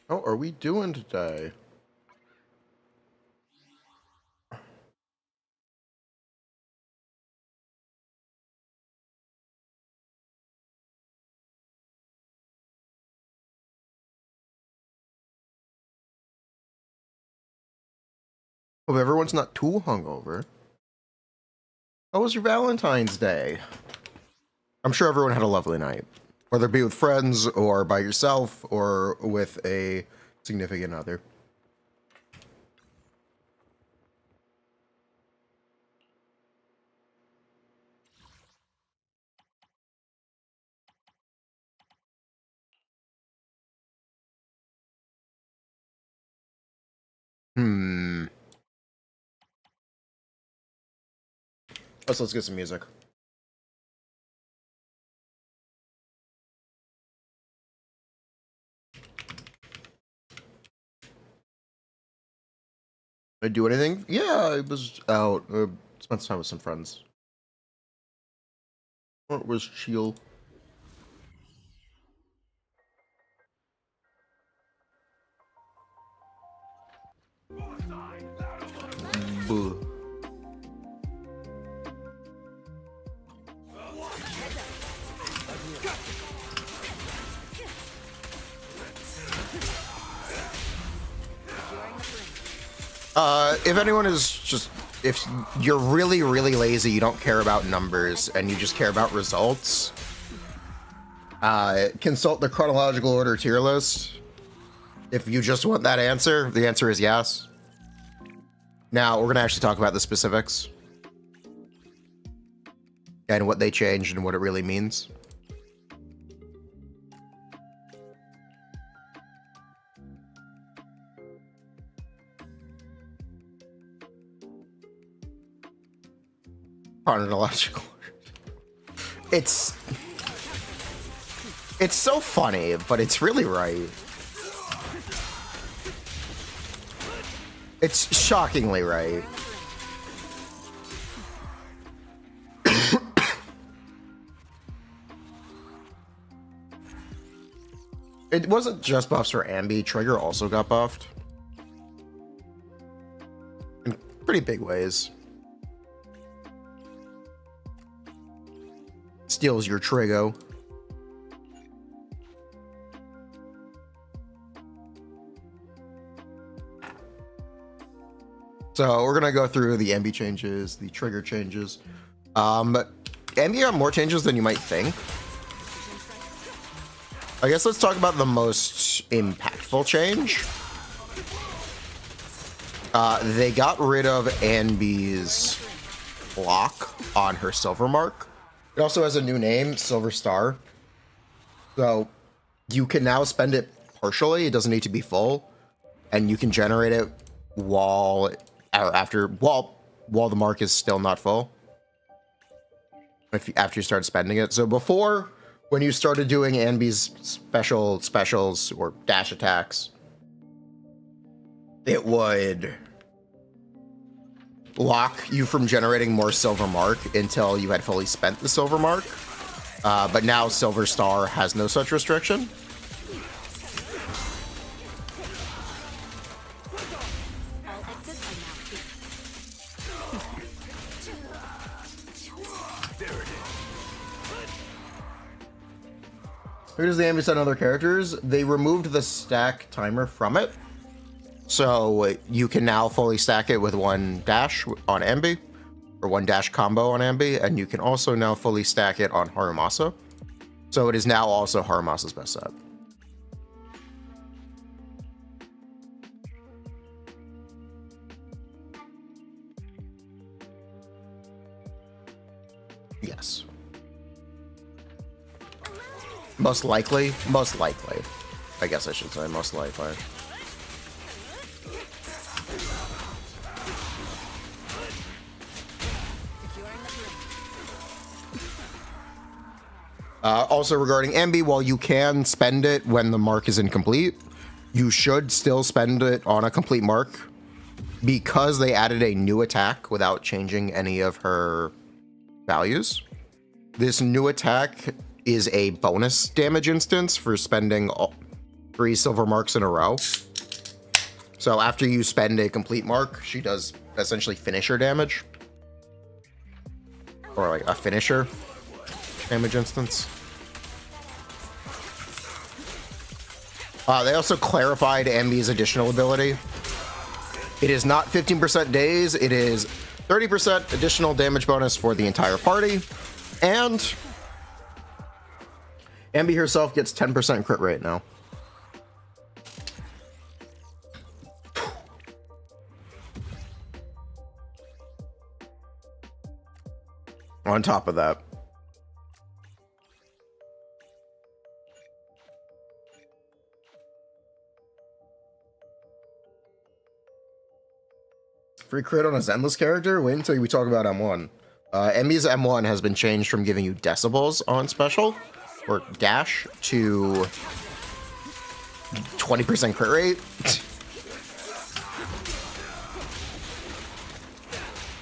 How are we doing today? Hope everyone's not too hungover. How was your Valentine's Day? I'm sure everyone had a lovely night, whether it be with friends or by yourself or with a significant other. Let's get some music. Did I do anything? Yeah, I was out. Spent some time with some friends. Or it was chill. Buh. If anyone is just, if you're really, really lazy, you don't care about numbers, and you just care about results, consult the chronological order tier list. If you just want that answer, the answer is yes. Now, we're going to actually talk about the specifics and what they changed and what it really means. Chronological. It's so funny, but it's really right. It's shockingly right. It wasn't just buffs for Anby. Trigger also got buffed. In pretty big ways. Steals your Trigo. So we're gonna go through the Anby changes, the trigger changes. Anby got more changes than you might think. I guess let's talk about the most impactful change. They got rid of Anby's block on her silver mark. It also has a new name, Silver Star. So you can now spend it partially. It doesn't need to be full, and you can generate it while the mark is still not full. After you start spending it. So before, when you started doing Anby's specials or dash attacks, it would lock you from generating more silver mark until you had fully spent the silver mark. But now Silver Star has no such restriction. Here's the Anby set on other characters. They removed the stack timer from it. So you can now fully stack it with one dash on Anby, or one dash combo on Anby, and you can also now fully stack it on Harumasa. So it is now also Harumasa's best set. Yes. Most likely. I guess I should say most likely. Also regarding Anby, while you can spend it when the mark is incomplete, you should still spend it on a complete mark, because they added a new attack without changing any of her values. This new attack is a bonus damage instance for spending 3 silver marks in a row. So after you spend a complete mark, she does essentially finisher damage. Or like a finisher damage instance. They also clarified Anby's additional ability. It is not 15% days, it is 30% additional damage bonus for the entire party. And Anby herself gets 10% crit rate now. On top of that, free crit on a Zenless character? Wait until we talk about M1. Anby's M1 has been changed from giving you decibels on special, or dash, to 20% crit rate.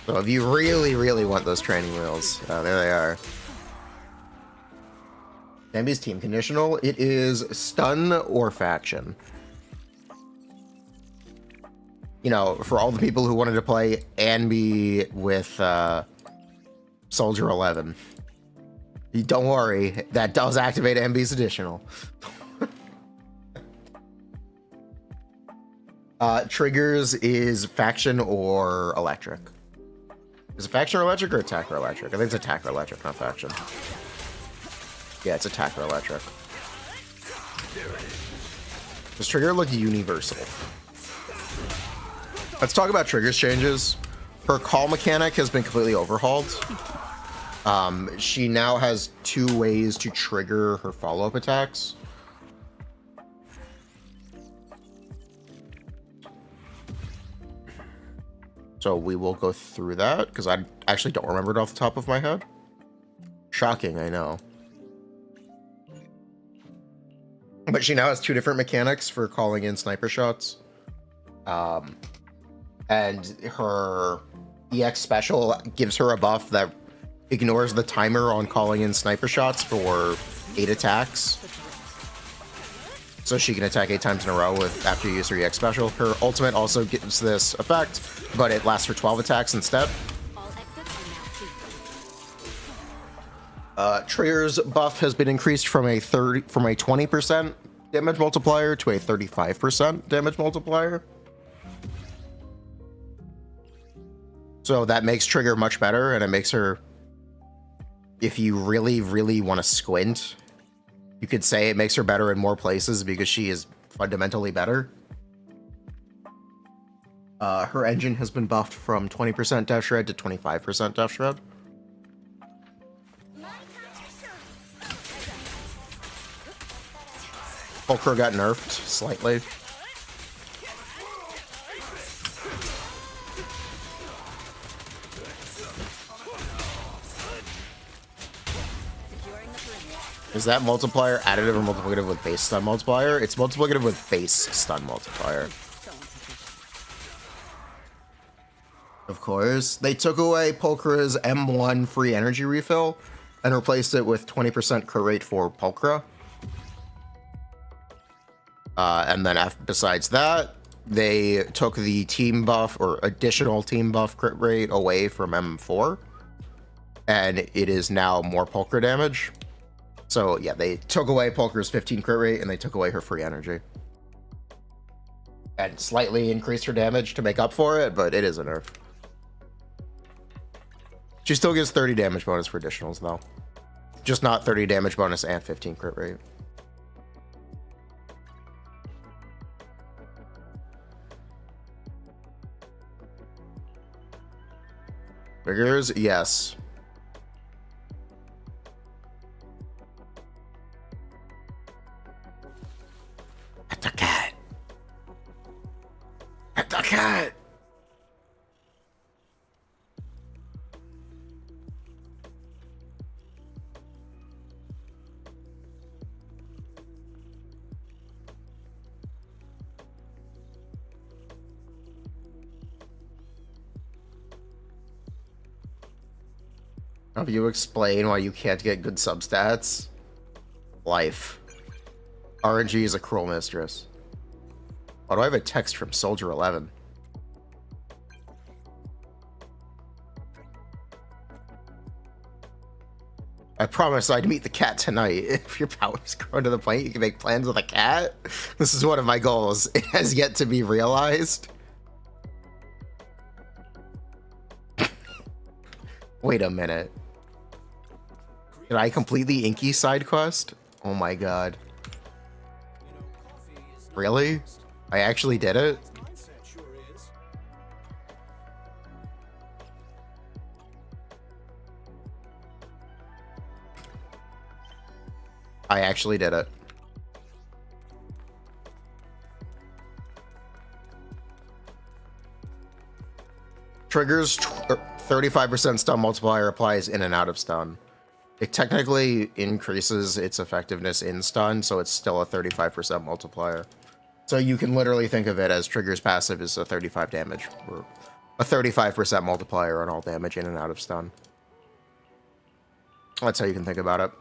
So if you really, really want those training wheels, there they are. Anby's team conditional, it is stun or faction. You know, for all the people who wanted to play Anby with Soldier 11, don't worry, that does activate Anby's additional. Triggers is faction or electric. Is it faction or electric or attack or electric? I think it's attack or electric, not faction. Yeah, it's attack or electric. Does trigger look universal? Let's talk about triggers changes. Her call mechanic has been completely overhauled. She now has 2 ways to trigger her follow-up attacks. So we will go through that, because I actually don't remember it off the top of my head. Shocking, I know. But she now has 2 different mechanics for calling in sniper shots. And her EX special gives her a buff that ignores the timer on calling in sniper shots for 8 attacks. So she can attack 8 times in a row after you use her EX special. Her ultimate also gives this effect, but it lasts for 12 attacks instead. Trigger's buff has been increased from a 20% damage multiplier to a 35% damage multiplier. So that makes Trigger much better, and it makes her, if you really, really want to squint, you could say it makes her better in more places because she is fundamentally better. Her engine has been buffed from 20% Death Shred to 25% Death Shred. Fulcro got nerfed slightly. Is that multiplier additive or multiplicative with base stun multiplier? It's multiplicative with base stun multiplier. Of course. They took away Pulchra's M1 free energy refill and replaced it with 20% crit rate for Pulchra. And then besides that, they took the team buff or additional team buff crit rate away from M4. And it is now more Pulchra damage. So yeah, they took away Pulchra's 15 crit rate and they took away her free energy. And slightly increased her damage to make up for it, but it is a nerf. She still gets 30 damage bonus for additionals though. Just not 30 damage bonus and 15 crit rate. Triggers, yes. At the cat. At the cat. Have you explain why you can't get good substats? Life. RNG is a cruel mistress. Oh, do I have a text from Soldier 11? I promise I'd meet the cat tonight. If your powers grow to the point you can make plans with a cat, this is one of my goals. It has yet to be realized. Wait a minute. Did I complete the Inky side quest? Oh my god. Really? I actually did it? I actually did it. Triggers 35% stun multiplier applies in and out of stun. It technically increases its effectiveness in stun, so it's still a 35% multiplier. So you can literally think of it as Trigger's passive is a 35 damage, or a 35% multiplier on all damage in and out of stun. That's how you can think about it.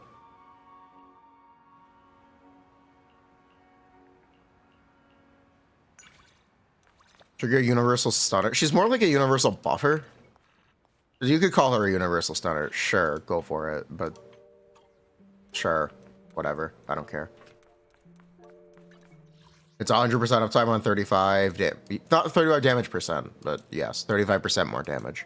Trigger universal stunner. She's more like a universal buffer. You could call her a universal stunner. Sure, go for it, but sure, whatever. I don't care. It's 100% uptime on 35, not 35 damage percent, but yes, 35% more damage.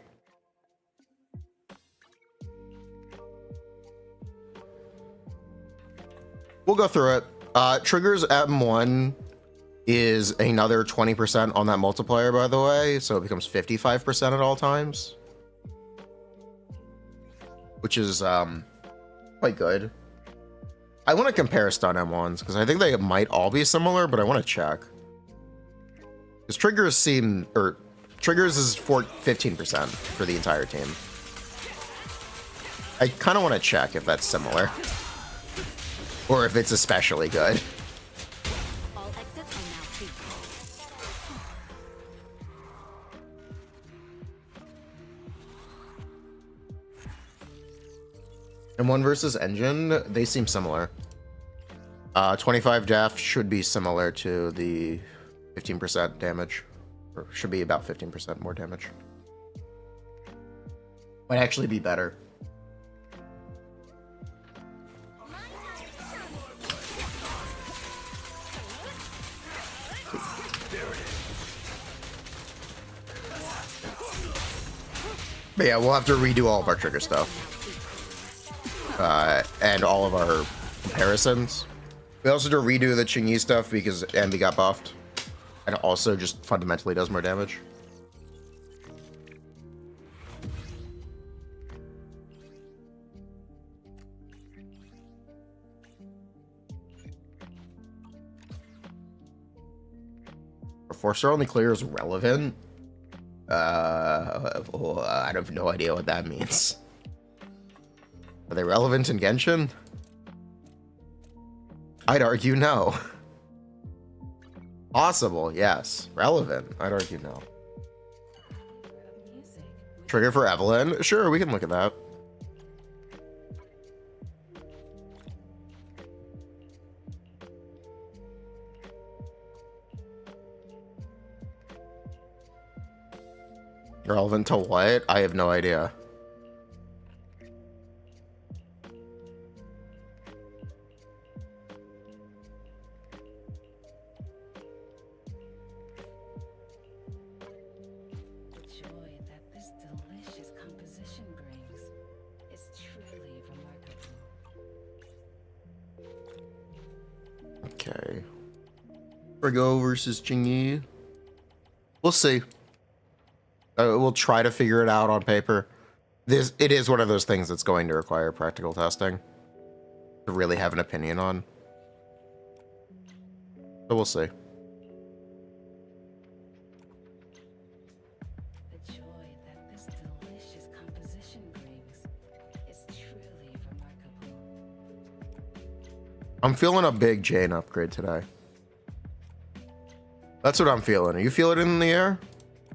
We'll go through it. Triggers M1 is another 20% on that multiplier, by the way, so it becomes 55% at all times, which is quite good. I want to compare stun M1s because I think they might all be similar, but I want to check. Because triggers seem, or triggers is 15% for the entire team. I kind of want to check if that's similar, or if it's especially good. M1 versus engine, they seem similar. 25 def should be similar to the 15% damage, or should be about 15% more damage. Might actually be better. But yeah, we'll have to redo all of our trigger stuff. And all of our comparisons. We also do redo the Chingy stuff because Anby got buffed. And it also just fundamentally does more damage. A 4-star only clear is relevant. I have no idea what that means. Are they relevant in Genshin? I'd argue no. Possible, yes. Relevant, I'd argue no. Trigger for Evelyn? Sure, we can look at that. Relevant to what? I have no idea. Okay. Frigo versus Chingy. We'll see. We'll try to figure it out on paper. It is one of those things that's going to require practical testing to really have an opinion on. So we'll see. The joy that this delicious composition brings is truly remarkable. I'm feeling a big Jane upgrade today. That's what I'm feeling. You feel it in the air?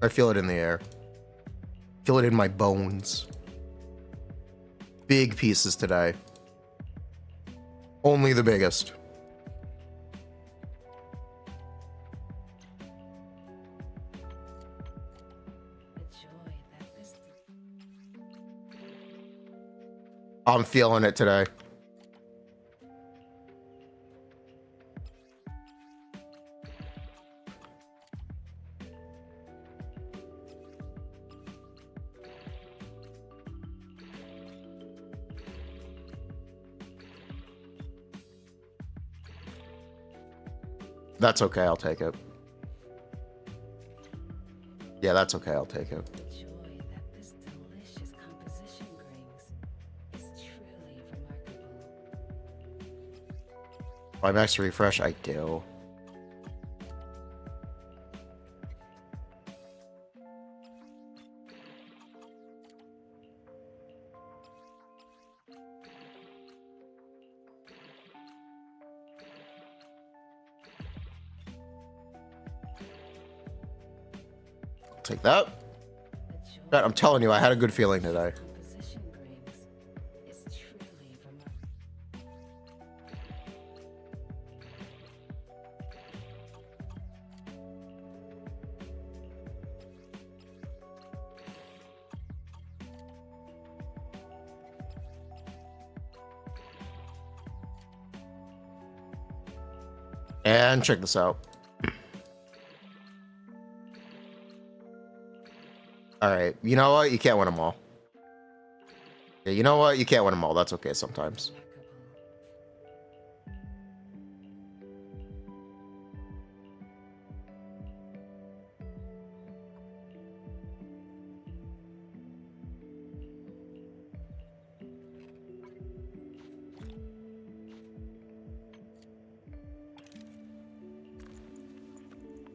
I feel it in the air. Feel it in my bones. Big pieces today. Only the biggest. I'm feeling it today. That's okay, I'll take it. Yeah, that's okay, I'll take it. The joy that this delicious composition brings is truly remarkable. Climax refresh, I do. Take that. The joy I'm telling you, I had a good feeling today. composition brings is truly remarkable. And check this out. Alright, you know what? You can't win them all. Yeah, you know what? You can't win them all. That's okay sometimes.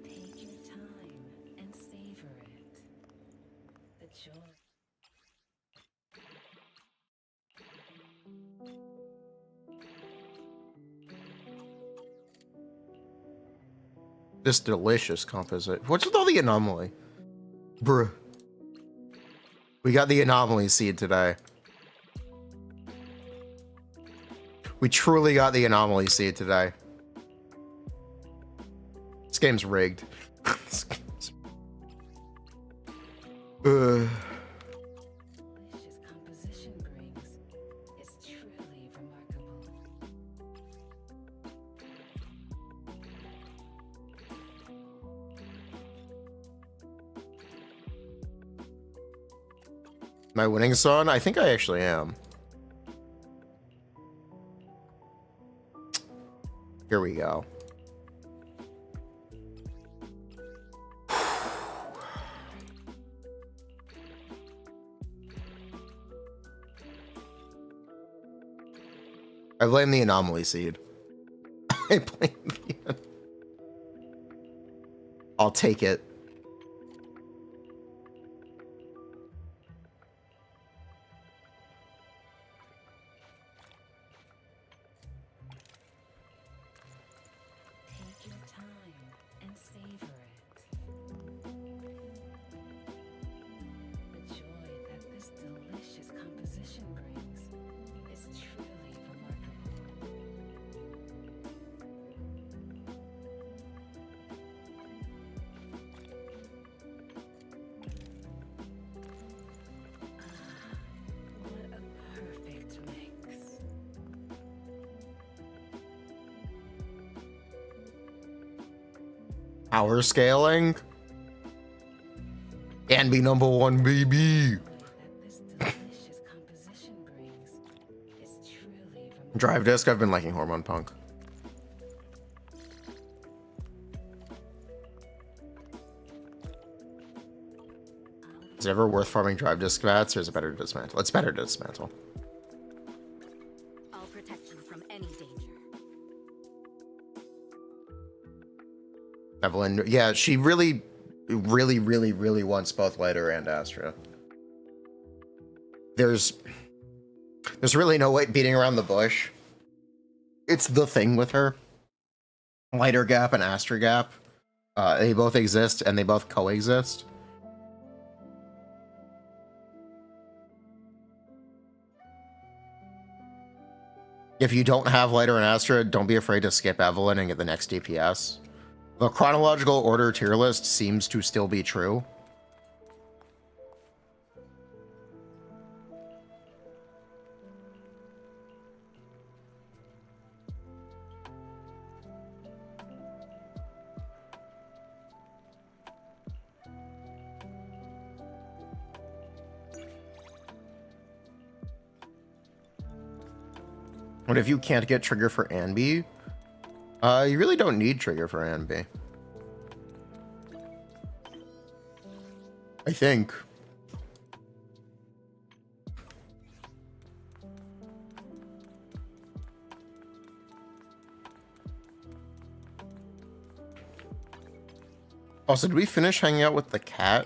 Take your time and savor it. The joy. This delicious composite. What's with all the anomaly? Bruh. We got the anomaly seed today. We truly got the anomaly seed today. This game's rigged. This game's... Delicious composition brings is truly remarkable. Am I winning, son? I think I actually am. Here we go. I blame the anomaly seed. I blame the... I'll take it. Take your time and savor it. The joy that this delicious composition brings is truly remarkable. What a perfect mix. Power scaling. Anby #1, baby. That this delicious composition brings is truly remarkable. Drive disc, I've been liking Hormone Punk. Is it ever worth farming drive disc mats, or is it better to dismantle? It's better to dismantle. I'll protect you from any danger. Evelyn, yeah, she really wants both Lighter and Astra. There's really no way beating around the bush. It's the thing with her. Lighter Gap and Astra Gap. They both exist and they both coexist. If you don't have Lighter and Astra, don't be afraid to skip Evelyn and get the next DPS. The chronological order tier list seems to still be true. What if you can't get trigger for Anby? You really don't need trigger for Anby. I think. Also, did we finish hanging out with the cat?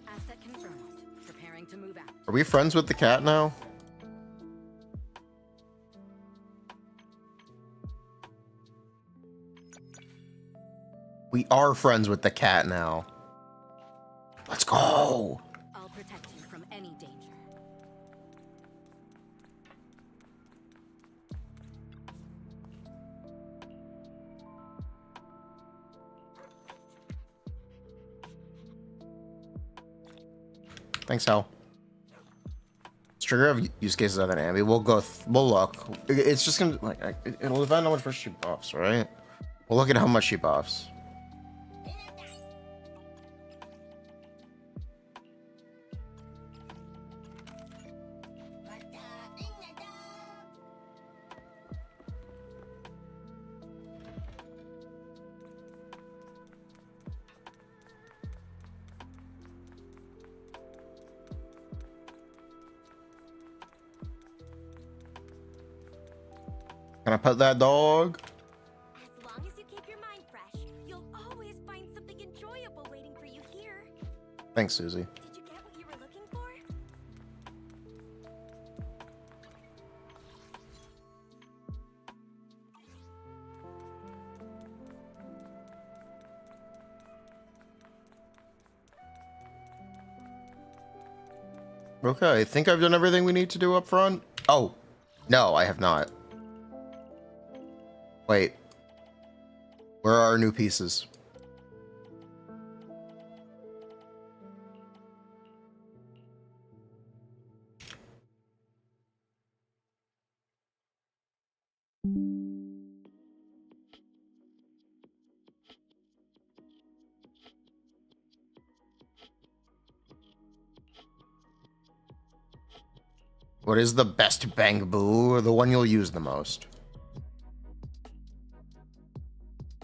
Asset confirmed. Preparing to move out. Are we friends with the cat now? We are friends with the cat now. Let's go. I'll protect you from any danger. Thanks, Hal. Trigger of use cases other than Anby. We'll look. It's just gonna like it'll depend on how much she buffs, right? We'll look at how much she buffs. Can I pet that dog? As long as you keep your mind fresh, you'll always find something enjoyable waiting for you here. Thanks, Susie. Did you get what you were looking for? Okay, I think I've done everything we need to do up front. Oh, no, I have not. Wait. Where are our new pieces? What is the best Bangboo, or the one you'll use the most?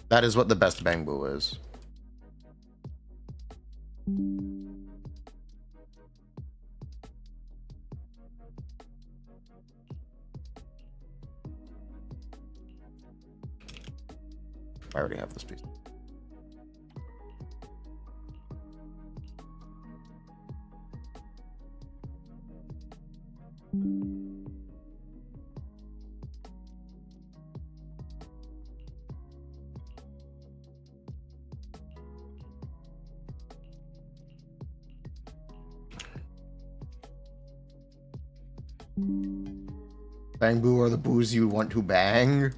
That is what the best Bangboo is. I already have this piece. Bangboo are the boos you want to bang.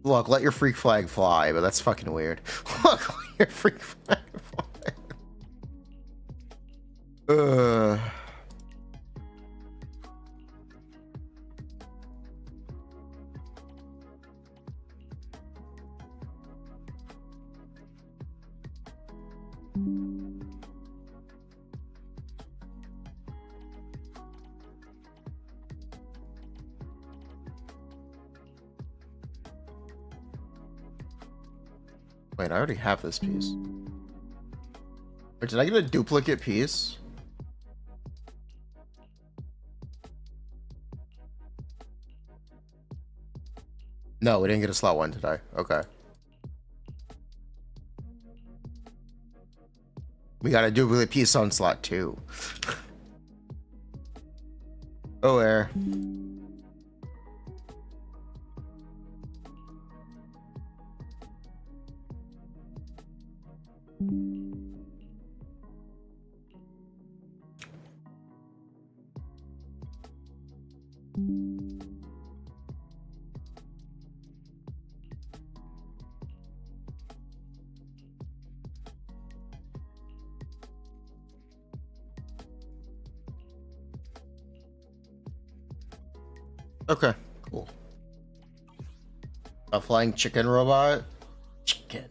Look, let your freak flag fly, but that's fucking weird. Look, let your freak flag fly. Wait, I already have this piece. Wait, did I get a duplicate piece? No, we didn't get a slot one today. Okay. We got a duplicate piece on slot 2. Oh, where? Okay, cool. A flying chicken robot? Chicken.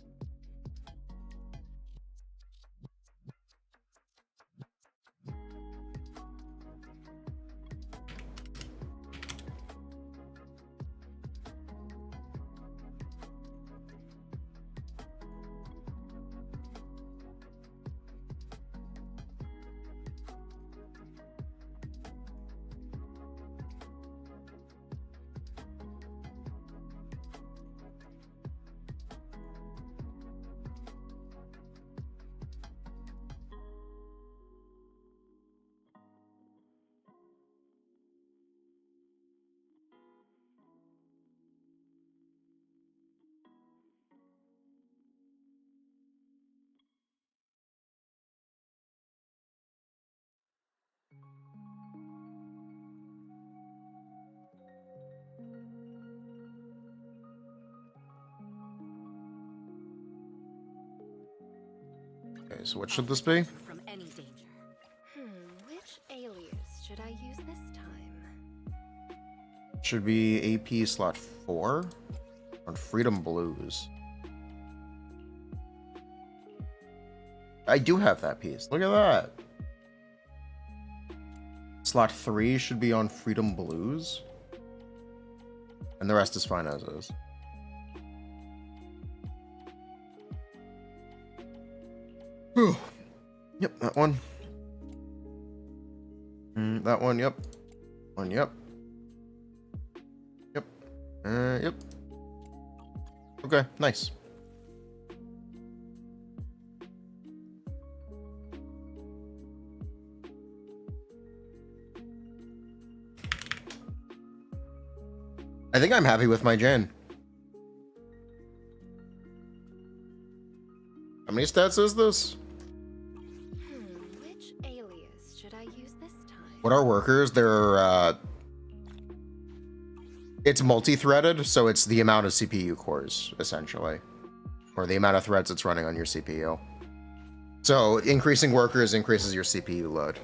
so what should this be? From any danger. Which alias should I use this time? Should be AP slot 4 on Freedom Blues. I do have that piece. Look at that. Slot 3 should be on Freedom Blues. And the rest is fine as is. Whew. Yep, that one. That one, yep. One, yep. Yep. Yep. Okay, nice. I think I'm happy with my gen. How many stats is this? Which alias should I use this time? What are workers? They're it's multi-threaded, so it's the amount of CPU cores, essentially. Or the amount of threads it's running on your CPU. So increasing workers increases your CPU load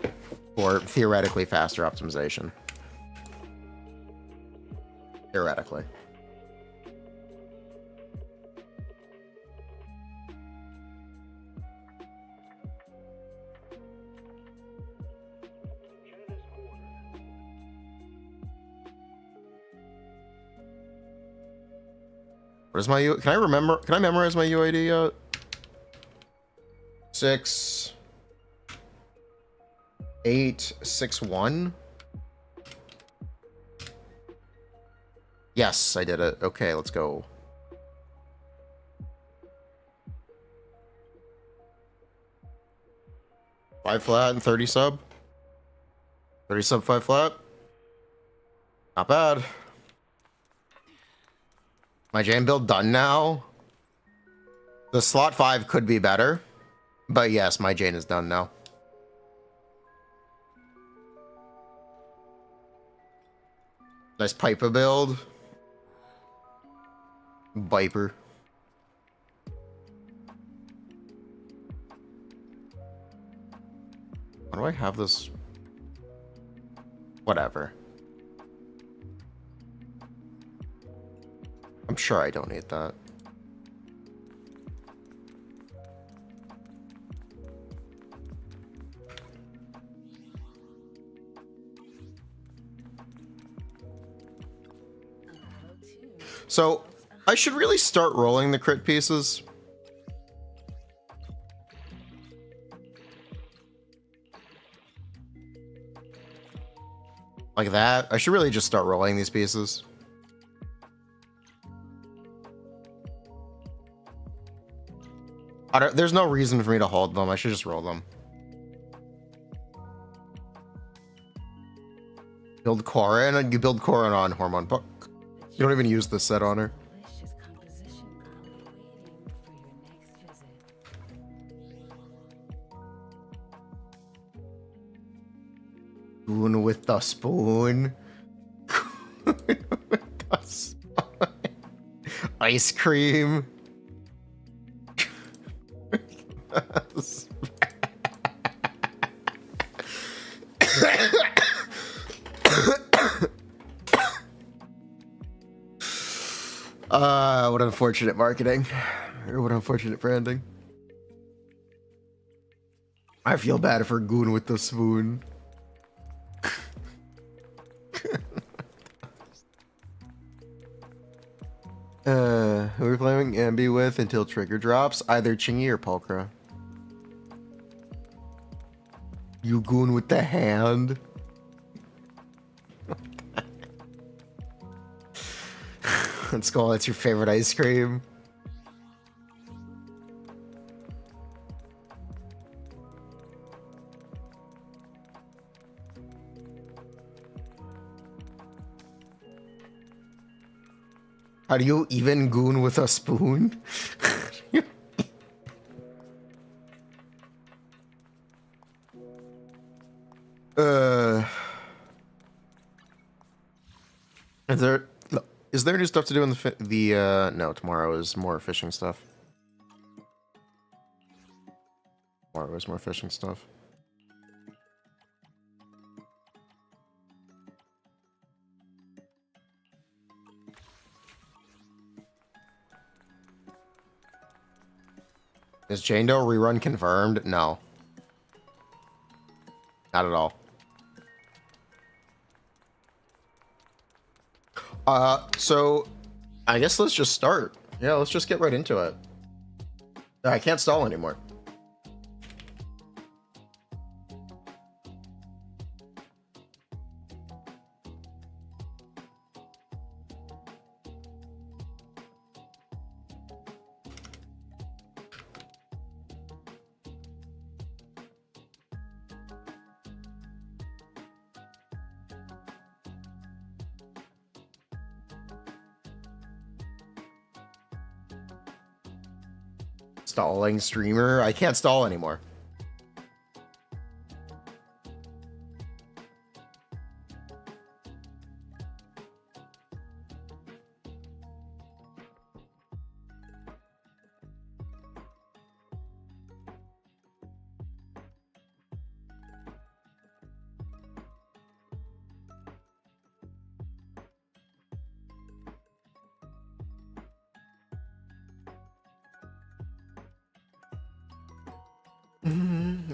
for theoretically faster optimization. Theoretically. What is my U? Can I memorize my UID yet? 6 8 6 1. Yes, I did it. Okay, let's go. Five flat and 30 sub. 30 sub, 5 flat. Not bad. My jam build done now. The slot 5 could be better, but yes, my Jane is done now. Nice Piper build. Viper. Why do I have this? Whatever. I'm sure I don't need that. So, I should really start rolling the crit pieces. Like that. I should really just start rolling these pieces. There's no reason for me to hold them. I should just roll them. Build Corin, and you build Corin on Hormone Book. You don't even use the set on her. Delicious composition. I'll be waiting for your next visit. Goon with the spoon. With the spoon. Ice cream. What unfortunate marketing. Or what unfortunate branding. I feel bad for Goon with the spoon. Who are we playing Anby with until trigger drops? Either Chingy or Pulchra. You Goon with the hand. Let's go. That's your favorite ice cream. How do you even Goon with a spoon? Is there new stuff to do in no, tomorrow is more fishing stuff. Where's more fishing stuff? Is Jane Doe rerun confirmed? No. Not at all. So I guess let's just start. Yeah, let's just get right into it. I can't stall anymore. Stalling streamer? I can't stall anymore.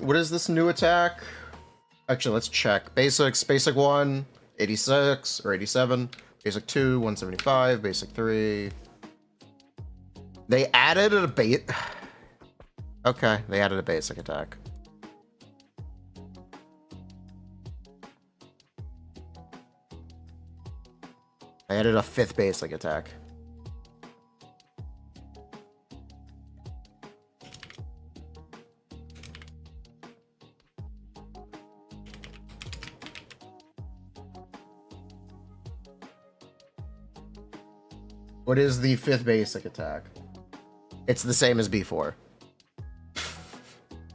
What is this new attack? Actually, let's check. Basics, basic 1, 86 or 87. Basic 2, 175. Basic 3. They added a bait. Okay, they added a basic attack. I added a 5th basic attack. What is the 5th basic attack? It's the same as B4.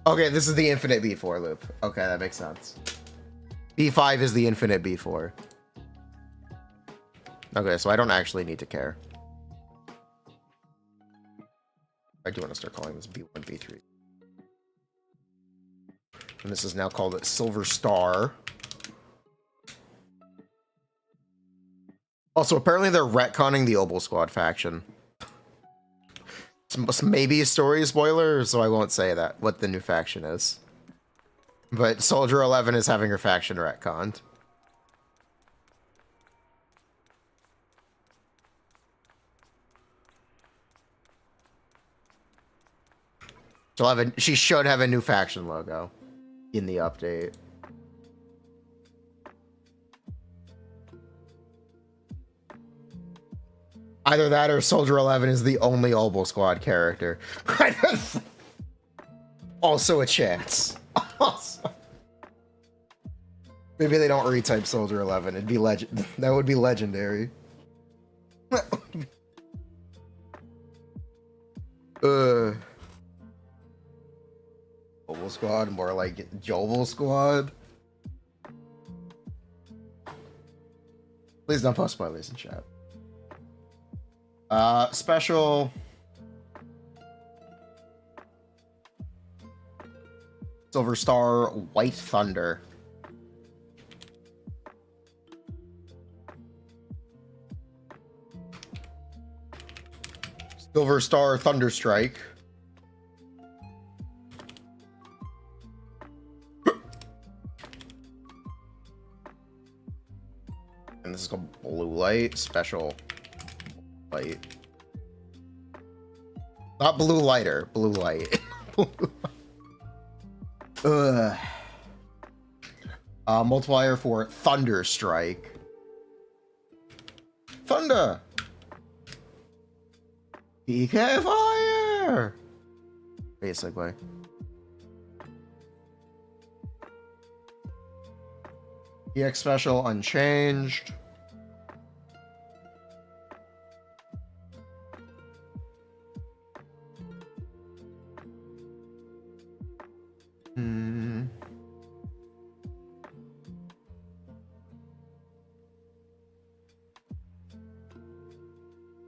Okay, this is the infinite B4 loop. Okay, that makes sense. B5 is the infinite B4. Okay, so I don't actually need to care. I do want to start calling this B1, B3. And this is now called Silver Star. Also, apparently they're retconning the Obel Squad faction. It's maybe a story spoiler, so I won't say that, what the new faction is. But Soldier 11 is having her faction retconned. 11, she should have a new faction logo in the update. Either that or Soldier 11 is the only Obel Squad character. Also a chance. Maybe they don't retype Soldier 11. It'd be legend. That would be legendary. Obel Squad, more like Jobel Squad. Please don't post spoilers in chat. Special Silver Star White Thunder. Silver Star Thunder Strike. And this is called Blue Light Special. Light. Not blue lighter, blue light. Multiplier for Thunder Strike. Thunder! PK Fire! Basically. EX Special unchanged.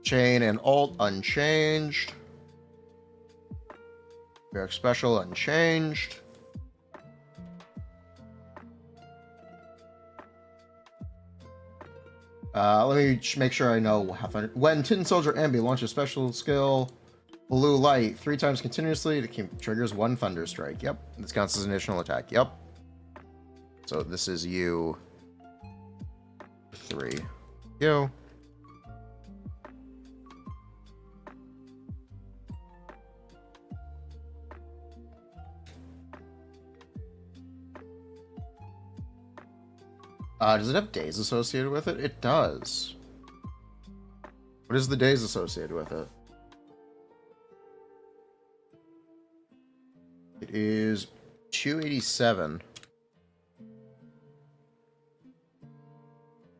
Chain and alt unchanged. EX Special unchanged. Let me make sure I know how fun. When Tin Soldier Anby launches special skill, blue light 3 times continuously to keep triggers 1 thunder strike. Yep, this counts as an additional attack. Yep. So this is you 3. You. Does it have days associated with it? It does. What is the days associated with it? It is 287.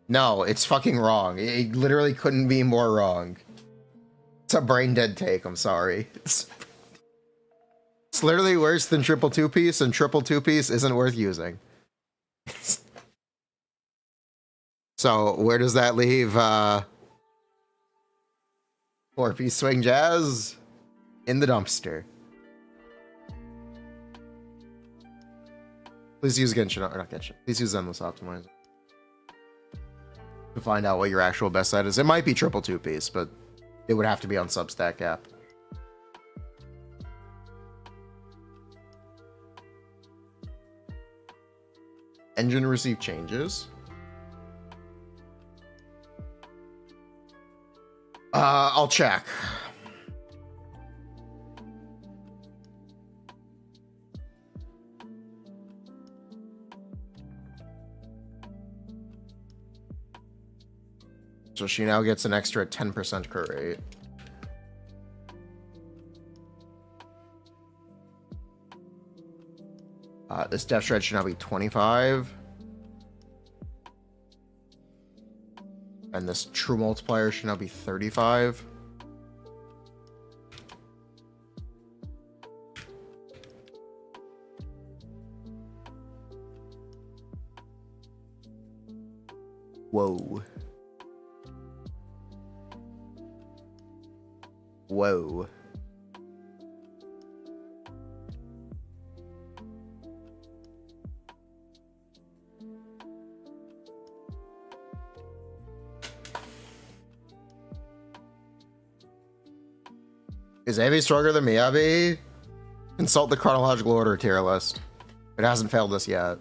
No, it's fucking wrong. It literally couldn't be more wrong. It's a brain dead take, I'm sorry. It's literally worse than triple 2-piece, and triple 2-piece isn't worth using. So, where does that leave 4-piece swing jazz? In the dumpster. Please use Genshin, or not Genshin. Please use Zenless Optimizer to find out what your actual best side is. It might be triple 2-piece, but it would have to be on Substack app. Engine receive changes. I'll check. So she now gets an extra 10% crit rate. This death shred should now be 25. And this true multiplier should now be 35. Whoa. Whoa. Is Anby stronger than me, Abby? Consult the chronological order tier list. It hasn't failed us yet.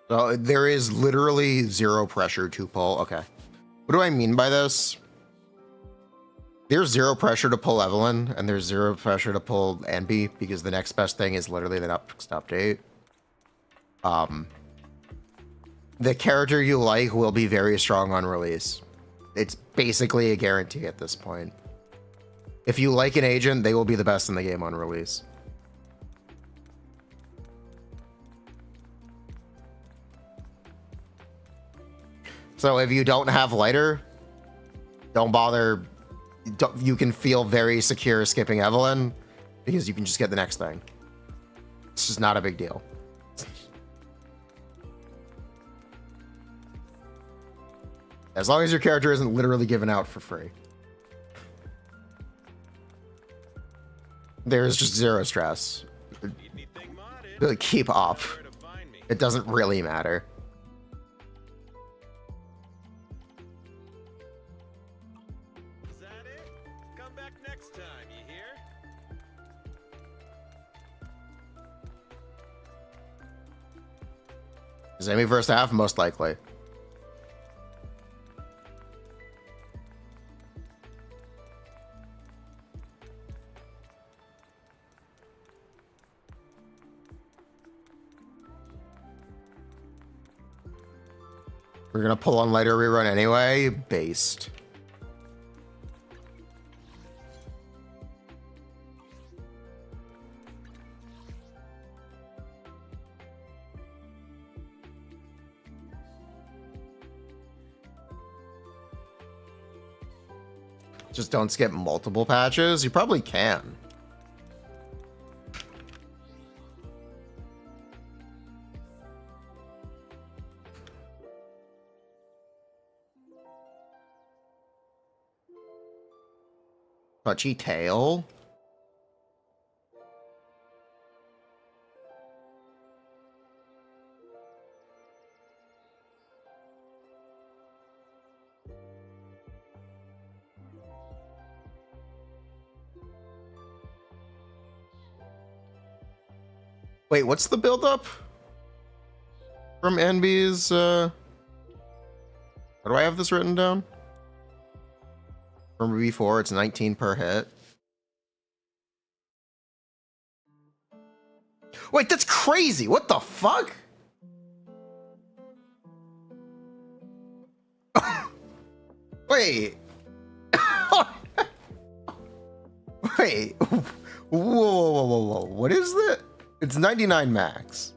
So there is literally zero pressure to pull. Okay. What do I mean by this? There's zero pressure to pull Evelyn, and there's zero pressure to pull Anby, because the next best thing is literally the next update. The character you like will be very strong on release. It's basically a guarantee at this point. If you like an agent, they will be the best in the game on release. So if you don't have lighter, don't bother you can feel very secure skipping Evelyn because you can just get the next thing. It's just not a big deal. As long as your character isn't literally given out for free. There's just zero stress. Really keep up. It doesn't really matter. Is that it? Come back next time, you hear? Is enemy first half? Most likely. We're gonna pull on later rerun anyway. Based. Just don't skip multiple patches. You probably can. Touchy tail. Wait, what's the build-up from Anby's? Where do I have this written down? From before, it's 19 per hit. Wait, that's crazy! What the fuck? Wait. Wait. Whoa. What is that? It's 99 max.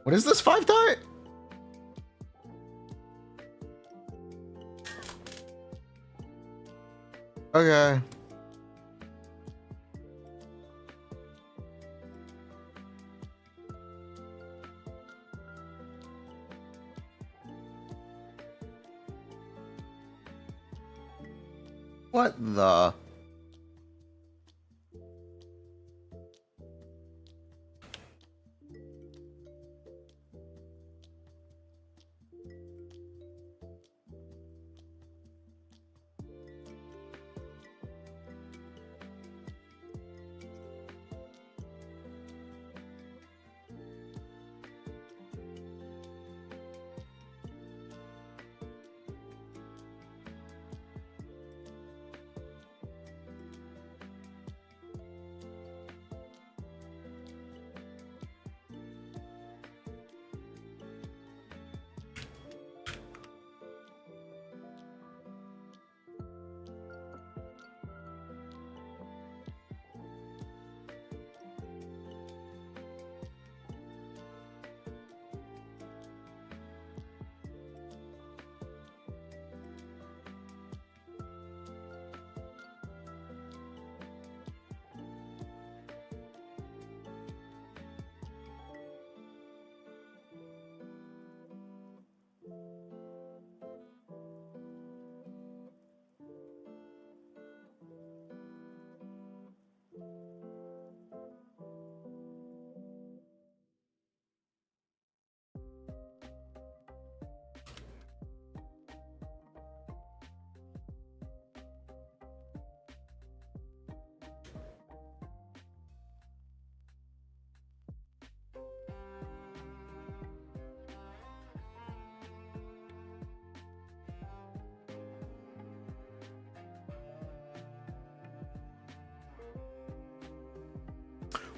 What is this 5-die? Okay. What the?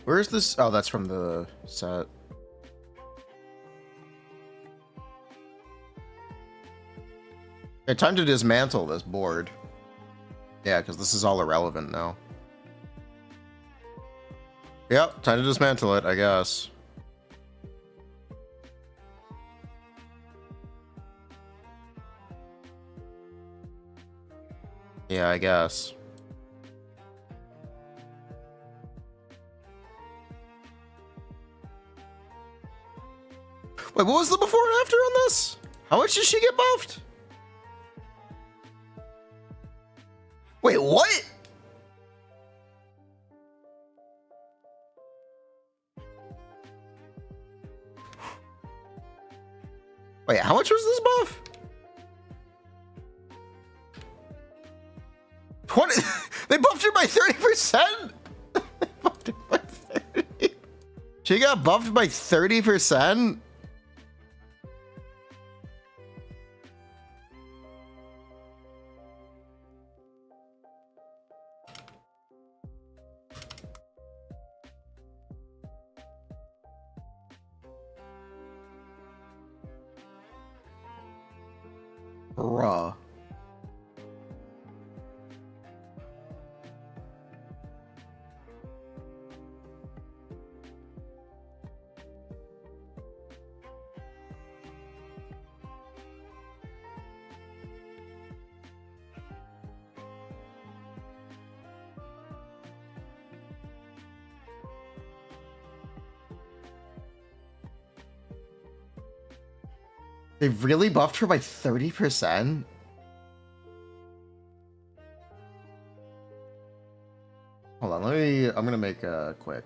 Where is this? Oh, that's from the set. Okay, time to dismantle this board. Yeah, because this is all irrelevant now. Yep, time to dismantle it, I guess. Yeah, I guess. Wait, what was the before and after on this? How much did she get buffed? Wait, what? Wait, how much was this buff? 20. They buffed her by 30%? They buffed her by 30. She got buffed by 30%? Bruh. They really buffed her by 30%? Hold on, I'm gonna make a quick.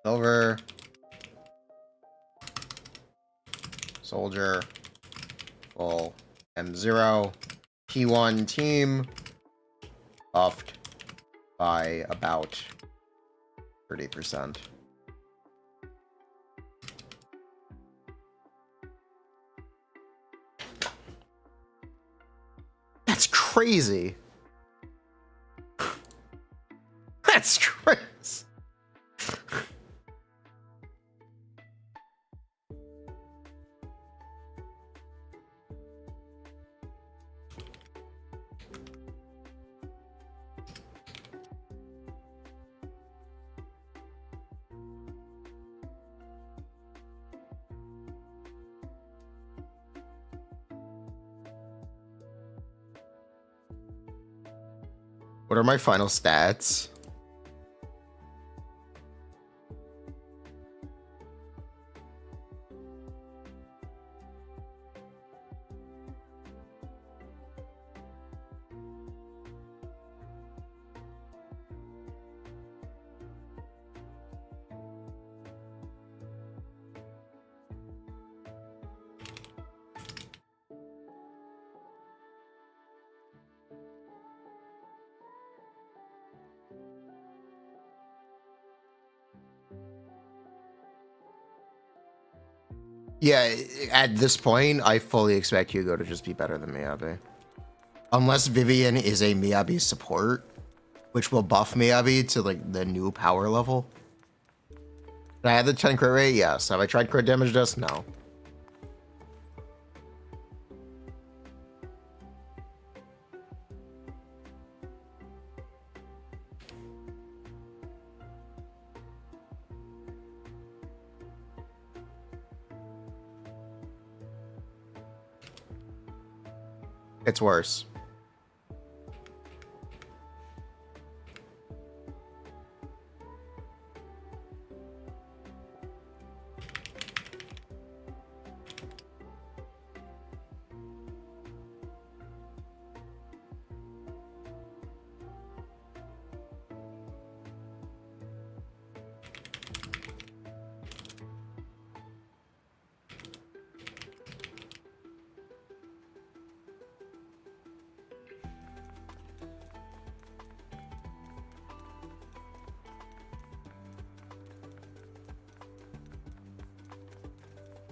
Silver. Soldier. Full. M0. P1 team. Buffed by about 30%. That's crazy. That's crazy. What are my final stats? Yeah, at this point, I fully expect Hugo to just be better than Miyabi. Unless Vivian is a Miyabi support, which will buff Miyabi to like the new power level. Did I have the 10 crit rate? Yes. Have I tried crit damage dust? No. It's worse.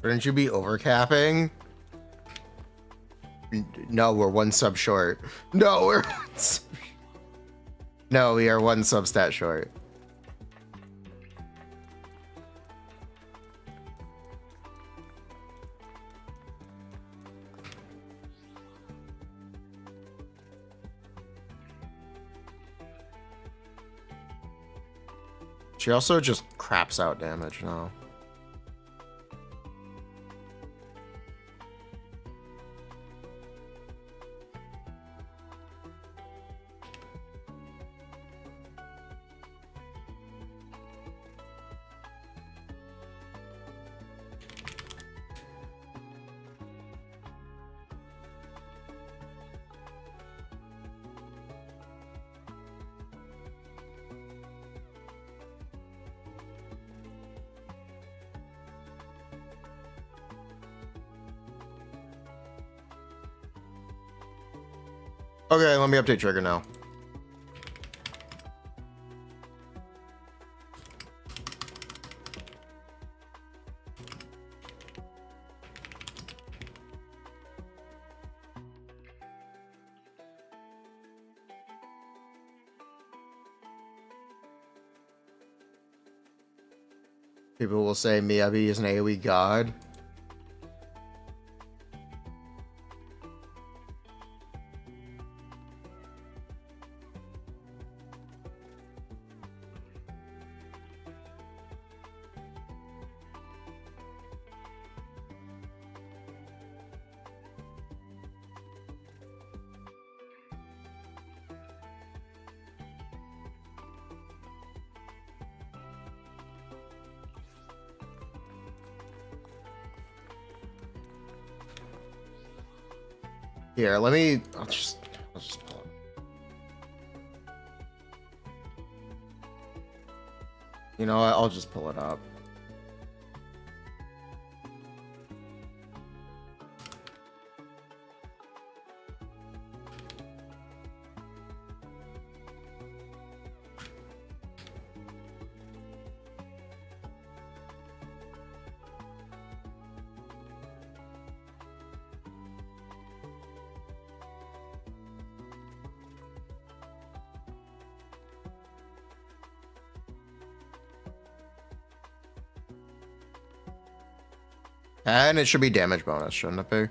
Shouldn't you be overcapping? No, we're one sub short. No, we're no, we are one sub stat short. She also just craps out damage now. Okay, let me update trigger now. People will say Miyabi is an AoE god. Here, let me. I'll just pull it. You know what? I'll just pull it up. And it should be damage bonus, shouldn't it be?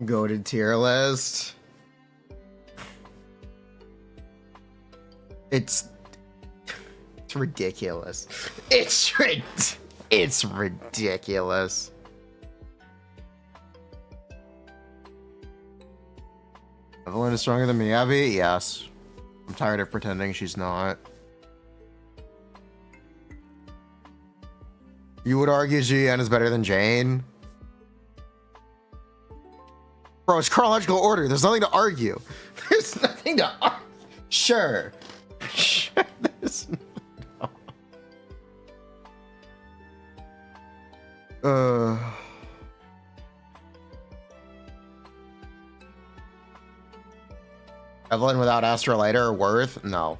Go to tier list. It's ridiculous. It's ridiculous. Evelyn is stronger than Miyabi? Yes. I'm tired of pretending she's not. You would argue GN is better than Jane? Bro, it's chronological order. There's nothing to argue. There's nothing to argue. Sure. Sure. Evelyn without Astrolighter worth? No.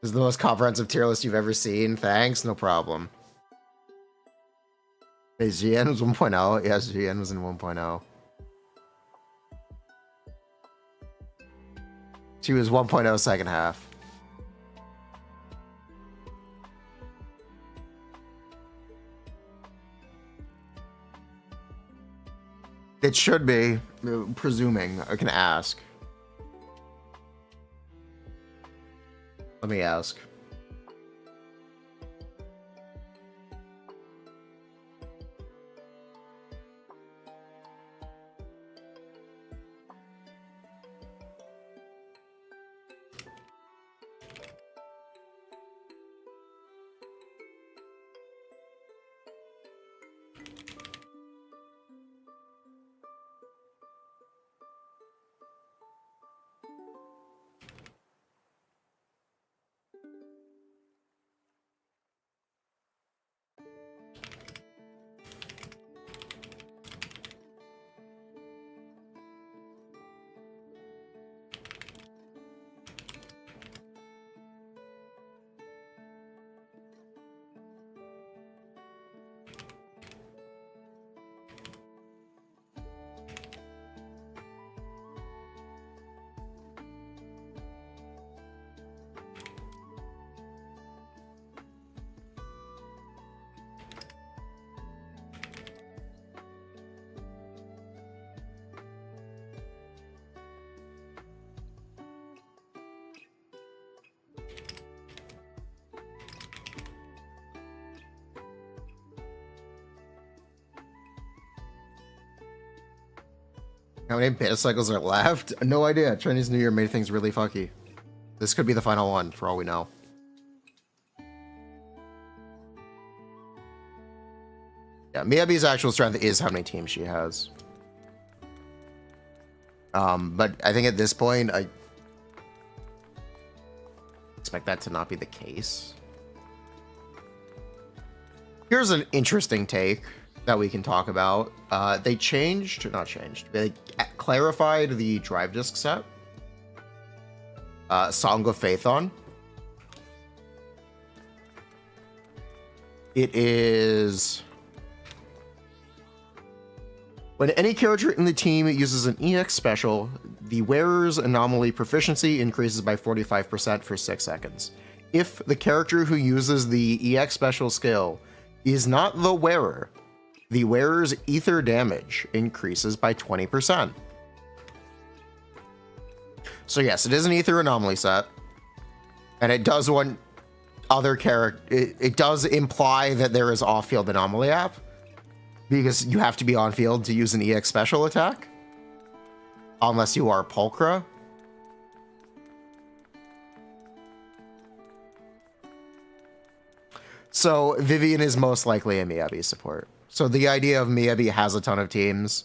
This is the most comprehensive tier list you've ever seen. Thanks, no problem. Hey, GN was 1.0. Yes, GN was in 1.0. She was 1.0 second half. It should be, presuming. I can ask. Let me ask. How many beta cycles are left? No idea. Chinese New Year made things really fucky. This could be the final one, for all we know. Yeah, Miyabi's actual strength is how many teams she has. But I think at this point, I expect that to not be the case. Here's an interesting take that we can talk about. They clarified the drive disc set. Song of Phaethon. It is... When any character in the team uses an EX special, the wearer's anomaly proficiency increases by 45% for 6 seconds. If the character who uses the EX special skill is not the wearer's ether damage increases by 20%. So yes, it is an ether anomaly set, and it does want other character. It does imply that there is off-field anomaly app, because you have to be on field to use an EX special attack, unless you are Pulchra. So Vivian is most likely a Miyabi support. So the idea of Miyabi has a ton of teams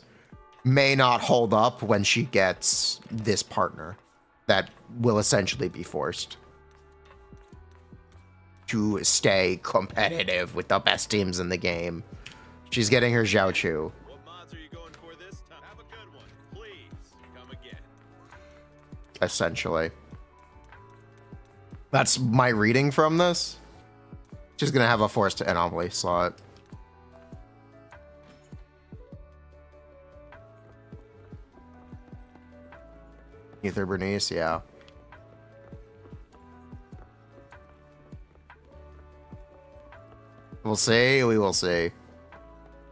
may not hold up when she gets this partner that will essentially be forced to stay competitive with the best teams in the game. She's getting her Xiaochu. What mods are you going for this time? Have a good one. Please come again. Essentially. That's my reading from this. She's gonna have a forced anomaly slot. Ether Bernice, yeah. We'll see, we will see.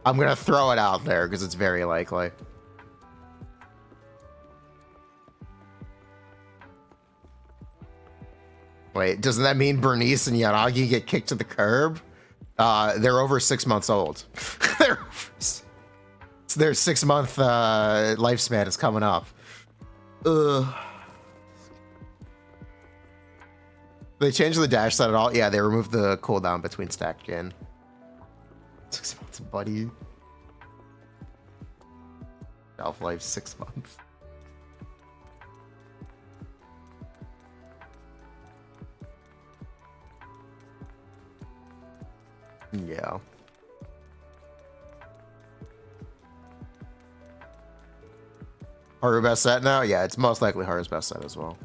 I'm gonna throw it out there because it's very likely. Wait, doesn't that mean Bernice and Yanagi get kicked to the curb? They're over 6 months old. Their 6 month lifespan is coming up. They changed the dash set at all? Yeah, they removed the cooldown between stacked gen. 6 months, buddy. Half-Life 6 months. Yeah. Haru best set now? Yeah, it's most likely Haru's best set as well.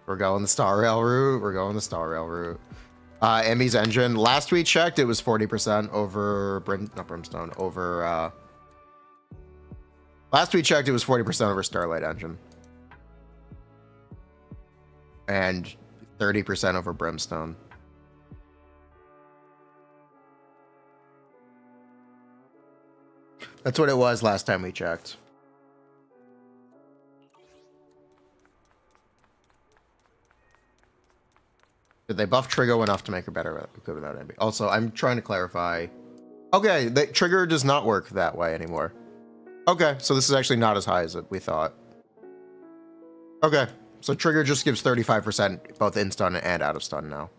We're going the Star Rail route. We're going the Star Rail route. Emmy's engine. Last we checked, it was 40% over not Brimstone. Over last we checked, it was 40% over Starlight engine. And 30% over Brimstone. That's what it was last time we checked. Did they buff Trigger enough to make her better good without Anby? Also, I'm trying to clarify. Okay, the Trigger does not work that way anymore. Okay, so this is actually not as high as we thought. Okay, so Trigger just gives 35% both in stun and out of stun now.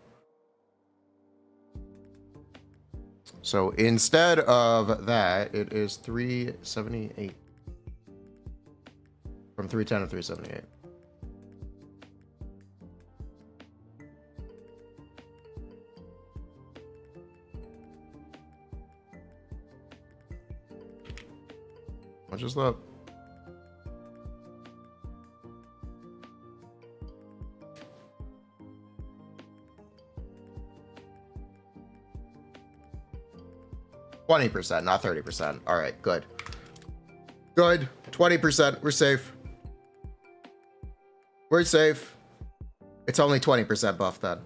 So instead of that, it is 378. From 310 to 378. Much is that? %, not 30%. All right, good. Good. 20%. We're safe. We're safe. It's only 20% buff then.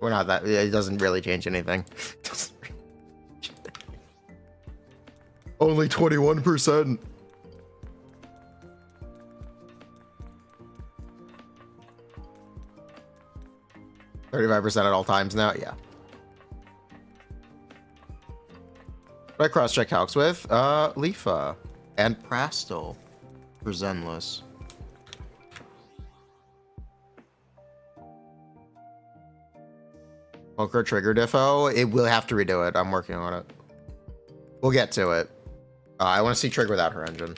We're not that. It doesn't really change anything. Only 21%. %, 35% at all times now? Yeah. What I cross-check calcs with? Leafa and Prastal for Zenless. Poker trigger diffo. It will have to redo it. I'm working on it. We'll get to it. I want to see trigger without her engine.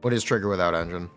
What is trigger without engine?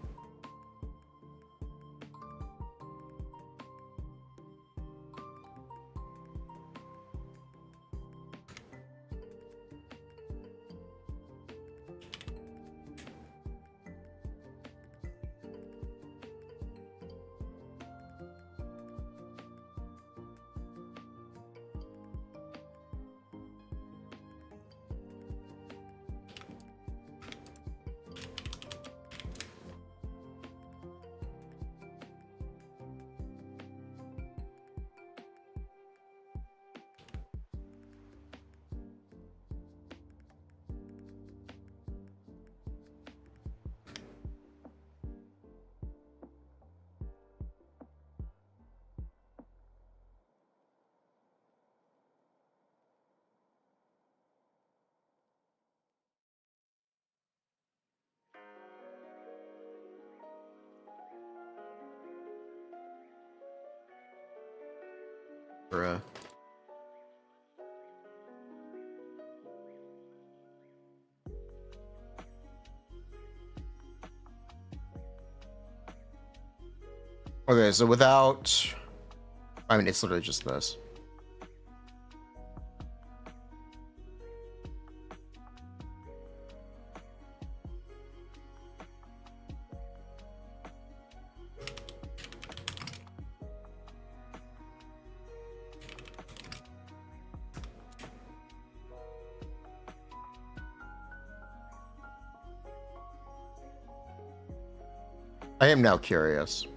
Bruh. Okay, so without... I mean, it's literally just this. I am now curious.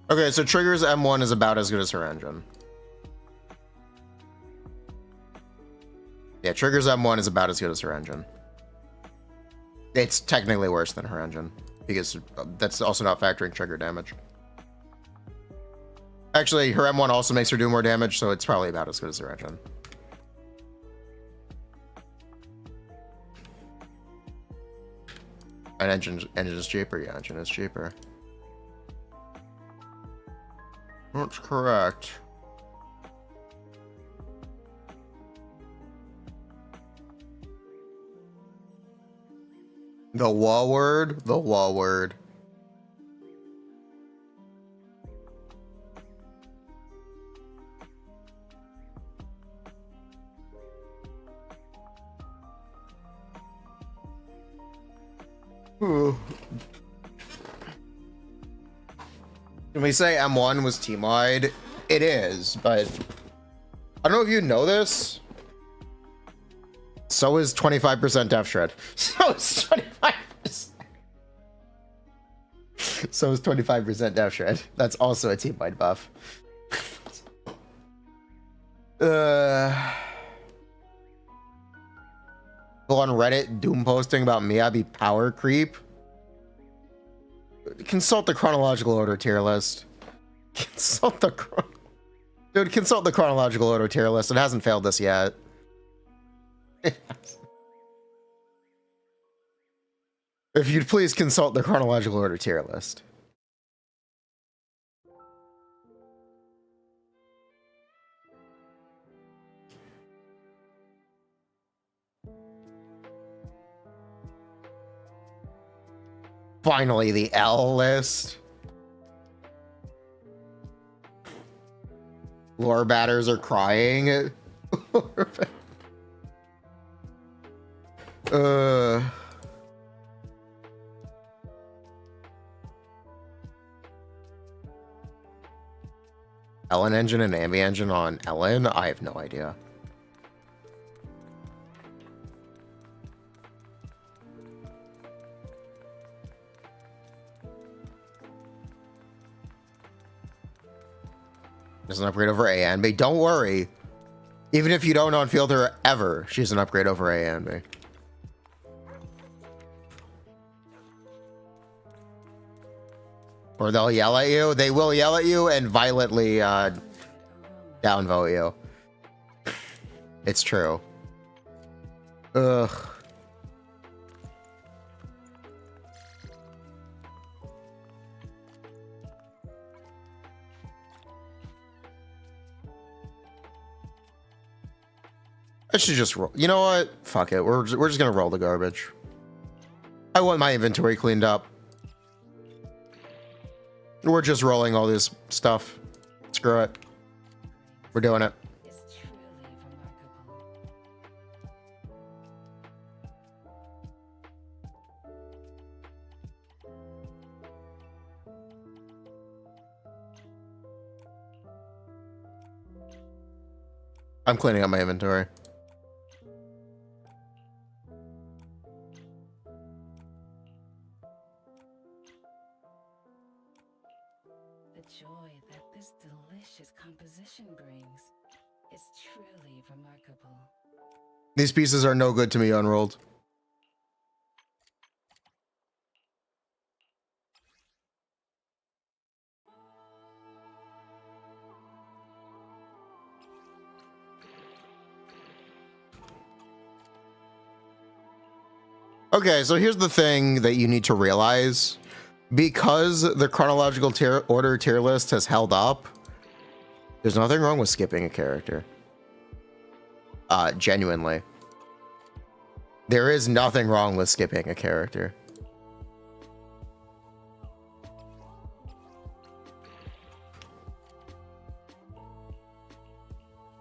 Okay, so Trigger's M1 is about as good as her engine. Yeah, Trigger's M1 is about as good as her engine. It's technically worse than her engine, because that's also not factoring trigger damage. Actually, her M1 also makes her do more damage, so it's probably about as good as her engine. An engine is cheaper? Yeah, engine is cheaper. That's correct. The wall word? The wall word. Ooh. When we say M1 was team-wide, it is, but I don't know if you know this. So is 25% Death Shred. So is 25%. So is 25% Death Shred. That's also a team-wide buff. Go on Reddit doom posting about Miyabi power creep. Consult the chronological order tier list. Consult the chronological order tier list. It hasn't failed us yet. If you'd please consult the chronological order tier list. Finally, the L list. Lore batters are crying. Ellen engine and Anby engine on Ellen? I have no idea. There's an upgrade over A and B. Don't worry. Even if you don't on-field her ever, she's an upgrade over A and B. Or they'll yell at you. They will yell at you and violently downvote you. It's true. Ugh. I should just roll. You know what? Fuck it. We're just gonna roll the garbage. I want my inventory cleaned up. We're just rolling all this stuff. Screw it. We're doing it. Is truly remarkable. I'm cleaning up my inventory. The joy that this delicious composition brings is truly remarkable. These pieces are no good to me unrolled. Okay, so here's the thing that you need to realize. Because the chronological order tier list has held up, there's nothing wrong with skipping a character. Genuinely. There is nothing wrong with skipping a character.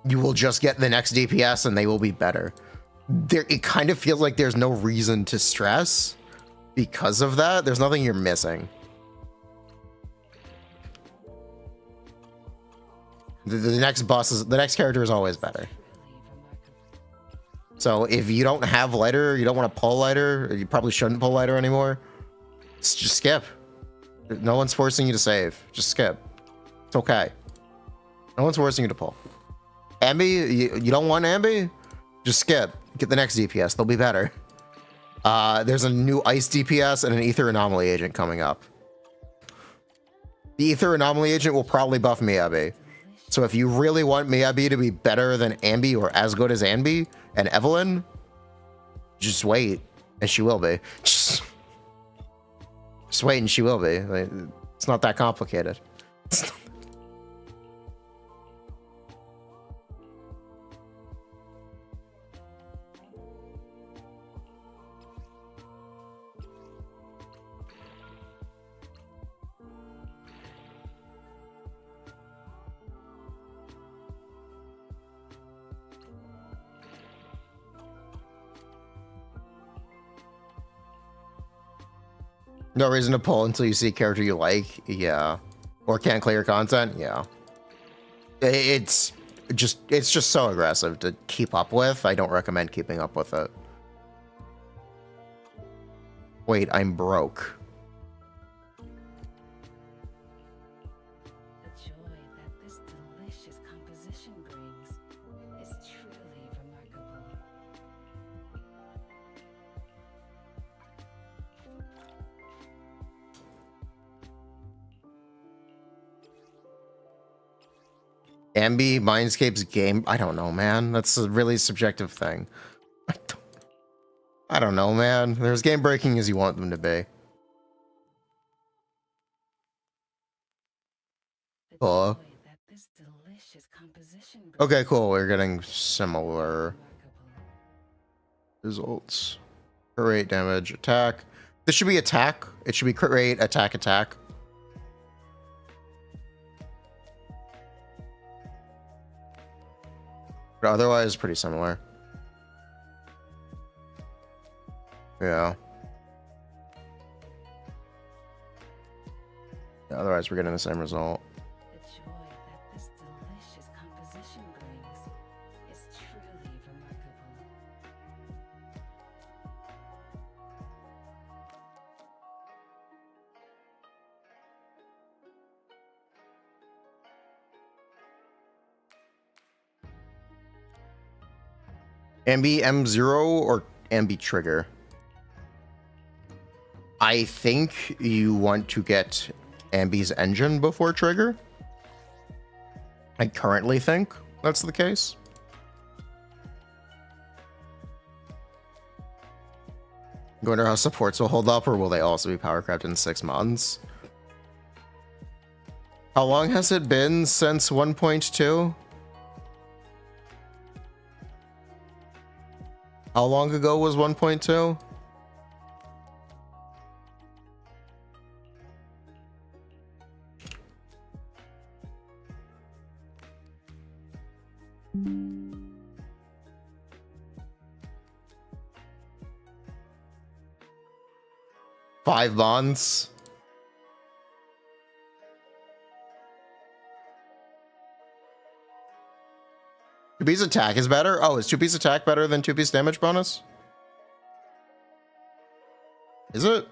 You will just get the next DPS and they will be better. It kind of feels like there's no reason to stress because of that. There's nothing you're missing. The next the next character is always better. So if you don't have lighter, you don't want to pull lighter, or you probably shouldn't pull lighter anymore, just skip. No one's forcing you to save. Just skip. It's okay. No one's forcing you to pull. Anby, you don't want Anby? Just skip. Get the next DPS. They'll be better. There's a new ice DPS and an ether anomaly agent coming up. The ether anomaly agent will probably buff Miyabi. So if you really want Miyabi to be better than Anby or as good as Anby and Evelyn, just wait and she will be. Just wait and she will be. Like, it's not that complicated. No reason to pull until you see a character you like, yeah. Or can't clear content, yeah. It's just so aggressive to keep up with. I don't recommend keeping up with it. Wait, I'm broke. The joy that this delicious composition brings is truly remarkable. Anby, Mindscape's game. I don't know, man. That's a really subjective thing. I don't know, man. They're as game breaking as you want them to be. The Cool. joy that this delicious composition brings Okay, cool. We're getting similar remarkable. results. Crit rate, damage, attack. This should be attack. It should be crit rate, attack, attack. But otherwise, pretty similar. Yeah. Yeah, otherwise, we're getting the same result. The joy that this delicious composition brings is truly remarkable. Anby M0 or Anby Trigger? I think you want to get Anby's engine before Trigger. I currently think that's the case. I wonder how supports will hold up, or will they also be power crept in 6 months? How long has it been since 1.2? How long ago was 1.2? Five months. Two-piece attack is better? Oh, is two-piece attack better than two-piece damage bonus? Is it?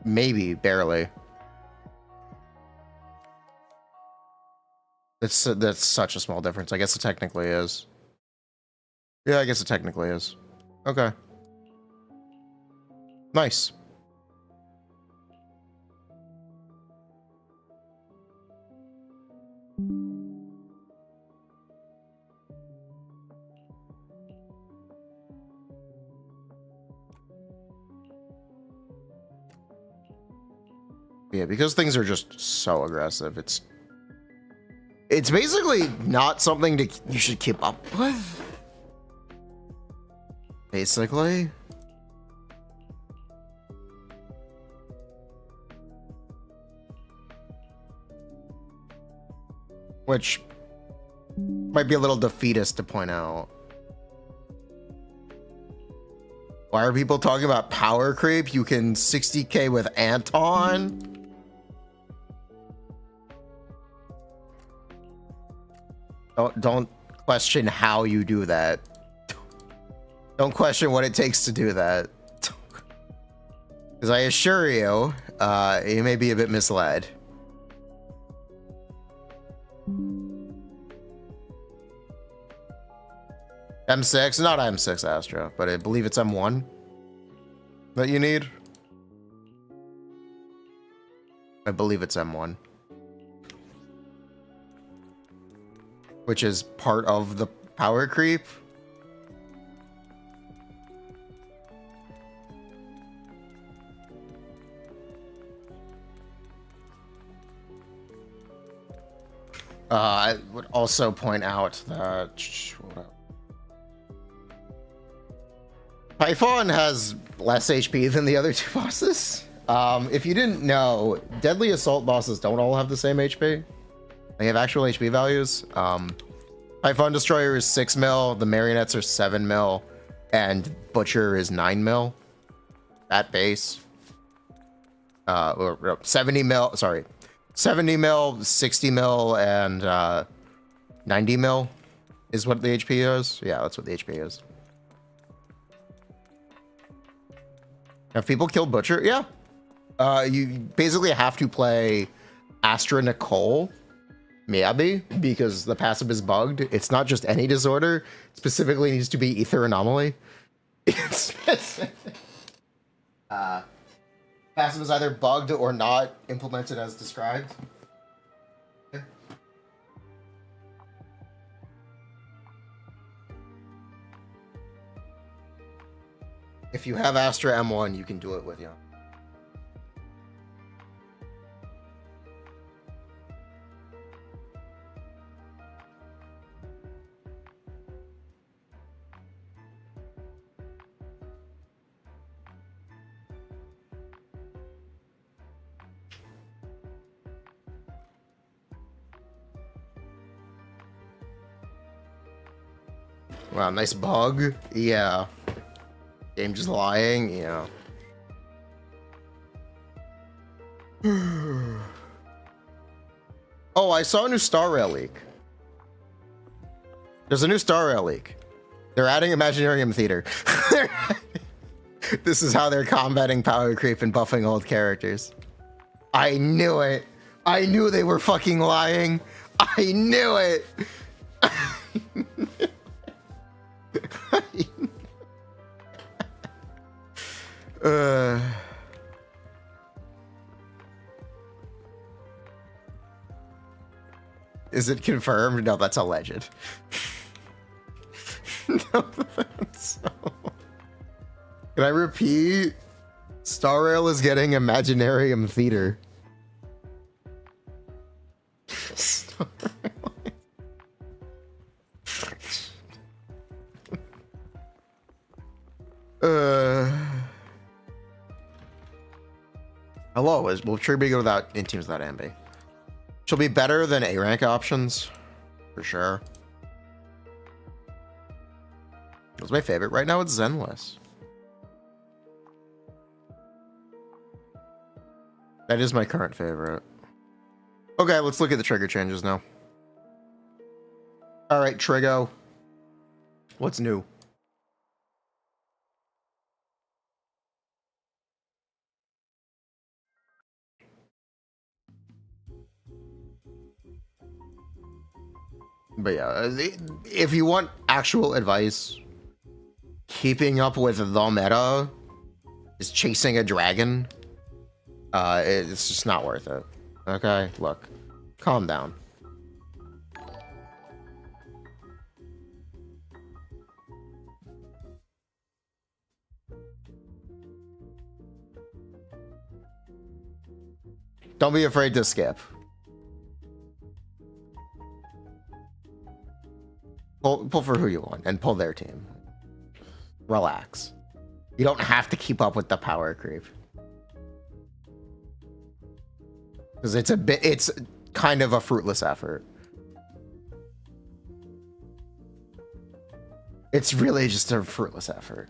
Maybe, barely. That's such a small difference. I guess it technically is. Yeah, I guess it technically is. Okay. Nice. Yeah, because things are just so aggressive. It's basically not something you should keep up with. Basically. Which might be a little defeatist to point out. Why are people talking about power creep? You can 60k with Anton? Don't question how you do that. Don't question what it takes to do that. Because I assure you, you may be a bit misled. M6, not M6 Astra, but I believe it's M1 that you need. I believe it's M1. Which is part of the power creep. I would also point out that Python has less HP than the other two bosses. If you didn't know, Deadly Assault bosses don't all have the same HP. They have actual HP values. Python Destroyer is 6 mil, the Marionettes are 7 mil, and Butcher is 9 mil at base. Or 70 mil, sorry. 70 mil, 60 mil, and 90 mil is what the HP is. Yeah, that's what the HP is. Have people killed Butcher? Yeah. You basically have to play Astra Nicole, maybe, because the passive is bugged. It's not just any disorder. It specifically needs to be Ether Anomaly. Passive is either bugged or not implemented as described. If you have Astra M1, you can do it with you. Wow, nice bug. Yeah. Game just lying. Yeah. Oh, I saw a new Star Rail leak. There's a new Star Rail leak. They're adding Imaginarium Theater. This is how they're combating power creep and buffing old characters. I knew it. I knew they were fucking lying. I knew it. Is it confirmed? No, that's alleged. No, that's so... Can I repeat? Star Rail is getting Imaginarium Theater. Star Rail. Hello, will Trigger be good without in teams without Anby? She'll be better than A rank options, for sure. What's my favorite right now? It's Zenless. That is my current favorite. Okay, let's look at the trigger changes now. All right, Trigo. What's new? But yeah, if you want actual advice, keeping up with the meta is chasing a dragon. It's just not worth it. Okay, look, calm down. Don't be afraid to skip. Pull for who you want and pull their team. Relax. You don't have to keep up with the power creep. Because it's kind of a fruitless effort. It's really just a fruitless effort.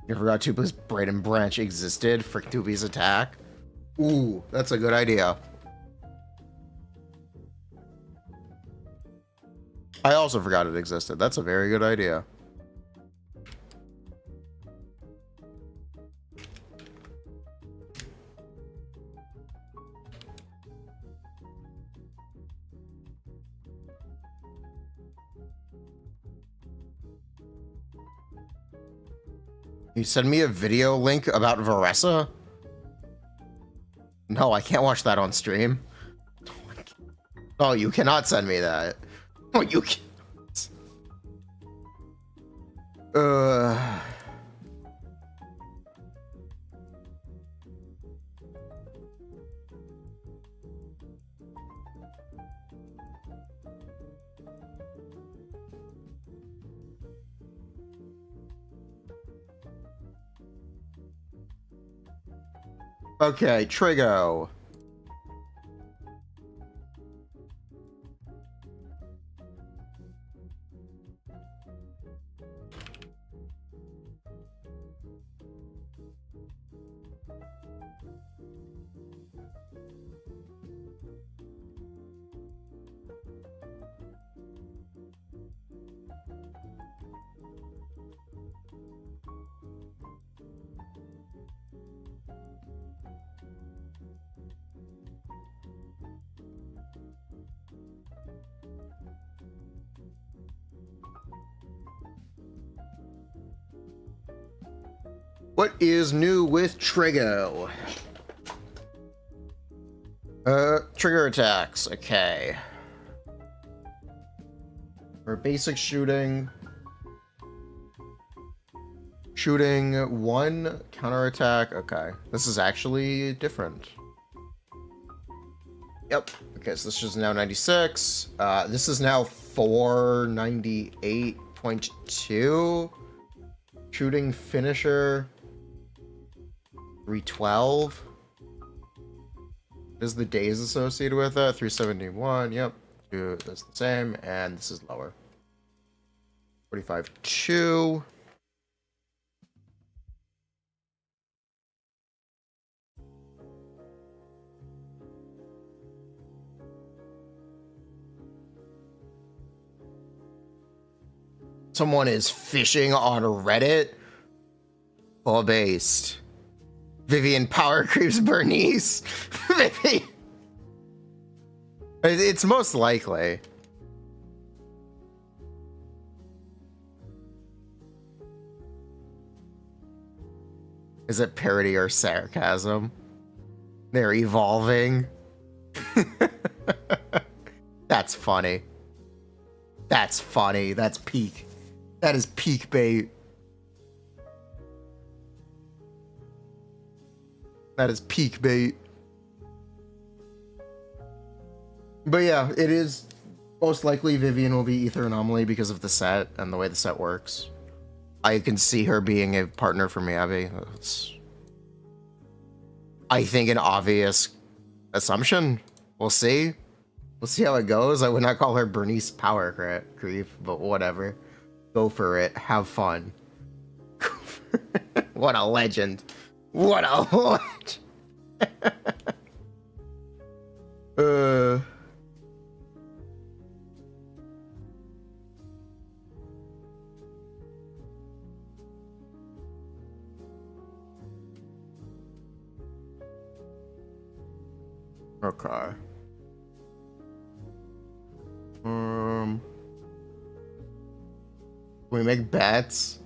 You forgot Tuba's Braid and Branch existed for Tubi's attack? Ooh, that's a good idea. I also forgot it existed. That's a very good idea. You send me a video link about Varessa? No, I can't watch that on stream. Oh, you cannot send me that. Oh, you can't. Okay, Trigo. What is new with Trigo? Trigger attacks. Okay. For basic shooting. Shooting 1 counterattack. Okay. This is actually different. Yep. Okay, so this is now 96. This is now 498.2. Shooting finisher. 312. What is the days associated with that? 371. Yep. That's the same, and this is lower. 45.2. Someone is fishing on Reddit. Full based. Vivian power creeps Bernice. Vivian. It's most likely. Is it parody or sarcasm? They're evolving. That's funny. That's funny. That's peak. That is peak bait. That is peak bait. But yeah, it is most likely Vivian will be Ether Anomaly because of the set and the way the set works. I can see her being a partner for Miyabi. It's, I think, an obvious assumption. We'll see. We'll see how it goes. I would not call her Bernice power creep, but whatever. Go for it. Have fun. What a legend. What a legend. Okay. Can we make bets?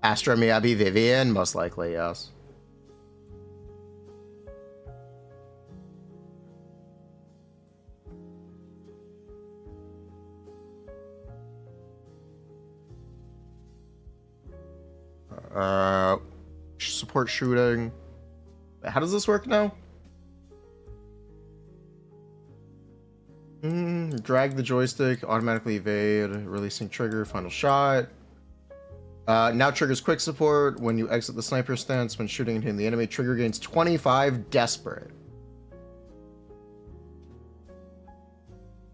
Astra, Miyabi, Vivian? Most likely, yes. Support shooting. How does this work now? Drag the joystick, automatically evade, releasing trigger, final shot. Now triggers quick support when you exit the sniper stance when shooting into the enemy. Trigger gains 25 desperate.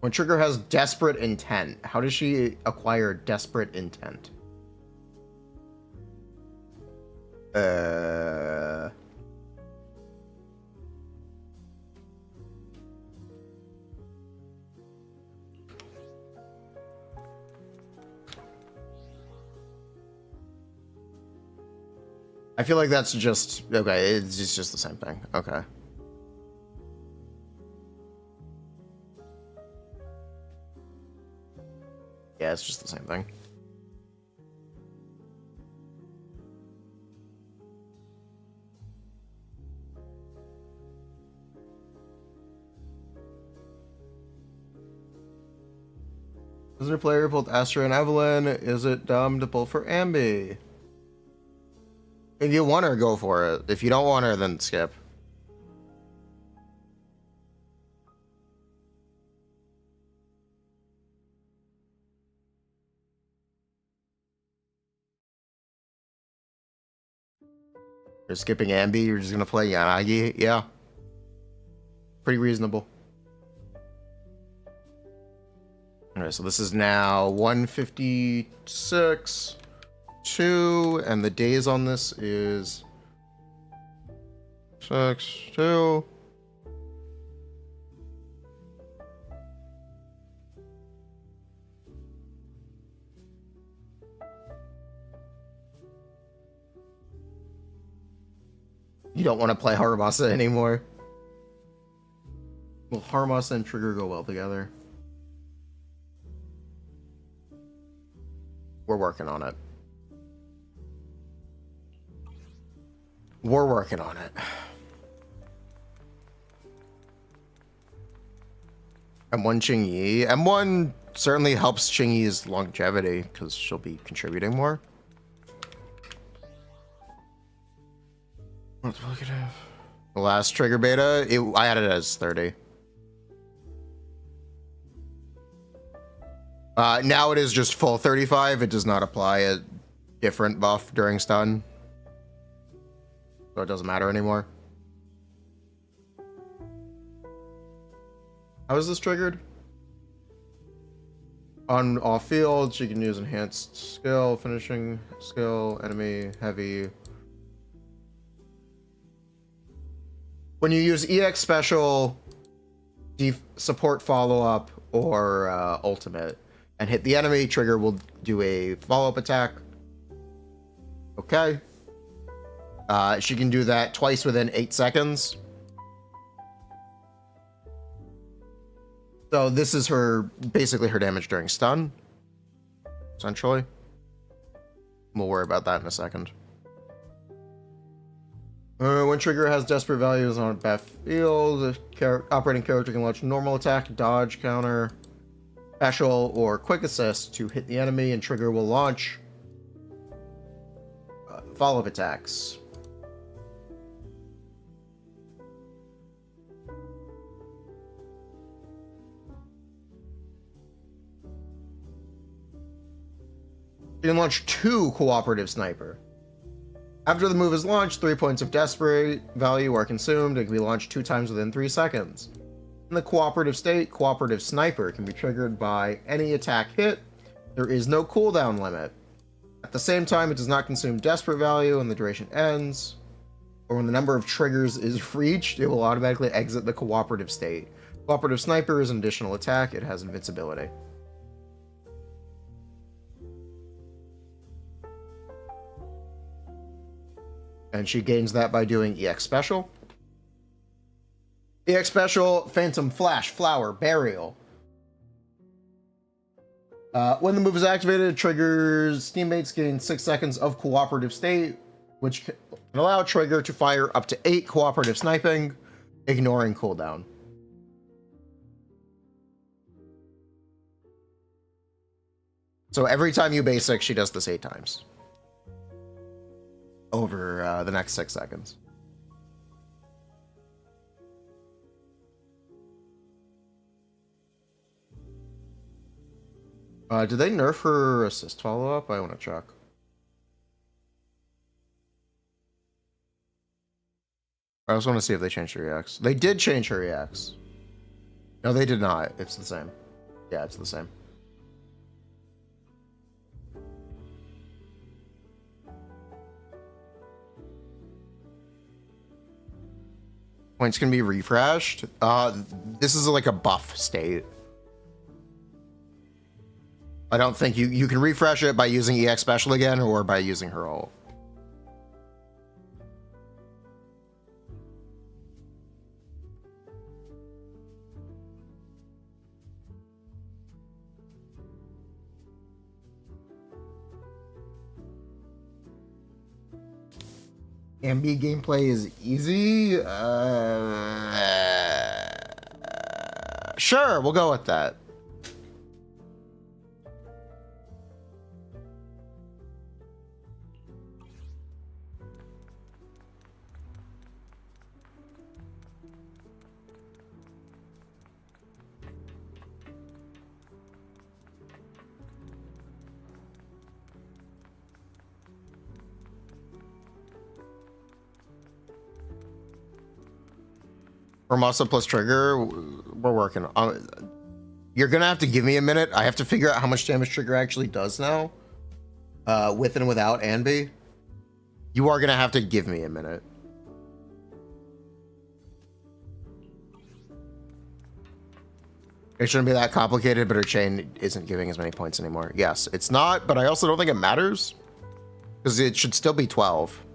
When trigger has desperate intent, how does she acquire desperate intent? I feel like that's just okay. It's just the same thing. Okay. Yeah, it's just the same thing. Is it a player pulled Astra and Evelyn? Is it dumb to pull for Anby? If you want her, go for it. If you don't want her, then skip. You're skipping Anby, you're just gonna play Yanagi? Yeah. Pretty reasonable. Alright, so this is now 156. 2, and the days on this is 6, 2. You don't want to play Haramasa anymore. Will Haramasa and Trigger go well together? We're working on it. We're working on it. M1 Qingyi. M1 certainly helps Qingyi's longevity because she'll be contributing more. Multiplier. The last trigger beta, I had it as 30. Now it is just full 35. It does not apply a different buff during stun. So it doesn't matter anymore. How is this triggered? On off field, she can use enhanced skill, finishing skill, enemy, heavy. When you use EX special, support follow-up, or ultimate, and hit the enemy, trigger will do a follow-up attack. Okay. She can do that twice within 8 seconds. So this is her, basically her damage during stun, essentially. We'll worry about that in a second. When trigger has desperate values on a battlefield, the operating character can launch normal attack, dodge, counter, special, or quick assist to hit the enemy, and trigger will launch follow-up attacks. You can launch 2 cooperative sniper. After the move is launched, 3 points of desperate value are consumed and can be launched 2 times within 3 seconds. In the cooperative state, cooperative sniper can be triggered by any attack hit. There is no cooldown limit. At the same time, it does not consume desperate value and the duration ends. Or when the number of triggers is reached, it will automatically exit the cooperative state. Cooperative sniper is an additional attack. It has invincibility. And she gains that by doing EX Special. EX Special, Phantom Flash, Flower, Burial. When the move is activated, it triggers teammates gain 6 seconds of cooperative state, which can allow trigger to fire up to 8 cooperative sniping, ignoring cooldown. So every time you basic, she does this 8 times. Over the next 6 seconds. Did they nerf her assist follow-up? I want to check. I just want to see if they changed her EX. They did change her EX. No, they did not. It's the same. Yeah, it's the same. Points can be refreshed. This is like a buff state. I don't think you can refresh it by using EX Special again or by using her ult. Anby gameplay is easy. Sure, we'll go with that. For muscle plus trigger, we're working on. You're gonna have to give me a minute. I have to figure out how much damage trigger actually does now, with and without Anby. You are gonna have to give me a minute. It shouldn't be that complicated, but her chain isn't giving as many points anymore. Yes, it's not, but I also don't think it matters because it should still be 12.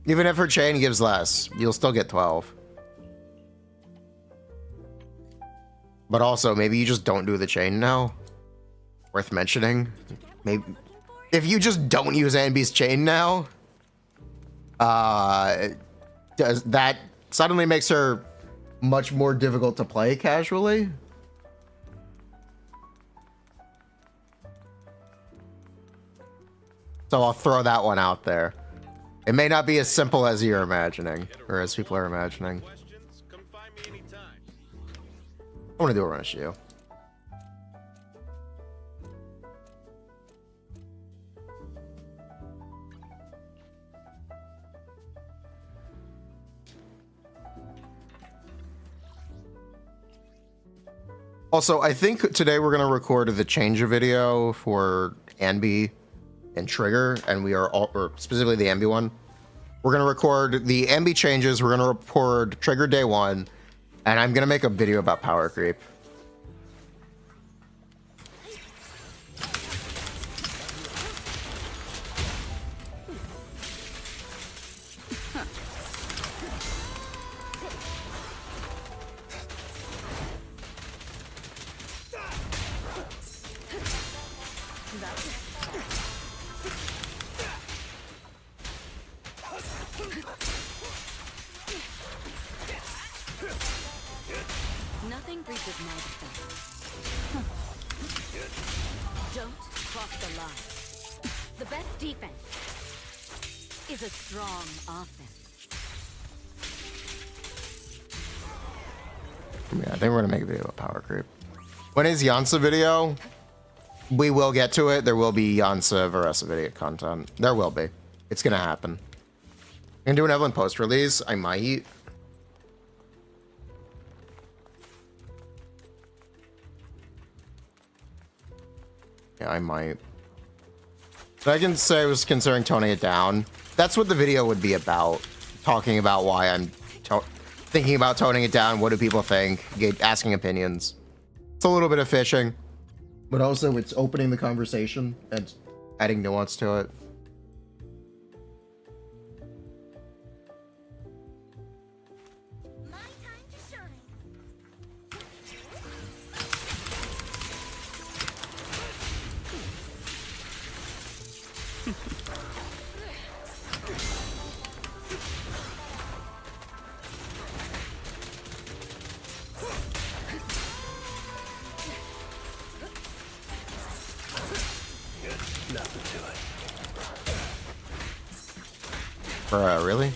Even if her chain gives less, you'll still get 12. But also, maybe you just don't do the chain now. Worth mentioning. Maybe if you just don't use Anby's chain now, does that suddenly makes her much more difficult to play casually? So I'll throw that one out there. It may not be as simple as you're imagining, or as people are imagining. I want to do a run of Shiyu. Also, I think today we're gonna record the change video for Anby and Trigger, and we are all, or specifically the Anby one. We're gonna record the Anby changes. We're gonna record Trigger day 1, and I'm gonna make a video about power creep. Nothing breaches my defense. Don't cross the line. The best defense is a strong offense. Yeah, I think we're gonna make a video about power creep. When is Yansa video? We will get to it. There will be Yansa Varesa video content. There will be. It's gonna happen. I'm gonna do an Evelyn post release. I might. Yeah, I might. But I can say I was considering toning it down. That's what the video would be about. Talking about why I'm thinking about toning it down. What do people think? Asking opinions. It's a little bit of fishing. But also it's opening the conversation and adding nuance to it. My time to shine. Really?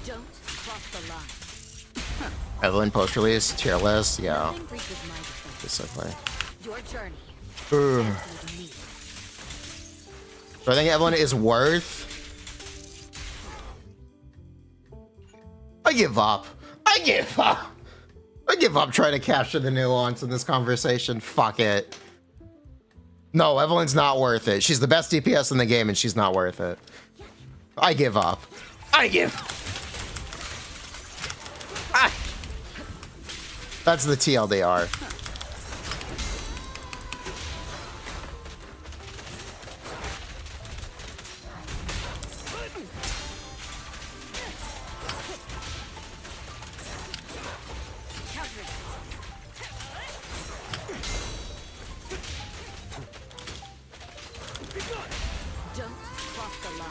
Don't cross the line. Evelyn post release, tier list, yeah. Nothing breaches my defense. Basically. Your journey Ugh. ends with me. So I think Evelyn is worth. I give up. I give up. I give up trying to capture the nuance in this conversation. Fuck it. No, Evelyn's not worth it. She's the best DPS in the game and she's not worth it. I give up. I give. Ah. That's the TLDR. Don't cross the line.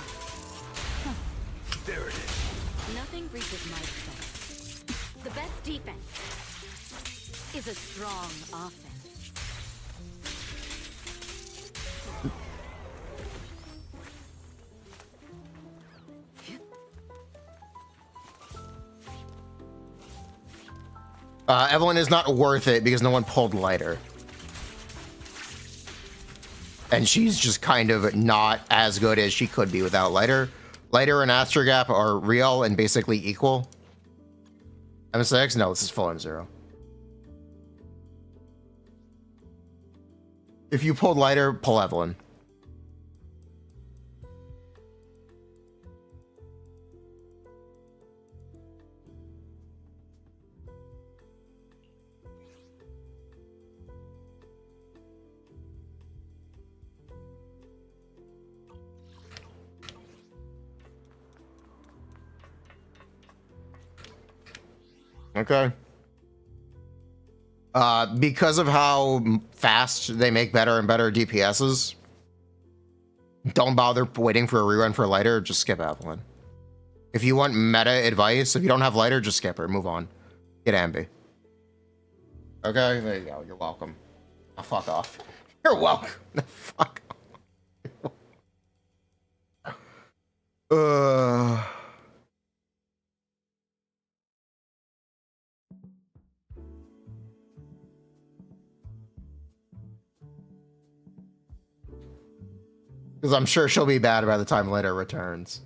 There it is. Nothing breaches my defense. The best defense is a strong offense. Evelyn is not worth it because no one pulled lighter. And she's just kind of not as good as she could be without lighter. Lighter and Astrogap are real and basically equal. MSX? No, this is full M0. If you pulled lighter, pull Evelyn. Okay. Because of how fast they make better and better DPSs, don't bother waiting for a rerun for lighter, just skip Evelyn. If you want meta advice, if you don't have lighter, just skip her, move on. Get Anby. Okay, there you go, you're welcome. Oh, fuck off. You're welcome. Fuck off. Because I'm sure she'll be bad by the time Lighter returns.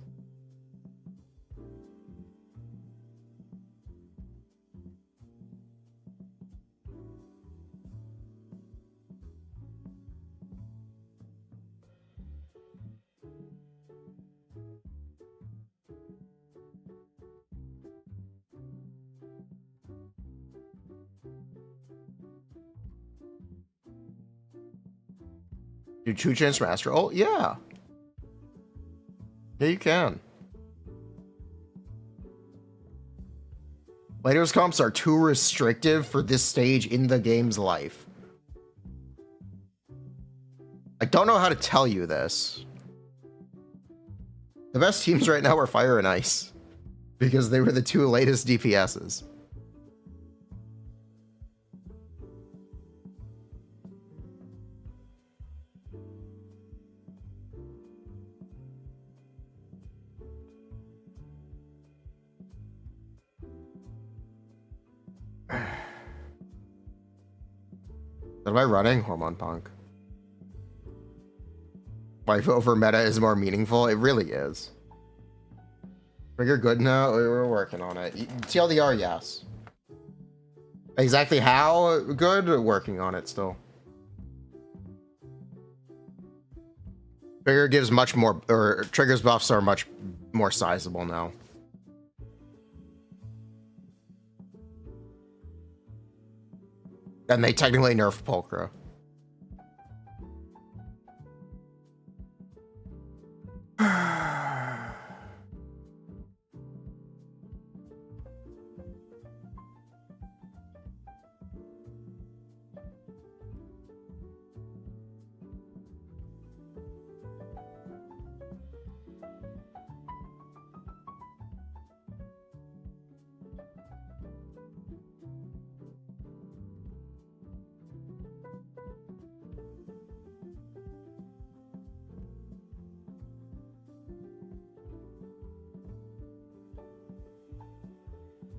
Do 2-chance master ult? Yeah. Yeah, you can. Laters comps are too restrictive for this stage in the game's life. I don't know how to tell you this. The best teams right now are Fire and Ice because they were the two latest DPSs. Am I running? Hormone Punk. Life over meta is more meaningful. It really is. Trigger good now? We're working on it. TLDR, yes. Exactly how good? Working on it still. Trigger gives much more, or triggers buffs are much more sizable now. And they technically nerfed Pulchra.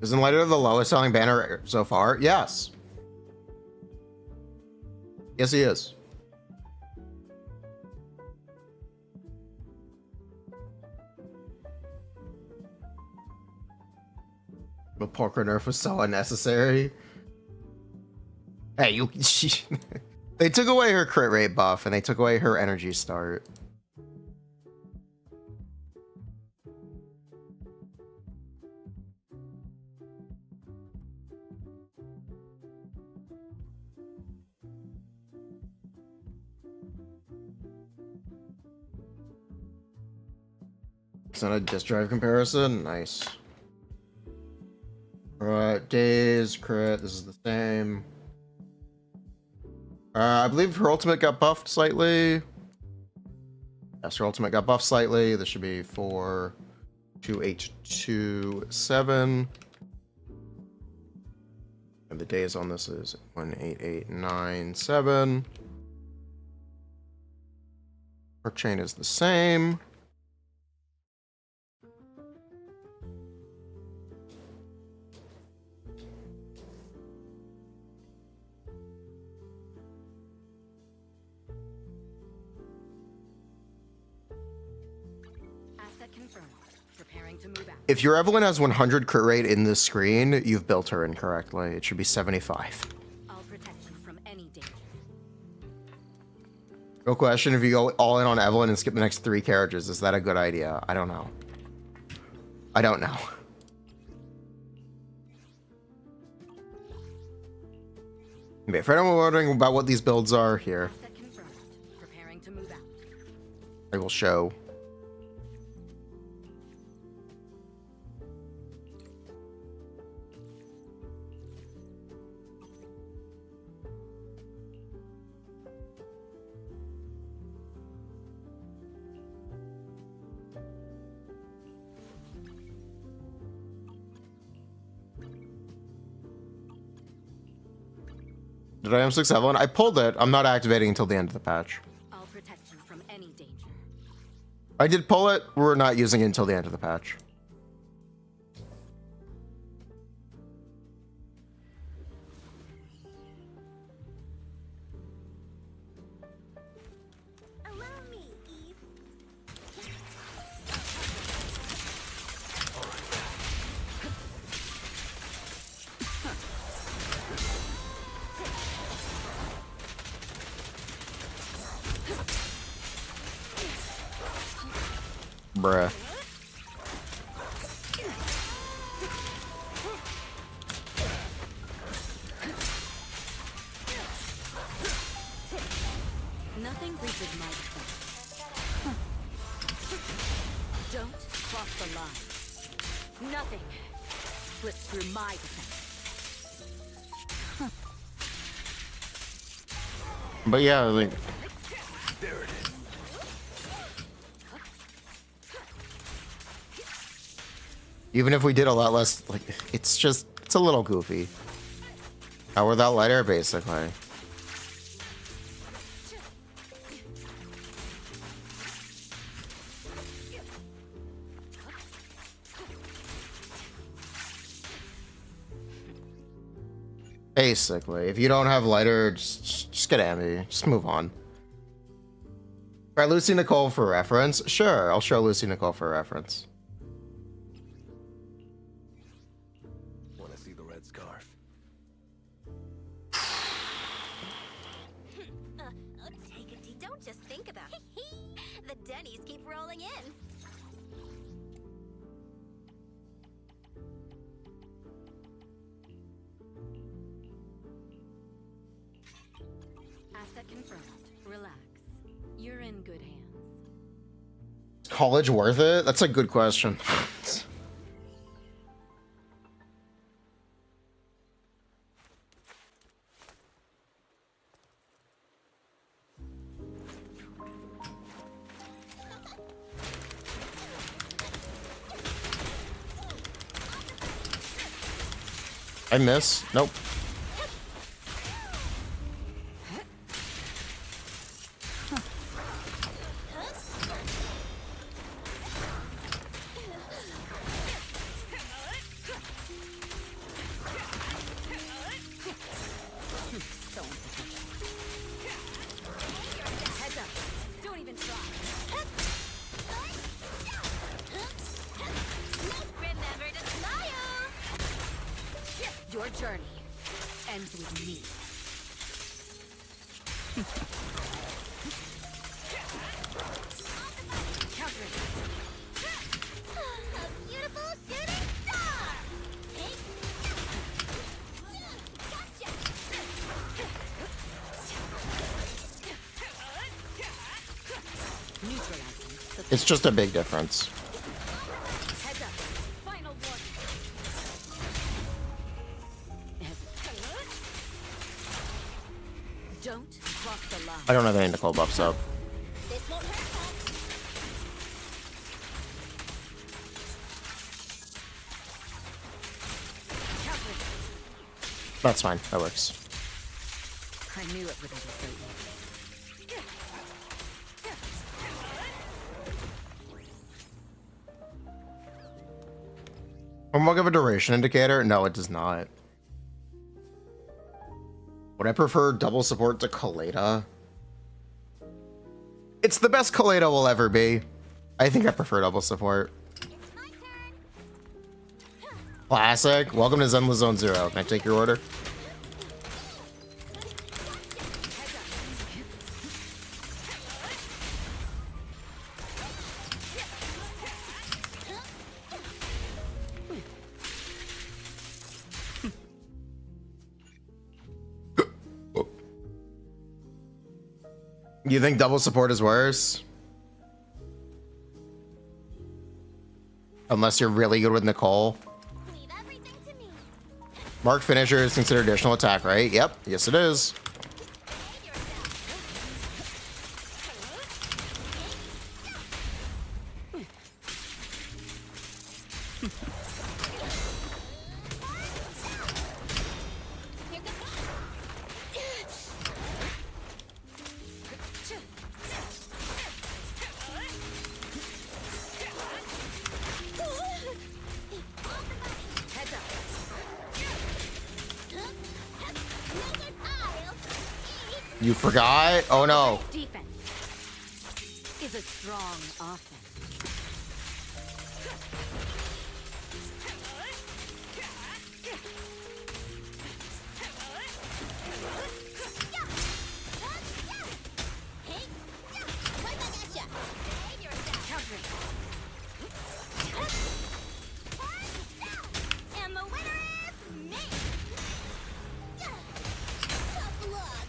Isn't Lighter the lowest selling banner so far? Yes. Yes, he is. The Pulchra nerf was so unnecessary. Hey, they took away her crit rate buff and they took away her energy start. It's not a disk drive comparison. Nice. Alright, days, crit, this is the same. I believe her ultimate got buffed slightly. Yes, her ultimate got buffed slightly. This should be 42827. And the days on this is 18897. Her chain is the same. If your Evelyn has 100 crit rate in this screen, you've built her incorrectly. It should be 75. I'll protect you from any danger. Real question, if you go all in on Evelyn and skip the next 3 carriages, is that a good idea? I don't know. I don't know. Okay, for anyone wondering about what these builds are here, Preparing to move out. I will show. Did I M6 Evelyn? I pulled it. I'm not activating until the end of the patch. I'll protect you from any danger. I did pull it. We're not using it until the end of the patch. Allow me, Eve. Bruh. Nothing completed my defense. Don't cross the line. Nothing slips through my defense. But yeah, like, even if we did a lot less, like, it's a little goofy. Without lighter, basically. Basically, if you don't have lighter, just get Anby. Just move on. Try Lucy Nicole for reference. Sure, I'll show Lucy Nicole for reference. Want to see the red scarf? Oh, take it. Don't just think about it. The Denny's keep rolling in. Asset confirmed. Relax. You're in good hands. College worth it? That's a good question. I miss. Nope. Heads up. Don't even try. Remember to smile. Your journey ends with me. Countering. A beautiful shooting star. Gotcha. Neutralizing. It's just a big difference. Heads up. Final warning. Don't cross the line. I don't have any Nicole buffs up. This won't hurt. Countering. That's fine. That works. I knew it wouldn't be so easy. Homework of a duration indicator? No, it does not. Would I prefer double support to Kaleda? It's the best Kaleda will ever be. I think I prefer double support. My turn. Classic. Welcome to Zenless Zone 0. Can I take your order? You think double support is worse? Unless you're really good with Nicole. Leave everything to me. Mark finisher is considered additional attack, right? Yep. Yes, it is. Save yourself. Heads up. You forgot? Oh no. Defense is a strong offense. Countering. And the winner is me! Tough luck!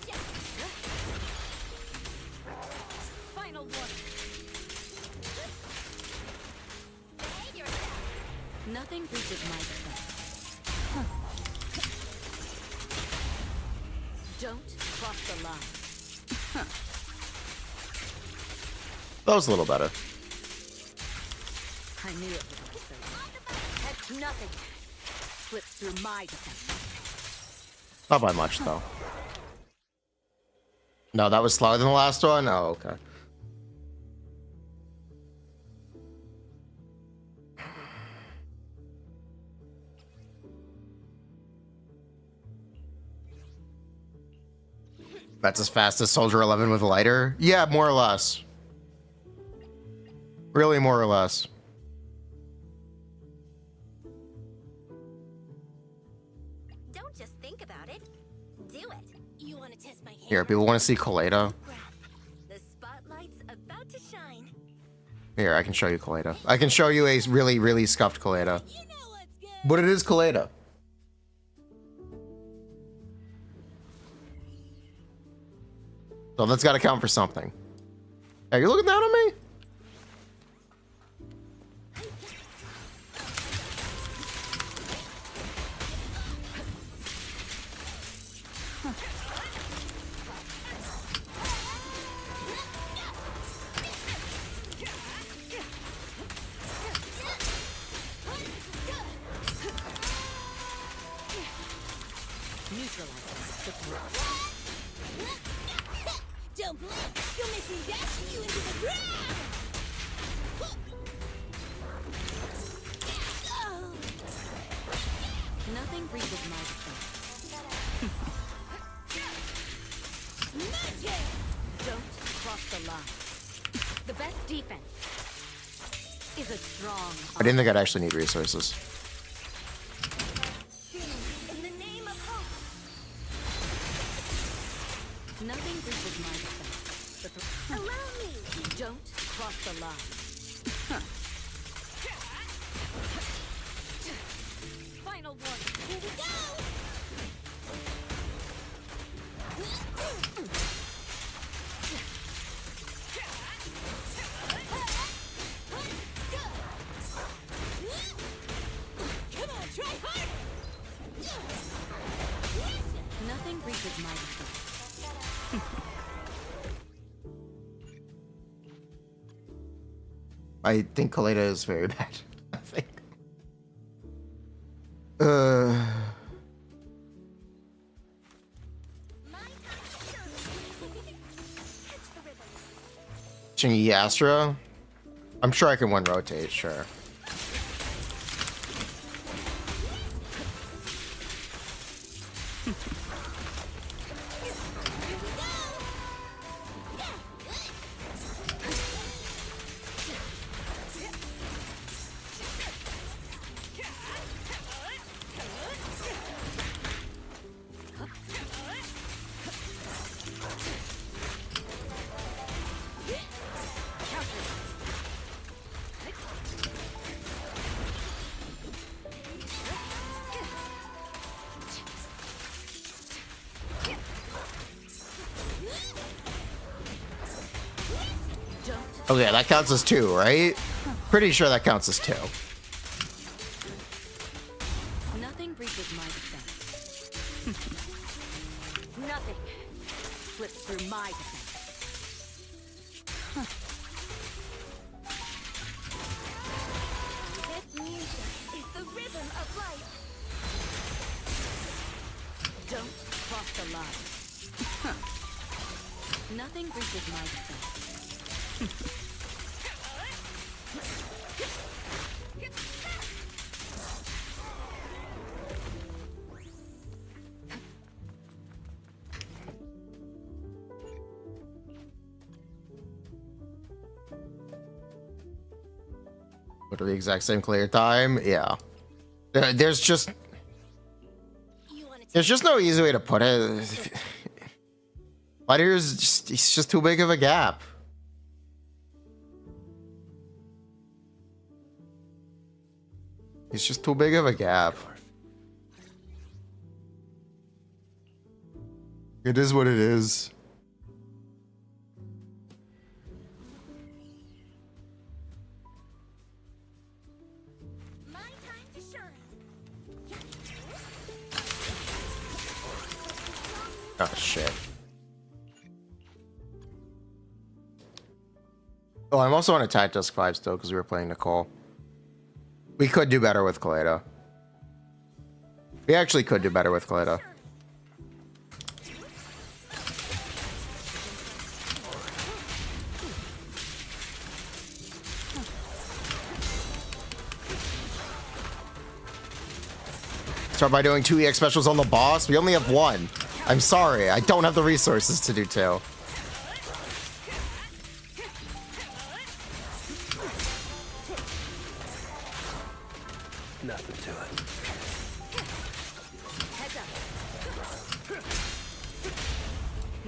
Gotcha! Nothing reaches my defense. Don't cross the line. That was a little better. I knew it would be so. That's nothing. Slips through my defense. Not by much, though. No, that was slower than the last one? Oh, okay. That's as fast as Soldier 11 with a lighter? Yeah, more or less. Really, more or less. Don't just think about it. Do it. You want to test my hand? Here, people want to see Kaleda. The spotlight's about to shine. Here, I can show you Kaleda. I can show you a really, really scuffed Kaleda. You know what's good. But it is Kaleda. So that's got to count for something. Hey, you looking down on me? Don't blink. You'll make me dash you into the ground. Nothing reaches my defense. Magic. Don't cross the line. The best defense is a strong. I didn't think I'd actually need resources. In the name of hope. Nothing reaches my defense. But the Allow me. don't cross the line. Final warning. Here we go. Come on, try harder. Nothing reaches my defense. I think Kaleda is very bad. I think. My time to shine. Catch the rhythm. Chingy Astra? I'm sure I can one rotate, sure. Okay, that counts as 2, right? Pretty sure that counts as 2. Nothing reaches my defense. Nothing slips through my defense. This music is the rhythm of life. Don't cross the line. Nothing reaches my defense. What are the exact same clear time? Yeah. There's just no easy way to put it. Lighter is just, it's just too big of a gap. It's just too big of a gap. It is what it is. My time Oh, shit. Oh, I'm also on Attack Dusk 5 still because we were playing Nicole. We could do better with Kaleda. We actually could do better with Kaleda. Start by doing 2 EX specials on the boss. We only have 1. I'm sorry, I don't have the resources to do 2. Nothing to it.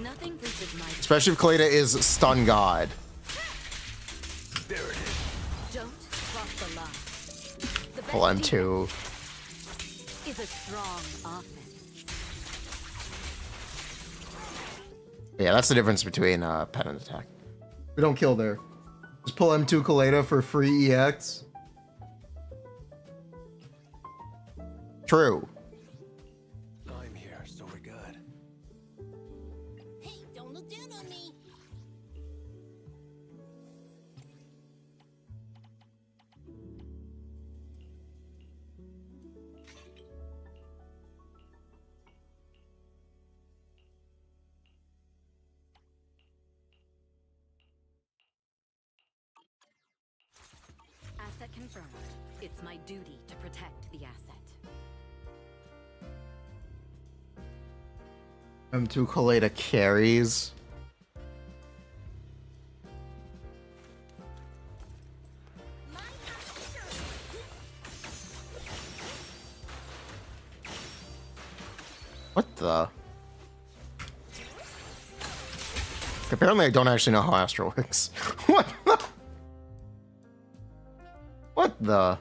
Nothing reaches my Especially if Kaleda is Stun God. There it is. don't cross the line. The best Pull M2. is a strong offense. Yeah, that's the difference between pen and attack. We don't kill there. Just pull M2 Kaleda for free EX. True. I'm here, so we're good. Hey, don't look down on me. Asset confirmed. It's my duty to protect the asset. M2 Kaleda carries. What the? Apparently I don't actually know how Astro works. What the? What the?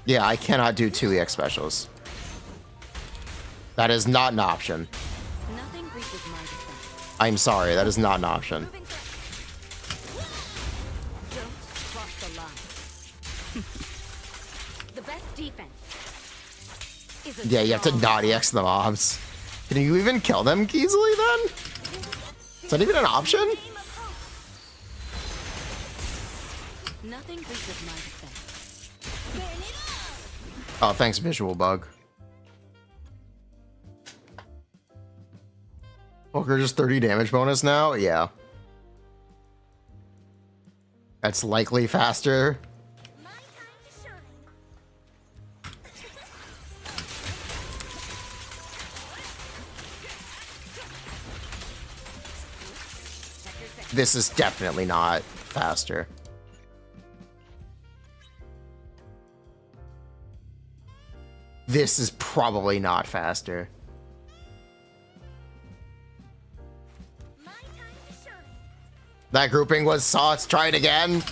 Yeah, I cannot do 2 EX specials. That is not an option. Nothing reaches my defense. I'm sorry, that is not an option. Don't cross the line. The best defense is a Yeah, you have to strong not EX the mobs. Can you even kill them easily then? Is that even an option? Nothing reaches my defense. Oh, thanks, visual bug. Poker just 30 damage bonus now? Yeah. That's likely faster. My time to shine. This is definitely not faster. This is probably not faster. My time to shine. That grouping was sauce. Try it again.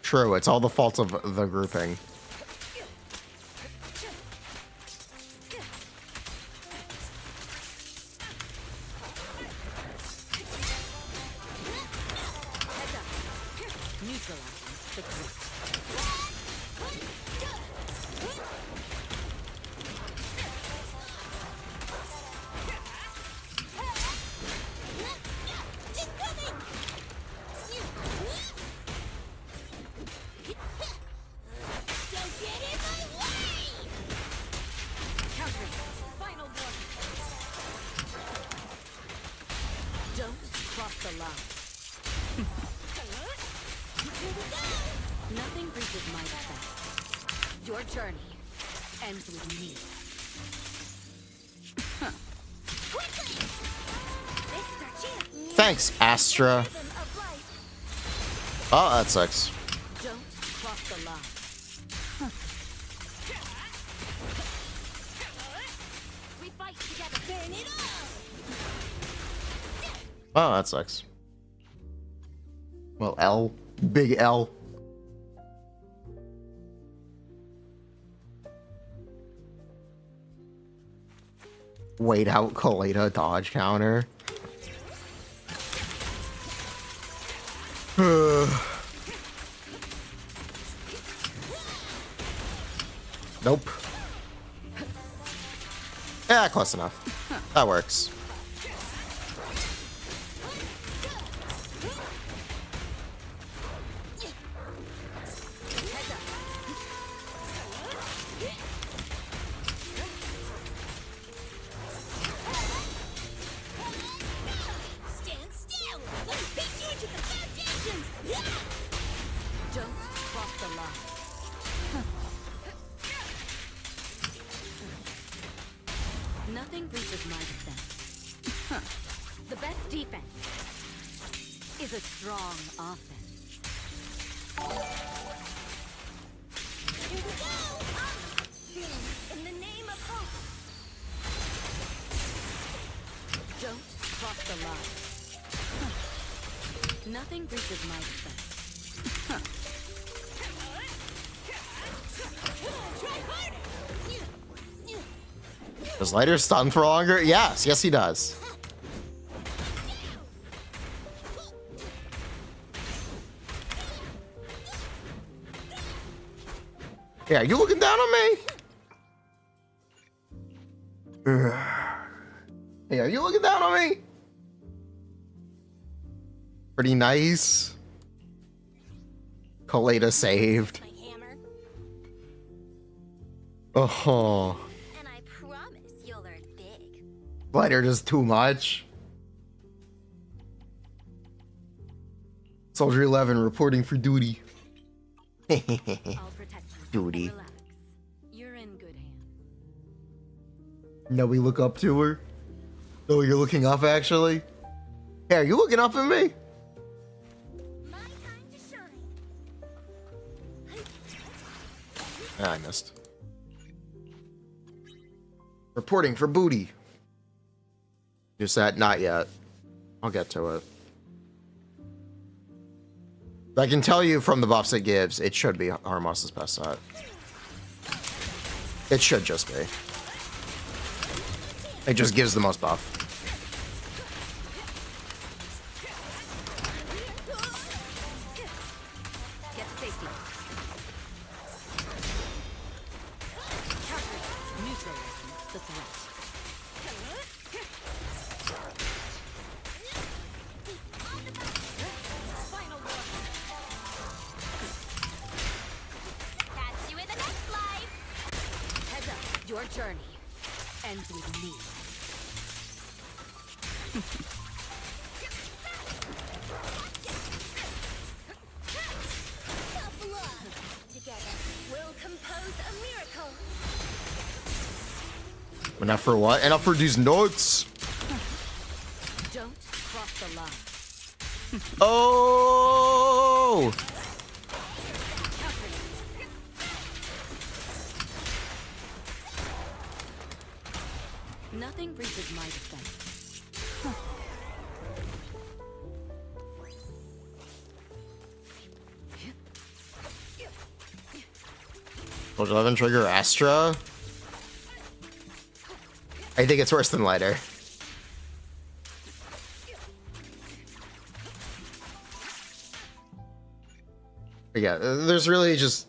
True, it's all the fault of the grouping. Neutralizing the grip. Don't get in my way! Counter. Final one. Don't cross the line. Nothing reaches my defense. Your journey ends with me. Thanks, Astra. Oh, that sucks. Don't cross the line. We fight together. Burn it all. Oh, that sucks. Well, L. Big L. Wait out, Kaleda dodge counter. Nope. Yeah, close enough. That works. Stand still. Let me beat you into the foundations. Don't cross the line. Nothing breaches my defense. The best defense is a strong offense. Here we go. In the name of hope. Don't cross the line. Nothing breaches my defense. Try harder. Does Lighter stun for longer? Yes, yes he does. Yeah, you looking down on me? Hey, are you looking down on me? Pretty nice. Kaleda saved. My hammer. Oh, And I promise you'll learn big. Lighter does too much. Soldier 11 reporting for duty. I'll protect you. Duty. Relax. You're in good hands. No, we look up to her. Oh, you're looking up actually? Hey, are you looking up at me? My time to shine. Ah, I missed. Reporting for booty. Just that, not yet. I'll get to it. I can tell you from the buffs it gives, it should be Harmos's best set. It should just be. It just gives the most buff. Get to safety. Counter. Neutralizing the threat. Final one. Catch you in the next life. Heads up. Your journey ends with me. Tough luck. Together, we'll compose a miracle. Enough for what? Enough for these notes. Don't cross the line. Oh! Nothing breaches my defense. Soldier 11 trigger Astra. I think it's worse than Lighter. But yeah, there's really just...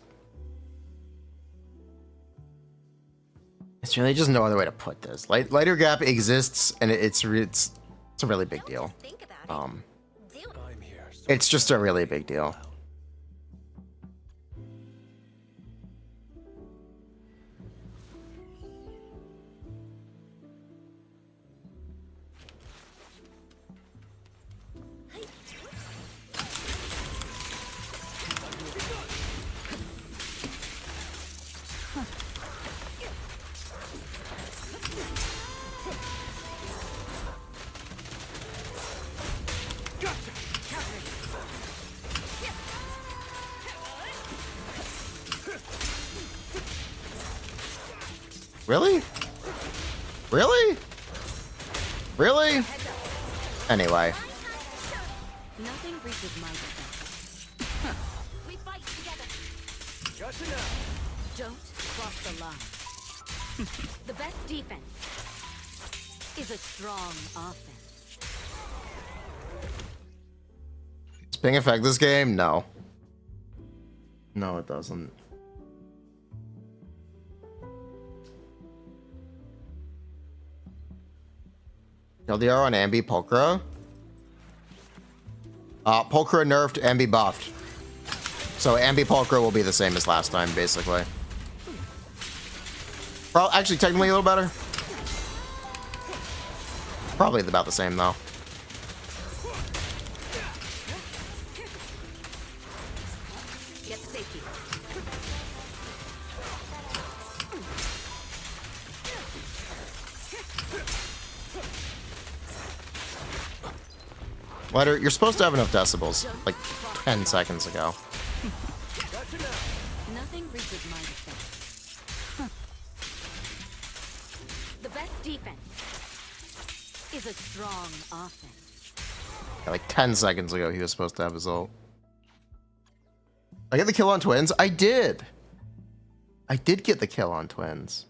It's really just no other way to put this. Lighter gap exists, and it's a really big deal. Think about it. Do it. I'm here. So It's just a really big deal. Really? Really? Really? Anyway. Nothing reaches my defense. We fight together. Gotcha now. Don't cross the line. The best defense is a strong offense. Does ping affect this game? No. No, it doesn't. LDR on Anby Pulchra. Pulchra nerfed, Anby buffed. So Anby Pulchra will be the same as last time, basically. Actually, technically a little better. Probably about the same, though. Get to safety. Letter, you're supposed to have enough decibels, like 10 seconds ago. Gotcha now. Nothing reaches my defense. The best defense is a strong offense. Yeah, like 10 seconds ago, he was supposed to have his ult. I get the kill on twins? I did. I did get the kill on twins.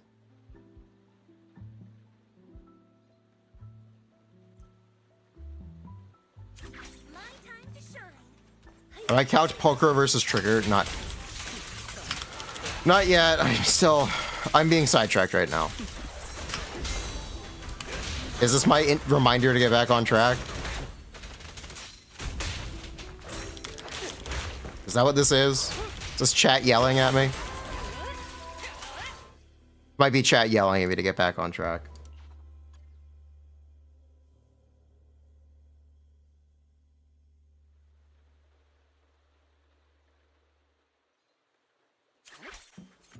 My time to shine. I couch Pulchra versus Trigger. Not yet. I'm being sidetracked right now. Is this my reminder to get back on track? Is that what this is? Is this chat yelling at me? Might be chat yelling at me to get back on track.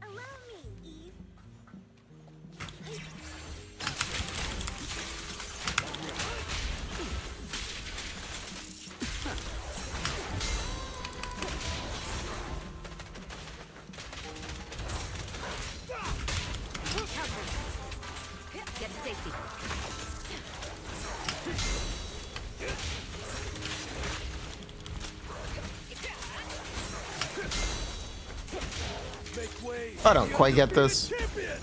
Allow me, Eve. Get to safety. Make way. I don't quite get this. Champion.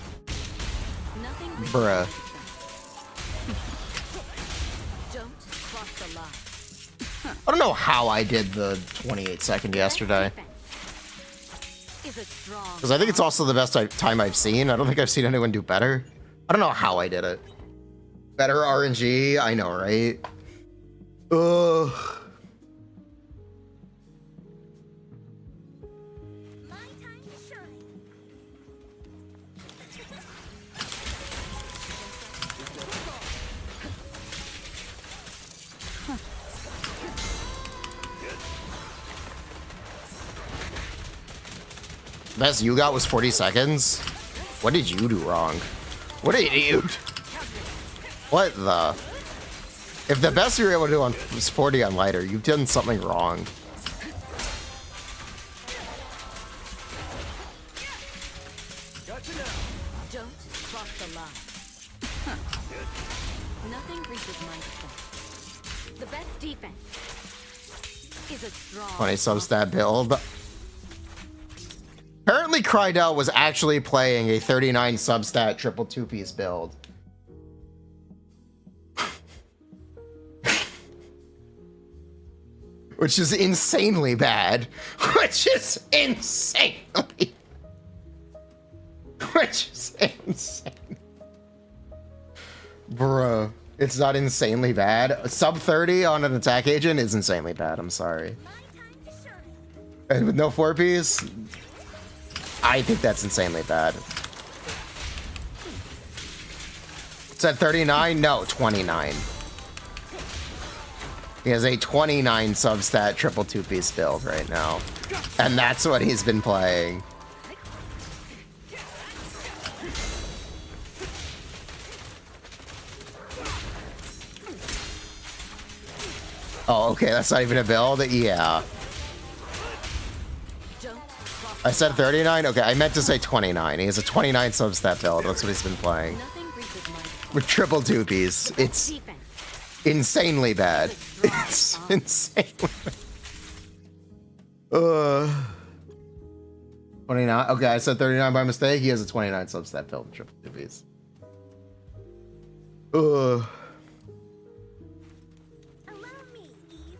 Nothing reaches Bruh. my defense. Don't cross the line. I don't know how I did the 28-second yesterday. Is a strong Because I think it's also the best time I've seen. I don't think I've seen anyone do better. I don't know how I did it. Better RNG? I know, right? Ugh. My time to shine. Best you got was 40 seconds? What did you do wrong? What did you do? What the? If the best you were able to do was 40 on lighter, you've done something wrong. Gotcha now. Don't cross the line. Nothing reaches my defense. The best defense is a strong 20 substat build. Apparently Crydell was actually playing a 39 substat triple two-piece build. Which is insanely bad. Which is insanely... Which is insane. Bruh. It's not insanely bad. Sub 30 on an attack agent is insanely bad. I'm sorry. My time to shine. And with no 4-piece, I think that's insanely bad. It's at 39? No, 29. He has a 29 substat triple two-piece build right now. And that's what he's been playing. Oh, okay, that's not even a build? Yeah. Don't cross I said 39? Okay, I meant to say 29. He has a 29 substat build. That's what he's been playing. Nothing reaches my defense. With triple doopies. It's Defense insanely bad. It's insanely bad. 29? Okay, I said 39 by mistake. He has a 29 substat build with triple doopies. Allow me, Eve.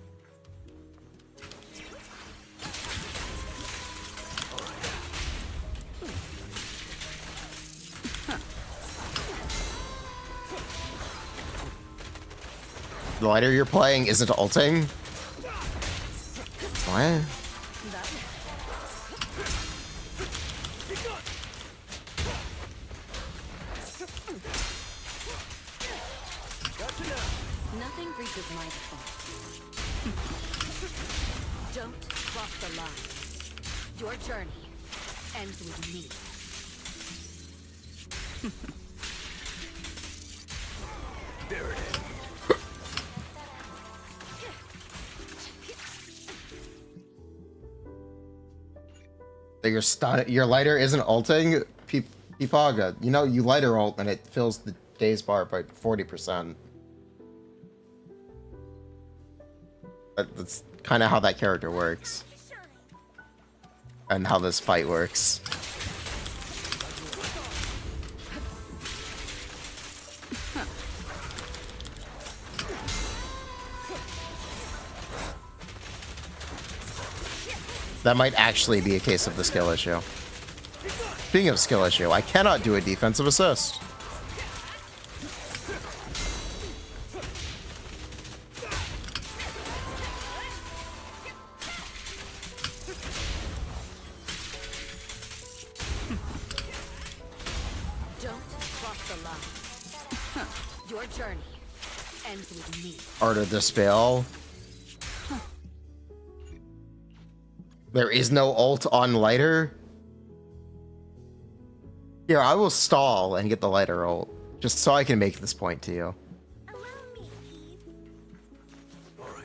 The lighter you're playing isn't ulting? What? Gotcha now. Nothing reaches my defense. Don't cross the line. Your journey ends with me. There it is. That your lighter isn't ulting? Peepaga, you know, you lighter ult and it fills the days bar by 40%. That's kind of how that character works. And how this fight works. That might actually be a case of the skill issue. Speaking of skill issue, I cannot do a defensive assist. Don't cross the line. Your journey ends with me. Art of the spell. There is no ult on lighter. Here, I will stall and get the lighter ult, just so I can make this point to you. Allow me, Eve. All right.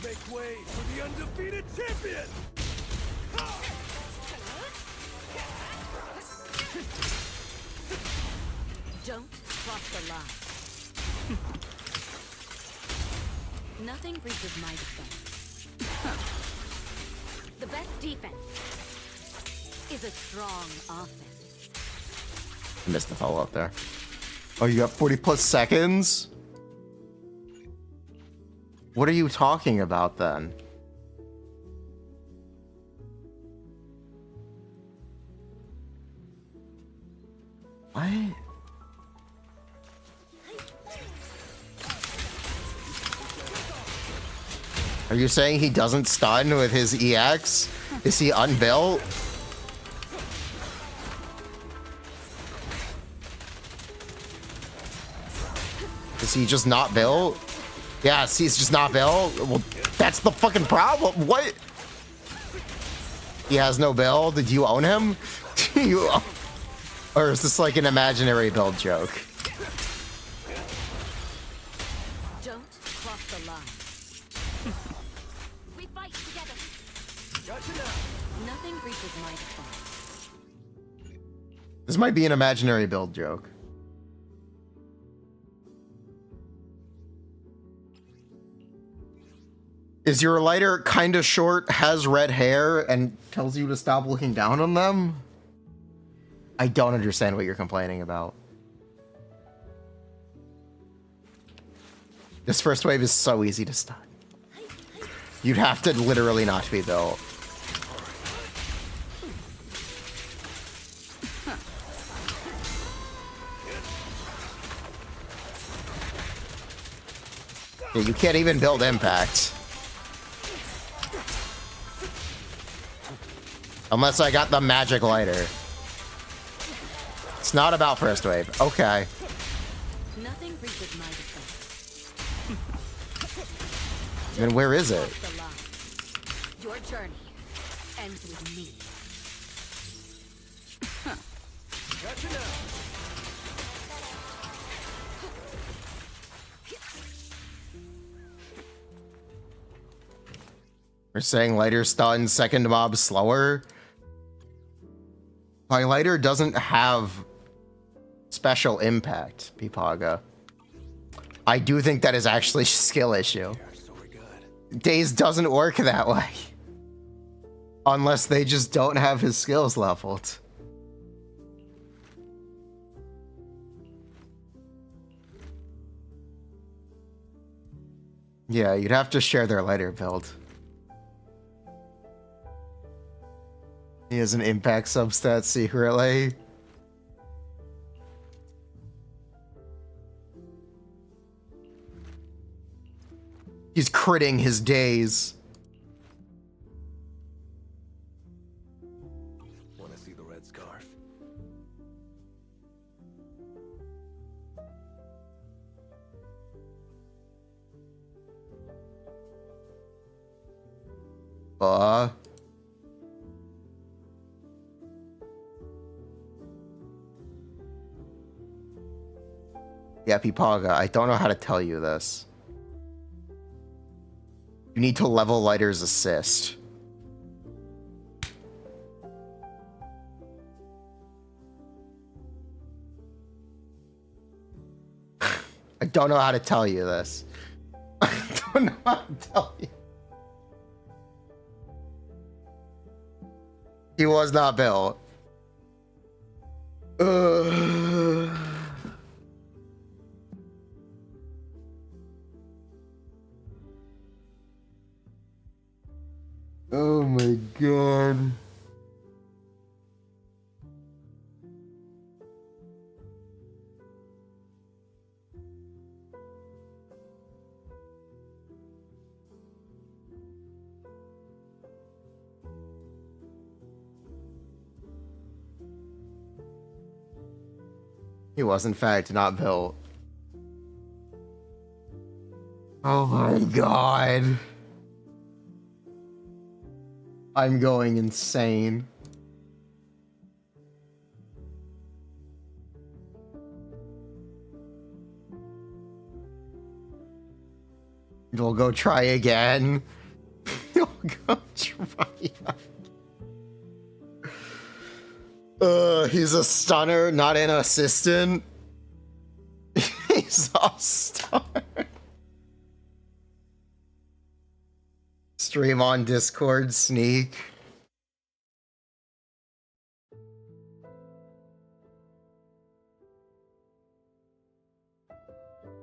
Make way for the undefeated champion! Don't cross the line. Nothing reaches my defense. The best defense is a strong offense. Missed the follow up there. Oh, you got 40 plus seconds? What are you talking about then? What? Are you saying he doesn't stun with his EX? Is he unbuilt? Is he just not built? Yes, he's just not built. Well, that's the fucking problem. What? He has no build. Did you own him? Or is this like an imaginary build joke? Don't cross the line. We fight together. Gotcha now. Nothing reaches my defense. This might be an imaginary build joke. Is your lighter kind of short, has red hair, and tells you to stop looking down on them? I don't understand what you're complaining about. This first wave is so easy to stun. You'd have to literally not be built. Yeah, you can't even build impact. Unless I got the magic lighter. It's not about first wave. Okay. Nothing reaches my defense. Then where is it? Cross the line. Your journey ends with me. Gotcha now. We're saying lighter stun, second mob slower. My lighter doesn't have special impact, Pipaga. I do think that is actually a skill issue. So we're good. Daze doesn't work that way. Unless they just don't have his skills leveled. Yeah, you'd have to share their lighter build. He has an impact substat secretly. He's critting his days. Want to see the red scarf? Yeah, Pipaga, I don't know how to tell you this. You need to level lighter's assist. I don't know how to tell you this. I don't know how to tell you. He was not built. Oh my god. He was in fact not built. Oh my god. I'm going insane. You'll go try again. You'll go try again. He's a stunner, not an assistant. He's a stunner. Stream on Discord, sneak.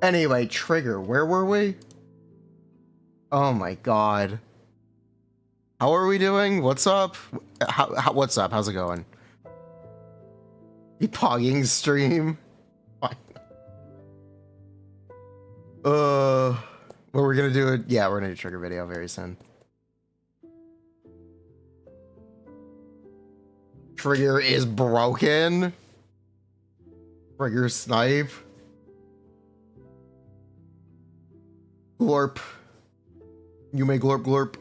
Anyway, Trigger, where were we? Oh my god. How are we doing? What's up? What's up? How's it going? You pogging stream? Well, we're gonna do it. Yeah, we're gonna do a Trigger video very soon. Trigger is broken. Trigger snipe. Glorp. You may glorp glorp.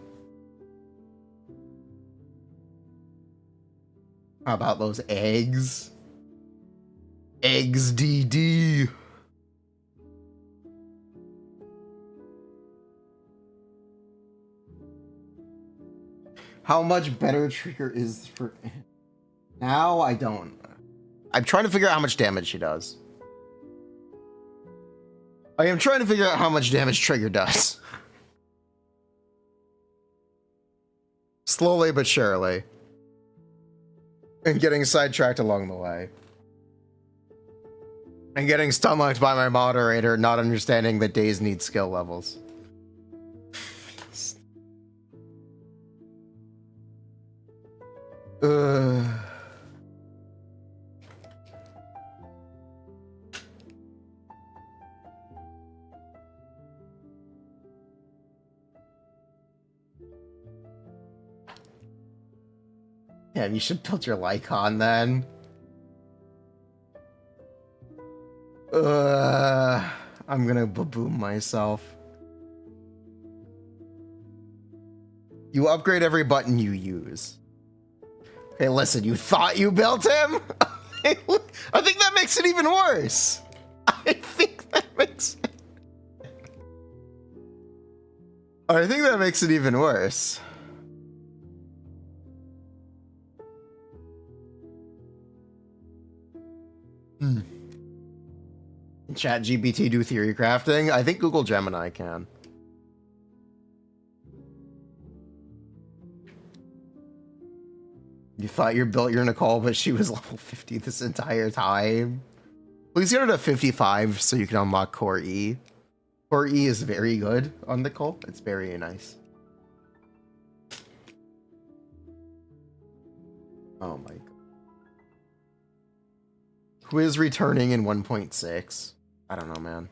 How about those eggs? Eggs DD. How much better Trigger is for now? I don't. I'm trying to figure out how much damage she does. I am trying to figure out how much damage Trigger does. Slowly but surely. And getting sidetracked along the way. And getting stun-locked by my moderator, not understanding that Days need skill levels. Yeah, you should build your Lycon then. I'm gonna baboom myself. You upgrade every button you use. Hey, listen, you thought you built him? I think that makes it even worse. I think that makes it even worse. Chat GPT do theory crafting? I think Google Gemini can. You thought you built your Nicole, but she was level 50 this entire time. Please get her to 55 so you can unlock Core E. Core E is very good on Nicole. It's very nice. Oh my god. Who is returning in 1.6? I don't know, man.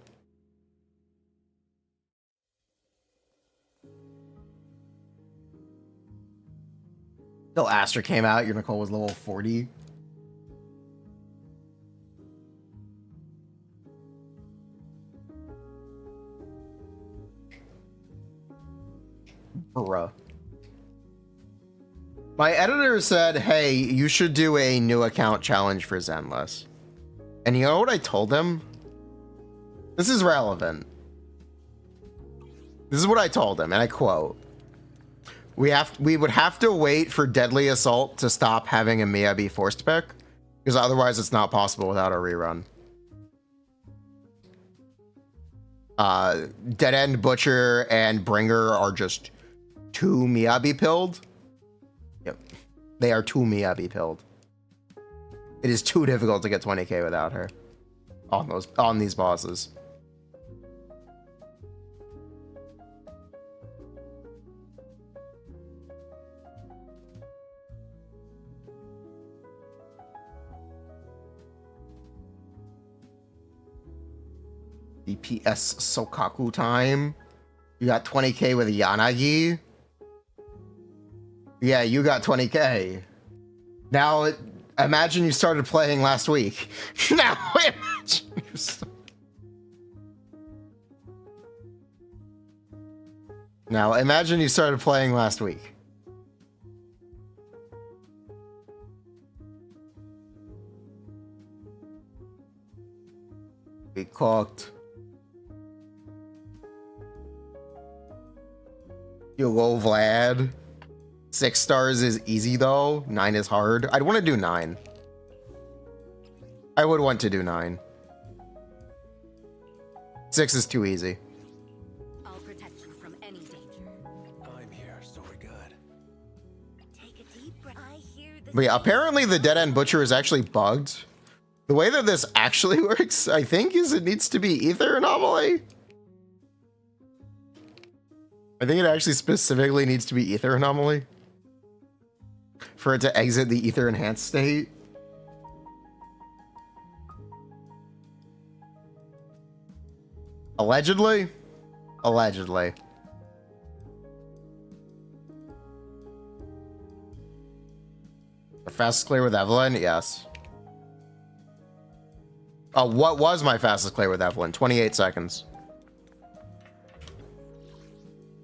Till Astra came out, your Nicole was level 40. Bruh. My editor said, hey, you should do a new account challenge for Zenless. And you know what I told him? This is relevant. This is what I told him, and I quote. We would have to wait for Deadly Assault to stop having a Miyabi forced pick, because otherwise it's not possible without a rerun. Dead End Butcher and Bringer are just too Miyabi pilled. Yep. They are too Miyabi pilled. It is too difficult to get 20k without her on these bosses. DPS Sokaku time. You got 20k with Yanagi. Yeah, you got 20k. Now, imagine you started playing last week. Now, imagine you imagine you started playing last week. Be cooked. You go, Vlad. 6 stars is easy though. 9 is hard. I'd want to do 9. I would want to do 9. 6 is too easy. I'll protect you from any danger. I'm here, so we're good. Take a deep breath. I hear the But yeah, apparently the Dead End Butcher is actually bugged. The way that this actually works, I think, is it needs to be Ether Anomaly. I think it actually specifically needs to be Ether Anomaly for it to exit the Ether Enhanced state. Allegedly? Allegedly. The fastest clear with Evelyn? Yes. What was my fastest clear with Evelyn? 28 seconds.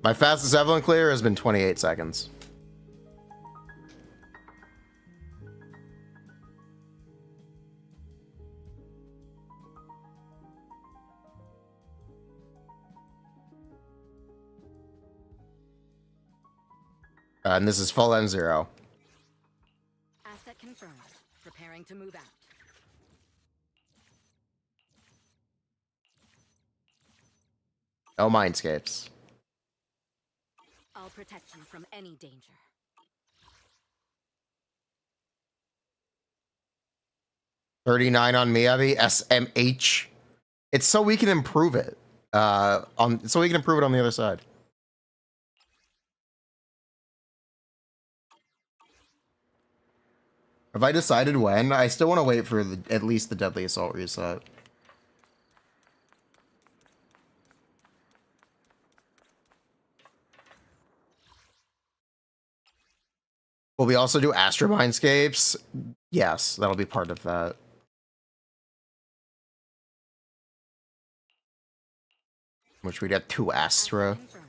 My fastest Evelyn clear has been 28 seconds. And this is full M0. Asset confirmed. Preparing to move out. No mindscapes. I'll protect you from any danger. $39 on Miyabi, SMH. It's so we can improve it. So we can improve it on the other side. Have I decided when? I still want to wait for at least the Deadly Assault reset. Will we also do Astro Mindscapes? Yes, that'll be part of that. Which we'd have 2 Astra. Confirmed.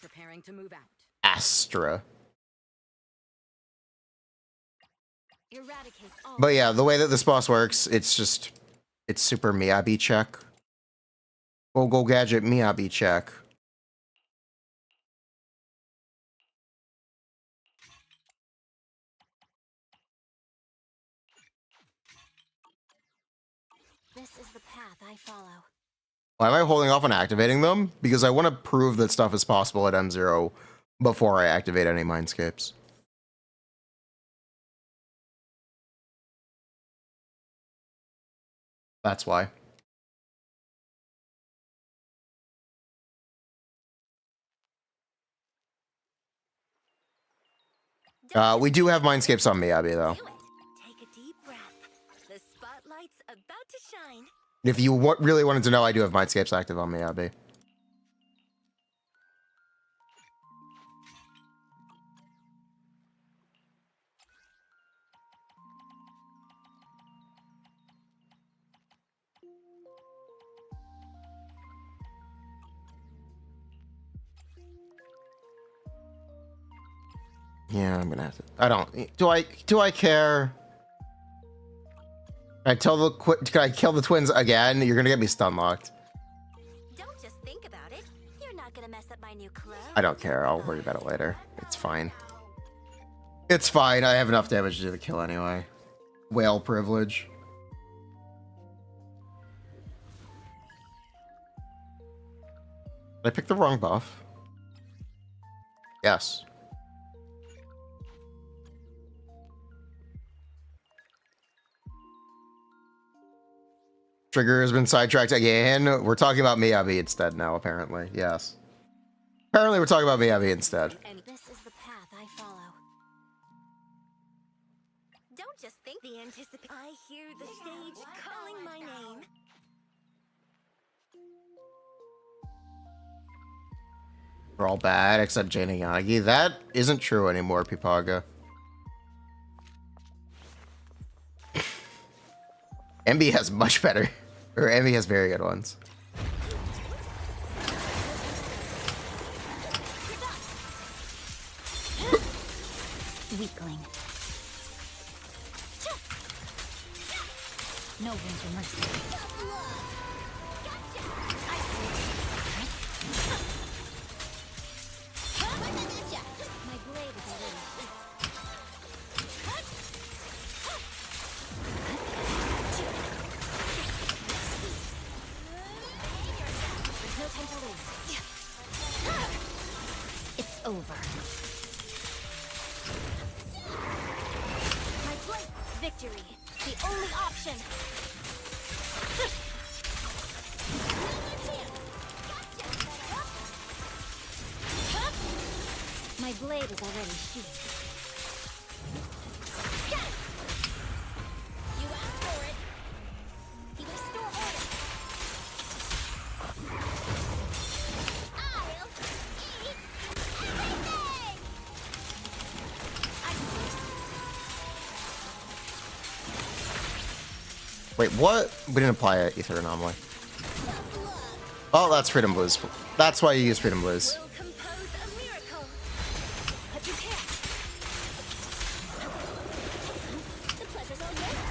Preparing to move out. Astra. Eradicate all. But yeah, the way that this boss works, it's super Miyabi check. Go gadget Miyabi check. This is the path I follow. Why am I holding off on activating them? Because I want to prove that stuff is possible at M0 before I activate any Mindscapes. That's why. We do have Mindscapes on Miyabi, though. Do it. Take a deep breath. The spotlight's about to shine. If you really wanted to know, I do have Mindscapes active on Miyabi. Yeah, I'm gonna have to. I don't. Do I care? Can I kill the twins again? You're gonna get me stun locked. Don't just think about it. You're not gonna mess up my new clothes. I don't care. I'll worry about it later. It's fine. It's fine. I have enough damage to do the kill anyway. Whale privilege. Did I pick the wrong buff? Yes. Trigger has been sidetracked again. We're talking about Miyabi instead now, apparently. Yes. Apparently we're talking about Miyabi instead. And this is the path I follow. Don't just think the anticipation. I hear the stage calling my name. We're all bad except Jane and Yagi. That isn't true anymore, Pipaga. Anby has much better. Or Anby has very good ones. Weakling. No room for mercy. My blade is already. There's no time to lose. It's over. My blade. Victory. The only option. My blade is already sheathed. You asked for it. You restore order. I'll eat everything. Wait, what? We didn't apply an ether anomaly. Oh, that's Freedom Blues. That's why you use Freedom Blues. We'll compose a miracle. Prepare. The pleasure's all yours.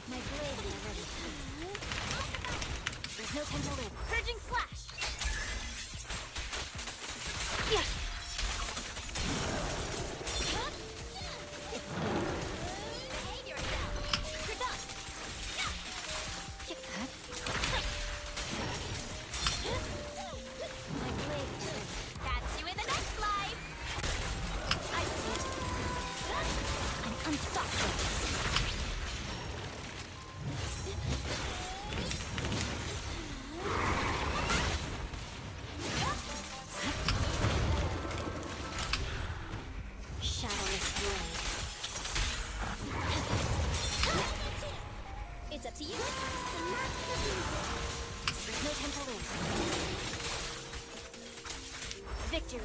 My blade is already sheathed. There's no time to lose. Purging slash. Behave yourself. You're done. My blade is already. Catch you in the next life. I see it. I'm unstoppable. victory.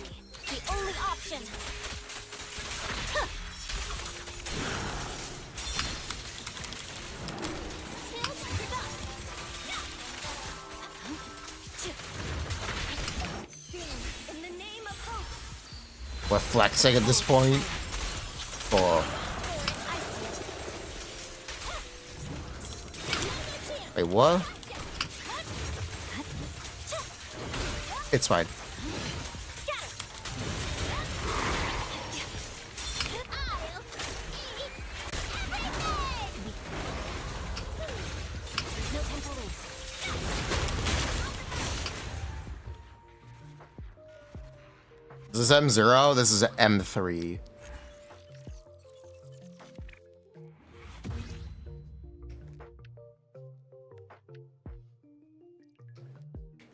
The only option. In the name of hope. We're flexing at this point. Oh. Wait, what? It's fine. This is M0, this is M3.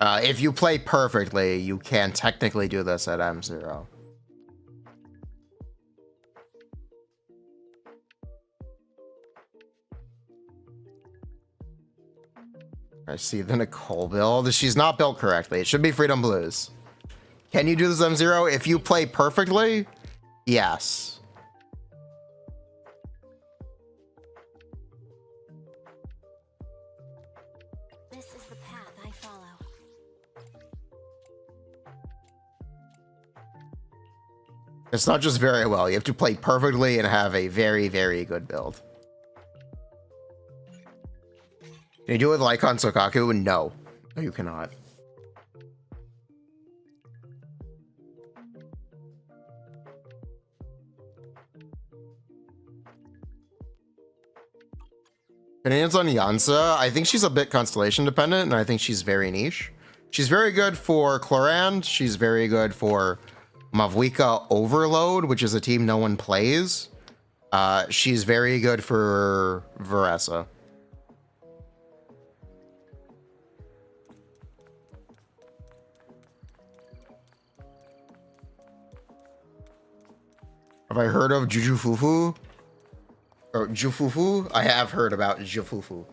If you play perfectly, you can technically do this at M0. I see the Nicole build. She's not built correctly. It should be Freedom Blues. Can you do this M0 if you play perfectly? Yes. This is the path I follow. It's not just very well. You have to play perfectly and have a very, very good build. Can you do it with Lycon Sokaku? No. No, you cannot. Opinions on Yansa? I think she's a bit constellation dependent, and I think she's very niche. She's very good for Clorand. She's very good for Mavwika Overload, which is a team no one plays. She's very good for Veresa. Have I heard of Jujufufu? Or Jufufu? I have heard about Jufufu.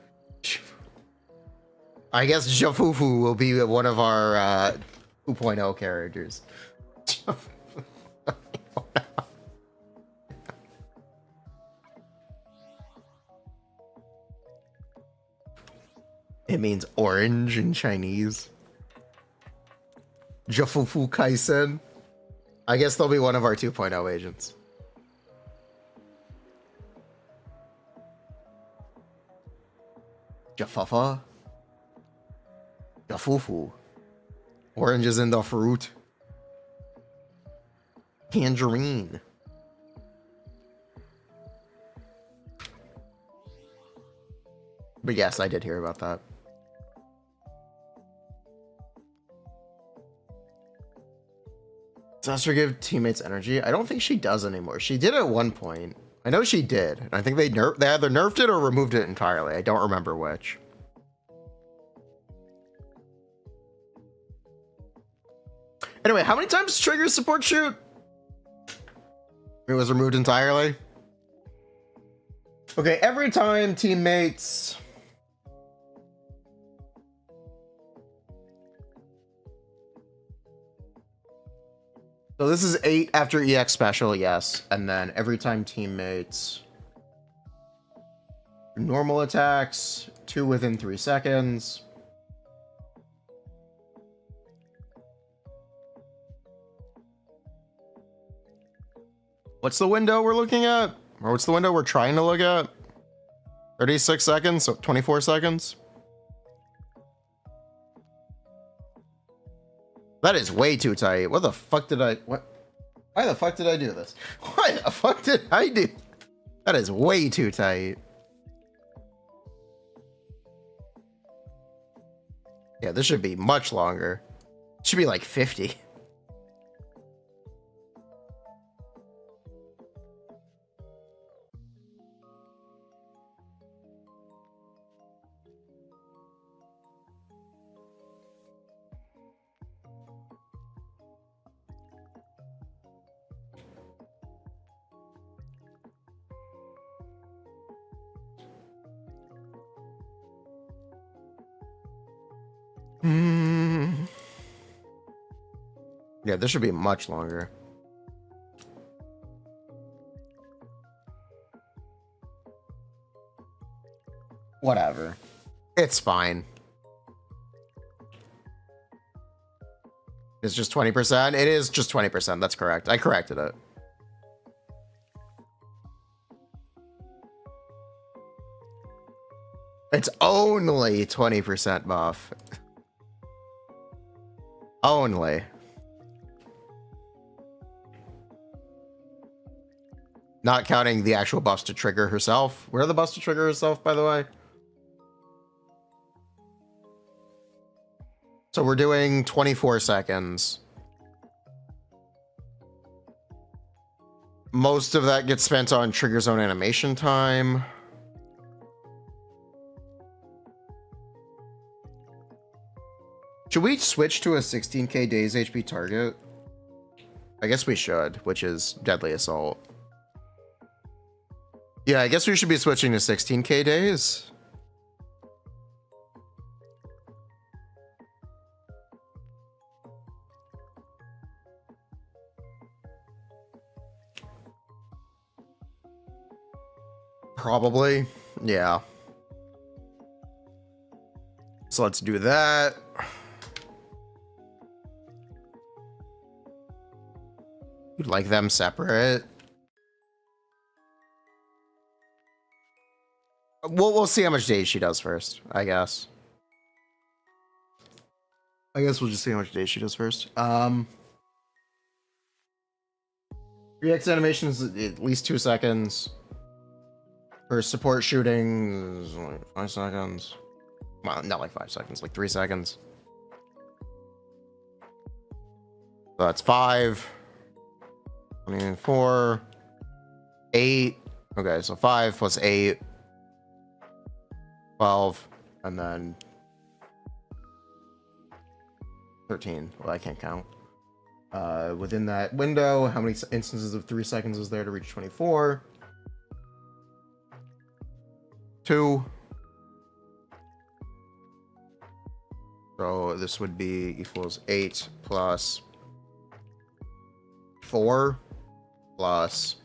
I guess Jufufu will be one of our 2.0 characters. It means orange in Chinese. Jufufu Kaisen. I guess they'll be one of our 2.0 agents. Jafafa. Jafufu. Orange is in the fruit. Tangerine. But yes, I did hear about that. Does her give teammates energy? I don't think she does anymore. She did at one point. I know she did. I think they either nerfed it or removed it entirely. I don't remember which. Anyway, how many times does Trigger support shoot? It was removed entirely. Okay, every time teammates... So this is 8 after EX special, yes. And then every time teammates... Normal attacks, 2 within 3 seconds. What's the window we're looking at? Or what's the window we're trying to look at? 36 seconds, so 24 seconds. That is way too tight. What the fuck did I... What? Why the fuck did I do this? Why the fuck did I do... That is way too tight. Yeah, this should be much longer. It should be like 50. Yeah, this should be much longer. Whatever. It's fine. It's just 20%. It is just 20%. That's correct. I corrected it. It's only 20% buff. Only. Not counting the actual buffs to trigger herself. Where are the buffs to trigger herself, by the way? So we're doing 24 seconds. Most of that gets spent on trigger zone animation time. Should we switch to a 16k days HP target? I guess we should, which is Deadly Assault. Yeah, I guess we should be switching to 16k days. Probably, yeah. So let's do that. You'd like them separate. We'll see how much days she does first, I guess. I guess we'll just see how much days she does first. React animation is at least 2 seconds. Her support shooting is like 5 seconds. Well, not like 5 seconds, like 3 seconds. So that's 5. 24. 8. Okay, so 5 plus 8. 12. And then 13. Well, I can't count. Within that window, how many instances of 3 seconds is there to reach 24? 2. So this would be equals 8 plus 4 plus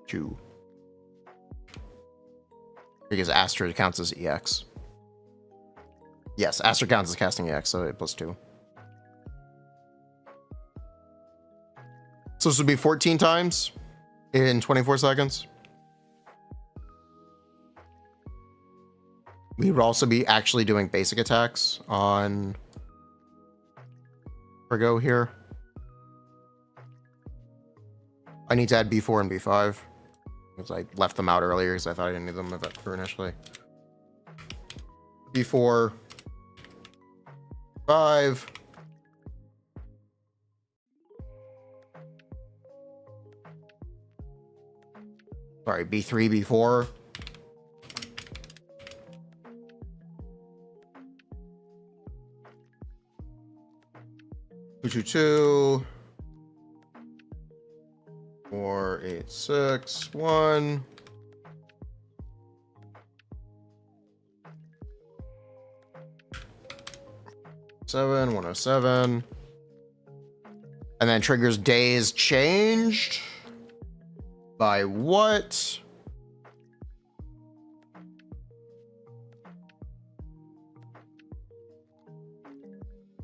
2. Because Astra counts as EX. Yes, Astra counts as casting EX, so 8 plus 2. So this would be 14 times in 24 seconds. We would also be actually doing basic attacks on Virgo here. I need to add B4 and B5 because I left them out earlier because I thought I didn't need them for initially. B4, 5. Sorry, B3, B4. Two, 4, 8, 6, 1. Seven, 107. And then triggers days changed. By what?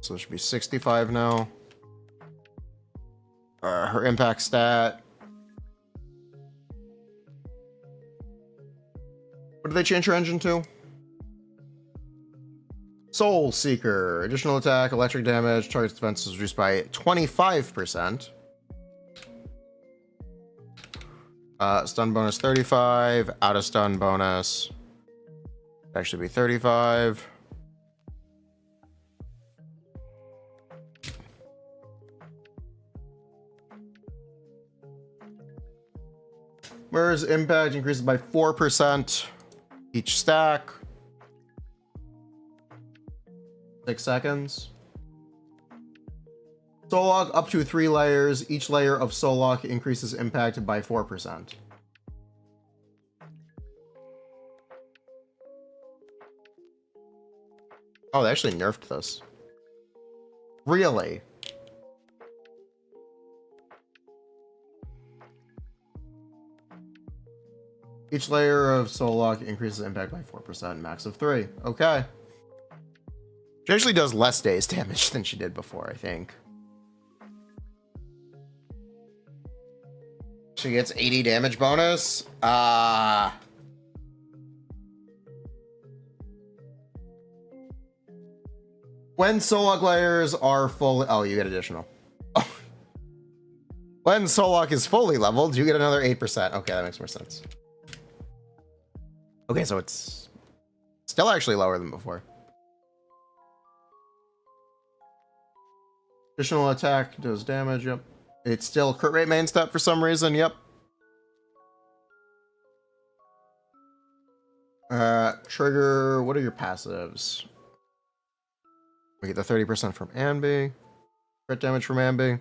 So it should be 65 now. Her impact stat. What did they change her engine to? Soul Seeker. Additional attack, electric damage, target's defense is reduced by 25%. Stun bonus 35, out of stun bonus actually be 35. Whereas impact increases by 4% each stack. 6 seconds. Soul Lock up to 3 layers. Each layer of Soul Lock increases impact by 4%. Oh, they actually nerfed this. Really? Each layer of Soul Lock increases impact by 4%, max of 3. Okay. She actually does less days damage than she did before, I think. She gets 80 damage bonus. When Soul Lock layers are fully... Oh, you get additional. When Soul Lock is fully leveled, you get another 8%. Okay, that makes more sense. Okay, so it's still actually lower than before. Additional attack does damage, yep. It's still crit rate main step for some reason, yep. Trigger, what are your passives? We get the 30% from Anby. Crit damage from Anby.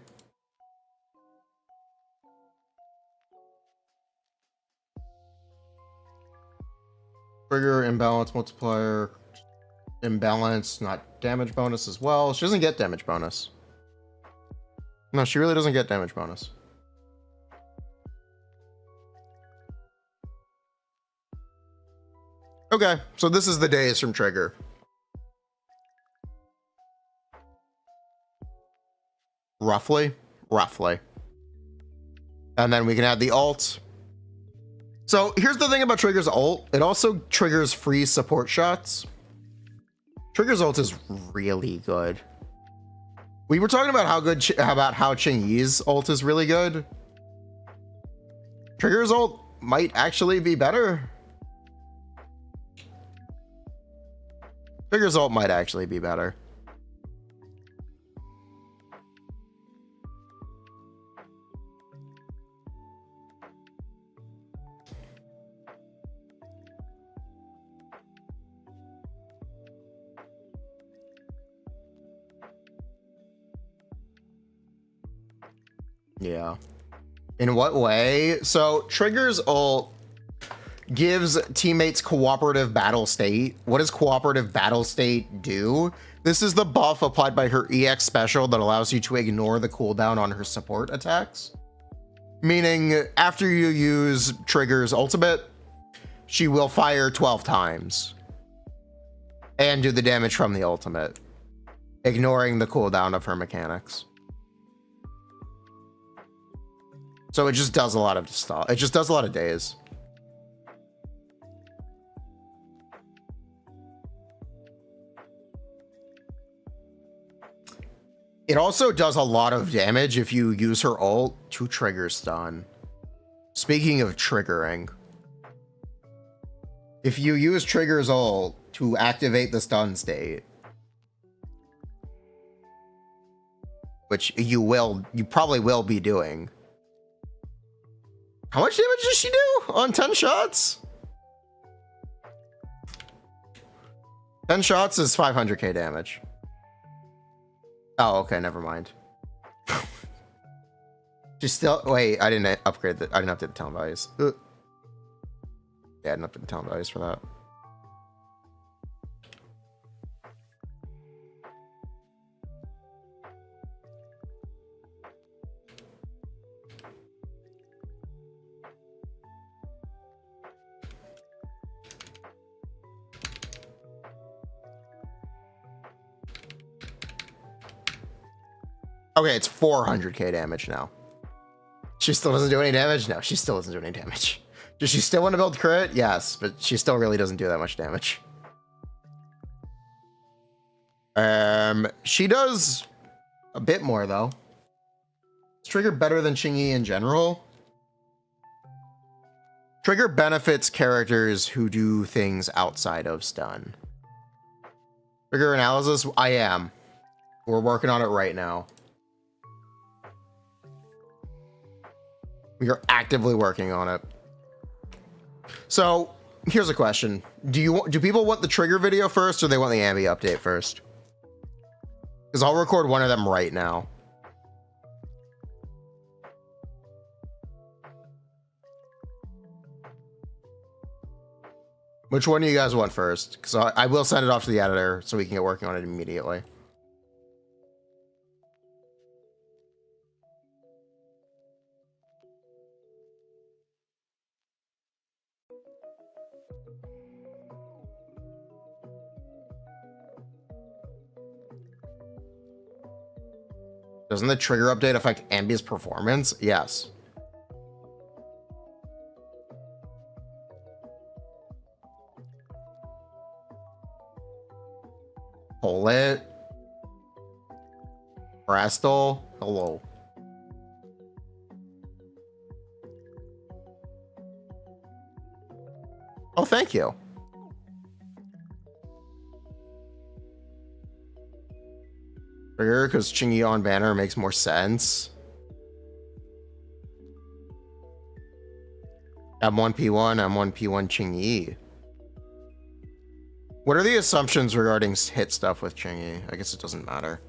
Trigger, imbalance, multiplier. Imbalance, not damage bonus as well. She doesn't get damage bonus. No, she really doesn't get damage bonus. Okay, so this is the days from Trigger. Roughly. And then we can add the ult. So here's the thing about Trigger's ult. It also triggers free support shots. Trigger's ult is really good. We were talking about how Ching Yi's ult is really good. Trigger's ult might actually be better. Trigger's ult might actually be better. Yeah. In what way? So Trigger's ult gives teammates cooperative battle state. What does cooperative battle state do? This is the buff applied by her EX special that allows you to ignore the cooldown on her support attacks. Meaning after you use Trigger's ultimate, she will fire 12 times and do the damage from the ultimate, ignoring the cooldown of her mechanics. So it just does a lot of stuff. It just does a lot of days. It also does a lot of damage if you use her ult to trigger stun. Speaking of triggering, if you use Trigger's ult to activate the stun state, which you probably will be doing. How much damage does she do on 10 shots? 10 shots is 500k damage. Oh, okay, never mind. She's still... Wait, I didn't upgrade the... I didn't update the talent values. Yeah, I didn't update the talent values for that. Okay, it's 400k damage now. She still doesn't do any damage? No, she still doesn't do any damage. Does she still want to build crit? Yes, but she still really doesn't do that much damage. She does a bit more though. Is Trigger better than Ching Yi in general? Trigger benefits characters who do things outside of stun. Trigger analysis? I am. We're working on it right now. We are actively working on it. So here's a question. Do people want the Trigger video first or they want the Anby update first? Because I'll record one of them right now. Which one do you guys want first? Because I will send it off to the editor so we can get working on it immediately. Doesn't the trigger update affect Anby's performance? Yes. Pull it. Brastel. Hello. Oh, thank you. Trigger, because Chingy on banner makes more sense. M1P1, M1P1 Chingy. What are the assumptions regarding hit stuff with Chingy? I guess it doesn't matter.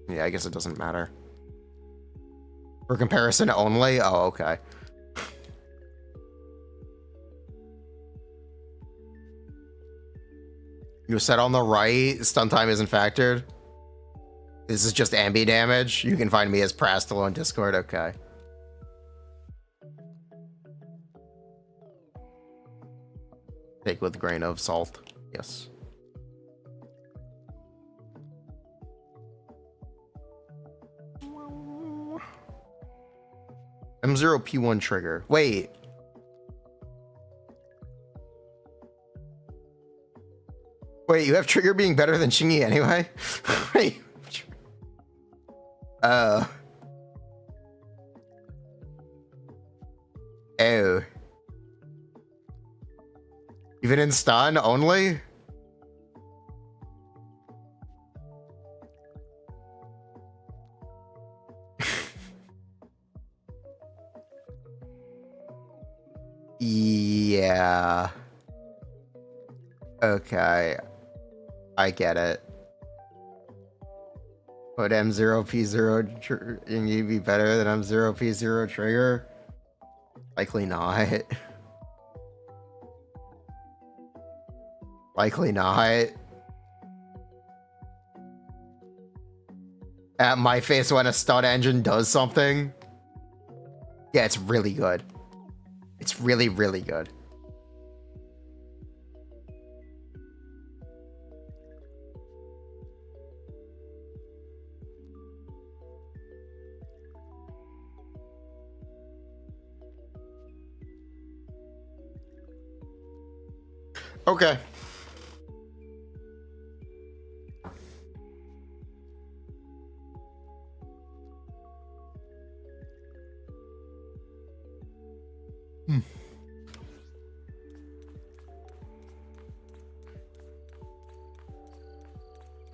Yeah, I guess it doesn't matter. For comparison only? Oh, okay. You said on the right, stun time isn't factored. This is just ambi damage. You can find me as Prastel on Discord. Okay. Take with a grain of salt. Yes. M0P1 trigger. Wait. Wait, you have trigger being better than Chingy anyway? Wait. Oh. Even in stun only? Yeah. Okay. I get it. Would M0P0 be better than M0P0 trigger? Likely not. Likely not. At my face when a stun engine does something. Yeah, it's really good. It's really, really good. Okay.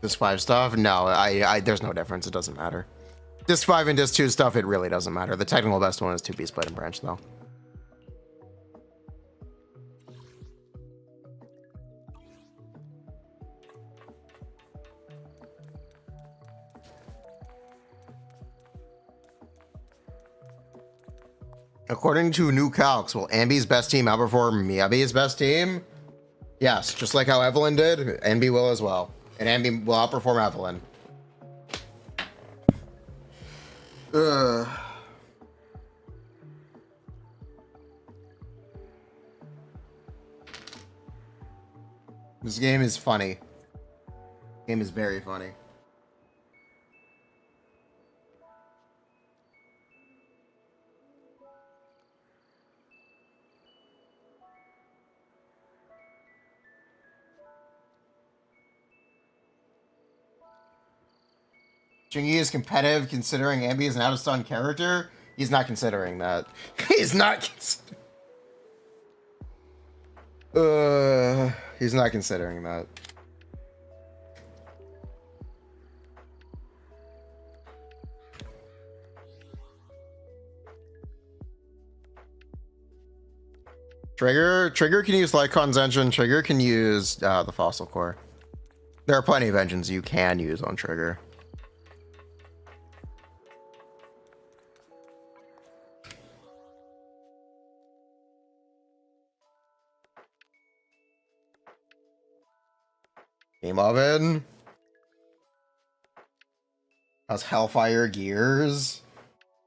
Disc 5 stuff? No, there's no difference. It doesn't matter. Disc 5 and Disc 2 stuff, it really doesn't matter. The technical best one is 2B split and branch, though. According to new calcs, will Anby's best team outperform Miyabi's best team? Yes, just like how Evelyn did, Anby will as well. And Anby will outperform Evelyn. Ugh. This game is funny. This game is very funny. Chingy is competitive considering Anby is an out-of-stun character. He's not considering that. He's not he's not considering that. Trigger can use Lycon's engine. Trigger can use the fossil core. There are plenty of engines you can use on Trigger. Game Oven. How's Hellfire Gears?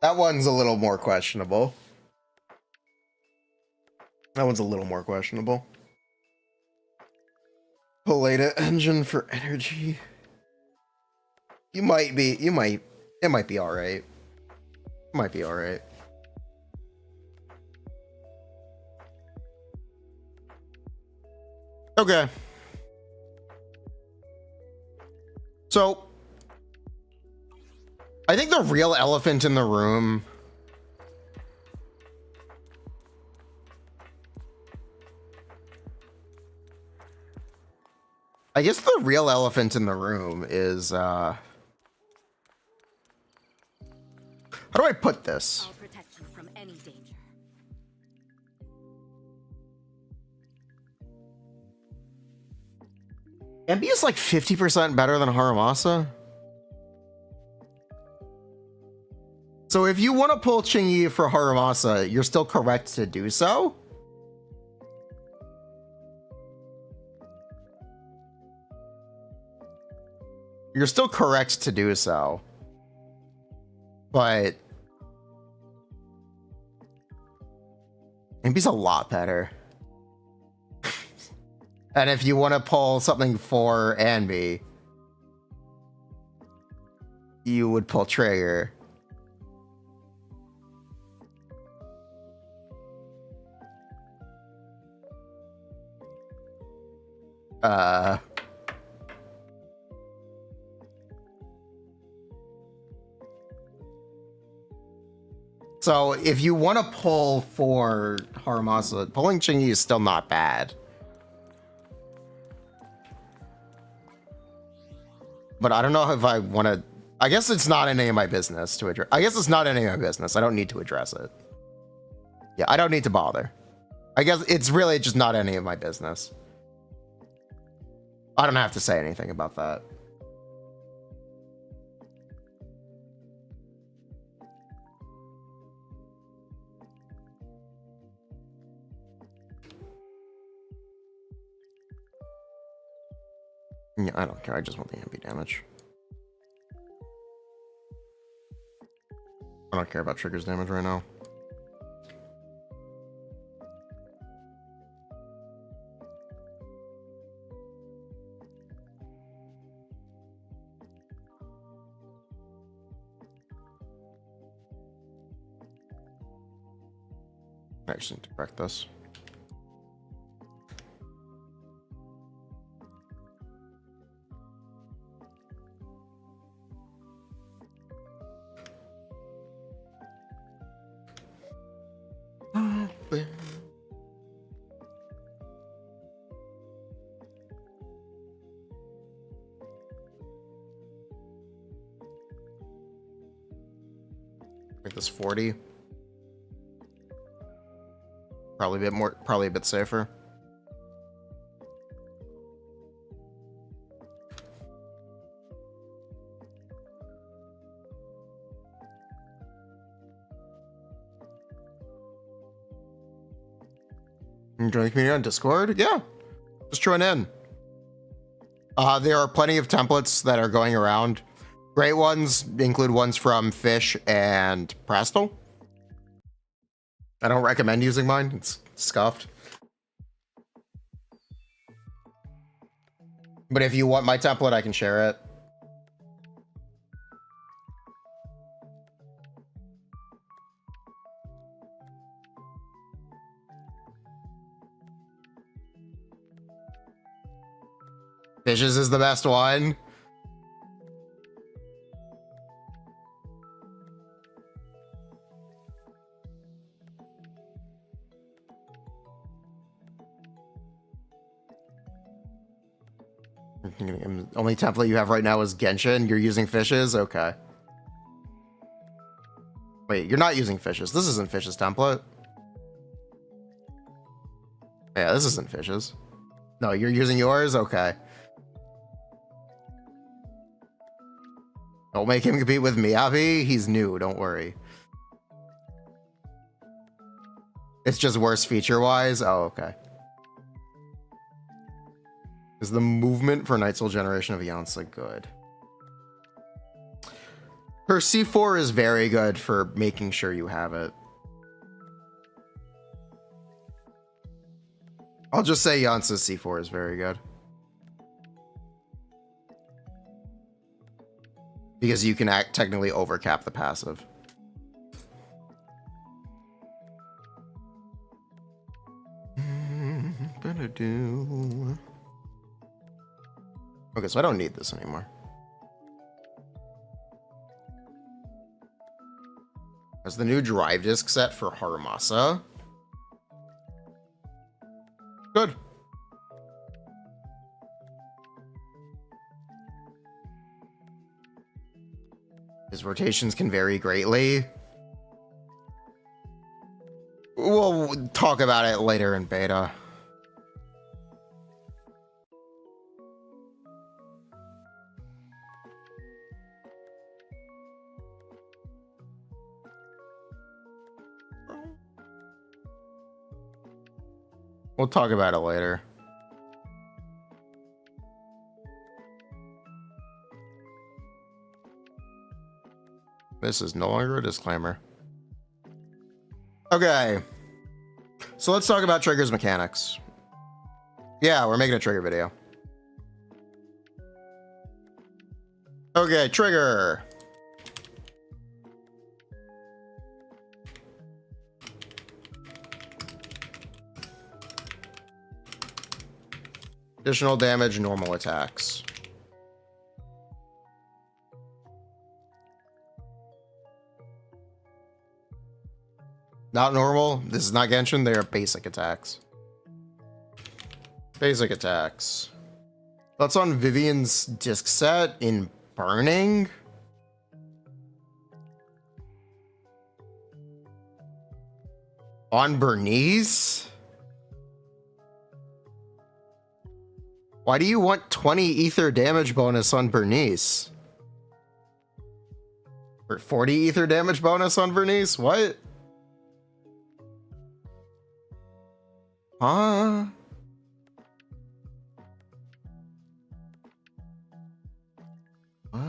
That one's a little more questionable. That one's a little more questionable. Poleta engine for energy. It might be alright. Might be alright. Okay. So, I think the real elephant in the room I guess the real elephant in the room is, how do I put this? I'll protect you from any danger. Anby is like 50% better than Haramasa. So if you want to pull Chingy for Haramasa, you're still correct to do so. You're still correct to do so. But Anby's a lot better. And if you want to pull something for Anby, you would pull Trigger. So if you want to pull for Haramasa, pulling Chingy is still not bad. But I don't know if I want to. I guess it's not any of my business to address. I guess it's not any of my business. I don't need to address it. Yeah, I don't need to bother. I guess it's really just not any of my business. I don't have to say anything about that. Yeah, I don't care. I just want the Anby damage. I don't care about Trigger's damage right now. I just need to correct this. Make this 40. Probably a bit more, probably a bit safer. Join the community on Discord? Yeah, just join in. There are plenty of templates that are going around. Great ones include ones from Fish and Prastal. I don't recommend using mine. It's scuffed. But if you want my template, I can share it. Fishes is the best one. Only template you have right now is Genshin. You're using Fishes? Okay. Wait, you're not using Fishes. This isn't Fishes template. Yeah, this isn't Fishes. No, you're using yours? Okay. Don't make him compete with Miyabi. He's new, don't worry. It's just worse feature-wise? Oh, okay. Is the movement for Night Soul Generation of Yansa good? Her C4 is very good for making sure you have it. I'll just say Yansa's C4 is very good. Because you can technically overcap the passive. Okay, so I don't need this anymore. That's the new drive disc set for Haramasa. Good. His rotations can vary greatly. We'll talk about it later in beta. We'll talk about it later. This is no longer a disclaimer. Okay. So let's talk about triggers mechanics. Yeah, we're making a trigger video. Okay, trigger. Additional damage, normal attacks. Not normal. This is not Genshin. They are basic attacks. Basic attacks. That's on Vivian's disc set in Burning. On Bernice? Why do you want 20 ether damage bonus on Bernice? Or 40 ether damage bonus on Bernice? What? Huh? What?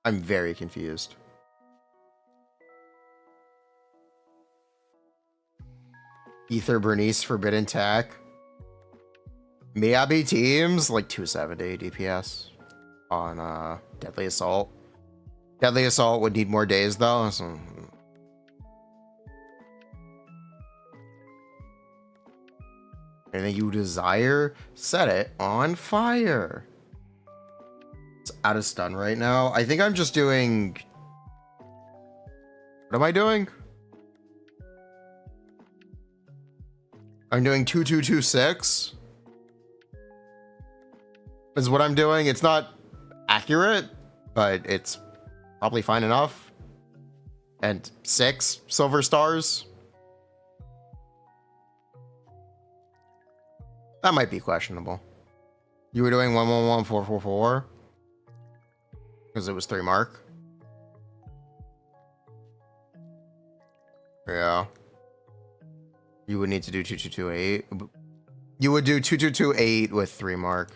I'm very confused. Ether Bernice Forbidden Tech. Miyabi teams like 270 DPS on Deadly Assault. Deadly Assault would need more days though. So. Anything you desire, set it on fire. It's out of stun right now. I think I'm just doing... What am I doing? I'm doing 2226. Is what I'm doing. It's not accurate, but it's probably fine enough. And 6 silver stars. That might be questionable. You were doing 111444 because it was 3 mark. Yeah. You would need to do 2228. You would do 2228 with 3 mark.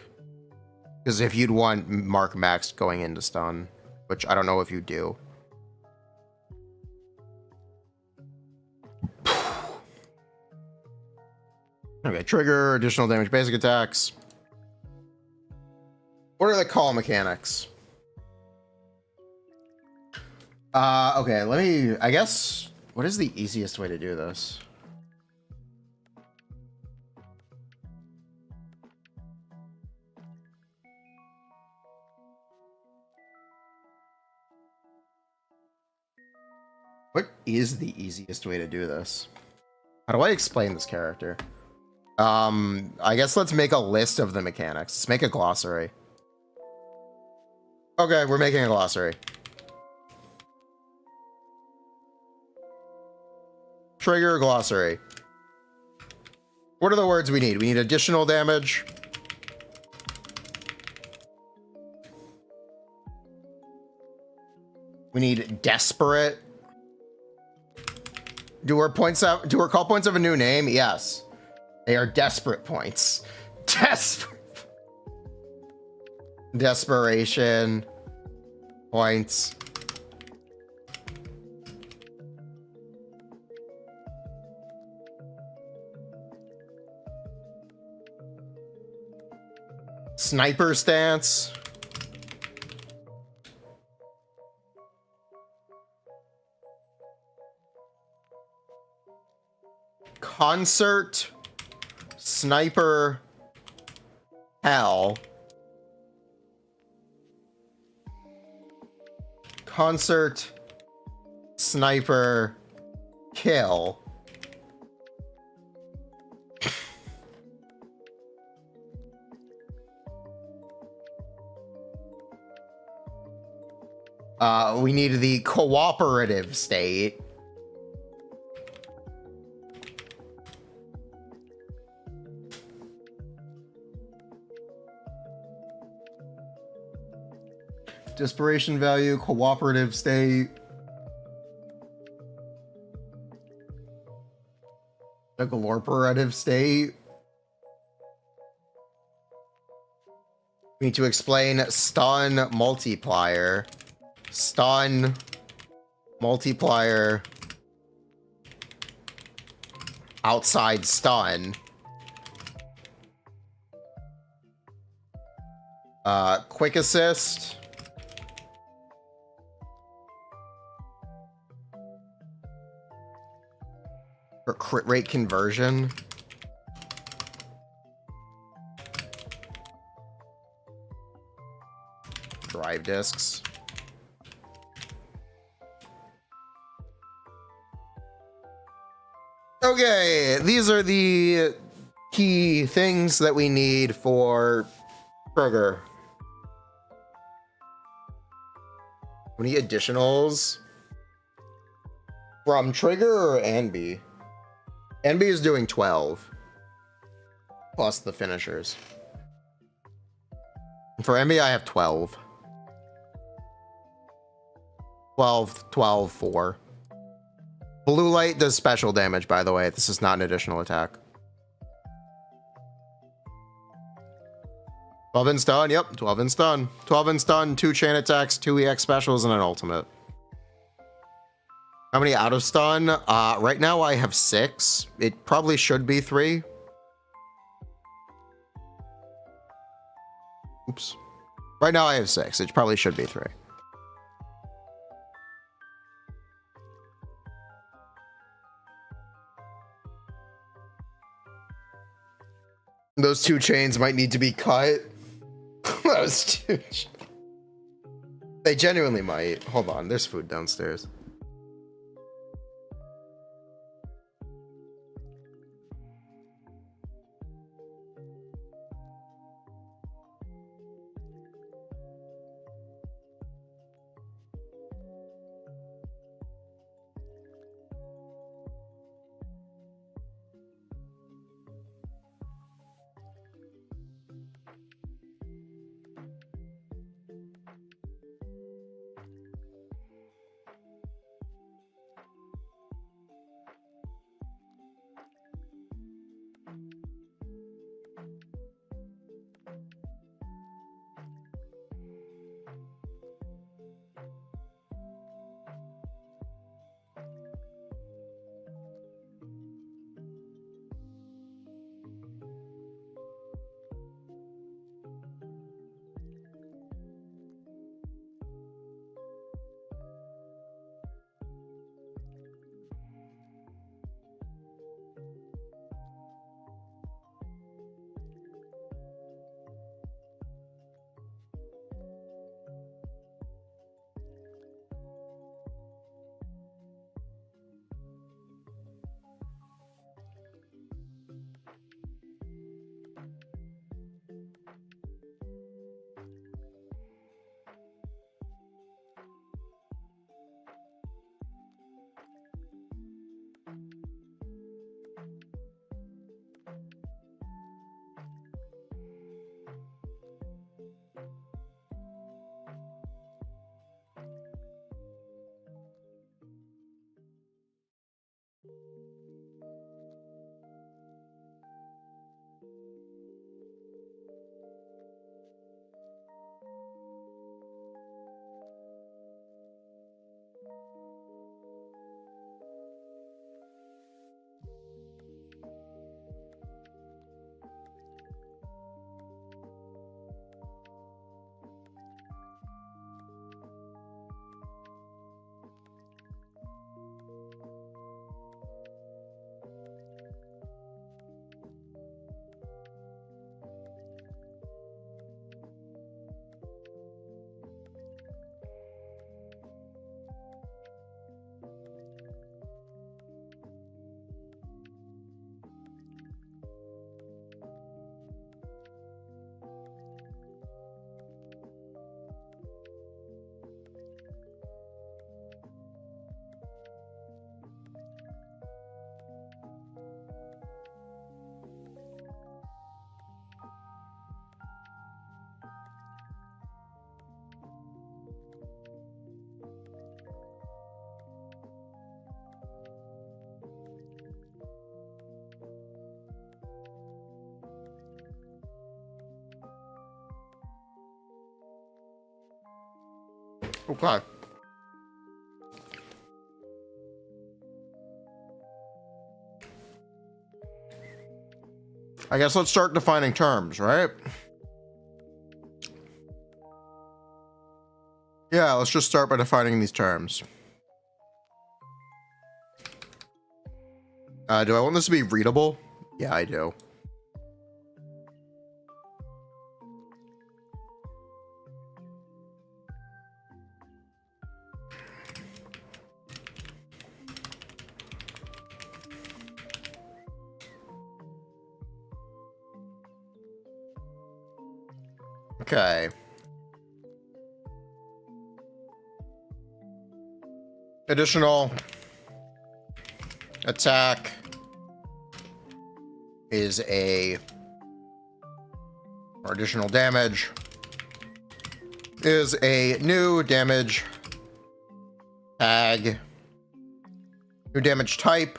Because if you'd want mark maxed going into stun, which I don't know if you do. Okay, trigger, additional damage, basic attacks. What are the call mechanics? Okay, let me, I guess, what is the easiest way to do this? What is the easiest way to do this? How do I explain this character? I guess let's make a list of the mechanics. Let's make a glossary. Okay, we're making a glossary. Trigger glossary. What are the words we need? We need additional damage. We need desperate. Do her call points have a new name? Yes. They are desperate points. Desperation points. Sniper stance. Concert. Sniper. Hell. Concert. Sniper. Kill. We need the cooperative state. Desperation value, cooperative state. The cooperative state. We need to explain stun multiplier. Stun multiplier outside stun. Quick assist. For crit rate conversion. Drive discs. Okay, these are the key things that we need for Trigger. How many additionals? From Trigger or Anby? Anby is doing 12. Plus the finishers. For Anby, I have 12. 12, 4. Blue light does special damage, by the way. This is not an additional attack. 12 in stun, yep, 12 in stun. 12 in stun, 2 chain attacks, 2 EX specials, and an ultimate. How many out of stun? Right now I have 6. It probably should be 3. Oops. Right now I have 6. It probably should be 3. Those 2 chains might need to be cut. Those 2. They genuinely might. Hold on, there's food downstairs. Okay. I guess let's start defining terms, right? Yeah, let's just start by defining these terms. Do I want this to be readable? Yeah, I do. Okay. Additional attack is or additional damage is a new damage tag, new damage type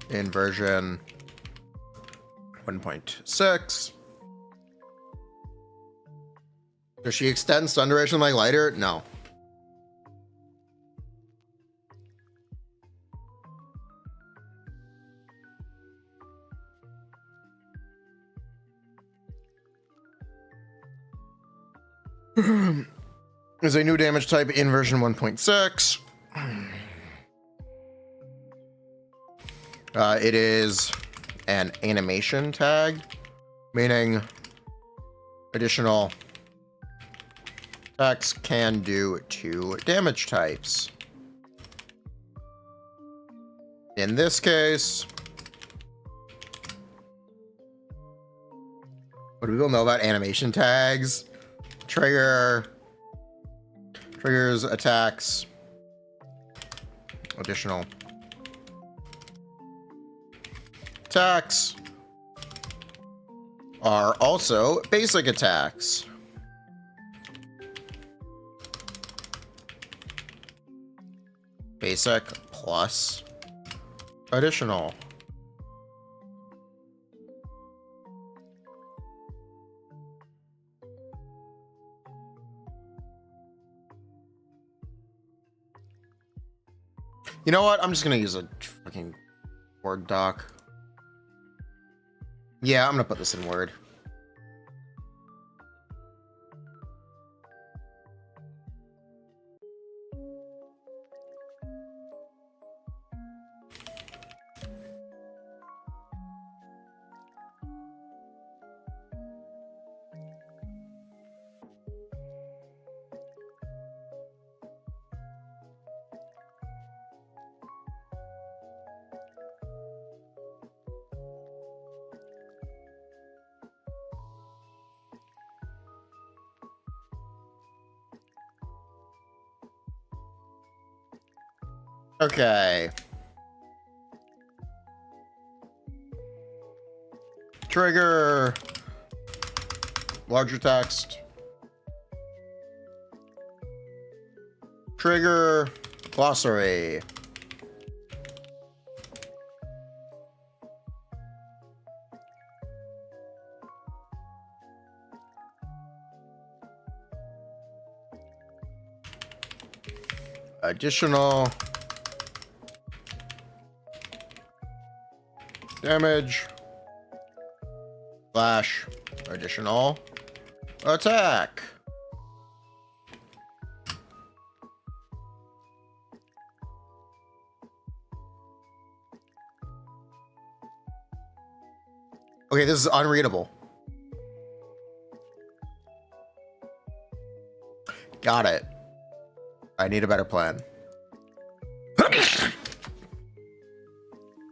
in version 1.6. Does she extend stun duration like lighter? No. Is a new damage type in version 1.6. It is an animation tag, meaning additional attacks can do 2 damage types. In this case, what do people know about animation tags? Triggers attacks, additional attacks are also basic attacks. Basic plus additional. You know what? I'm just gonna use a fucking Word doc. Yeah, I'm gonna put this in Word. Okay. Trigger. Larger text. Trigger. Glossary. Additional damage slash additional attack. Okay, this is unreadable. Got it. I need a better plan.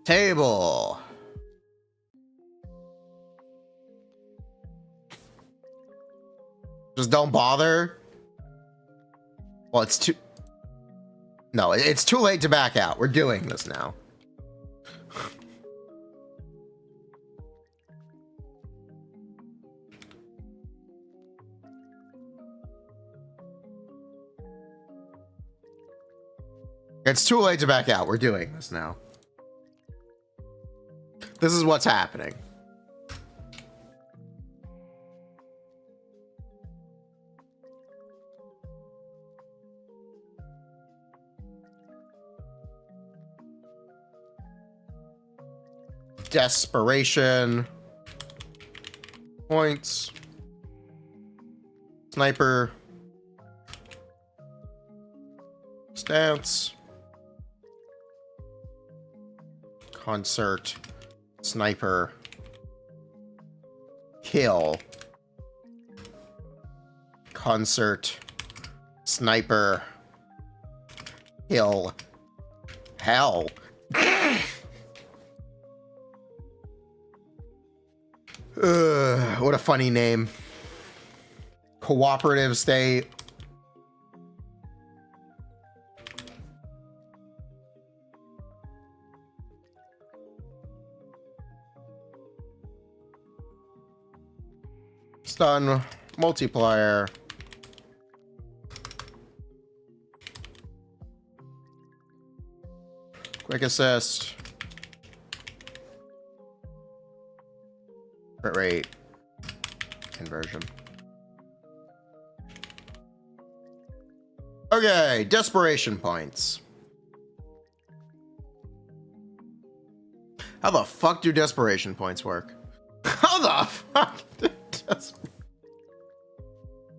Table. Just don't bother. Well, it's too... No, it's too late to back out. We're doing this now. It's too late to back out. We're doing this now. This is what's happening. desperation points. Sniper stance. Concert sniper kill. Concert sniper kill. Hell. What a funny name. Cooperative state. Stun multiplier. Quick assist. Crit rate. Conversion. Okay, desperation points. How the fuck do desperation points work? How the fuck do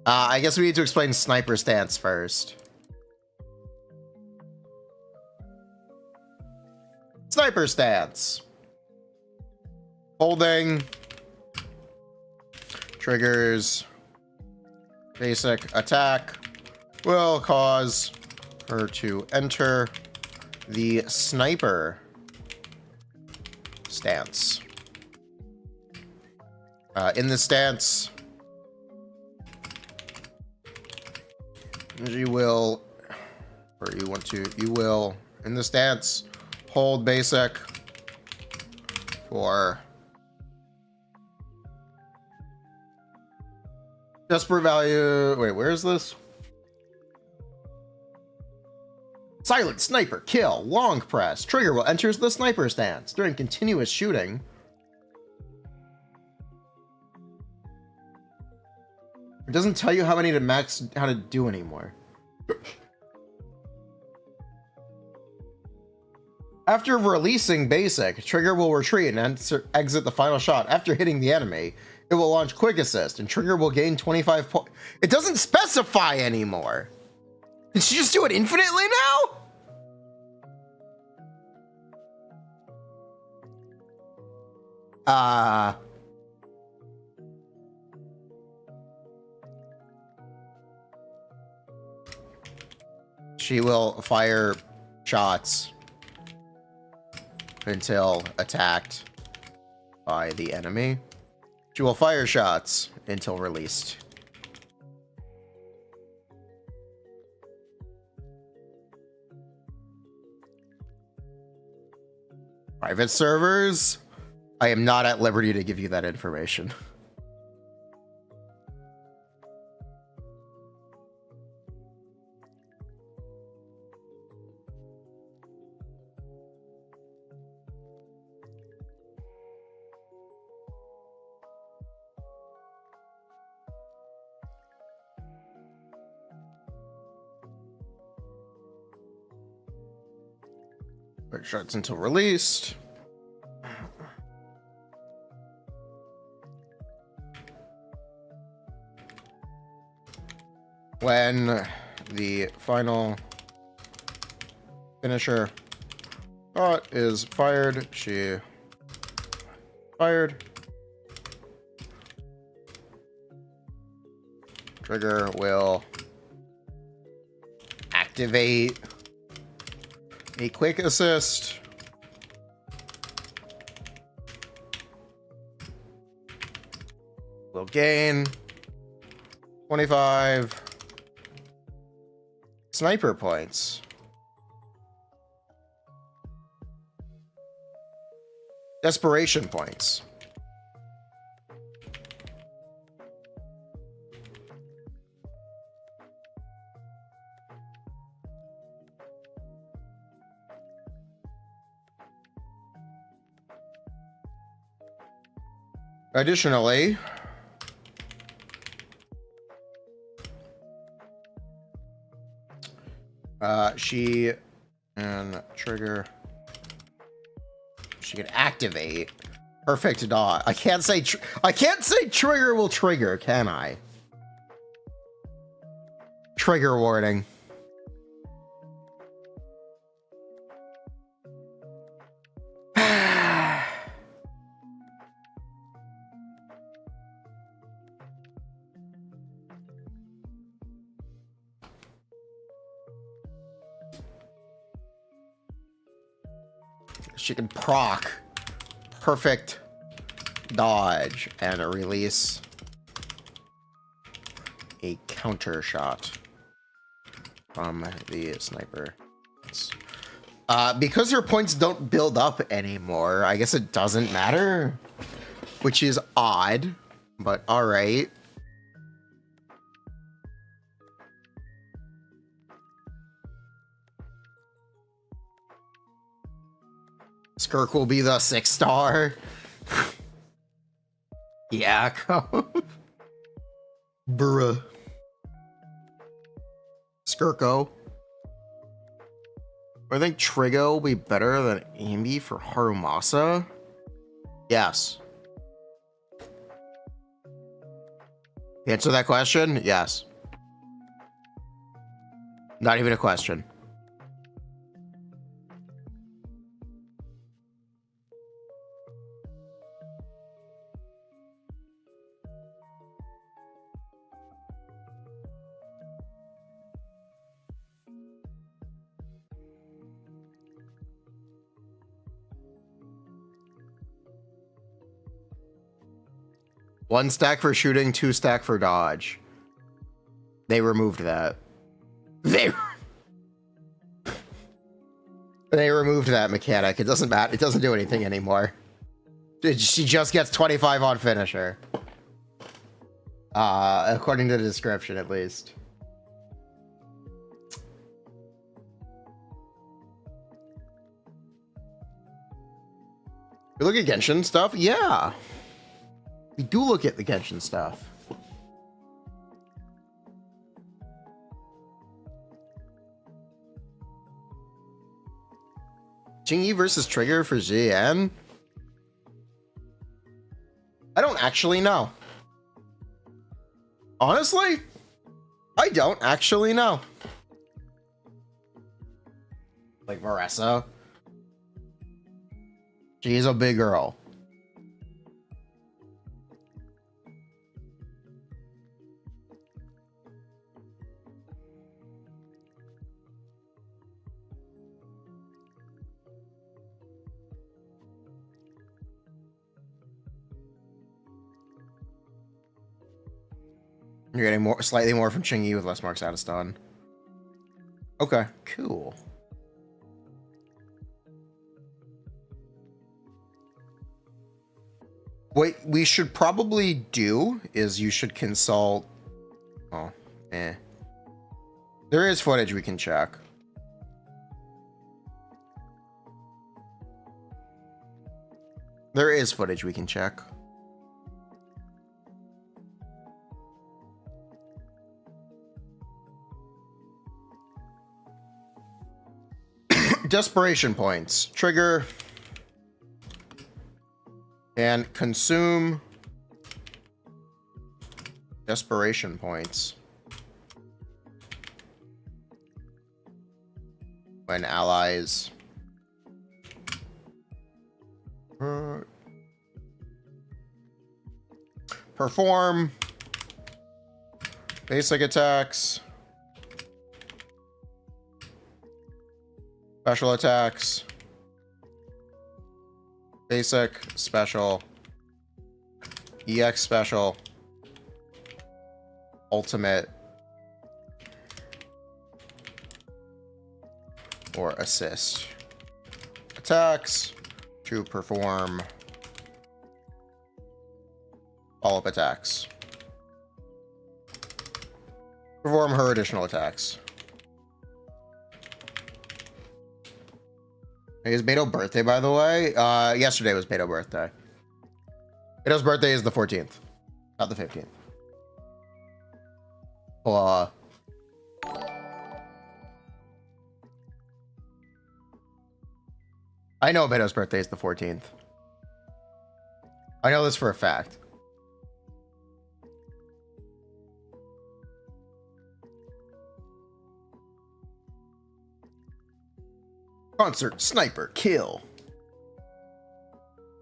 I guess we need to explain sniper stance first. Sniper stance. Holding. Triggers. Basic attack. Will cause her to enter the sniper stance. In the stance, you will, or you want to, you will, in the stance, hold basic for desperate value. Wait, where is this? Silent sniper kill, long press. Trigger will enter the sniper stance during continuous shooting. It doesn't tell you how many to max, how to do anymore. After releasing basic, trigger will retreat and exit the final shot. After hitting the enemy, it will launch quick assist and trigger will gain 25 points. It doesn't specify anymore. Did she just do it infinitely now? She will fire shots until attacked by the enemy. She will fire shots until released. Private servers? I am not at liberty to give you that information. Shots until released. When the final finisher shot is fired, she fired. Trigger will activate a quick assist. Will gain 25 sniper points. Desperation points. Additionally, she can trigger, she can activate Perfect dot. I can't say trigger will trigger, can I? Trigger warning. She can proc. Perfect dodge and release a counter shot from the sniper. Because her points don't build up anymore, I guess it doesn't matter, which is odd, but all right. Skirk will be the 6-star. Yeah, bruh. Skirko. I think Trigo will be better than Anby for Harumasa. Yes. Answer that question? Yes. Not even a question. One stack for shooting, 2 stack for dodge. They removed that. They removed that mechanic. It doesn't matter. It doesn't do anything anymore. She just gets 25 on finisher. According to the description, at least. You look at Genshin stuff? Yeah. We do look at the Genshin stuff. Jingyi versus Trigger for ZN? I don't actually know. Honestly, I don't actually know. Like Marissa. She's a big girl. You're getting more, slightly more from Chingy with less marks out of stun. Okay, cool. What we should probably do is you should consult. Oh, eh. There is footage we can check. There is footage we can check. Desperation points. Trigger and consume desperation points when allies perform basic attacks, special attacks, basic, special, EX special, ultimate, or assist attacks to perform follow-up attacks. Perform her additional attacks. Is Beto's birthday, by the way? Yesterday was Beto's birthday. Beto's birthday is the 14th, not the 15th. Well, I know Beto's birthday is the 14th. I know this for a fact. Concert sniper kill.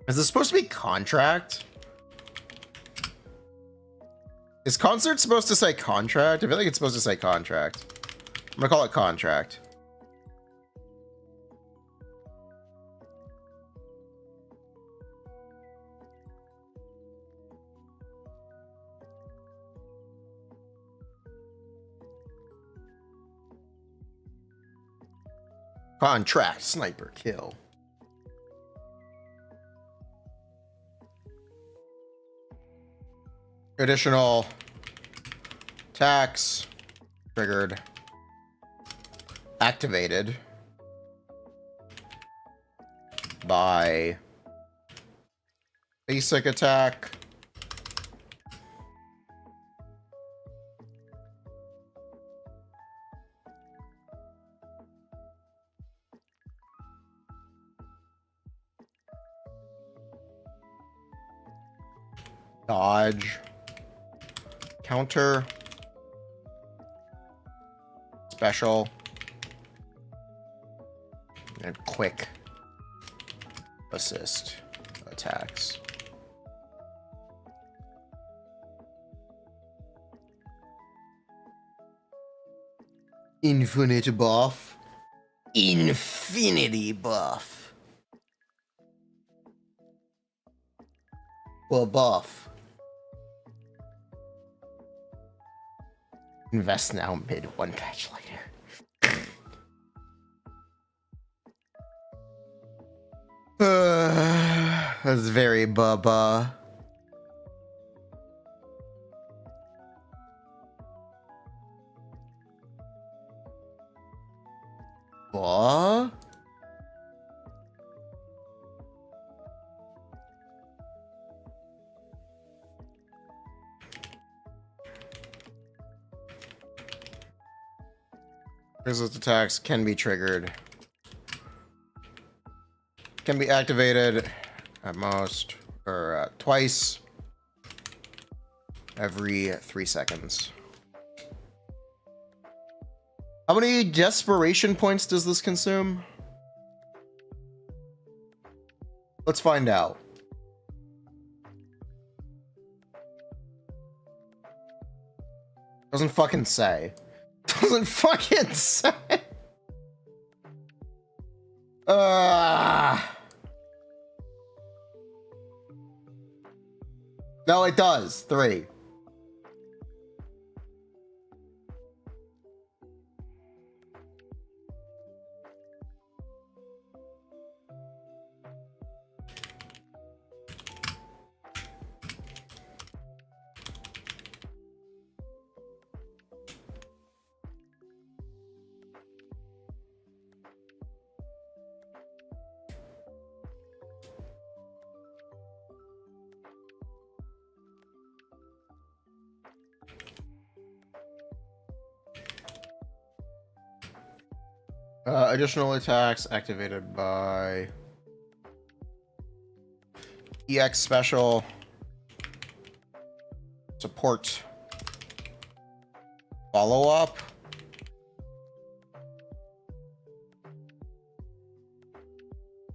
Is this supposed to be contract? Is concert supposed to say contract? I feel like it's supposed to say contract. I'm gonna call it contract. Contract sniper kill. Additional attacks triggered, activated by basic attack, dodge, counter, special, and quick assist attacks. Infinite buff. Infinity buff. Well, buff. Invest now, mid, one patch later. That's very bubba. What? Resist attacks can be triggered. Can be activated at most, or twice every 3 seconds. How many desperation points does this consume? Let's find out. Doesn't fucking say. Doesn't fucking say. No, it does. 3. Additional attacks activated by EX special, support, follow up,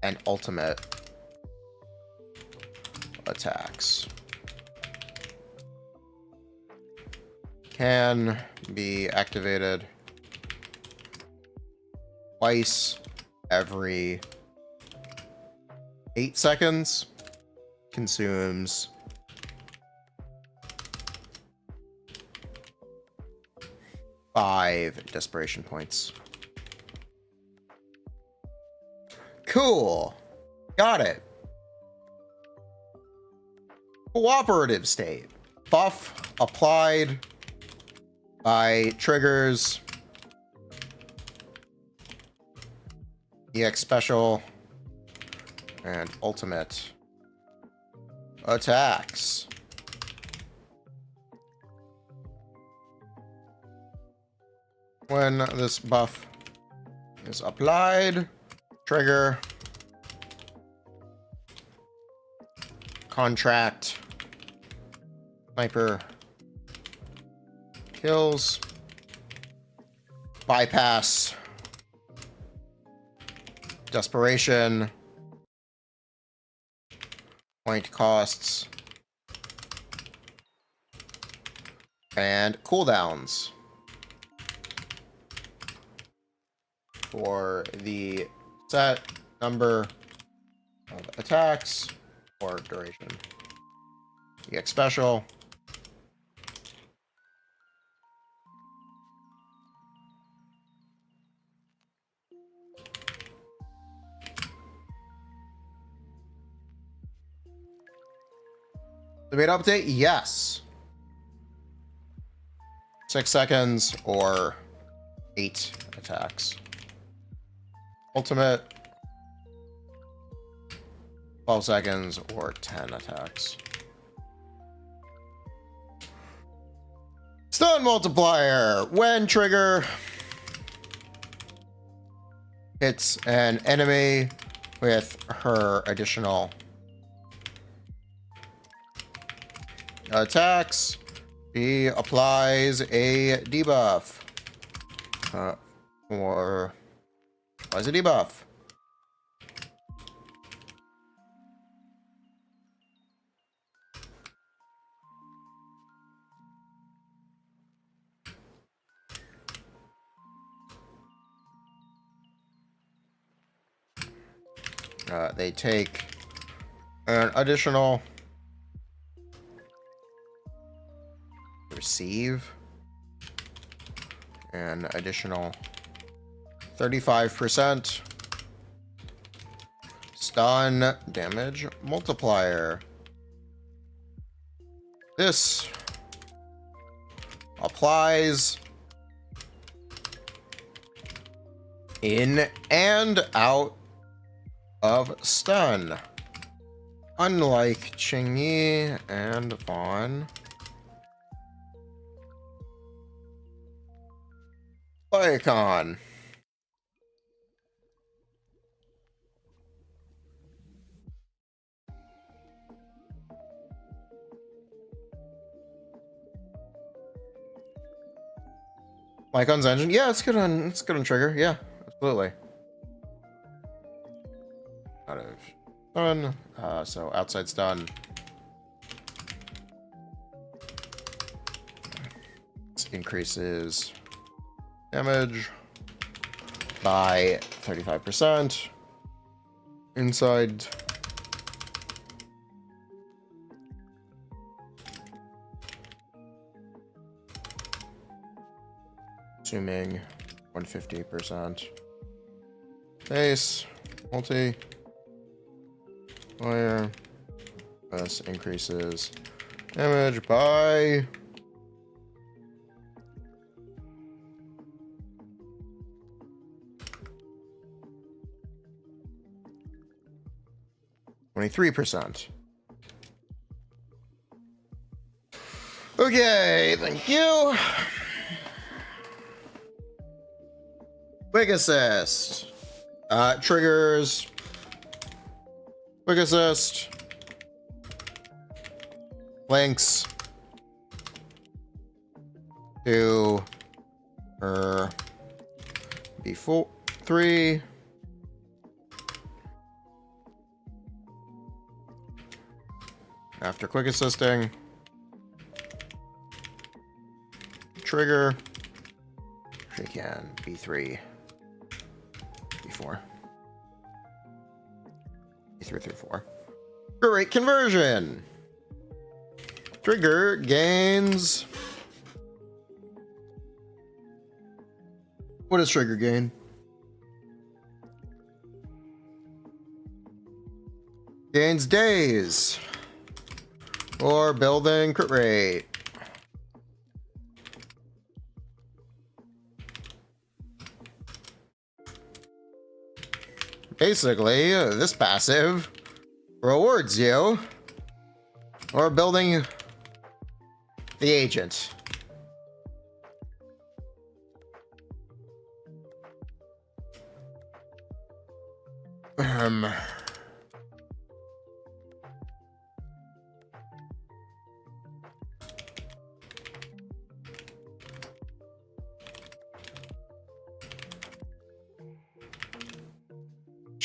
and ultimate attacks. Can be activated twice every 8 seconds. Consumes 5 desperation points. Cool. Got it. Cooperative state. Buff applied by triggers. EX special and ultimate attacks. When this buff is applied, trigger Contract. Sniper. Kills. Bypass. Desperation. Point costs. And cooldowns. For the set number of attacks or duration. EX special. The beta update? Yes. 6 seconds or 8 attacks. Ultimate. 12 seconds or 10 attacks. Stun multiplier. When trigger hits an enemy with her additional attacks, she applies a debuff. Or applies a debuff. They take an additional receive an additional 35% stun damage multiplier. This applies in and out of stun, unlike Qingyi and Vaughn. Icon. Icon's engine. Yeah, it's good on trigger. Yeah, absolutely. Out of stun. So outside stun. This increases damage by 35%. Inside assuming 150%. Base multi player. This increases damage by 23%. Okay, thank you. Quick assist. Triggers. Quick assist. Links to her before 3. After quick assisting, trigger, she can B3, B4, B3 through 4. Great conversion. Trigger gains. What is trigger gain? Gains days. Or building crit rate. Basically, this passive rewards you for building the agent.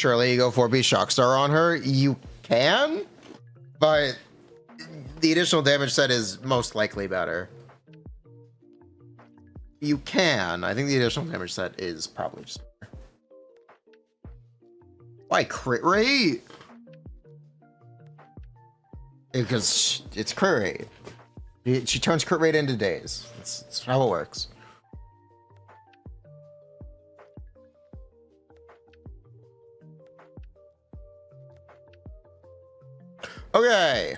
Surely you go 4B Shockstar on her. You can, but the additional damage set is most likely better. You can. I think the additional damage set is probably just better. Why crit rate? Because it's crit rate. She turns crit rate into days. That's how it works. Okay.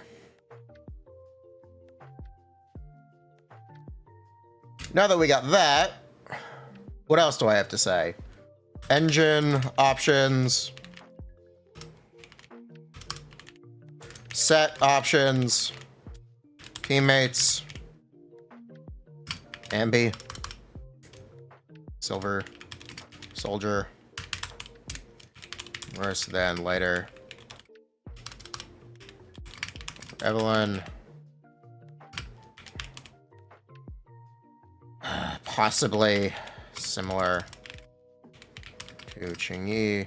Now that we got that, what else do I have to say? Engine, options, set options, teammates, Anby, Silver, Soldier, worse than later, Evelyn, possibly similar to Qingyi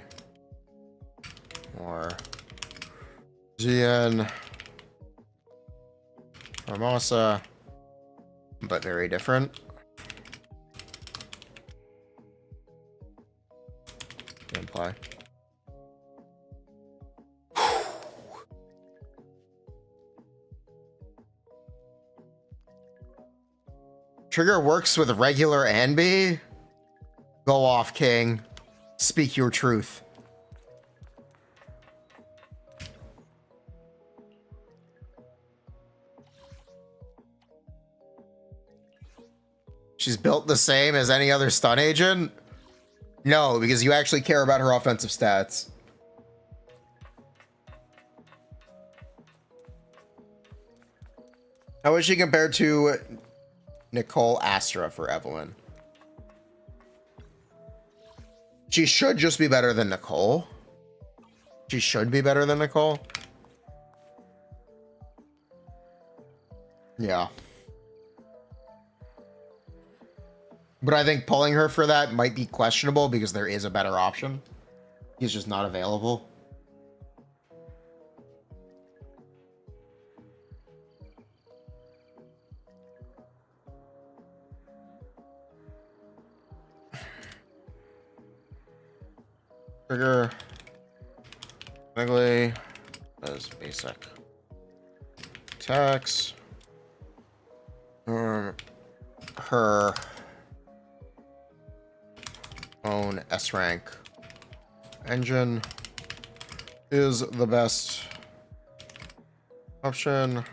or Zian, Formosa, but very different. Gameplay. Trigger works with regular Anby? Go off, King. Speak your truth. She's built the same as any other stun agent? No, because you actually care about her offensive stats. How is she compared to Nicole Astra for Evelyn? She should just be better than Nicole. She should be better than Nicole. Yeah. But I think pulling her for that might be questionable because there is a better option. He's just not available. Trigger. Ugly. As basic. Attacks. Her own S rank engine is the best option.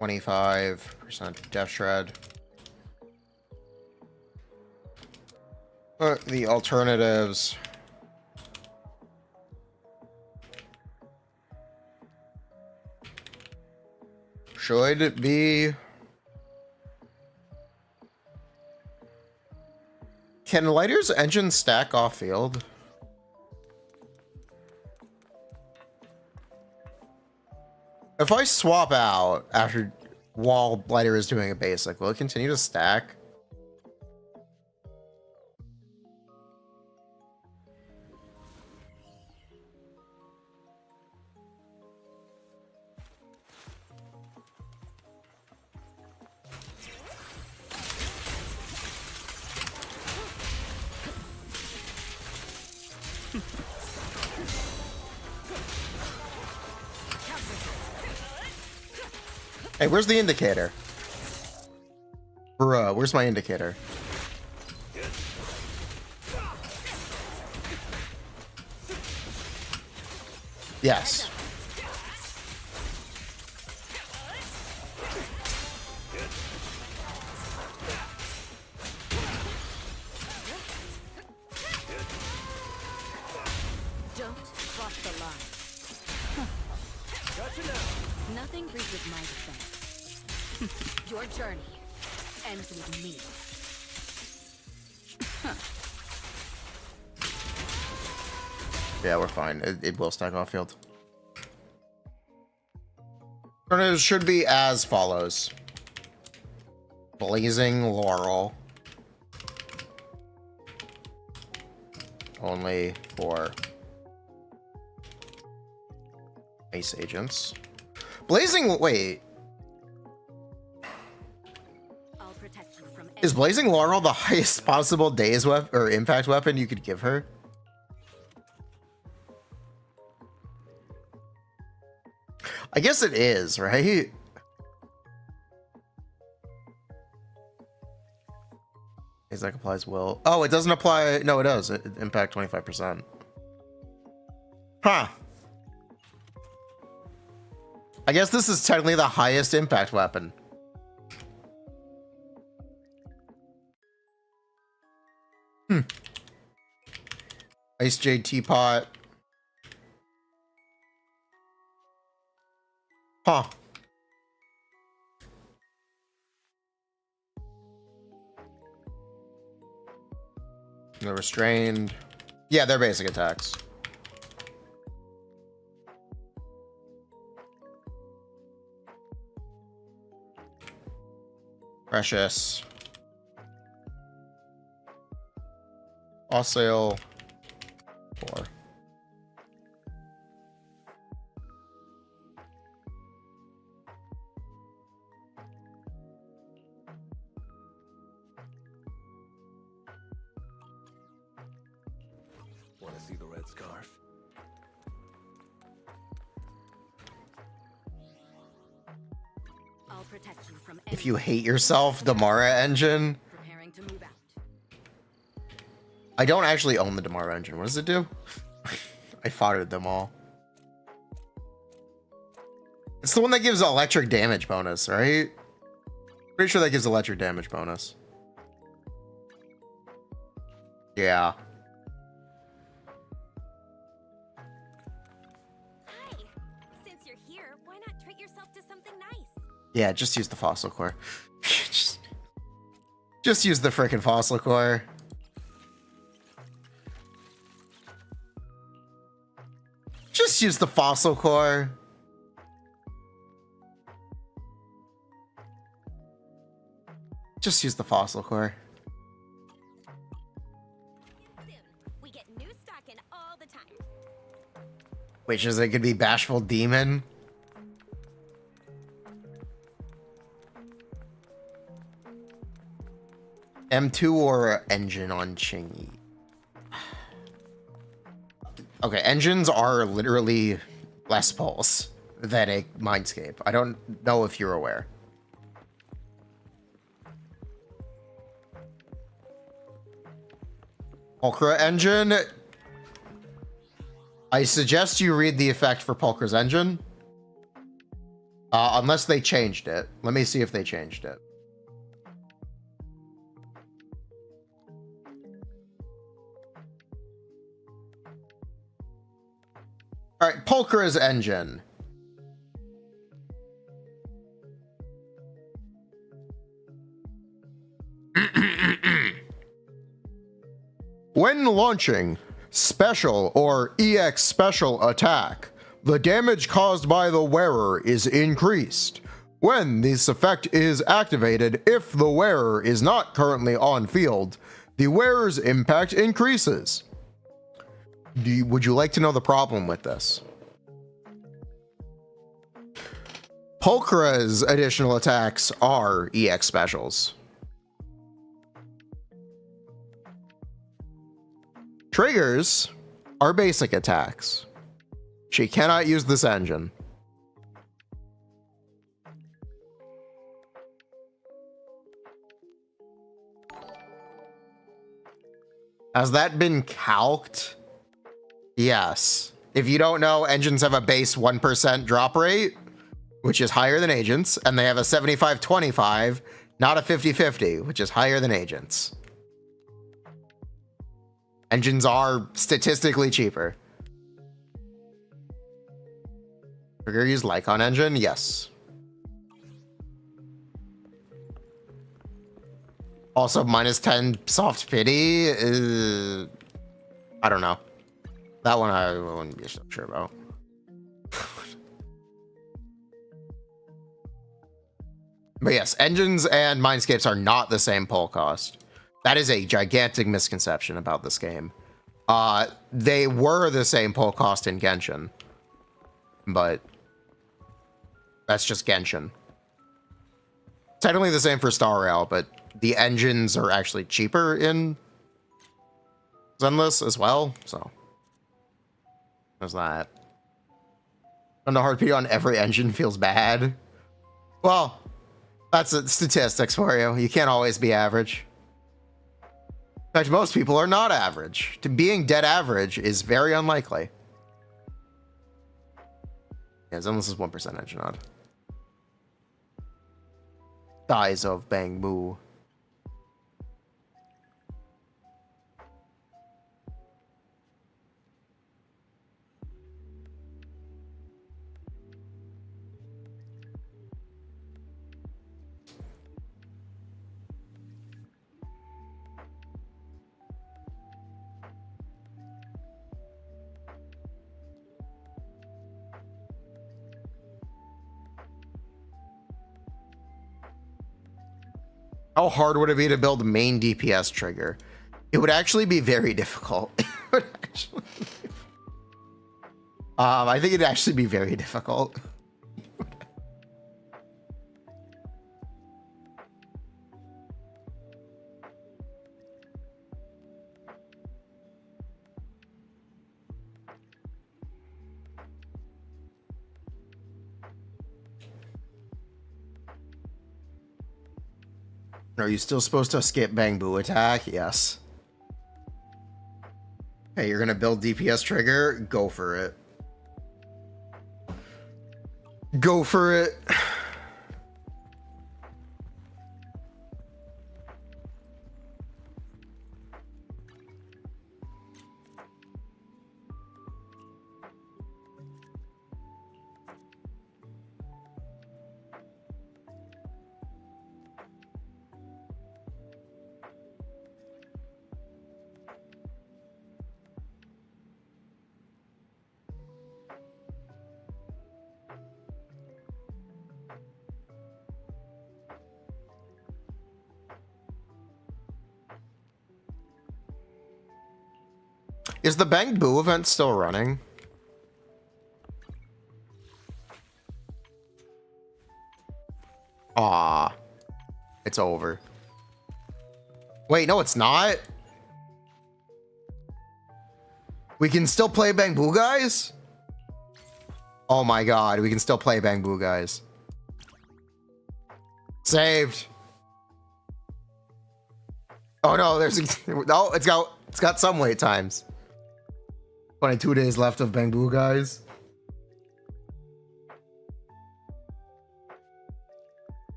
25% death shred. But the alternatives should be. Can Lighter's engine stack off field? If I swap out after while Lighter is doing a basic, will it continue to stack? Hey, where's the indicator? Bruh, where's my indicator? Yes. Don't cross the line. Gotcha now. Nothing reaches my defense. Your journey ends with me. Yeah, we're fine. It will stack off field. Alternatives should be as follows. Blazing Laurel. only for ice agents. Blazing, wait. I'll protect you from Is Blazing Laurel the highest possible days weapon or impact weapon you could give her? I guess it is, right? That applies will. Oh, it doesn't apply. No, it does. It impact 25%. Huh. I guess this is technically the highest impact weapon. Ice Jade Teapot. Huh. They're restrained. Yeah, they're basic attacks. Precious. Fossil. 4. Want to see the red scarf? I'll protect you from If you hate yourself, Damara engine. preparing to move out. I don't actually own the Damara engine. What does it do? I foddered them all. It's the one that gives electric damage bonus, right? Pretty sure that gives electric damage bonus. Yeah. Hi. Since you're here, why not treat yourself to something nice? Yeah, just use the fossil core. just use the frickin' fossil core. Just use the fossil core. Just use the fossil core. Soon. We get new stock in all the time. Which is it could be Bashful Demon. M2 or engine on Chingy. Okay, engines are literally less pulse than a Mindscape. I don't know if you're aware. Pulchra engine. I suggest you read the effect for Pulchra's engine. Unless they changed it. Let me see if they changed it. All right, Pulchra's engine. When launching special or EX special attack, the damage caused by the wearer is increased. When this effect is activated, if the wearer is not currently on field, the wearer's impact increases. Would you like to know the problem with this? Pulchra's additional attacks are EX specials. Triggers are basic attacks. She cannot use this engine. Has that been calced? Yes. If you don't know, engines have a base 1% drop rate, which is higher than agents, and they have a 75-25, not a 50-50, which is higher than agents. Engines are statistically cheaper. Trigger use Lycon engine? Yes. Also, -10 soft pity. I don't know. That one I wouldn't be so sure about. But yes, engines and Mindscapes are not the same pull cost. That is a gigantic misconception about this game. They were the same pull cost in Genshin, but that's just Genshin. Technically the same for Star Rail, but the engines are actually cheaper in Zenless as well, so there's that. And the hard PD on every engine feels bad. Well, that's statistics for you. You can't always be average. In fact, most people are not average. To being dead average is very unlikely. Yeah, Zenless is 1% engine odd. Size of Bangboo. How hard would it be to build a main DPS trigger? It would actually be very difficult. I think it'd actually be very difficult. Are you still supposed to skip Bangboo attack? Yes. Hey, you're gonna build DPS trigger? Go for it. Go for it. Is the Bangboo event still running? Ah, it's over. Wait, no, it's not. We can still play Bangboo, guys? Oh my god, we can still play Bangboo, guys. Saved. Oh no, there's no, it's got some wait times. 22 days left of Bangboo, guys.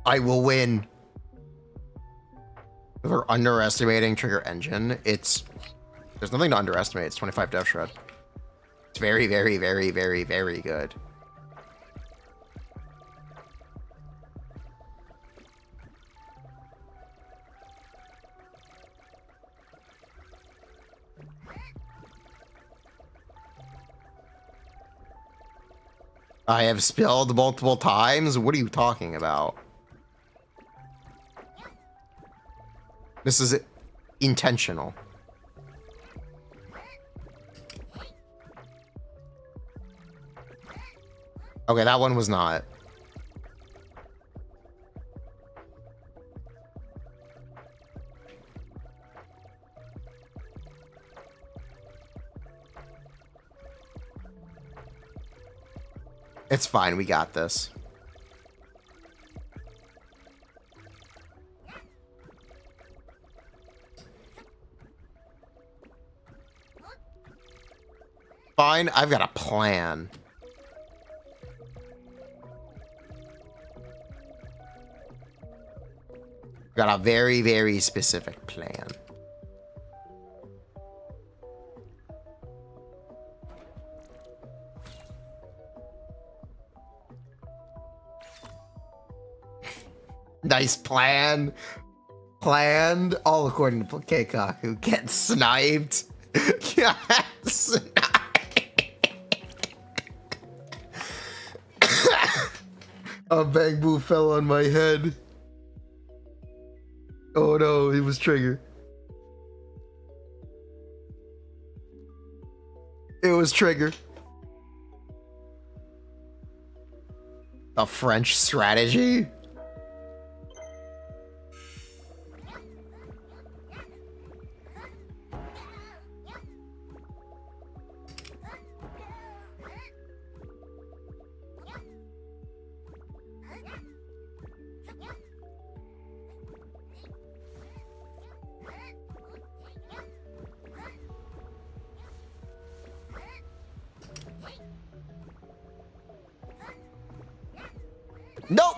I will win. We're underestimating trigger engine. There's nothing to underestimate. It's 25 dev shred. It's very, very, very, very, very good. I have spilled multiple times? What are you talking about? This is intentional. Okay, that one was not. It's fine, we got this. Fine, I've got a plan. Got a very, very specific plan. Nice plan. Planned, all according to Keikaku, who gets sniped. Gets sniped. A Bangboo fell on my head. Oh no, it was trigger. It was trigger. A French strategy? Nope.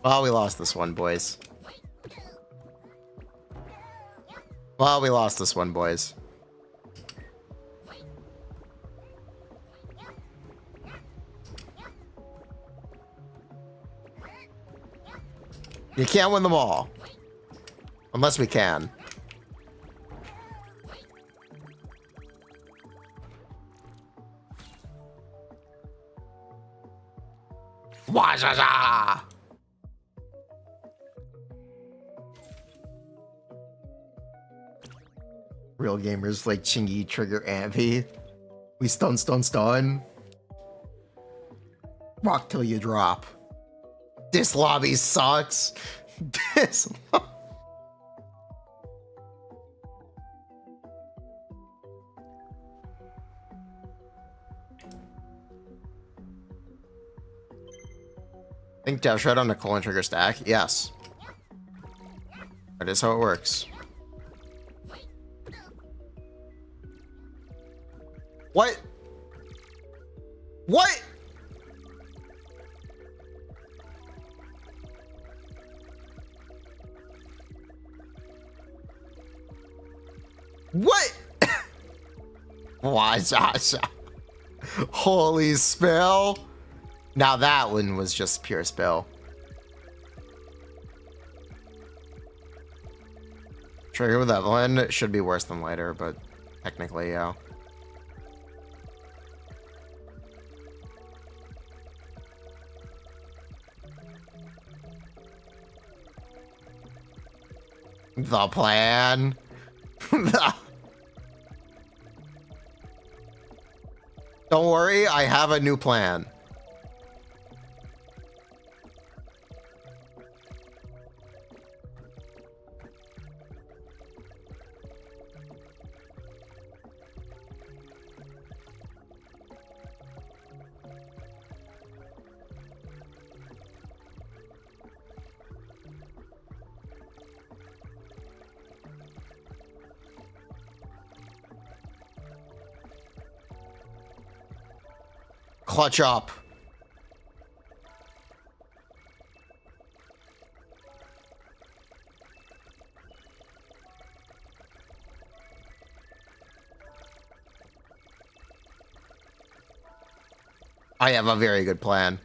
Well, we lost this one, boys. Well, we lost this one, boys. You can't win them all. Unless we can. Wajaja! Real gamers like Chingy, Trigger, Anby. We stun. Rock till you drop. This lobby sucks. This lo- Think dash right on the colon trigger stack? Yes. That is how it works. What? What? What? Wajaja. Holy spell. Now that one was just pure spell. Trigger with Evelyn should be worse than later, but technically, yeah. The plan. Don't worry, I have a new plan. Clutch up. I have a very good plan.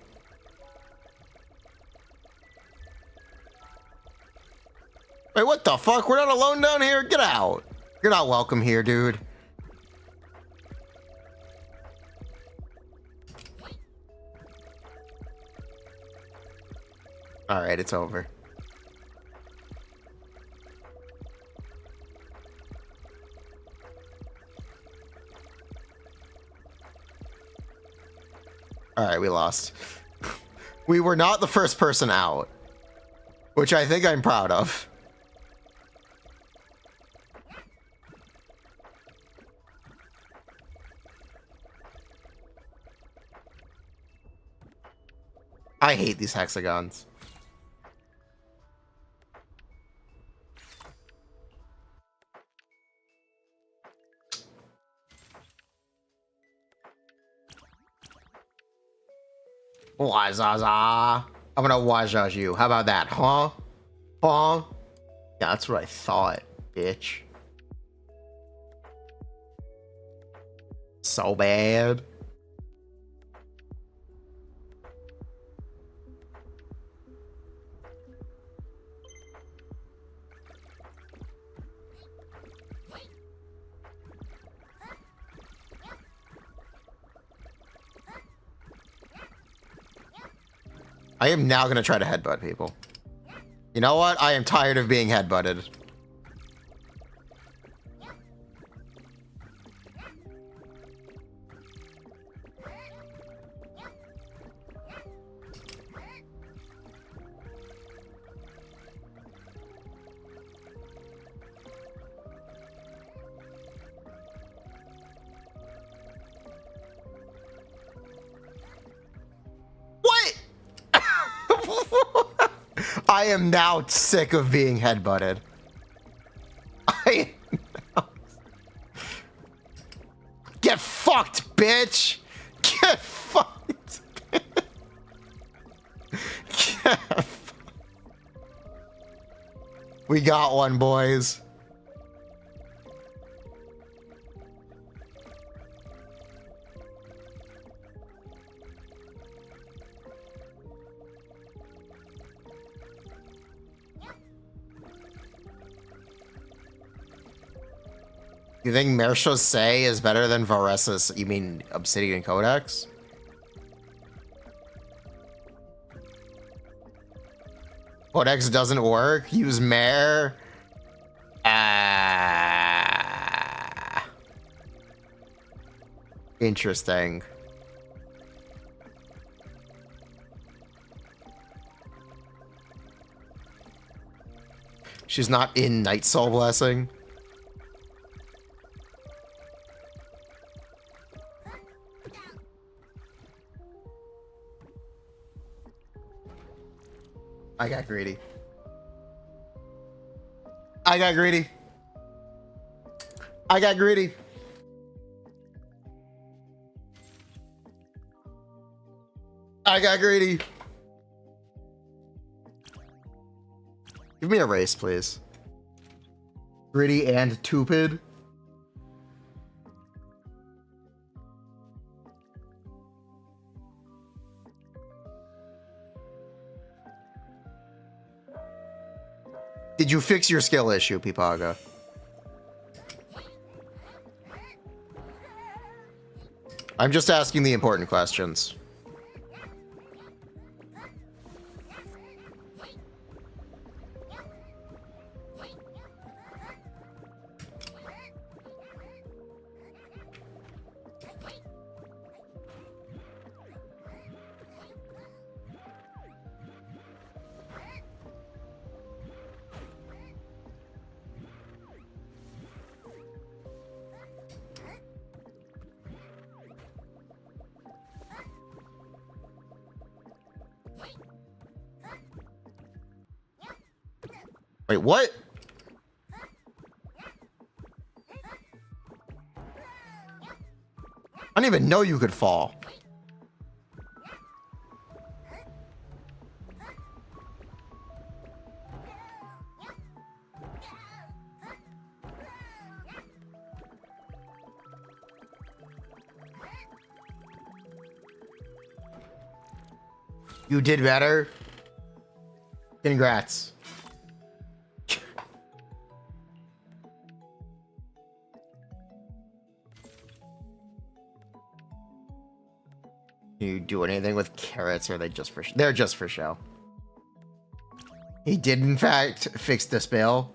Wait, what the fuck? We're not alone down here? Get out. You're not welcome here, dude. All right, it's over. All right, we lost. We were not the first person out, which I think I'm proud of. I hate these hexagons. Wazaza. I'm gonna wazaz you. How about that, huh? Huh? Yeah, that's what I thought, bitch. So bad. I am now gonna try to headbutt people. You know what? I am tired of being headbutted. What? I am now sick of being headbutted. I am now... Get fucked, bitch! Get fucked! Get fucked. We got one, boys. You think Mersha's Say is better than Varesis? You mean Obsidian Codex? Codex doesn't work? Use Mare? Interesting. She's not in Night Soul Blessing? I got greedy. I got greedy. I got greedy. I got greedy. Give me a race, please. Greedy and Tupid. Did you fix your skill issue, Pipaga? I'm just asking the important questions. Wait, what? I didn't even know you could fall. You did better. Congrats. You do anything with carrots, or are they just for they're just for show? He did in fact fix the spell.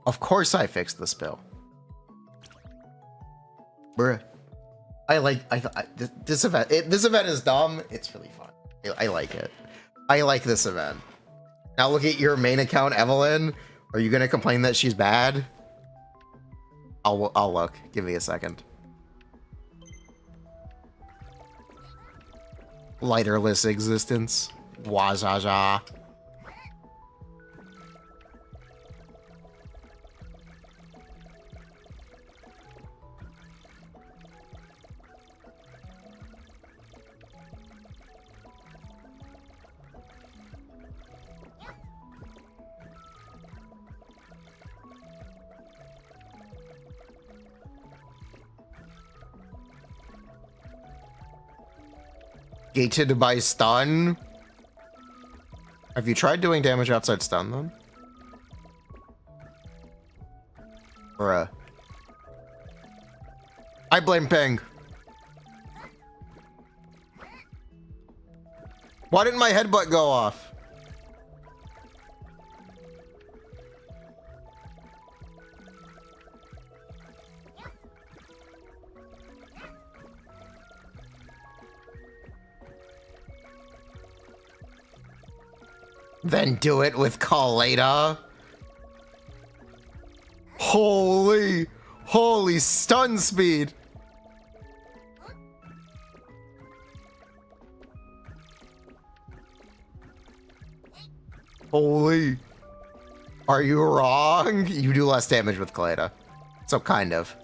Of course I fixed the spell. Bruh. This event. This event is dumb. It's really fun. I like it. I like this event. Now look at your main account, Evelyn. Are you gonna complain that she's bad? I'll look. Give me a second. Lighterless existence. Wajaja. Gated by stun? Have you tried doing damage outside stun then? Bruh. I blame Ping. Why didn't my headbutt go off? Then do it with Kaleda. Holy stun speed. Holy. Are you wrong? You do less damage with Kaleda. So kind of.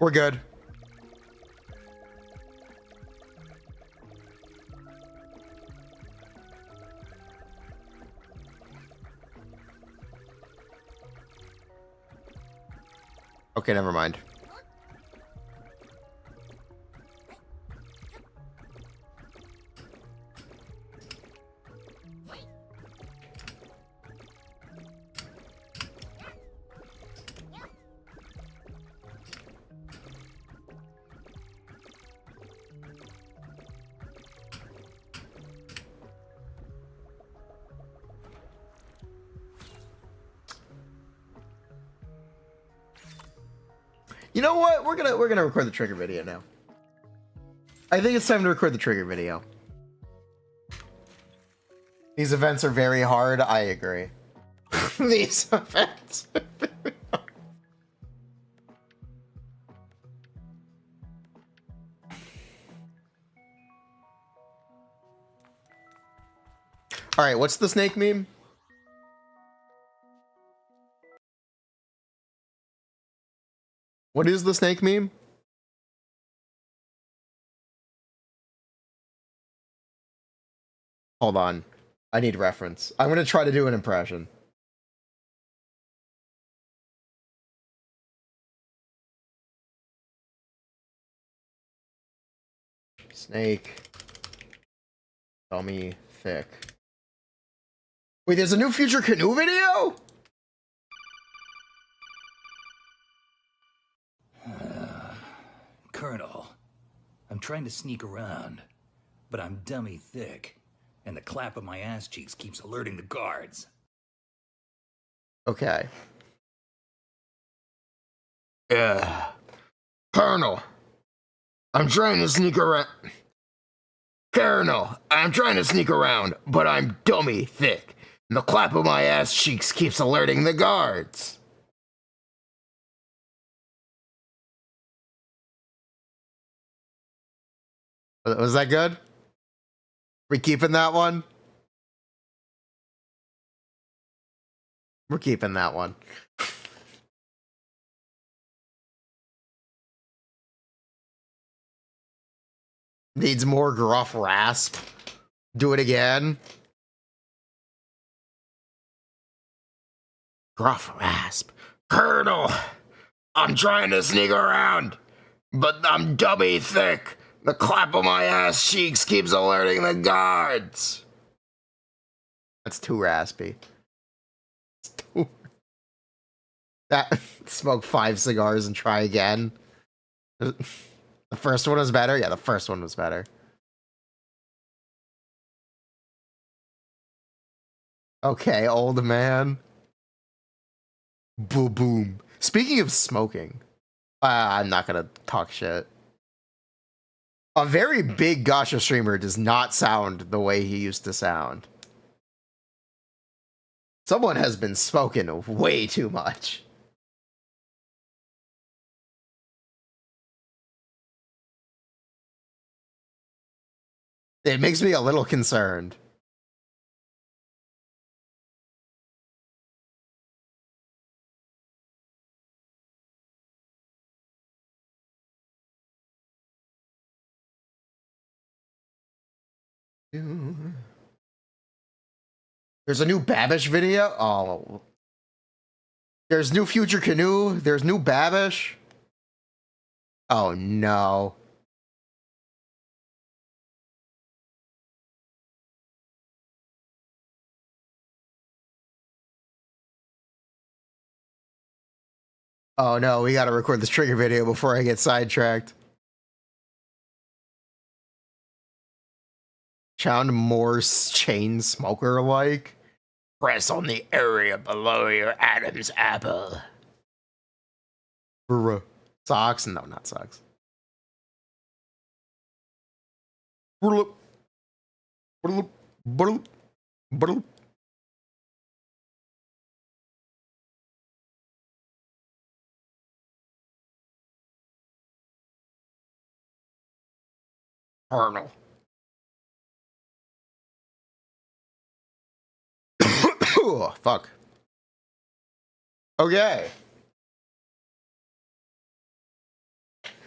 We're good. Okay, never mind. You know what? We're gonna record the trigger video now. I think it's time to record the trigger video. These events are very hard. I agree. These events. All right, what's the snake meme? What is the snake meme? Hold on. I need reference. I'm going to try to do an impression. Snake. Dummy thick. Wait, there's a new Future Canoe video? Colonel, I'm trying to sneak around, but I'm dummy thick, and the clap of my ass cheeks keeps alerting the guards. Okay. Colonel, I'm trying to sneak around. Colonel, I'm trying to sneak around, but I'm dummy thick, and the clap of my ass cheeks keeps alerting the guards. Was that good? We keeping that one? We're keeping that one. Needs more gruff rasp. Do it again. Gruff rasp. Colonel, I'm trying to sneak around, but I'm dummy thick. The clap of my ass cheeks keeps alerting the guards. That's too raspy. It's too... That smoke 5 cigars and try again. The first one was better? Yeah, the first one was better. Okay, old man. Boom, boom. Speaking of smoking, I'm not gonna talk shit. A very big gacha streamer does not sound the way he used to sound. Someone has been smoking way too much. It makes me a little concerned. There's a new Babish video? Oh. There's new Future Canoe. There's new Babish. Oh no. Oh no, we gotta record this trigger video before I get sidetracked. Sound more chain smoker like. Press on the area below your Adam's apple. Socks? No, not socks. Bloop. Bloop. Bloop. Bloop. Arnold. Oh, fuck. Okay.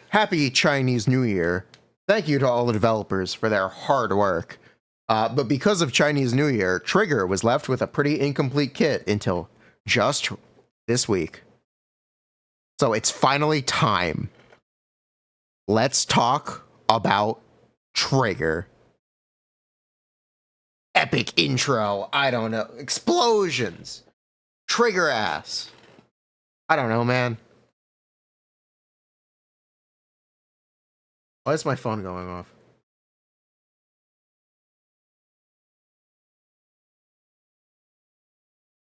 Happy Chinese New Year. Thank you to all the developers for their hard work. But because of Chinese New Year, Trigger was left with a pretty incomplete kit until just this week. So it's finally time. Let's talk about Trigger. Epic intro. I don't know. Explosions. Trigger ass. I don't know, man. Why is my phone going off?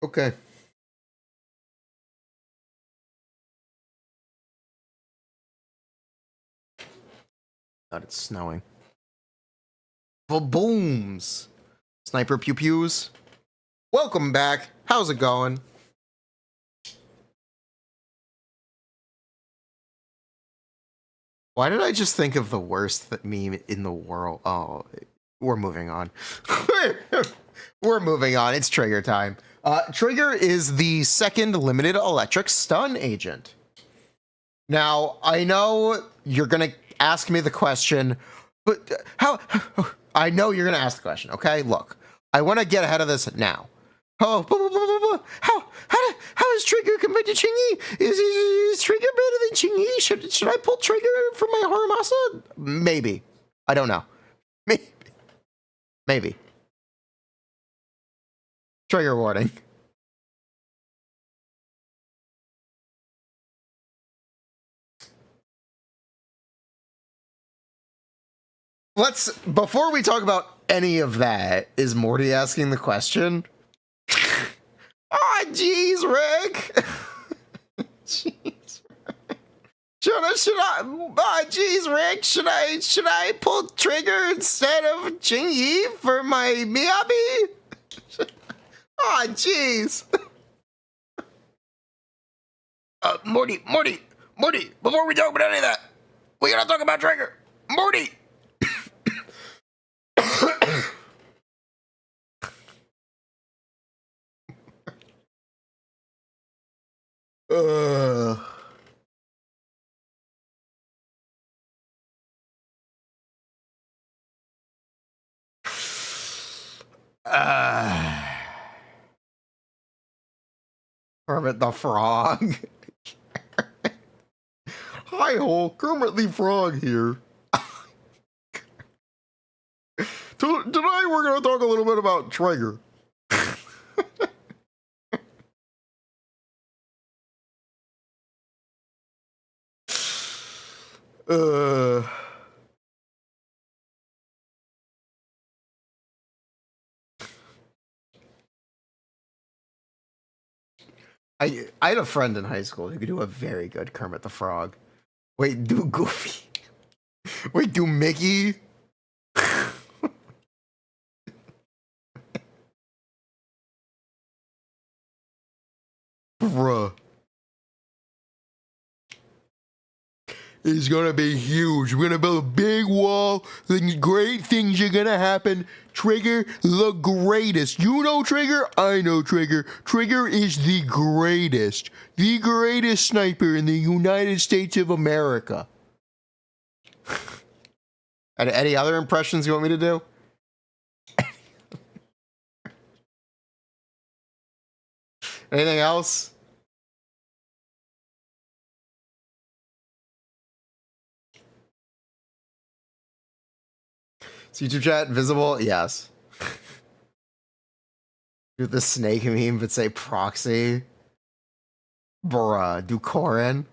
Okay. God, it's snowing. Booms. Sniper pew pews. Welcome back. How's it going? Why did I just think of the worst meme in the world? Oh, we're moving on. We're moving on. It's Trigger time. Trigger is the second limited electric stun agent. Now, I know you're going to ask me the question, but how? I know you're going to ask the question, okay? Look, I want to get ahead of this now. Oh, how is Trigger compared to Chingy? Is Trigger better than Chingy? Should I pull Trigger from my Haramasa? Maybe. I don't know. Maybe. Trigger warning. Before we talk about any of that, is Morty asking the question? Oh, jeez, Rick. Jeez. Rick, should I pull Trigger instead of Jingyi for my Miyabi? Oh, jeez. Morty, before we talk about any of that, we gotta talk about Trigger. Morty. Kermit the Frog. Hi, ho, Kermit the Frog here. Tonight we're going to talk a little bit about Trigger. I had a friend in high school who could do a very good Kermit the Frog. Wait, do Goofy? Wait, do Mickey? Bruh. It's gonna be huge. We're gonna build a big wall. The great things are gonna happen. Trigger, the greatest. You know Trigger? I know Trigger. Trigger is the greatest. The greatest sniper in the United States of America. And any other impressions you want me to do? Anything else? Is YouTube chat visible? Yes. Do the snake meme but say proxy. Bruh, do Corin.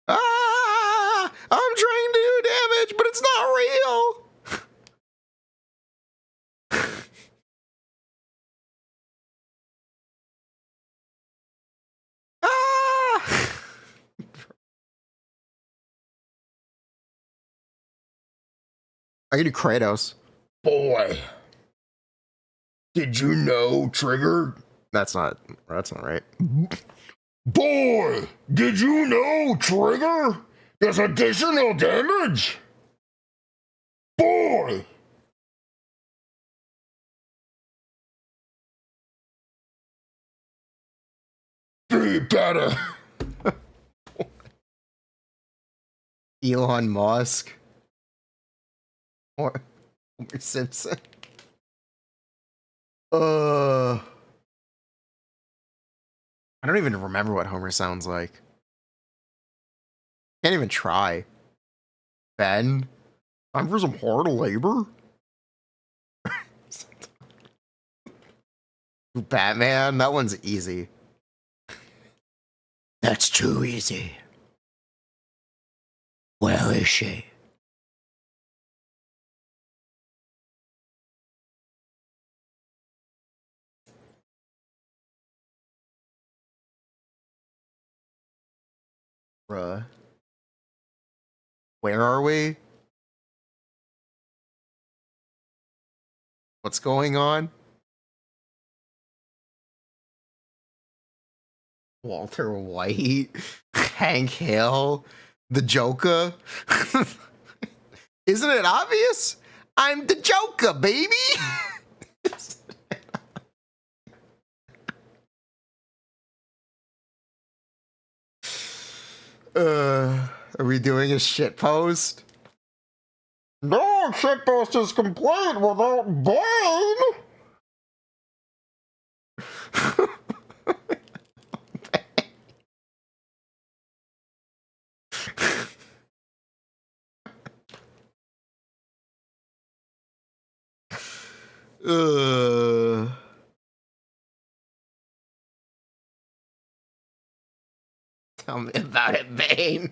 Ah! I'm trying to do damage, but it's not real! Ah! I can do Kratos. Boy, did you know Trigger? That's not right. Boy, did you know Trigger? There's additional damage. Boy. Be better. Elon Musk. Or Homer Simpson. I don't even remember what Homer sounds like. Can't even try. Ben, time for some hard labor. Batman, that one's easy. That's too easy. Where is she? Bruh. Where are we? What's going on? Walter White, Hank Hill, the Joker. Isn't it obvious? I'm the Joker, baby. Are we doing a shit post? No shit post is complete without Bane. Tell me about it, Bane.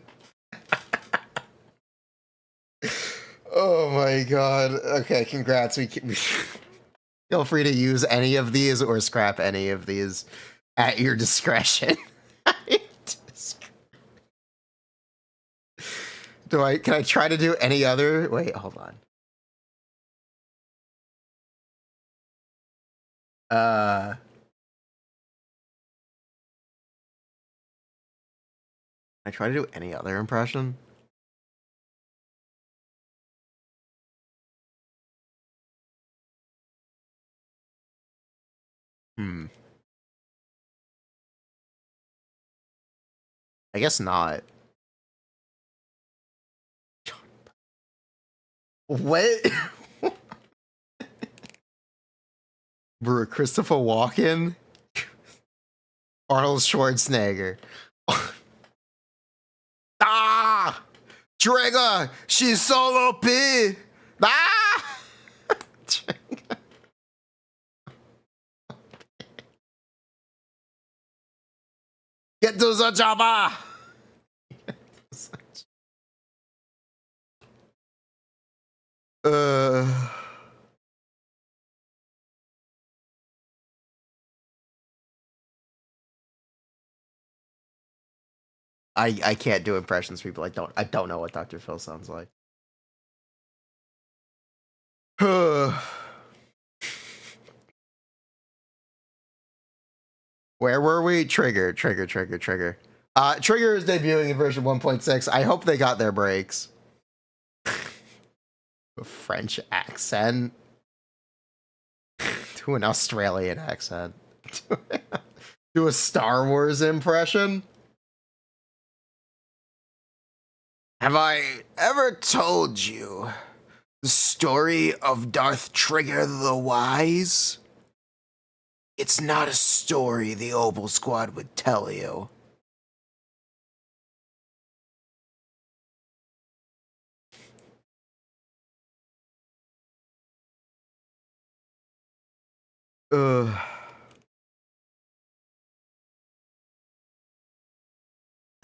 Oh my god. Okay, congrats. Feel free to use any of these or scrap any of these at your discretion. Can I try to do any other? Wait, hold on. I try to do any other impression? I guess not. What? Bro, Christopher Walken? Arnold Schwarzenegger. Ah! Trigger! She's solo P! Ah! Get to the chopper! I can't do impressions, people. I don't know what Dr. Phil sounds like. Where were we? Trigger. Trigger is debuting in version 1.6. I hope they got their breaks. A French accent to an Australian accent to a Star Wars impression. Have I ever told you the story of Darth Trigger the Wise? It's not a story the Opal Squad would tell you.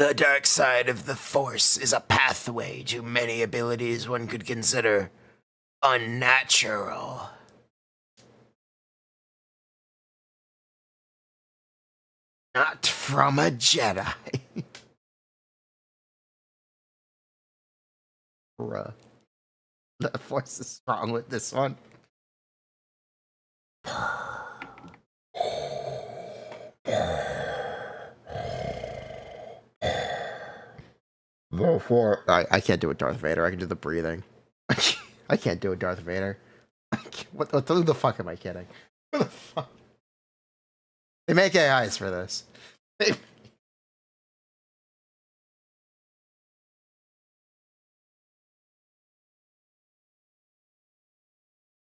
The dark side of the Force is a pathway to many abilities one could consider unnatural. Not from a Jedi. Bruh. The Force is strong with this one. I can't do it, Darth Vader. I can do the breathing. I can't do it, Darth Vader. What the fuck am I kidding? What the fuck? They make AIs for this.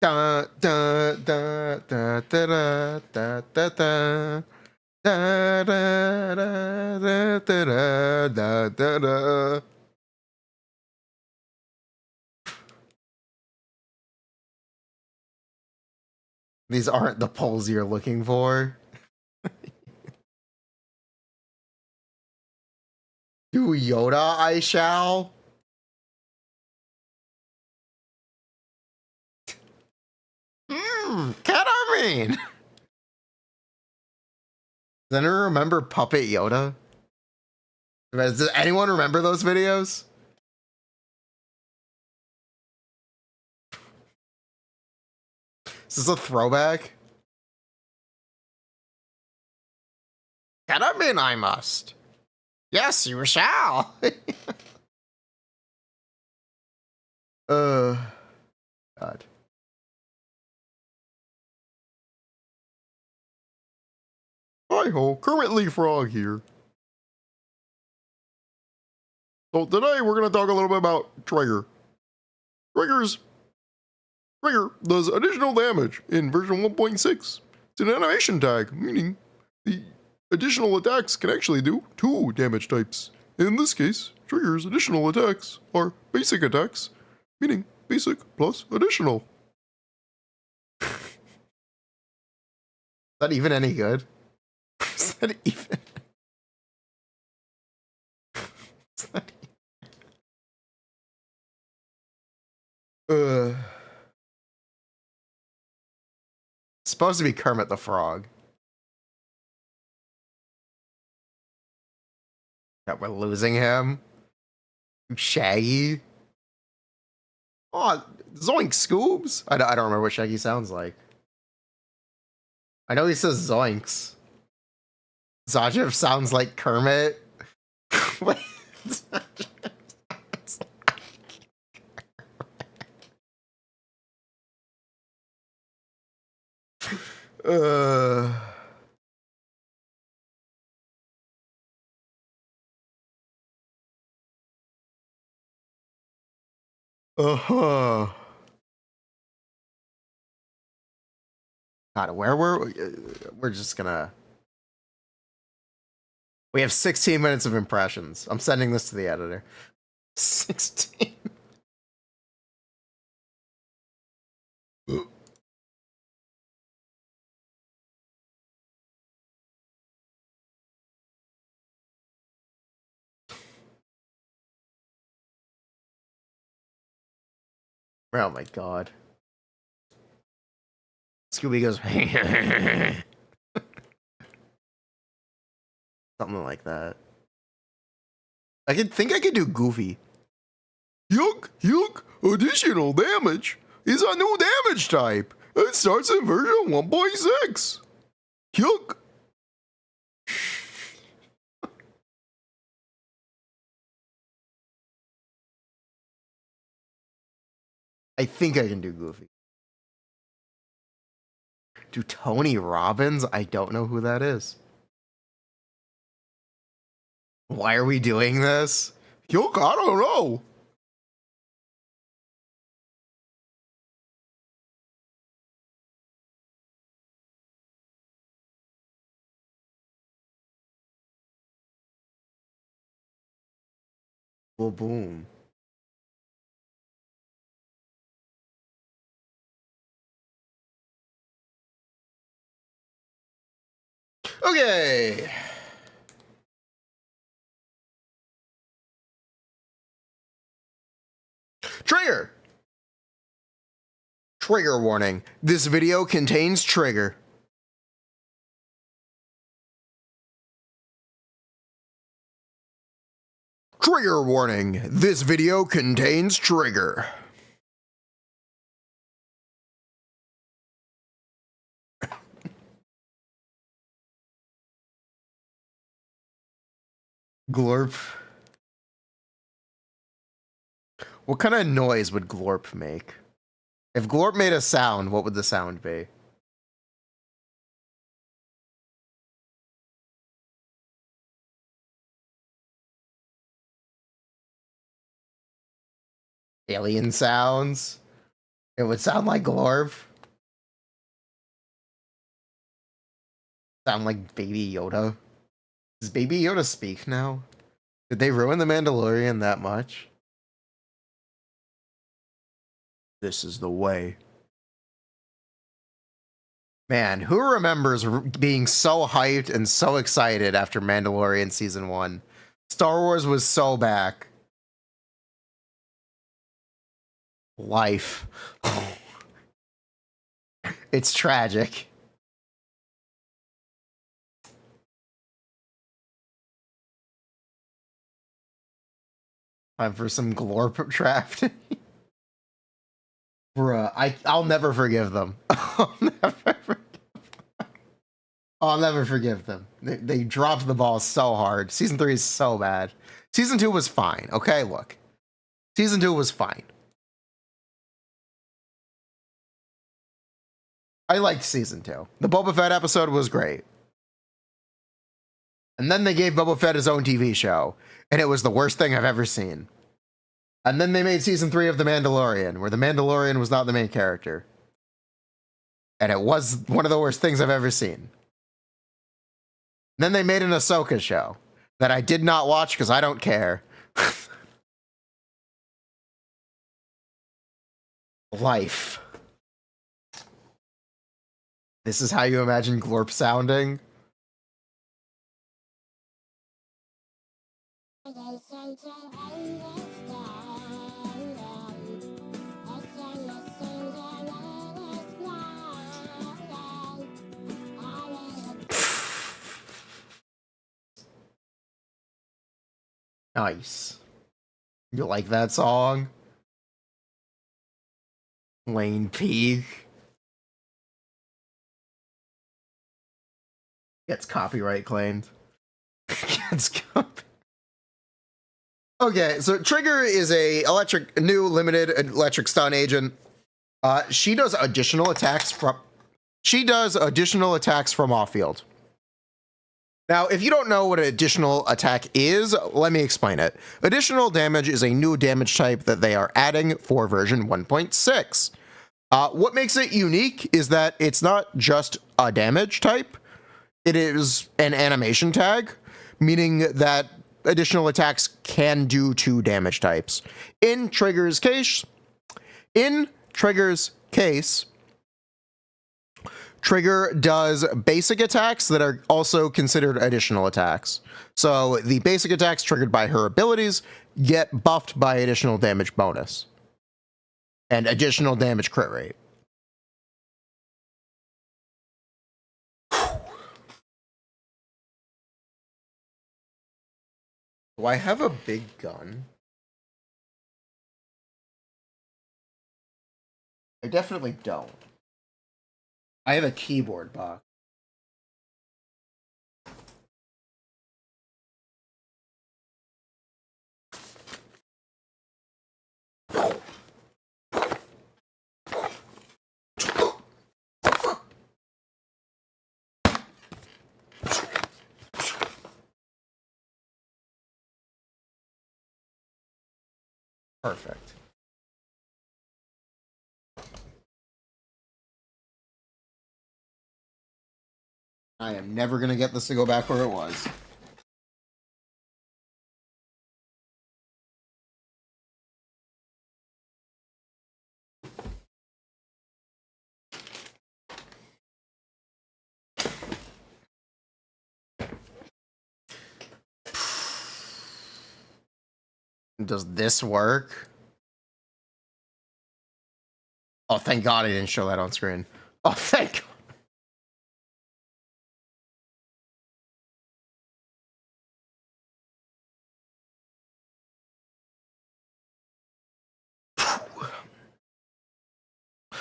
Da da da da da da da da. Da, da, da, da, da, da, da, da. These aren't the polls you're looking for. Do Yoda, I shall. Ketamine. Does anyone remember Puppet Yoda? Does anyone remember those videos? Is this a throwback? Ketamine, I must. Yes, you shall. God. Hi-ho, Kermit Lee Frog here. So today we're going to talk a little bit about Trigger. Trigger does additional damage in version 1.6. It's an animation tag, meaning the additional attacks can actually do 2 damage types. In this case, Trigger's additional attacks are basic attacks, meaning basic plus additional. Is that even any good? Is that even? Is that even? It's supposed to be Kermit the Frog. Yeah, we're losing him. Shaggy. Oh, Zoink Scoobs? I don't remember what Shaggy sounds like. I know he says Zoinks. Zajiv sounds like Kermit. What? God, where were we? We're just gonna. We have 16 minutes of impressions. I'm sending this to the editor. 16. Oh my god. Scooby goes. Something like that. I could do Goofy. Yuck, additional damage is a new damage type. It starts in version 1.6. Yuck. I think I can do Goofy. Do Tony Robbins? I don't know who that is. Why are we doing this? Yuck, I don't know. Well, boom. Okay. Trigger! Trigger warning. This video contains trigger. Trigger warning. This video contains trigger. Glorp. What kind of noise would Glorp make? If Glorp made a sound, what would the sound be? Alien sounds? It would sound like Glorp. Sound like Baby Yoda. Does Baby Yoda speak now? Did they ruin The Mandalorian that much? This is the way. Man, who remembers being so hyped and so excited after Mandalorian Season 1? Star Wars was so back. Life. It's tragic. Time for some Glorp drafting. Bruh, I'll never forgive them. I'll never forgive them. They dropped the ball so hard. Season 3 is so bad. Season 2 was fine. Okay, look. Season 2 was fine. I liked Season 2. The Boba Fett episode was great. And then they gave Boba Fett his own TV show, and it was the worst thing I've ever seen. And then they made Season 3 of The Mandalorian, where The Mandalorian was not the main character. And it was one of the worst things I've ever seen. Then they made an Ahsoka show that I did not watch because I don't care. Life. This is how you imagine Glorp sounding? Nice. You like that song? Lane Peak. Gets copyright claimed. Okay, so Trigger is a new limited electric stun agent. She does additional attacks from off field. Now, if you don't know what an additional attack is, let me explain it. Additional damage is a new damage type that they are adding for version 1.6. What makes it unique is that it's not just a damage type. It is an animation tag, meaning that additional attacks can do 2 damage types. In Trigger's case, Trigger does basic attacks that are also considered additional attacks. So the basic attacks triggered by her abilities get buffed by additional damage bonus and additional damage crit rate. Do I have a big gun? I definitely don't. I have a keyboard box. Perfect. I am never going to get this to go back where it was. Does this work? Oh, thank God I didn't show that on screen. Oh, thank God.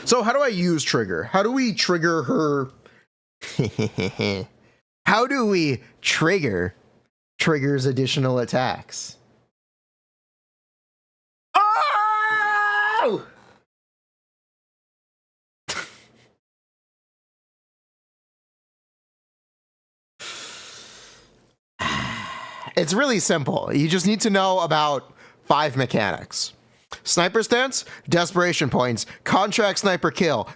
So how do I use trigger? How do we trigger her? How do we trigger triggers additional attacks? Oh! It's really simple. You just need to know about 5 mechanics. Sniper stance, desperation points, contract sniper kill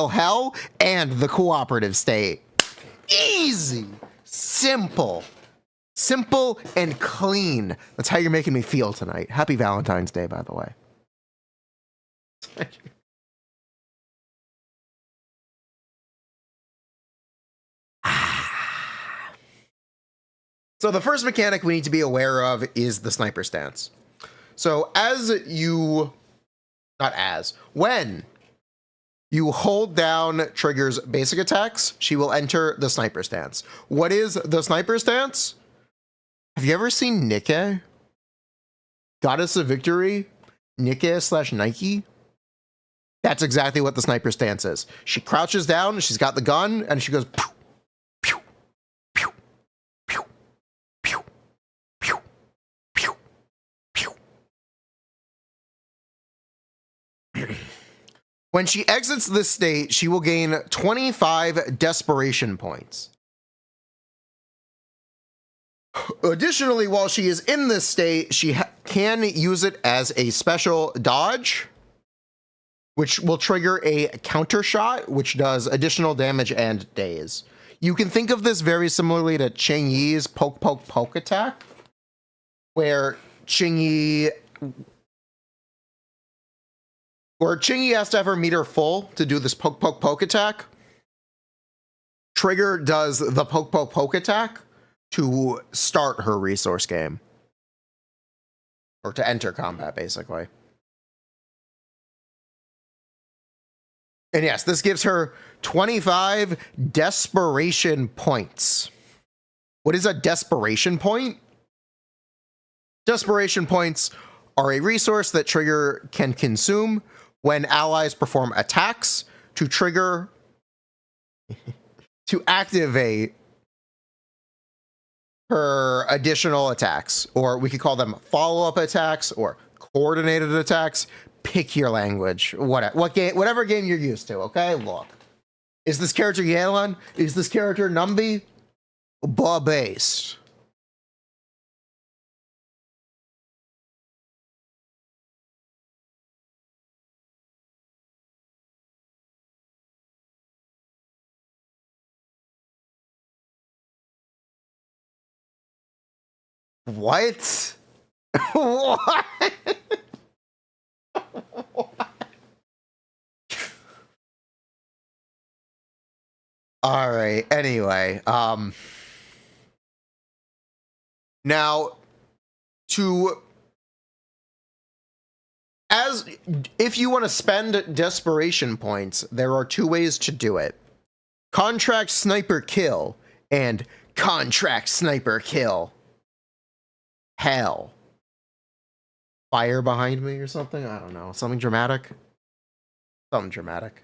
hell, and the cooperative state. Easy. Simple. Simple and clean. That's how you're making me feel tonight. Happy Valentine's Day, by the way. So the first mechanic we need to be aware of is the sniper stance. So when you hold down Trigger's basic attacks, she will enter the sniper stance. What is the sniper stance? Have you ever seen Nikke? Goddess of Victory? Nikke/Nike? That's exactly what the sniper stance is. She crouches down, she's got the gun, and she goes pew, pew, pew, pew, pew, pew, pew, pew. When she exits this state, she will gain 25 desperation points. Additionally, while she is in this state, she can use it as a special dodge, which will trigger a counter shot, which does additional damage and daze. You can think of this very similarly to Ching Yi's poke, poke, poke attack, where Ching Yi has to have her meter full to do this poke, poke, poke attack. Trigger does the poke, poke, poke attack to start her resource game. Or to enter combat, basically. And yes, this gives her 25 desperation points. What is a desperation point? Desperation points are a resource that Trigger can consume when allies perform attacks to trigger, to activate her additional attacks, or we could call them follow-up attacks or coordinated attacks. Pick your language. Whatever game you're used to, okay? Look. Is this character Yelan? Is this character Numby? Ba-based. What? What? All right. Anyway, now if you want to spend desperation points, there are 2 ways to do it. Contract sniper kill and contract sniper kill hell. Fire behind me or something? I don't know. Something dramatic? Something dramatic.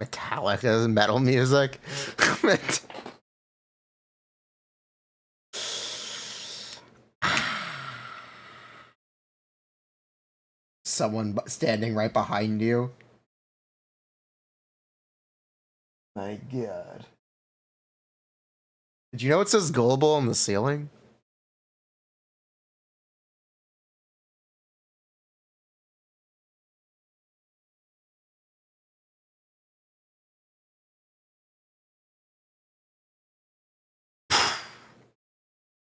Metallica metal music. Someone standing right behind you. My God. Did you know it says global on the ceiling?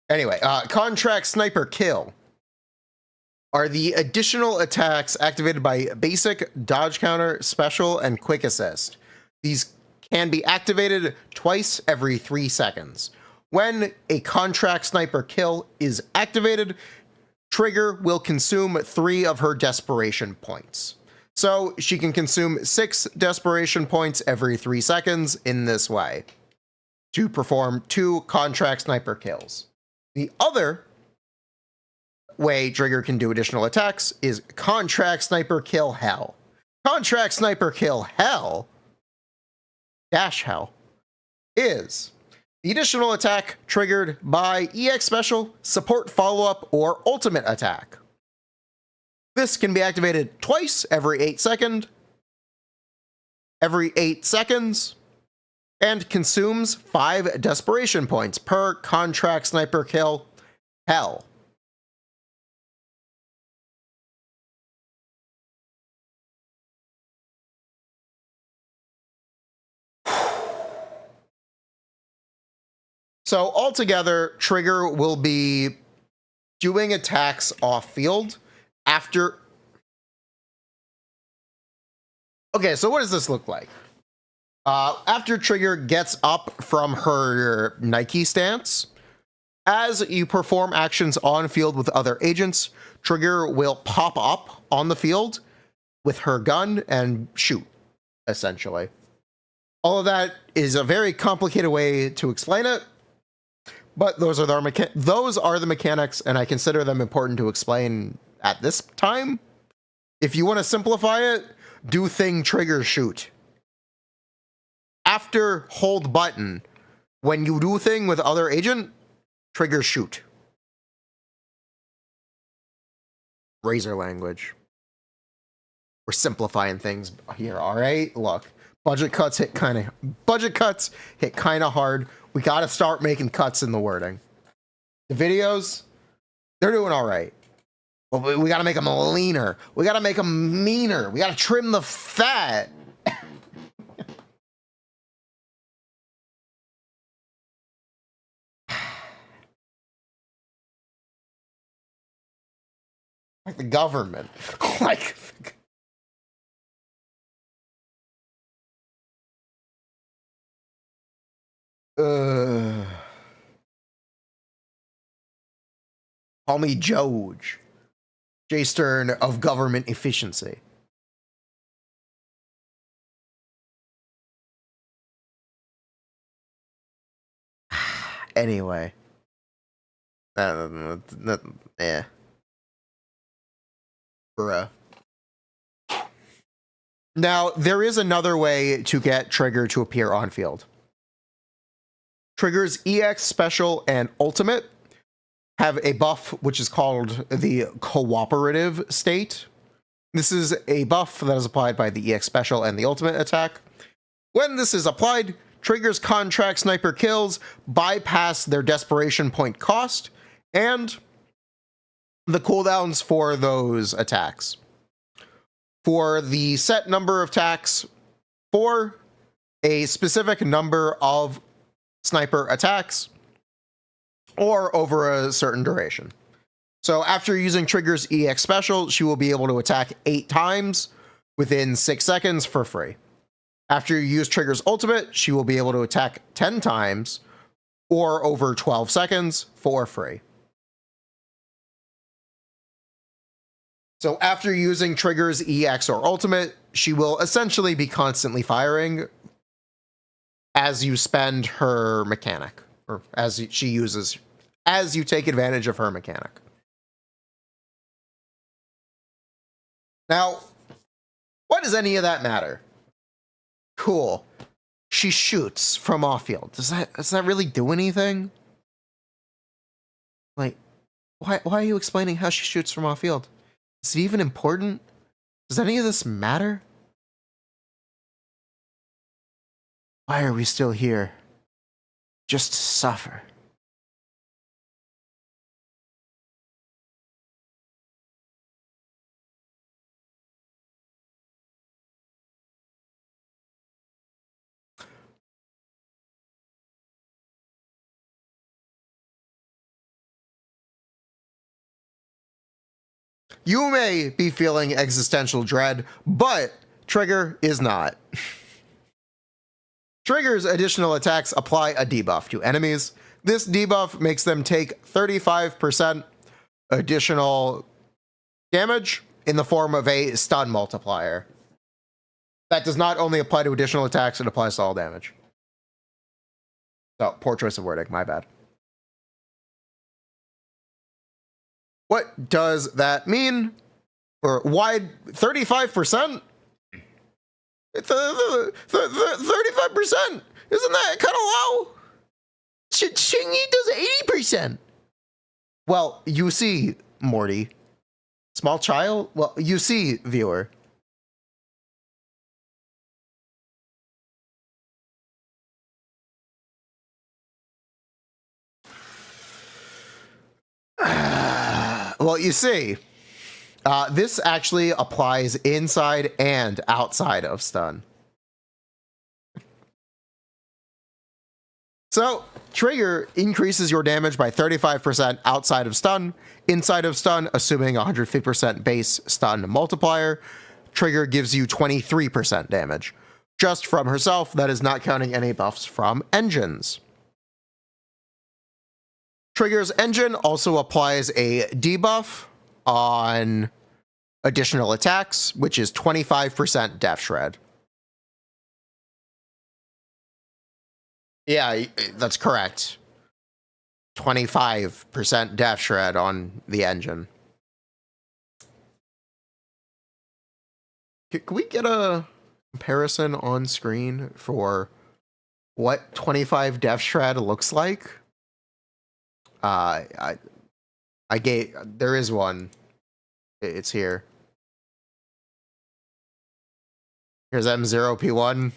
Anyway, contract sniper kill. are the additional attacks activated by basic, dodge counter, special, and quick assist. These can be activated twice every 3 seconds. When a contract sniper kill is activated, Trigger will consume 3 of her desperation points. So she can consume 6 desperation points every 3 seconds in this way to perform 2 contract sniper kills. The other way Trigger can do additional attacks is Contract Sniper Kill Hell. Contract Sniper Kill Hell dash Hell is the additional attack triggered by EX Special, Support Follow-Up, or Ultimate Attack. This can be activated twice every 8 seconds, and consumes 5 desperation points per Contract Sniper Kill Hell. So altogether, Trigger will be doing attacks off field after. Okay, so what does this look like? After Trigger gets up from her Nike stance, as you perform actions on field with other agents, Trigger will pop up on the field with her gun and shoot, essentially. All of that is a very complicated way to explain it. But those are the mechanics, and I consider them important to explain at this time. If you want to simplify it, do thing trigger shoot. After hold button, when you do thing with other agent, trigger shoot. Razor language. We're simplifying things here, all right? Look, budget cuts hit kind of hard. We got to start making cuts in the wording. The videos, they're doing all right. But we got to make them leaner. We got to make them meaner. We got to trim the fat. Like the government. Like... Call me Joj. J Stern of government efficiency. Anyway. Yeah. Bruh. Now, there is another way to get Trigger to appear on field. Trigger's EX, Special, and Ultimate have a buff which is called the Cooperative State. This is a buff that is applied by the EX Special and the Ultimate attack. When this is applied, Trigger's contract sniper kills bypass their desperation point cost and the cooldowns for those attacks. For the set number of attacks for a specific number of sniper attacks or over a certain duration. So after using Trigger's EX Special, she will be able to attack 8 times within 6 seconds for free. After you use Trigger's Ultimate, she will be able to attack 10 times or over 12 seconds for free. So after using Trigger's EX or Ultimate, she will essentially be constantly firing as you spend her mechanic, or as she uses, as you take advantage of her mechanic. Now, why does any of that matter? Cool. She shoots from off field. Does that really do anything? Like, why are you explaining how she shoots from off field? Is it even important? Does any of this matter? Why are we still here? Just to suffer. You may be feeling existential dread, but Trigger is not. Trigger's additional attacks apply a debuff to enemies. This debuff makes them take 35% additional damage in the form of a stun multiplier. That does not only apply to additional attacks, it applies to all damage. Oh, poor choice of wording, my bad. What does that mean? Or why 35%? 35%? Isn't that kind of low? Xingyi does 80%. Well, you see, Morty. Small child? Well, you see, viewer. Well, you see, this actually applies inside and outside of stun. So, Trigger increases your damage by 35% outside of stun. Inside of stun, assuming 150% base stun multiplier, Trigger gives you 23% damage. Just from herself, that is not counting any buffs from engines. Trigger's engine also applies a debuff on additional attacks, which is 25% Death Shred. Yeah, that's correct. 25% Death Shred on the engine. Can we get a comparison on screen for what 25 Death Shred looks like? I gave, there is one. It's here. Here's M0P1.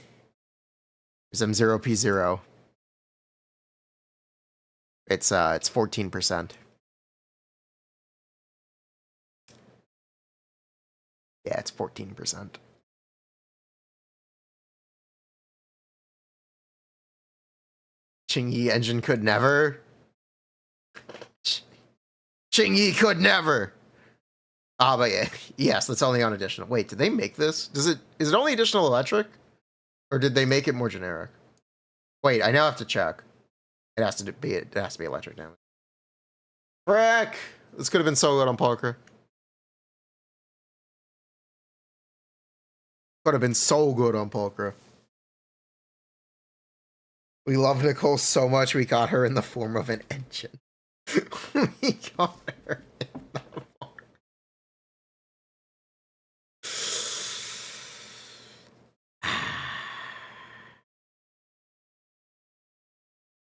Here's M0P0. It's 14%. Yeah, it's 14%. Xingyi engine could never. Xingyi could never. Ah, but yeah, yes, that's only on additional. Wait, did they make this? Is it only additional electric, or did they make it more generic? Wait, I now have to check. It has to be electric damage. Frick! This could have been so good on poker. Could have been so good on poker. We love Nicole so much we got her in the form of an engine. We got her in the form.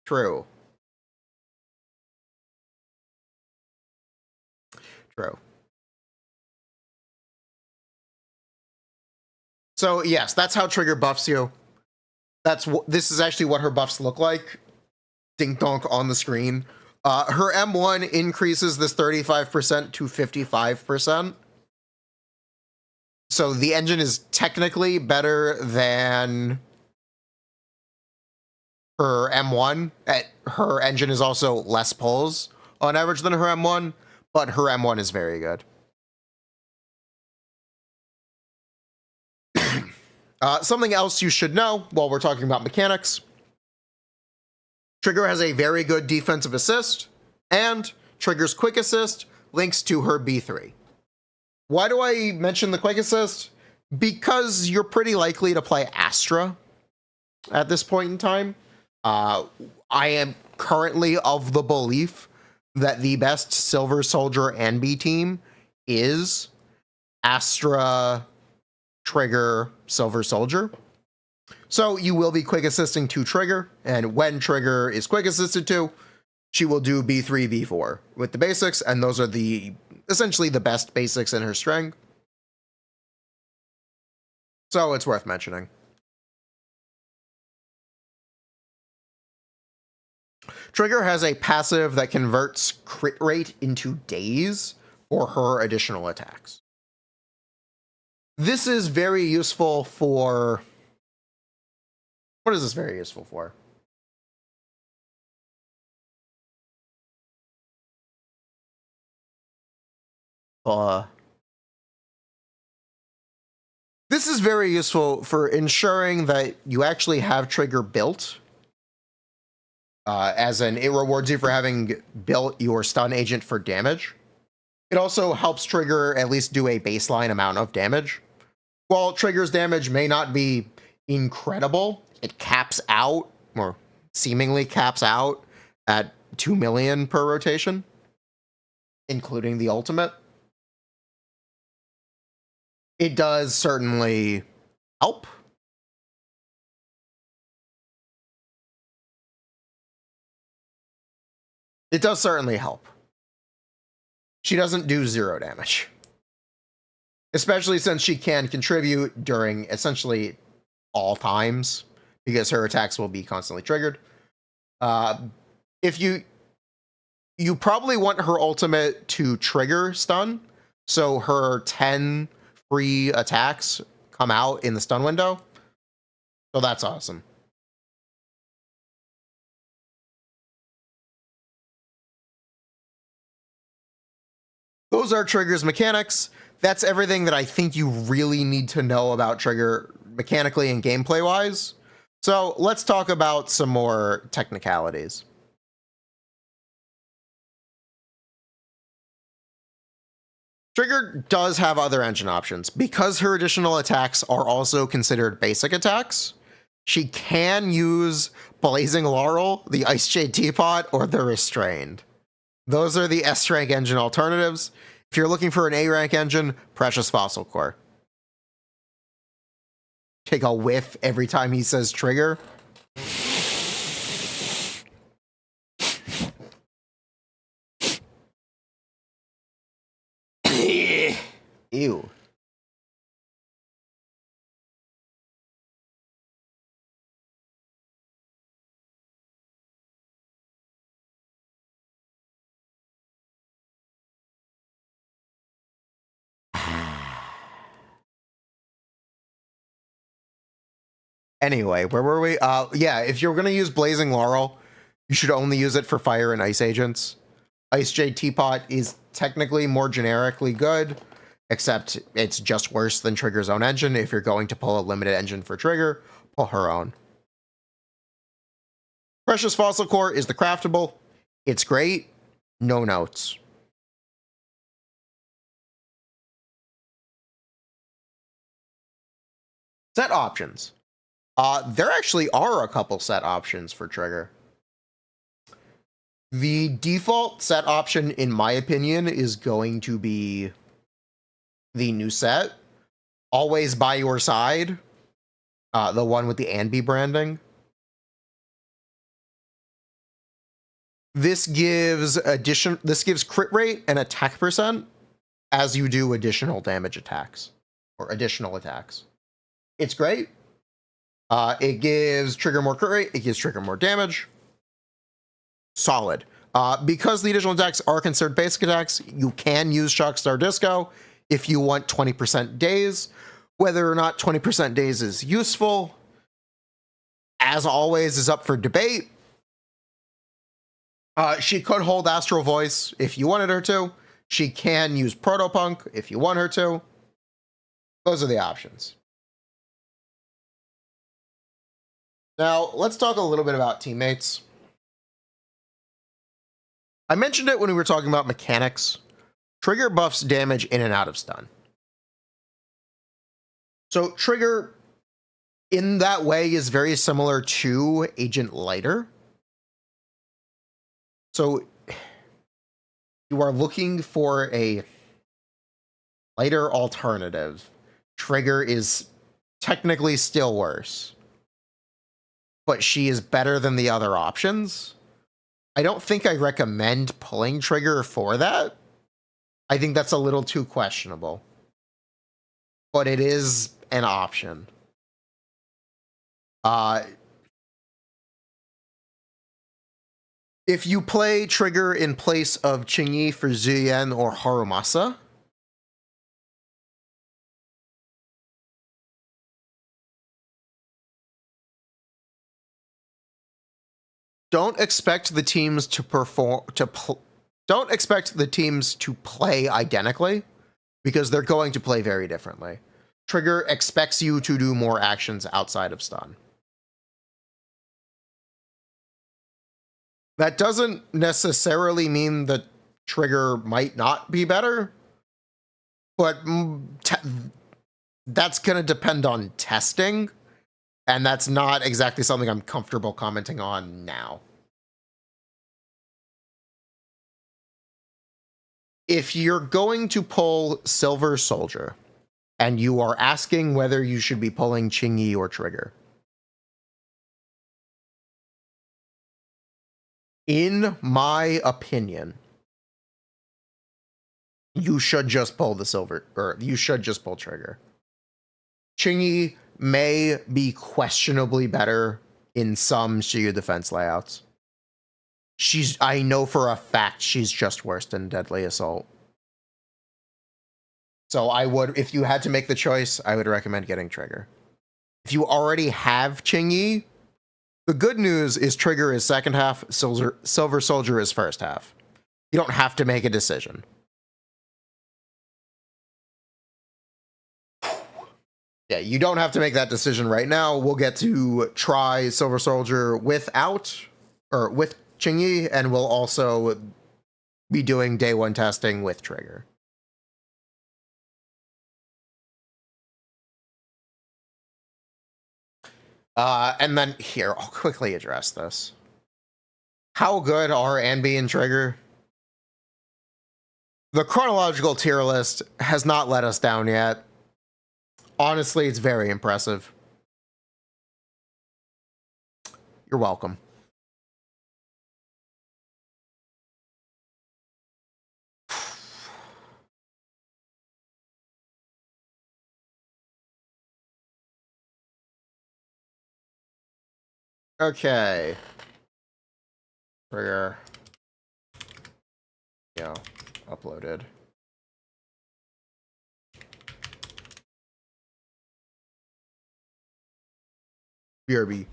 True. True. So yes, that's how Trigger buffs you. This is actually what her buffs look like. Dink donk on the screen. Her M1 increases this 35% to 55%. So the engine is technically better than her M1. Her engine is also less pulls on average than her M1, but her M1 is very good. Something else you should know while we're talking about mechanics. Trigger has a very good defensive assist, and Trigger's quick assist links to her B3. Why do I mention the quick assist? Because you're pretty likely to play Astra at this point in time. I am currently of the belief that the best Silver Soldier Anby team is Astra, Trigger, Silver Soldier. So you will be quick assisting to Trigger, and when Trigger is quick assisted to, she will do B3, B4 with the basics, and those are essentially the best basics in her string. So it's worth mentioning. Trigger has a passive that converts crit rate into days for her additional attacks. This is very useful for... What is this very useful for? This is very useful for ensuring that you actually have trigger built. As in, it rewards you for having built your stun agent for damage. It also helps trigger at least do a baseline amount of damage. While trigger's damage may not be incredible, it caps out, or seemingly caps out, at 2 million per rotation, including the ultimate. It does certainly help. It does certainly help. She doesn't do 0 damage. Especially since she can contribute during essentially all times, because her attacks will be constantly triggered. If you probably want her ultimate to trigger stun, so her 10 free attacks come out in the stun window. So that's awesome. Those are Trigger's mechanics. That's everything that I think you really need to know about Trigger mechanically and gameplay wise. So let's talk about some more technicalities. Trigger does have other engine options. Because her additional attacks are also considered basic attacks, she can use Blazing Laurel, the Ice Jade Teapot, or the Restrained. Those are the S-rank engine alternatives. If you're looking for an A-rank engine, Precious Fossil Core. Take a whiff every time he says trigger. Ew. Anyway, where were we? Yeah, if you're going to use Blazing Laurel, you should only use it for fire and ice agents. Ice Jade Teapot is technically more generically good, except it's just worse than Trigger's own engine. If you're going to pull a limited engine for Trigger, pull her own. Precious Fossil Core is the craftable. It's great. No notes. Set options. There actually are a couple set options for Trigger. The default set option, in my opinion, is going to be the new set. Always by your side. The one with the Anby branding. This gives crit rate and attack percent as you do additional damage attacks or additional attacks. It's great. It gives Trigger more crit rate. It gives Trigger more damage. Solid. Because the additional attacks are considered basic attacks, you can use Shockstar Disco if you want 20% days. Whether or not 20% days is useful, as always, is up for debate. She could hold Astral Voice if you wanted her to. She can use Protopunk if you want her to. Those are the options. Now, let's talk a little bit about teammates. I mentioned it when we were talking about mechanics. Trigger buffs damage in and out of stun. So Trigger, in that way, is very similar to Agent Lighter. So you are looking for a lighter alternative. Trigger is technically still worse, but she is better than the other options. I don't think I recommend pulling Trigger for that. I think that's a little too questionable. But it is an option. If you play Trigger in place of Qingyi for Zuyen or Harumasa, don't expect the teams to play identically, because they're going to play very differently. Trigger expects you to do more actions outside of stun. That doesn't necessarily mean that Trigger might not be better, but that's going to depend on testing, and that's not exactly something I'm comfortable commenting on now. If you're going to pull Silver Soldier, and you are asking whether you should be pulling Qingyi or Trigger, in my opinion, you should just pull the Silver, or you should just pull Trigger. Qingyi may be questionably better in some Shiyu defense layouts. I know for a fact she's just worse than Deadly Assault. So I would, if you had to make the choice, I would recommend getting Trigger. If you already have Qingyi, the good news is Trigger is second half, Silver Soldier is first half. You don't have to make a decision. Yeah, you don't have to make that decision right now. We'll get to try Silver Soldier with Qingyi, and we'll also be doing day one testing with Trigger. And then here, I'll quickly address this. How good are Anby and Trigger? The chronological tier list has not let us down yet. Honestly, it's very impressive. You're welcome. Okay. Trigger. Yeah, uploaded. BRB.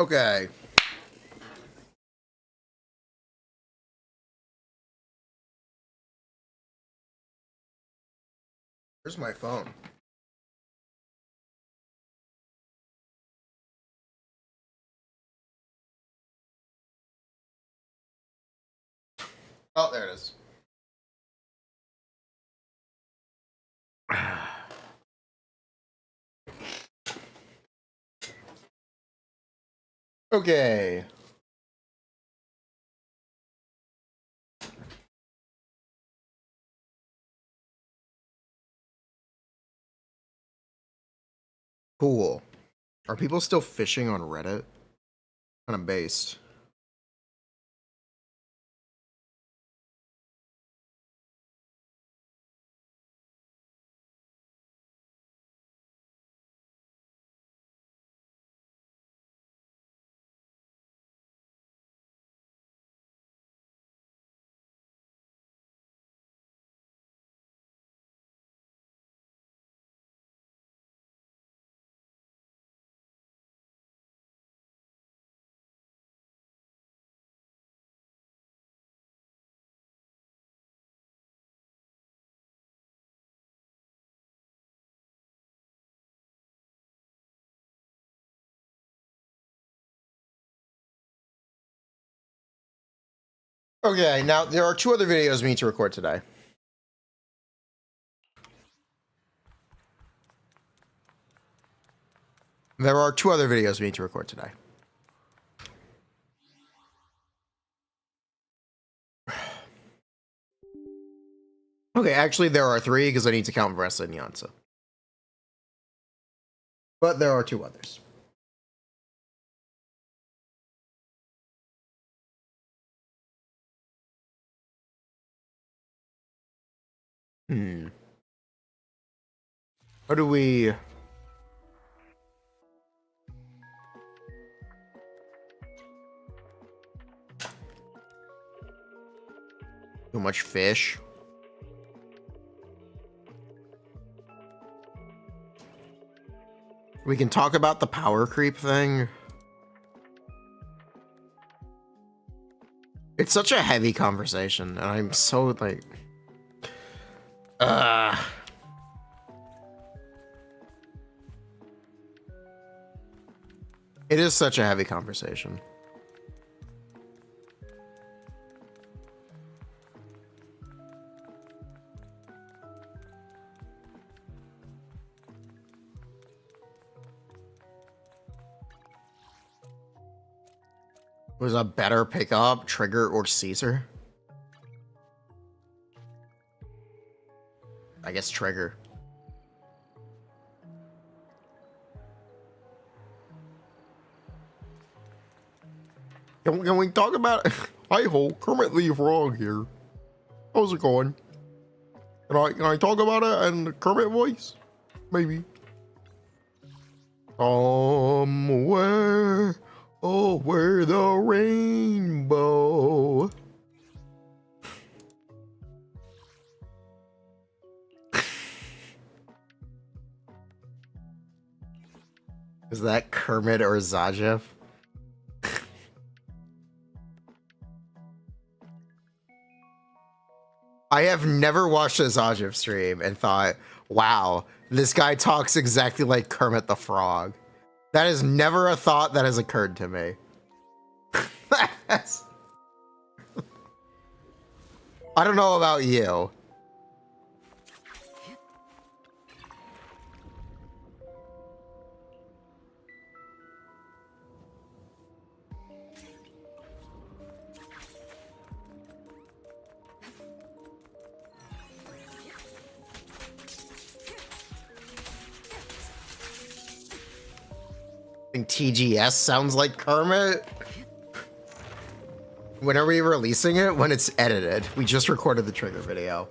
Okay. Where's my phone? Oh, there it is. Okay. Cool. Are people still fishing on Reddit? Kind of based. Okay, now there are 2 other videos we need to record today. There are 2 other videos we need to record today. Okay, actually there are 3 because I need to count Vressa and Yansa. But there are 2 others. How do we... Too much fish? We can talk about the power creep thing. It's such a heavy conversation, and I'm so, like... It is such a heavy conversation. Was a better pickup, Trigger or Caesar? I guess Trigger. Can we talk about it? Hi ho, Kermit the Frog here. How's it going? Can I talk about it in the Kermit voice? Maybe. Somewhere over the rainbow. Is that Kermit or Zajev? I have never watched a Zajev stream and thought, wow, this guy talks exactly like Kermit the Frog. That is never a thought that has occurred to me. I don't know about you. I think TGS sounds like Kermit. When are we releasing it? When it's edited. We just recorded the trigger video.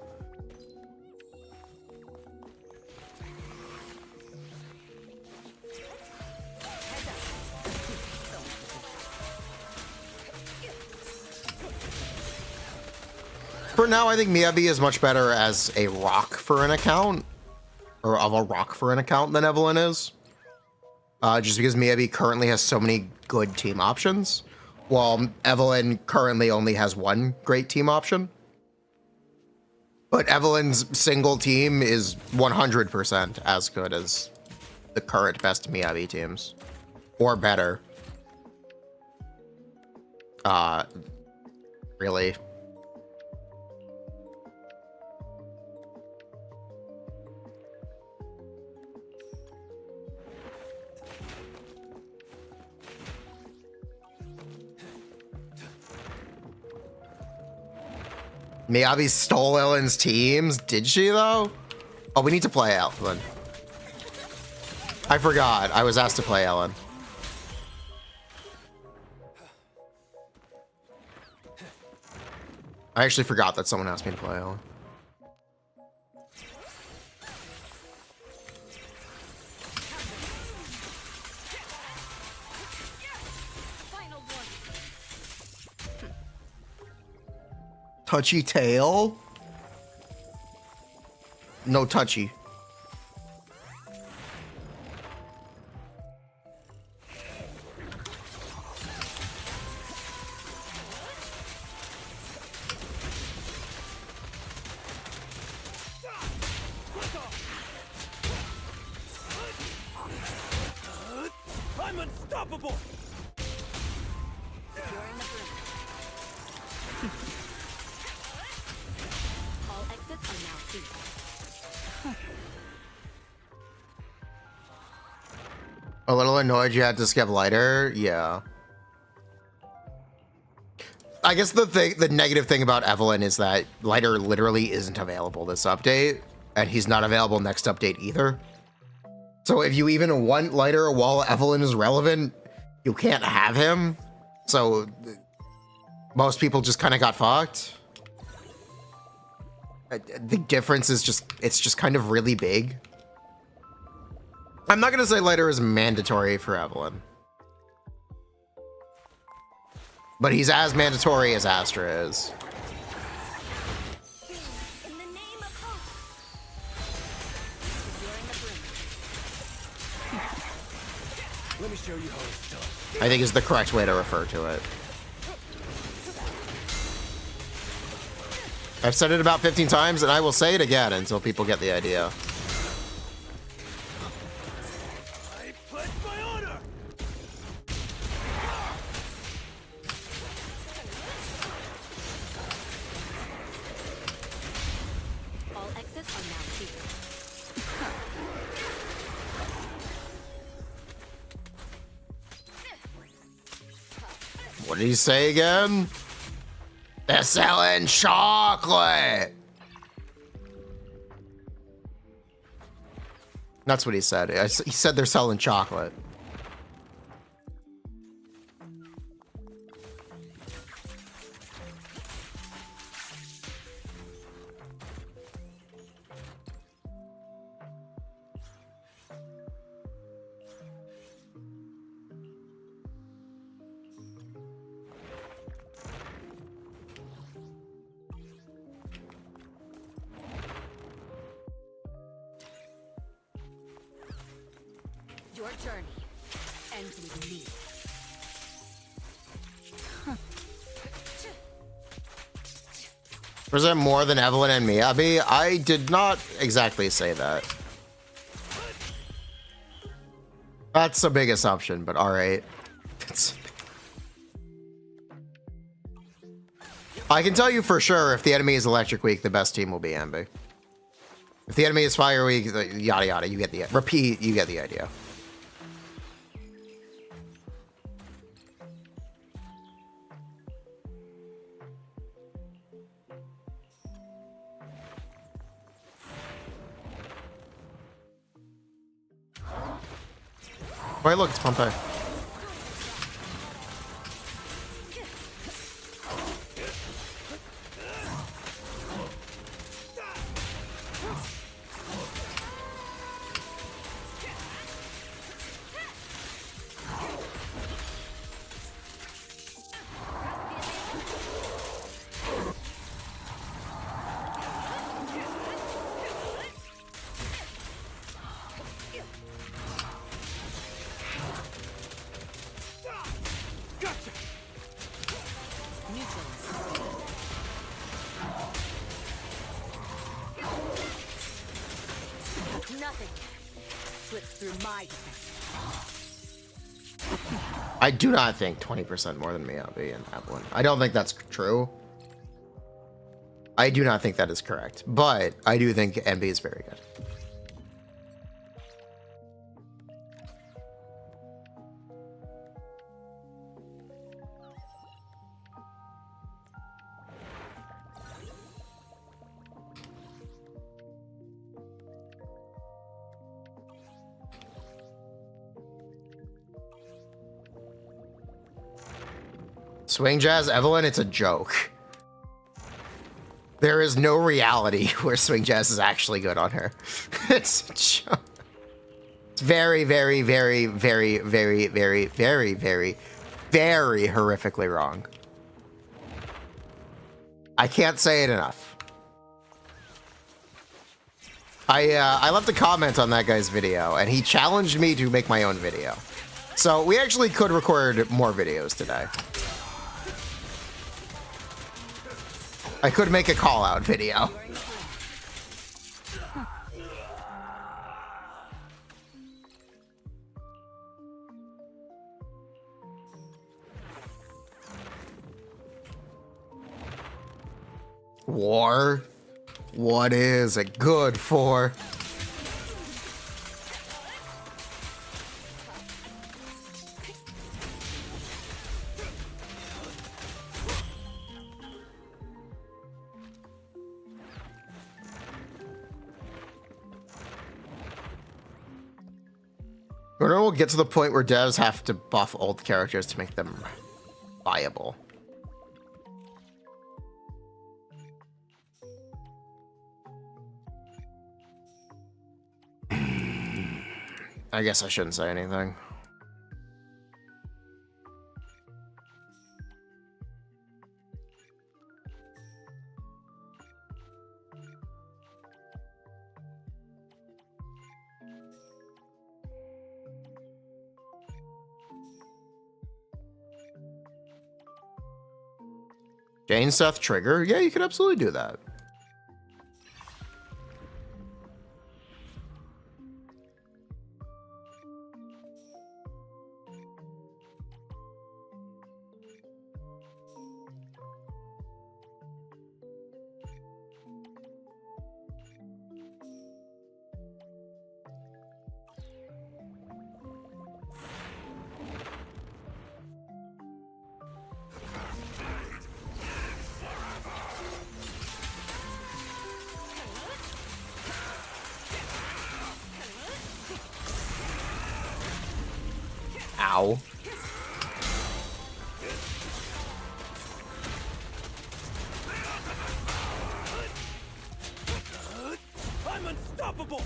For now, I think Miyabi is much better as a rock for an account. Or of a rock for an account than Evelyn is. just because Miyabi currently has so many good team options, while Evelyn currently only has one great team option. But Evelyn's single team is 100% as good as the current best Miyabi teams, or better. Really. Miyabi stole Ellen's teams? Did she, though? Oh, we need to play Ellen. I forgot. I was asked to play Ellen. I actually forgot that someone asked me to play Ellen. Touchy tail? No touchy. I'm unstoppable! All exits are now free. A little annoyed you had to skip lighter? Yeah. I guess the negative thing about Evelyn is that lighter literally isn't available this update, and he's not available next update either. So if you even want lighter while Evelyn is relevant, you can't have him. So most people just kind of got fucked. The difference is it's just kind of really big. I'm not gonna say lighter is mandatory for Evelyn, but he's as mandatory as Astra is. In the name of hope. Let me show you how it's done. I think is the correct way to refer to it. I've said it about 15 times, and I will say it again until people get the idea. I pledge my honor! All exits are now free. What did he say again? They're selling chocolate. That's what he said. He said they're selling chocolate. Your journey ends with me. Was it more than Evelyn and Miyabi? I did not exactly say that. That's a big assumption, but all right. I can tell you for sure, if the enemy is Electric Weak, the best team will be Anby. If the enemy is Fire Weak, yada yada, you get the repeat, you get the idea. Wait, look, it's Pompeii. my defense. I do not think 20% more than Miyabi and Evelyn. I don't think that's true. I do not think that is correct, but I do think Anby is very good. Swing Jazz Evelyn, it's a joke. There is no reality where Swing Jazz is actually good on her. It's a joke. It's very, very, very, very, very, very, very, very, very horrifically wrong. I can't say it enough. I left a comment on that guy's video, and he challenged me to make my own video. So we actually could record more videos today. I could make a call-out video. War? What is it good for? We'll get to the point where devs have to buff old characters to make them viable. I guess I shouldn't say anything. Jane Seth trigger? Yeah, you could absolutely do that. Ow. I'm unstoppable.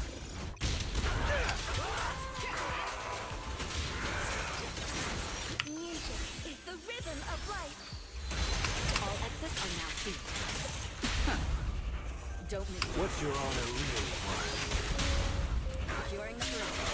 Music is the rhythm of life. All exits are now free. Don't miss it. What's your honor really worth? Securing the throne.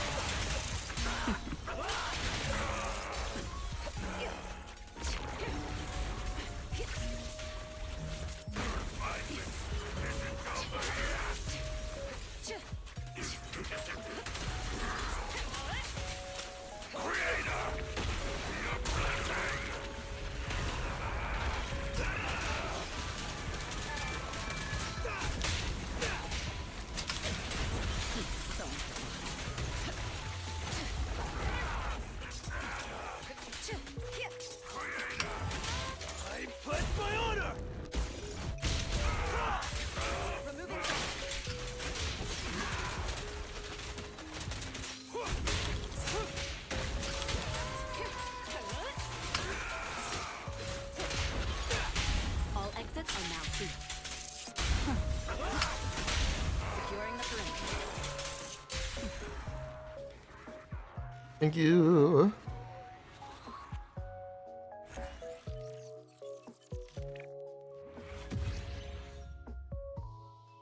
Thank you.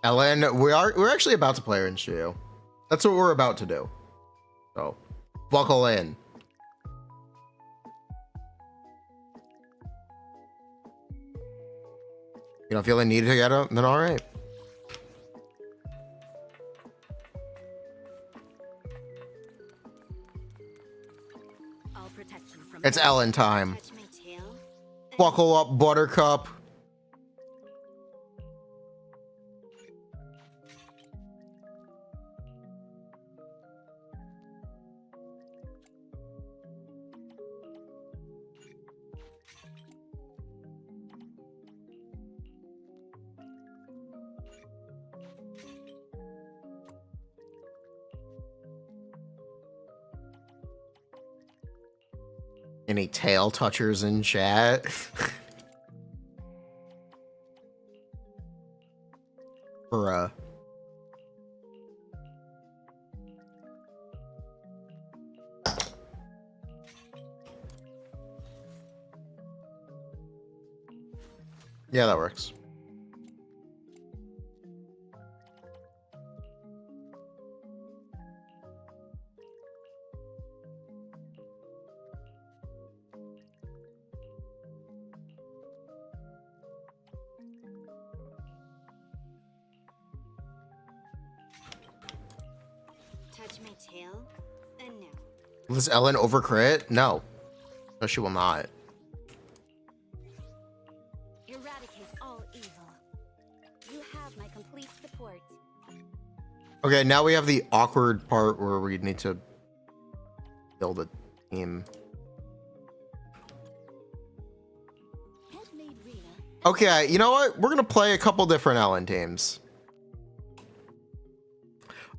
Ellen, we're actually about to play her in Shiyu. That's what we're about to do. So, buckle in. You don't feel the need to get up? Then all right. I'll protect you from It's Ellen time. Touch my tail. Buckle up, Buttercup. Any tail touchers in chat? Bruh. Yeah, that works. Touch my tail. And no. Will this Ellen overcrit? No. No, she will not. Eradicate all evil. You have my complete support. Okay, now we have the awkward part where we need to build a team. Handmade Rena. Okay, you know what? We're gonna play a couple different Ellen teams.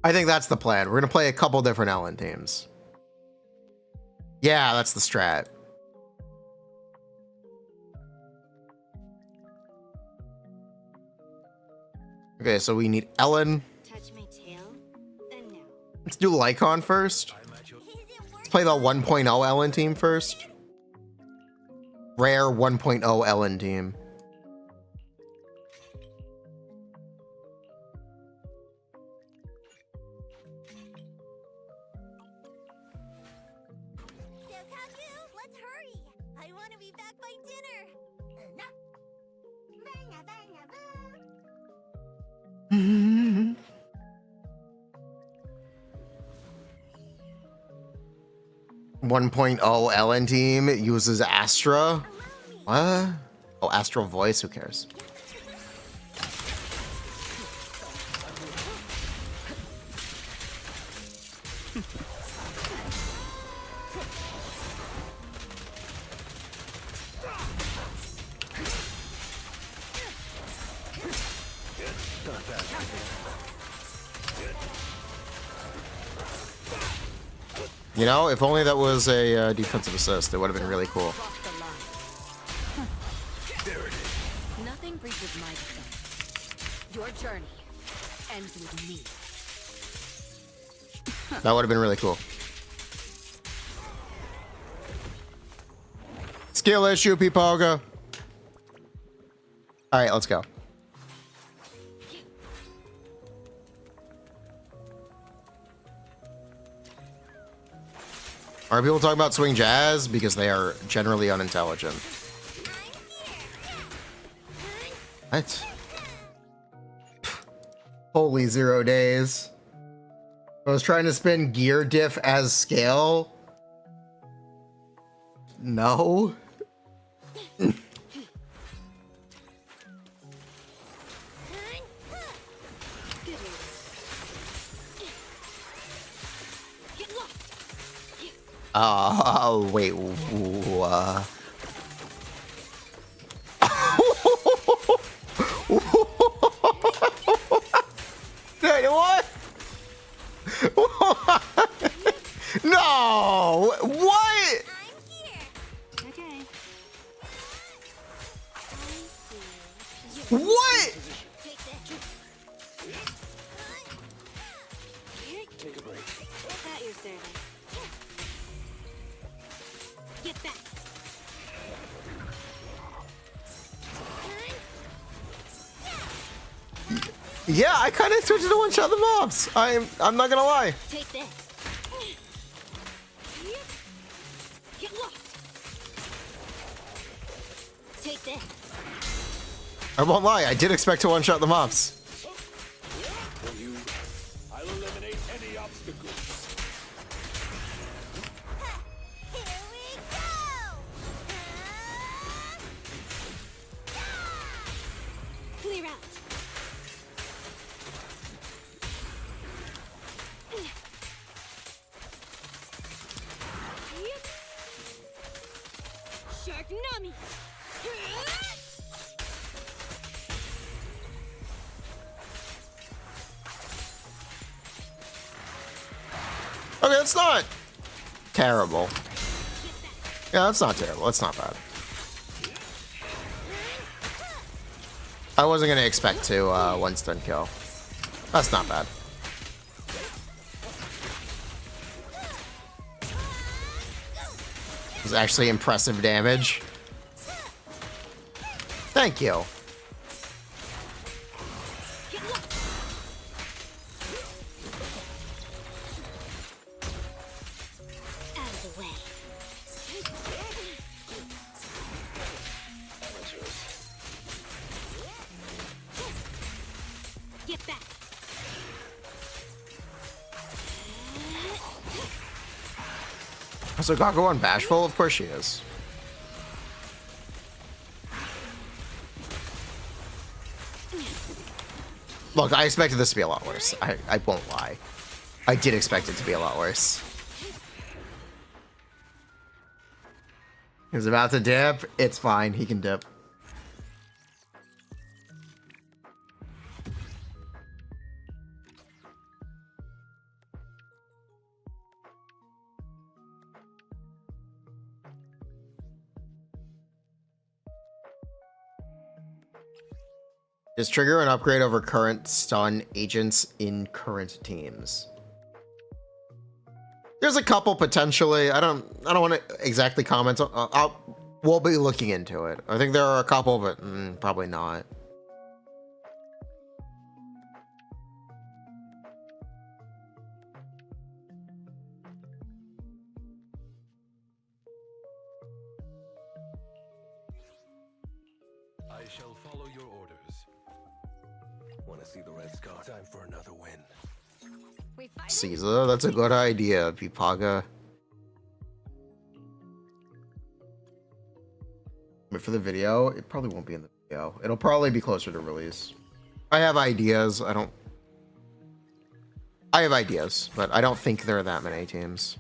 I think that's the plan. We're gonna play a couple different Ellen teams. Yeah, that's the strat. Okay, so we need Ellen. Touch my tail. And no. Let's do Lycon first. Let's play the 1.0 Ellen team first. Rare 1.0 Ellen team. So Kaku, let's hurry. I want to be back by dinner. Verna, verna, boo. 1.0 Ellen team uses Astra. What? Oh, Astral Voice. Who cares? You know, if only that was a defensive assist, it would have been really cool. Cross the line. Nothing breaches my defense. Your journey ends with me. That would have been really cool. Skill issue, Pipoga. All right, let's go. Are people talking about swing jazz? Because they are generally unintelligent. What? Holy 0 days. I was trying to spin gear diff as scale. No. Wait. Wait, what? No! What? Okay. What? Take a break. At your service. Get back. Yeah, I kind of switched to one shot the mobs. I'm not gonna lie. Take this. Get lost. Take this. I won't lie. I did expect to one shot the mobs. For you, I'll eliminate any obstacles. Here we Shark Nami! Okay, that's not terrible. Yeah, that's not terrible. That's not bad. I wasn't gonna expect to one stun kill. That's not bad. It was actually impressive damage. Thank you. Out of the way. Get back. So Gaku unbashful? Of course she is. Look, I expected this to be a lot worse. I won't lie. I did expect it to be a lot worse. He's about to dip. It's fine. He can dip. Just trigger an upgrade over current stun agents in current teams. There's a couple potentially. I don't want to exactly comment on. We'll be looking into it. I think there are a couple, but probably not. I shall follow your orders. Want to see the red scar? Time for another win. We fight. Caesar, that's a good idea, Pipaga. But for the video, it probably won't be in the video. It'll probably be closer to release. I have ideas. I have ideas, but I don't think there are that many teams.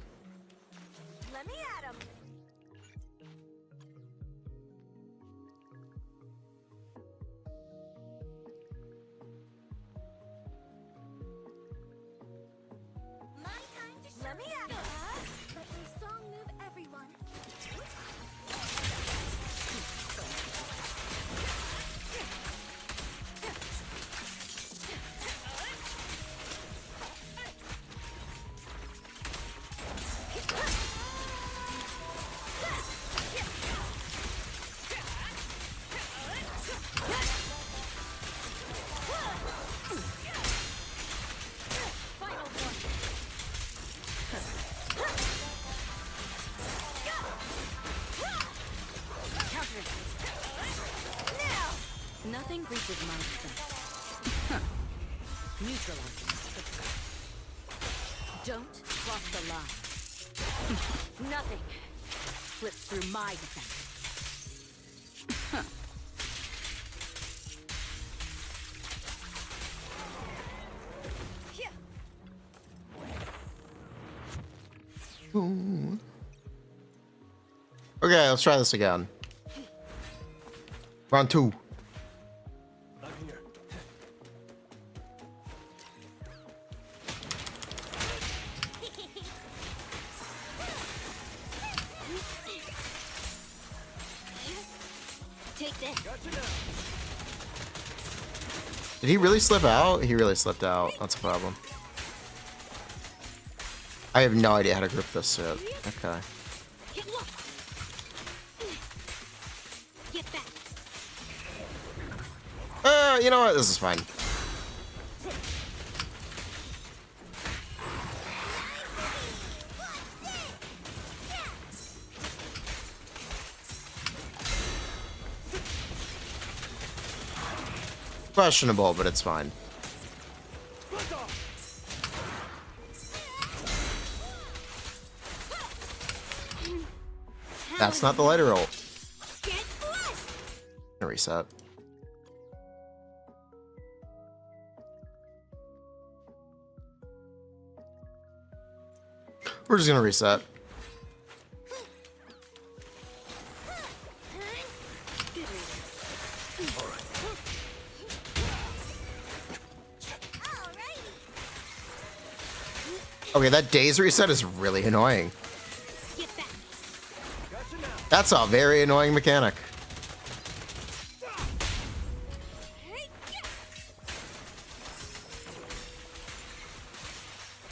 Let me at him! My time to let me at him! Let your song move everyone. Nothing reaches my defense. Huh. Neutralize. Don't cross the line. Nothing slips through my defense. Huh. Okay, let's try this again. Round 2. I'm here. Take this. Gotcha now. Did he really slip out? He really slipped out. That's a problem. I have no idea how to grip this shit. Okay. Get lost. Get back. You know what? This is fine. Questionable, but it's fine. That's not the lighter roll. Reset. We're just gonna reset. Okay, that days reset is really annoying. Get back. That's a very annoying mechanic.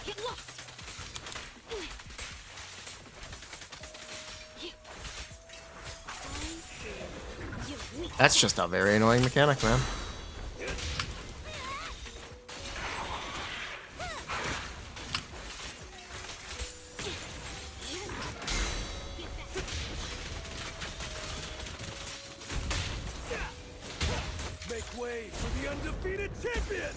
Get lost. You weak. That's just a very annoying mechanic, man. Make way for the undefeated champion!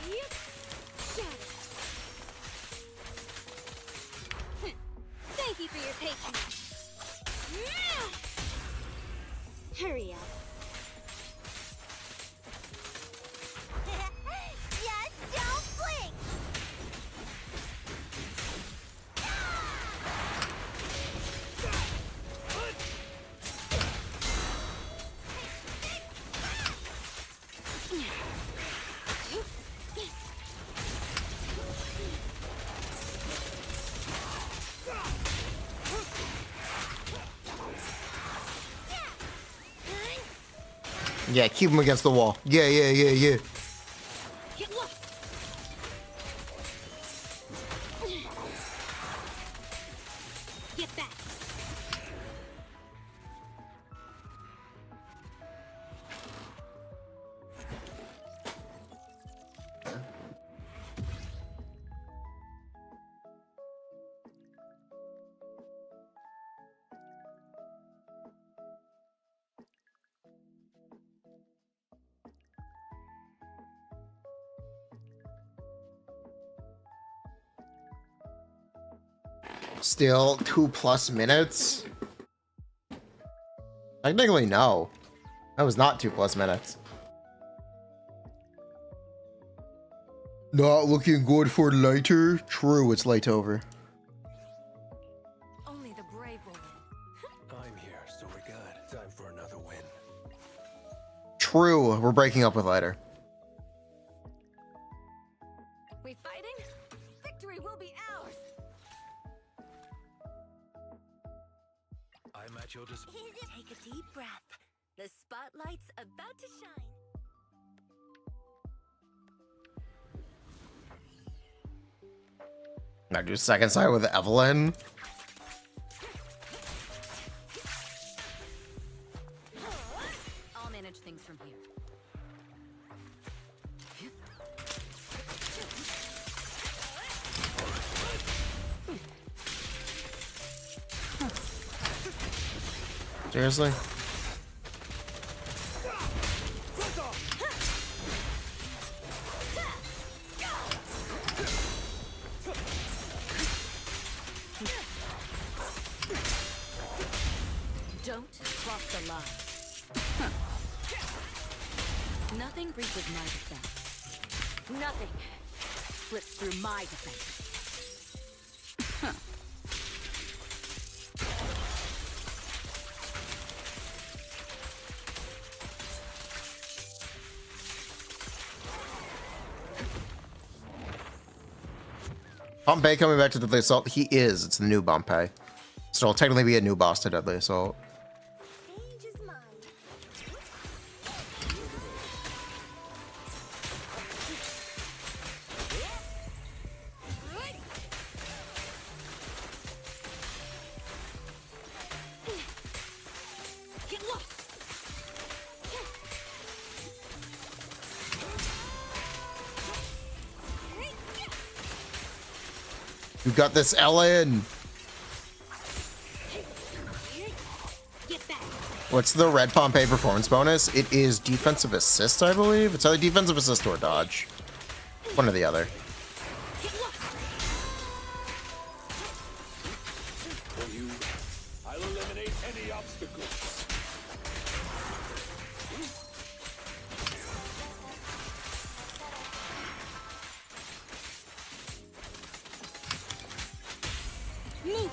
Yep. Shatter. Thank you for your patience. Hurry up. Just don't blink. Yeah, keep him against the wall. Yeah. Get lost. Get back. Still 2+ minutes? Technically, no. That was not 2+ minutes. Not looking good for later? True, it's late over. Only the brave will win. I'm here, so we're good. Time for another win. True, we're breaking up with later. We fighting? Victory will be ours. I'm at your disposal. Take a deep breath. The spotlight's about to shine. Now do second side with Evelyn. I'll manage things from here. Seriously? Don't cross the line. Nothing breaches my defense. Nothing slips through my defense. Pompey coming back to Deadly Assault. He is. It's the new Pompey. So it'll technically be a new boss to Deadly Assault. Stage is mine. Get lost. You got this, Ellen. Get back. What's the red Pompey performance bonus? It is defensive assist, I believe. It's either defensive assist or dodge. One or the other. Get lost. For you, I'll eliminate any obstacles. Move it.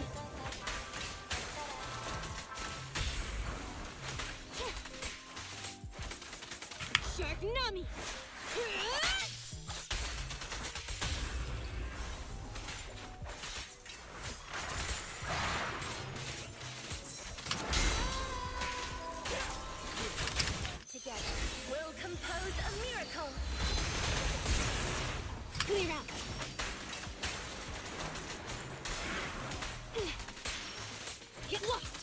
Shark Nami! Together, we'll compose a miracle! Clear out! Get lost!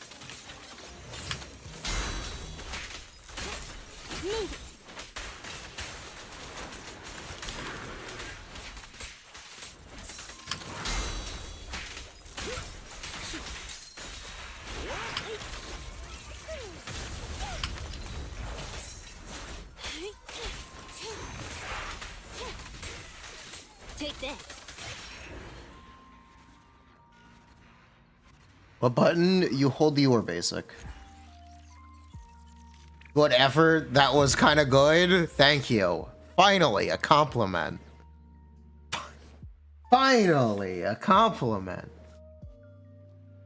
Move it! Take this. What button? You hold the ore basic. Whatever, that was kind of good. Thank you. Finally, a compliment. Finally, a compliment.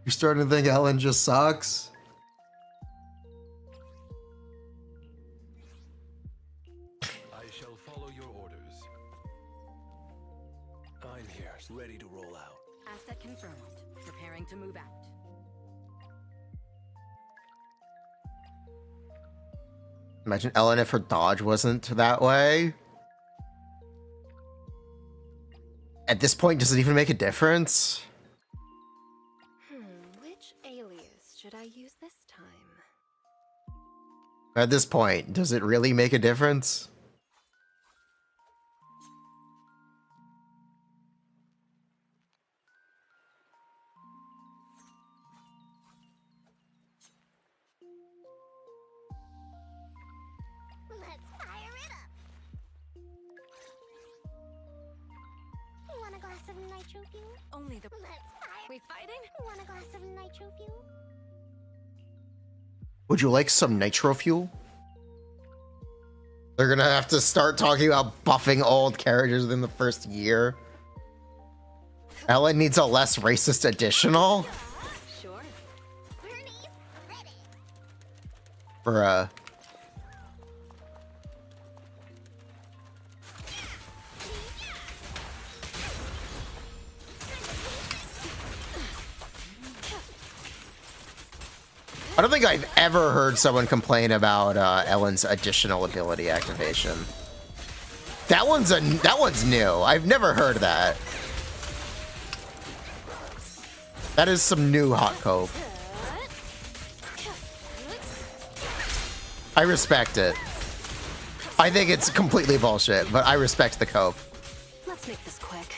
You're starting to think Ellen just sucks? I shall follow your orders. I'm here, ready to roll out. Asset confirmed. Preparing to move out. Imagine Ellen if her dodge wasn't that way. At this point, does it even make a difference? Which alias should I use this time? At this point, does it really make a difference? Let's fire it up! Want a glass of nitro fuel? Only the. Let's fire. We fighting? Want a glass of nitro fuel? Would you like some nitro fuel? They're gonna have to start talking about buffing old characters within the first year. Ellen needs a less racist additional? Sure. Bernie's ready. Bruh. I don't think I've ever heard someone complain about Ellen's additional ability activation. That one's new. I've never heard that. That is some new hot cope. I respect it. I think it's completely bullshit, but I respect the cope. Let's make this quick.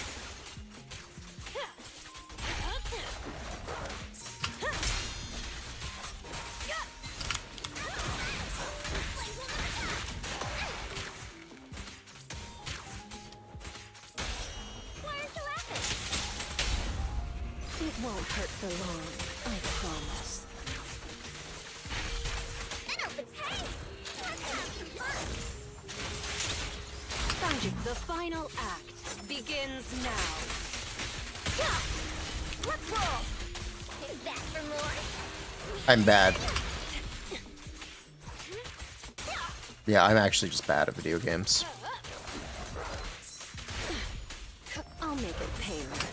It won't hurt for long, I promise. Found you. The final act begins now. Let's roll! Is that for more? I'm bad. Yeah, I'm actually just bad at video games. I'll make it painless.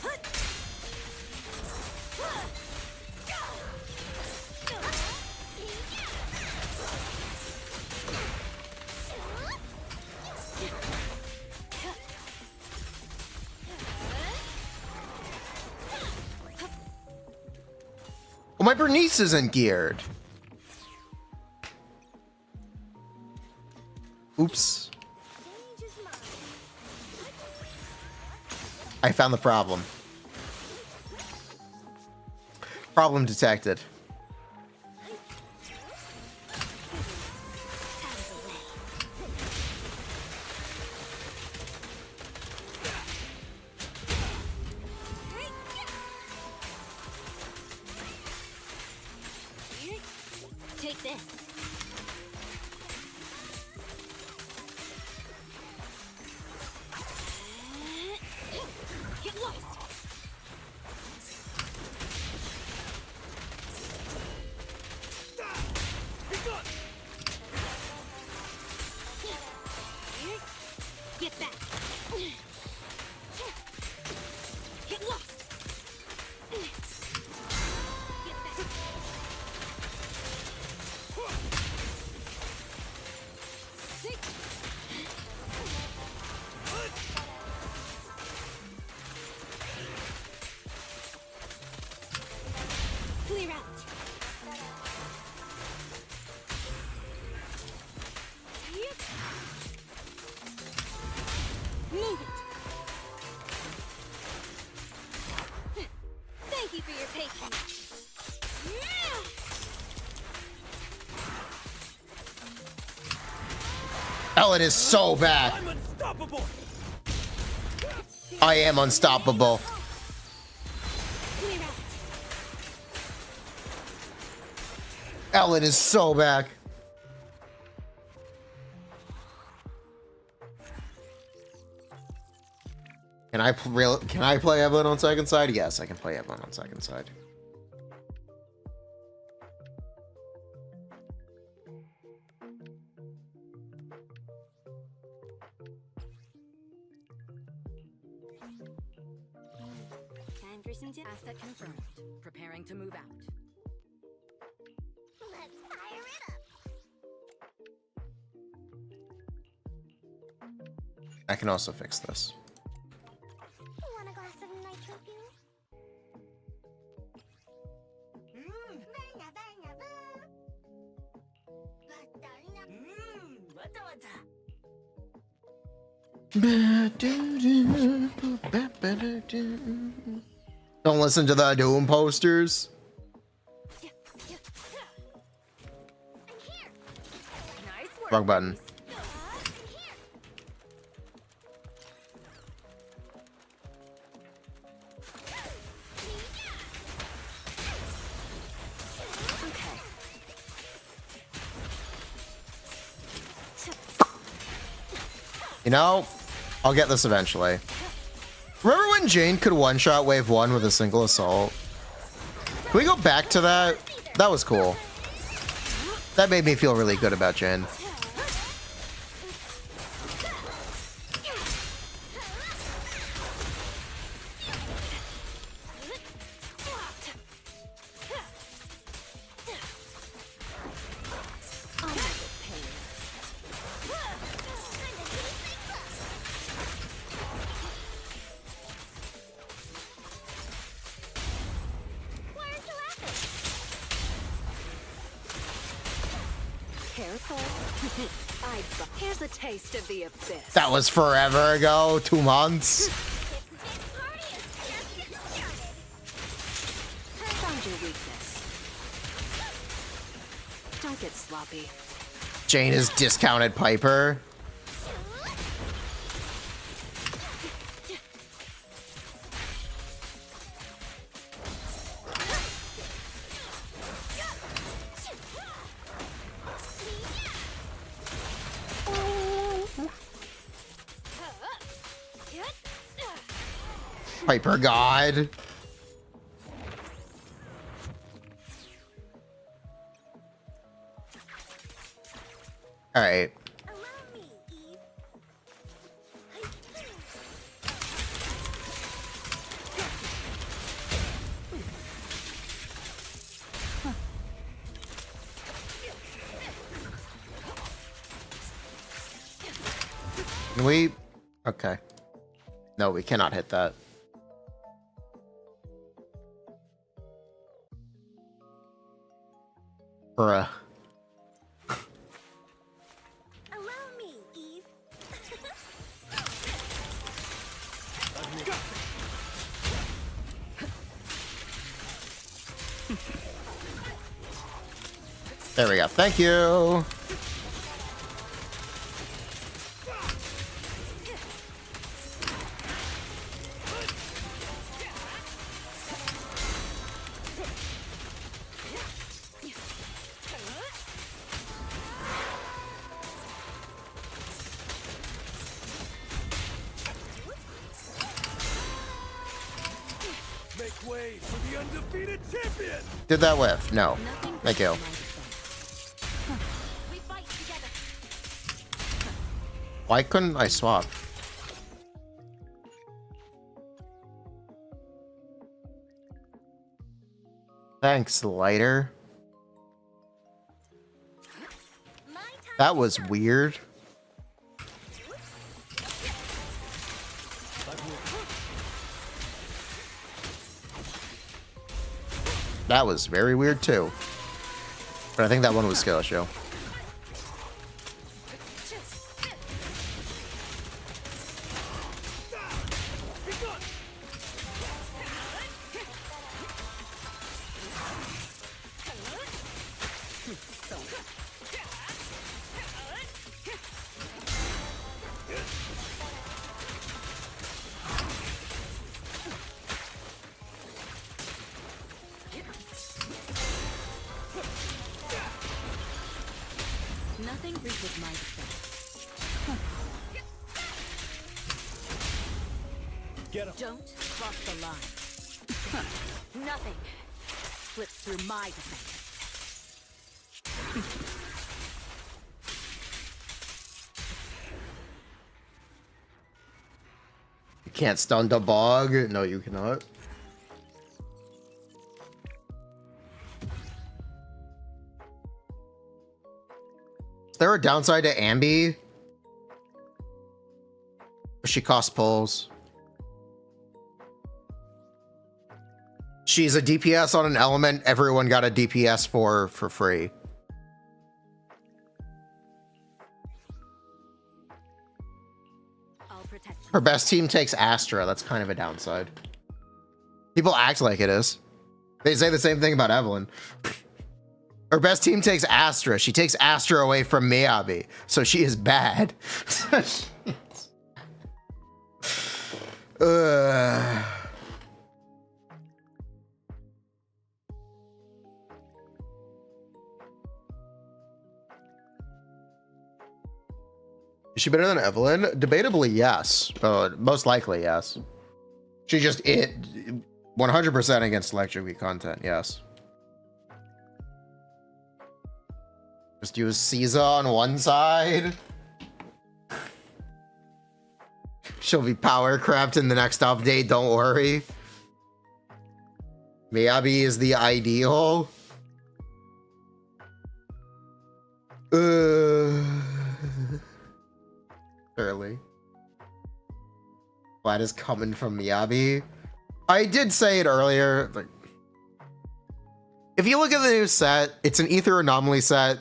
Well, my Bernice isn't geared. Oops. I found the problem. Problem detected. Take this. Get lost. Clear out. Yep. Move it. Thank you for your patience. Ellen is so back. I'm unstoppable. I am unstoppable. Clear out. Ellen is so back. Can I play Evelyn on second side? Yes, I can play Evelyn on second side. Time for some asset confirmed. Preparing to move out. Let's fire it up. I can also fix this. Want a glass of nitro fuel? Don't listen to the Doom posters. Nice work. Wrong button. Okay. You know, I'll get this eventually. Remember when Jane could one-shot wave 1 with a single assault? Can we go back to that? That was cool. That made me feel really good about Jane. Careful. Here's a taste of the abyss. That was forever ago, 2 months. Found your weakness. Don't get sloppy. Jane is discounted Piper. Piper God. All right. Allow me, Eve. Can we? Okay. No, we cannot hit that. Bruh. Allow me, Eve. There we go. Thank you. Make way for the undefeated champion. Did that whiff? No. Nothing Thank you. We fight together. Why couldn't I swap? Thanks, lighter. My time That was weird. That was very weird too. But I think that one was skill show. Nothing reaches my defense. Get him. Don't cross the line. Nothing slips through my defense. You can't stun the bog. No, you cannot. Is there a downside to Anby? She costs pulls. She's a DPS on an element everyone got a DPS for free. I'll protect you. Her best team takes Astra. That's kind of a downside. People act like it is. They say the same thing about Evelyn. Her best team takes Astra. She takes Astra away from Miyabi. So she is bad. Is she better than Evelyn? Debatably, yes. Most likely, yes. She just 100% against Electric Week content, yes. Just use Caesar on one side. She'll be power crept in the next update, don't worry. Miyabi is the ideal. Early. That is coming from Miyabi. I did say it earlier. Like, if you look at the new set, it's an Ether Anomaly set,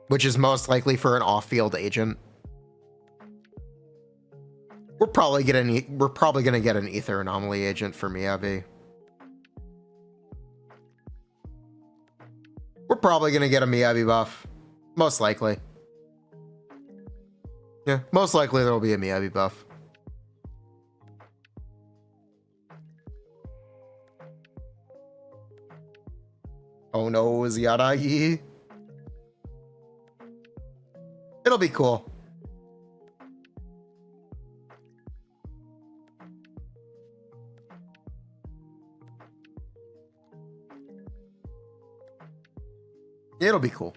which is most likely for an off-field agent. We're probably gonna get an Ether Anomaly agent for Miyabi. We're probably gonna get a Miyabi buff. Most likely. Yeah, most likely there will be a Miyabi buff. Oh no, Yaragi. It'll be cool. It'll be cool.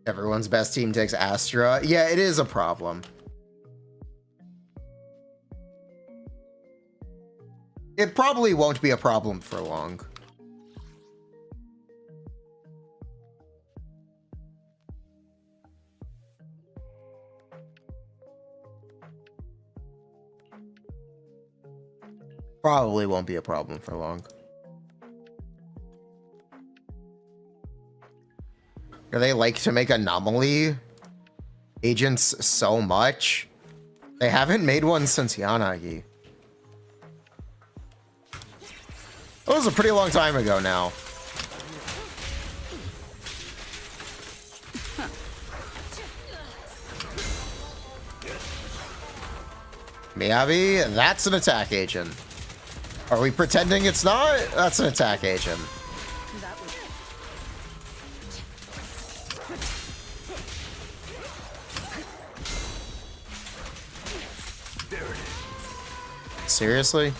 Everyone's best team takes Astra. Yeah, it is a problem. It probably won't be a problem for long. Probably won't be a problem for long. They like to make anomaly agents so much. They haven't made one since Yanagi. That was a pretty long time ago now. Miyabi, that's an attack agent. Are we pretending it's not? That's an attack agent. Seriously?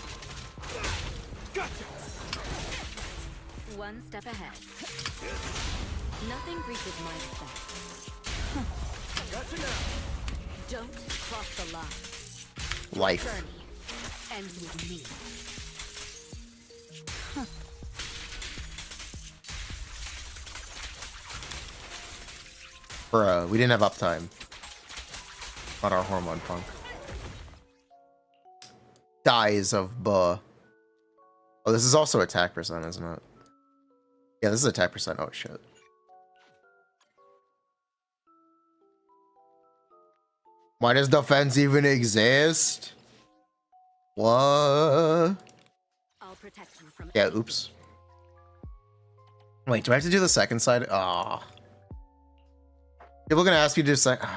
One step ahead. Nothing reaches my defense. Don't cross the line. Life. Journey ends with me. Bruh, we didn't have uptime. On our hormone punk. Dies of buh. Oh, this is also attack percent, isn't it? Yeah, this is attack percent. Oh shit. Why does defense even exist? What? I'll protect you from Yeah, anything. oops. Wait, do I have to do the second side? Ah. People are gonna ask you to do second.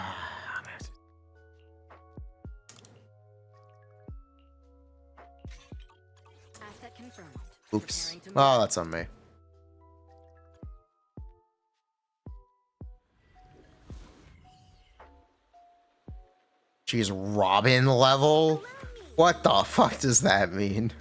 Asset confirmed. Oops. Preparing to move. Oh, that's on me. She's Robin level? What the fuck does that mean?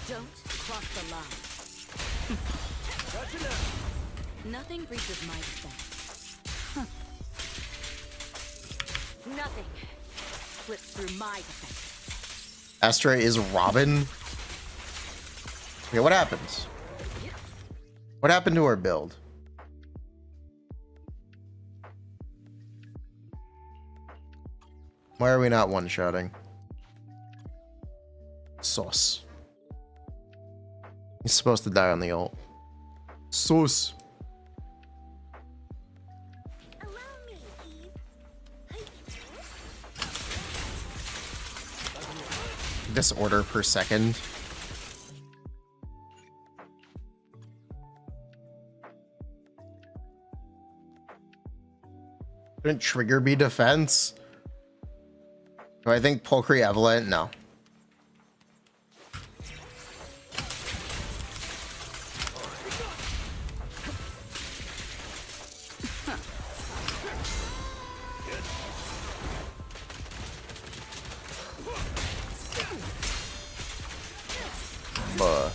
Don't cross the line. Nothing breaches my defense. Nothing slips through my defense. Astra is Robin? Okay, what happens? What happened to her build? Why are we not one-shotting? Sauce. He's supposed to die on the ult. Sauce. Allow me, Eve. Disorder per second. Couldn't trigger be defense? Do I think Pulchry Evelyn? No. Buh.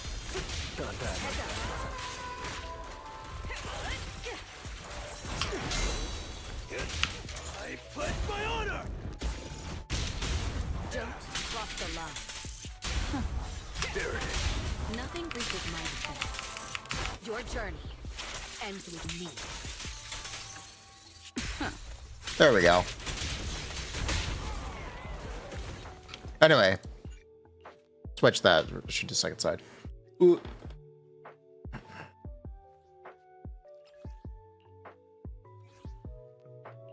I pledge my honor! Don't cross the line. There it is. Nothing breaches my defense. Your journey ends with me. There we go. Anyway. Switch that. Should do second side. Ooh.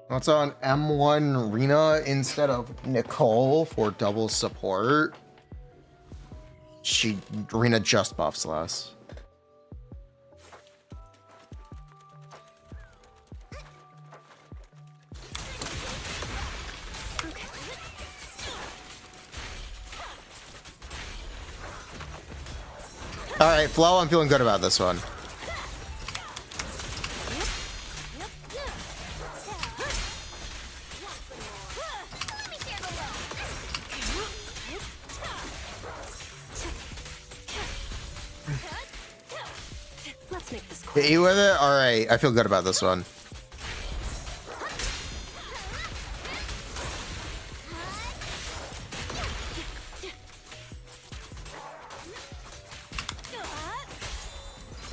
What's on M1 Rena instead of Nicole for double support? Rena just buffs less. All right, Flo, I'm feeling good about this one. Let's make this Hit you with it? All right, I feel good about this one.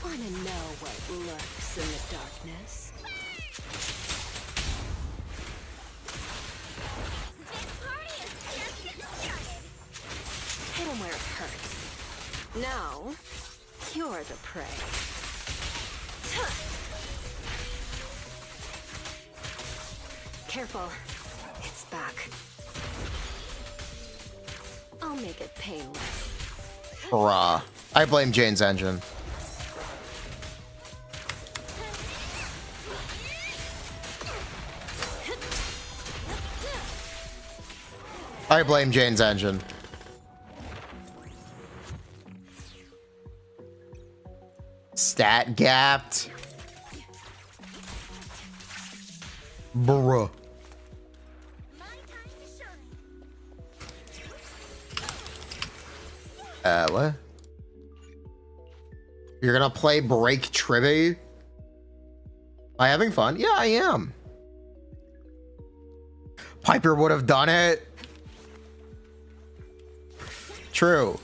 Wanna know what lurks in the darkness? This party is just getting started. Hit 'em where it hurts. Now, you're the prey. Careful. It's back. I'll make it painless. Hurrah. I blame Jane's engine. I blame Jane's engine. Stat gapped. Bruh. What? You're gonna play Break Trivia? Am I having fun? Yeah, I am. Piper would have done it. True.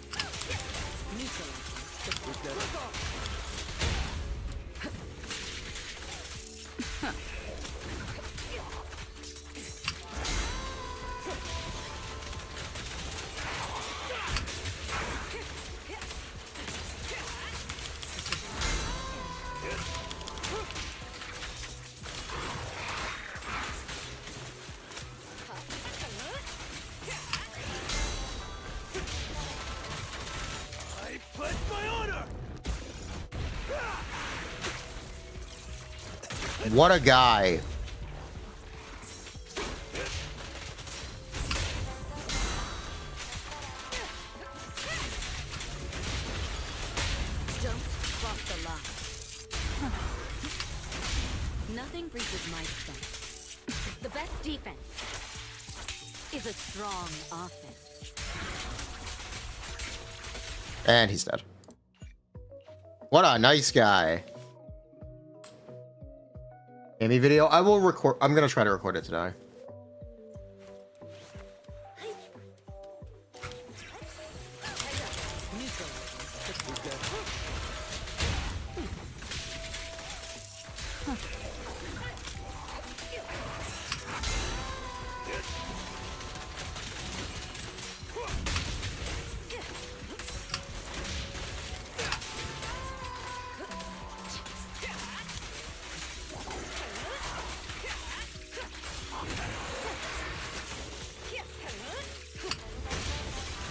What a guy. Don't cross the line. Nothing breaches my defense. The best defense is a strong offense. And he's dead. What a nice guy. Amy video. I will record. I'm gonna try to record it today.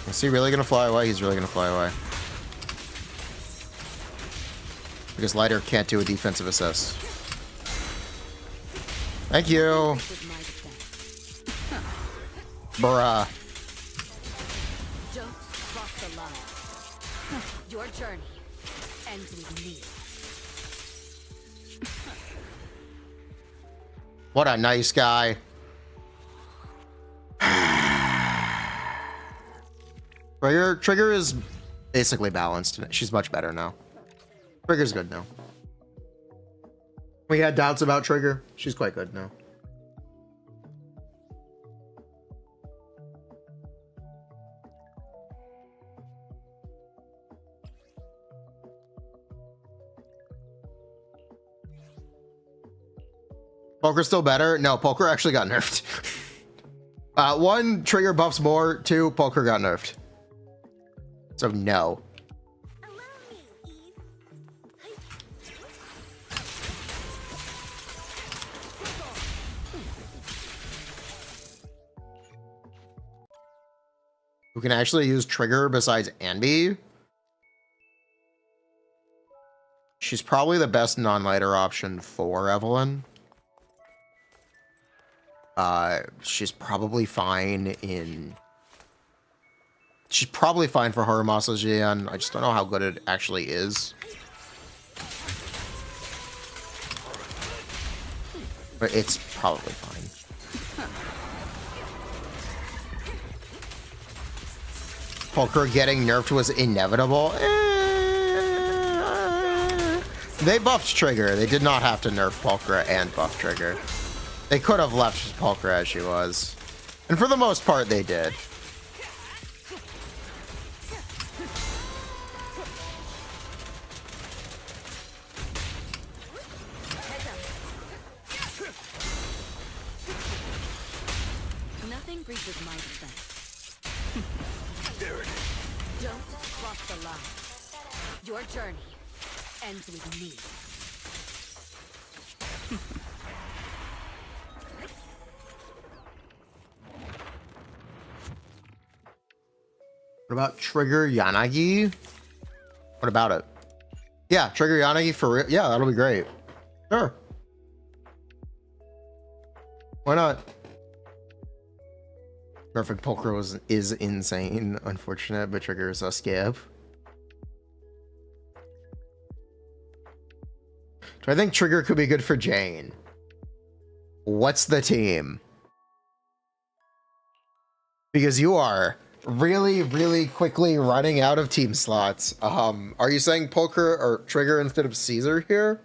Is he really gonna fly away? He's really gonna fly away. Because Lighter can't do a defensive assist. Thank you. Bruh. Don't cross the line. Your journey ends with me. What a nice guy. Trigger is basically balanced. She's much better now. Trigger's good now. We had doubts about Trigger. She's quite good now. Poker's still better? No, Poker actually got nerfed. One, Trigger buffs more. Two, Poker got nerfed. So no. Allow me, Eve. Who can actually use Trigger besides Anby? She's probably the best non-lighter option for Evelyn. She's probably fine in... She's probably fine for Harumasajian. I just don't know how good it actually is. But it's probably fine. Poker getting nerfed was inevitable. They buffed Trigger. They did not have to nerf Poker and buff Trigger. They could have left Poker as she was. And for the most part, they did. Nothing breaches my defense. Don't cross the line. Your journey ends with me. What about Trigger Yanagi? What about it? Yeah, Trigger Yanagi for real. Yeah, that'll be great. Sure. Why not? Perfect Poker is insane. Unfortunate, but Trigger is a skip. Do I think Trigger could be good for Jane? What's the team? Because you are really, really quickly running out of team slots. Are you saying Poker or Trigger instead of Caesar here?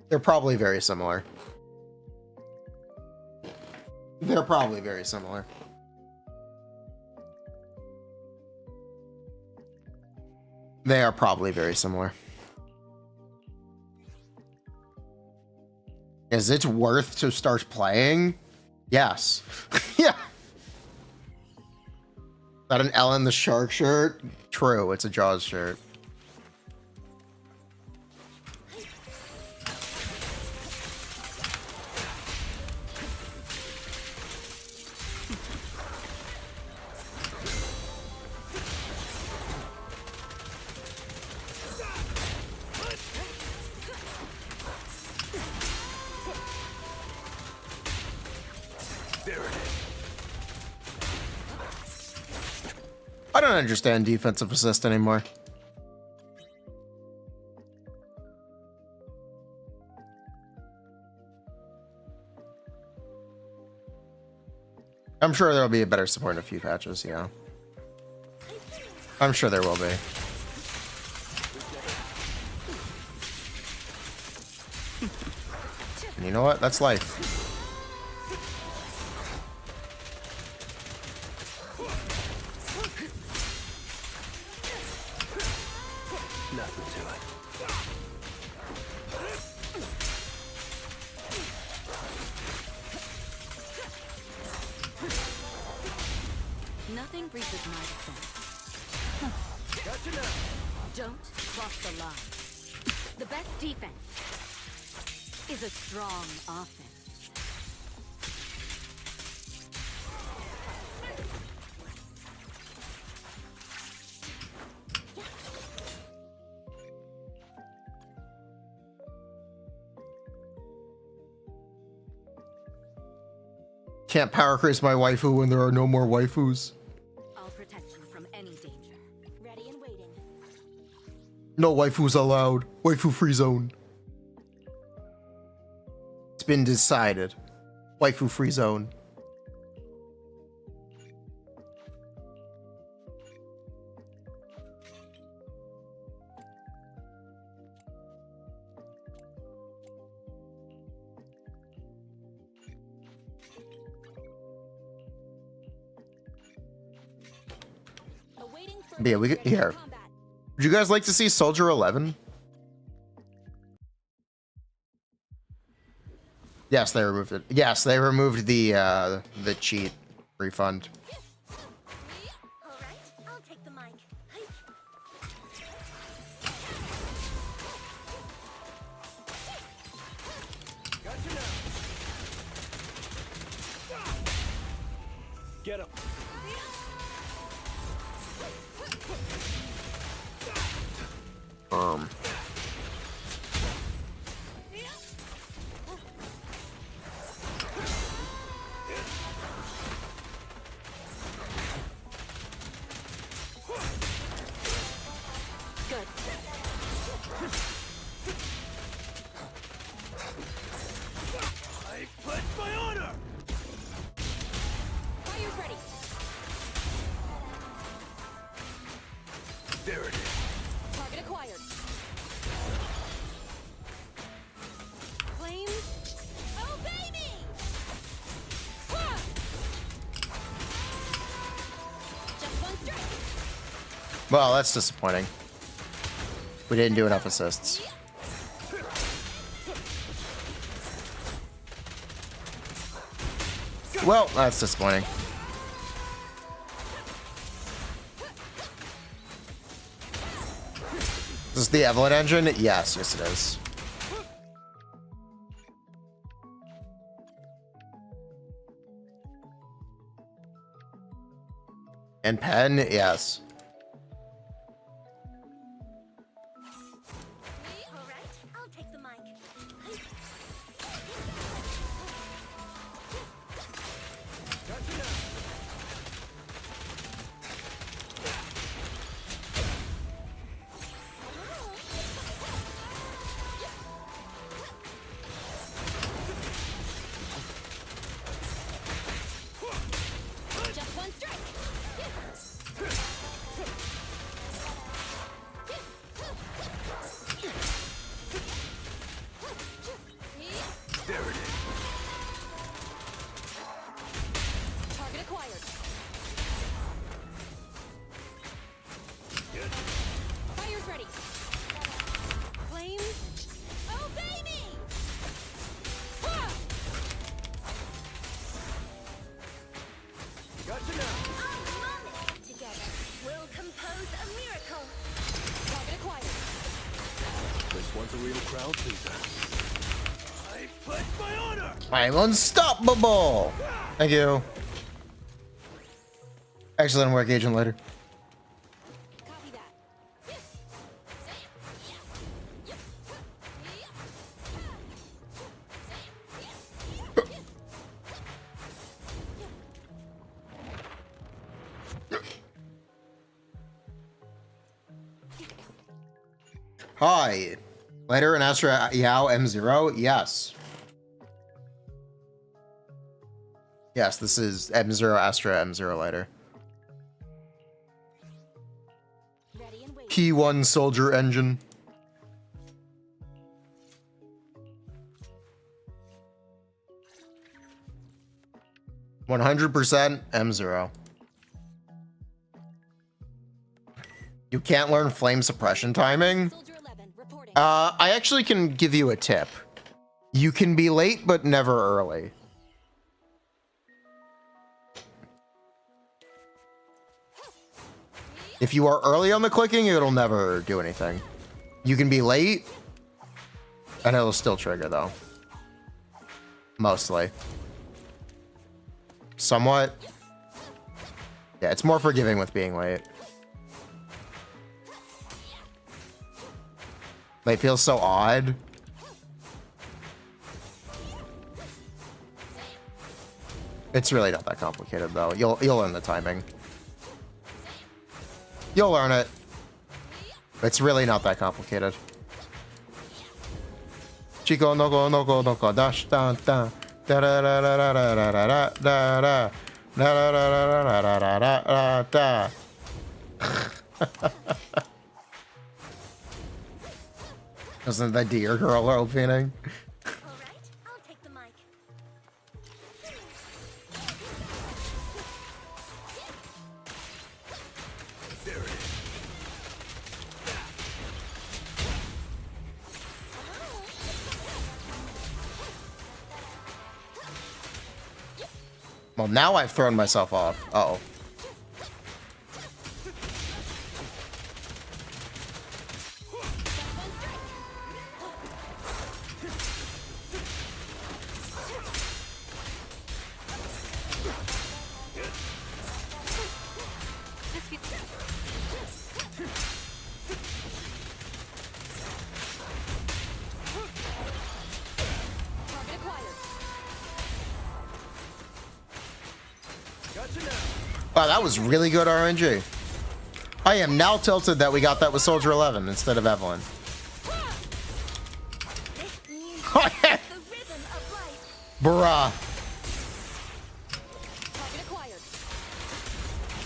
They're probably very similar. They're probably very similar. They are probably very similar. Is it worth to start playing? Yes. Yeah. Is that an Ellen the Shark shirt? True, it's a Jaws shirt. I don't understand defensive assist anymore. I'm sure there'll be a better support in a few patches, yeah. I'm sure there will be. And you know what? That's life. Nothing breaches my defense. Gotcha now. Don't cross the line. The best defense is a strong offense. Can't power crease my waifu when there are no more waifus. I'll protect you from any danger. Ready and waiting. No waifus allowed. Waifu free zone. It's been decided. Waifu free zone. Awaiting for But yeah, we get here. combat. Would you guys like to see Soldier 11? Yes, they removed it. Yes, they removed the cheat refund. All right, I'll take the mic. Gotcha now. Get him. Good. I pledge my honor. Fire's ready. There it is. Target acquired. Flames. Obey me. Ha! Just one strike. Well, that's disappointing. We didn't do enough assists. Well, that's disappointing. Is this the Evelyn engine? Yes, yes it is. And Pen, yes. All right, I'll take the mic. Gotcha now. Crowd pleaser. I pledge my honor. I'm unstoppable. Thank you. Actually, let him work agent later. Copy that. Hi. Later in Astra Yao M0? Yes. Yes, this is M0 Astra M0 later. Ready and wait. P1 soldier engine. %, M0. You can't learn flame suppression timing? Soldier 11, reporting. I actually can give you a tip. You can be late, but never early. If you are early on the clicking, it'll never do anything. You can be late, and it'll still trigger, though. Mostly. Somewhat. Yeah, it's more forgiving with being late. Late feels so odd. It's really not that complicated, though. You'll learn the timing. You'll learn it. It's really not that complicated. Chico no go no go no go dash da da da da da da da da da da da da da da. Isn't that deer girl opening? All right, I'll take the mic. There it is. Well, now I've thrown myself off. Uh-oh. Target acquired. Gotcha now. Wow, that was really good RNG. I am now tilted that we got that with Soldier 11 instead of Evelyn. The rhythm of life. Bruh. Target acquired.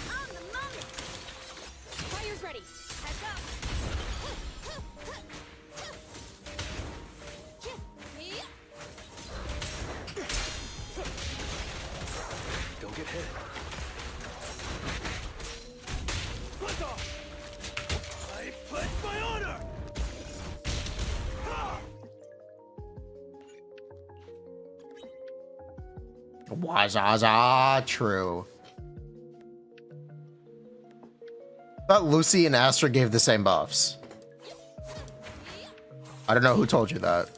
On the moment. Fire's ready. Heads up. Don't get hit. Flip off. I pledge my honor. Wazaza, true. Thought Lucy and Astra gave the same buffs. I don't know who told you that.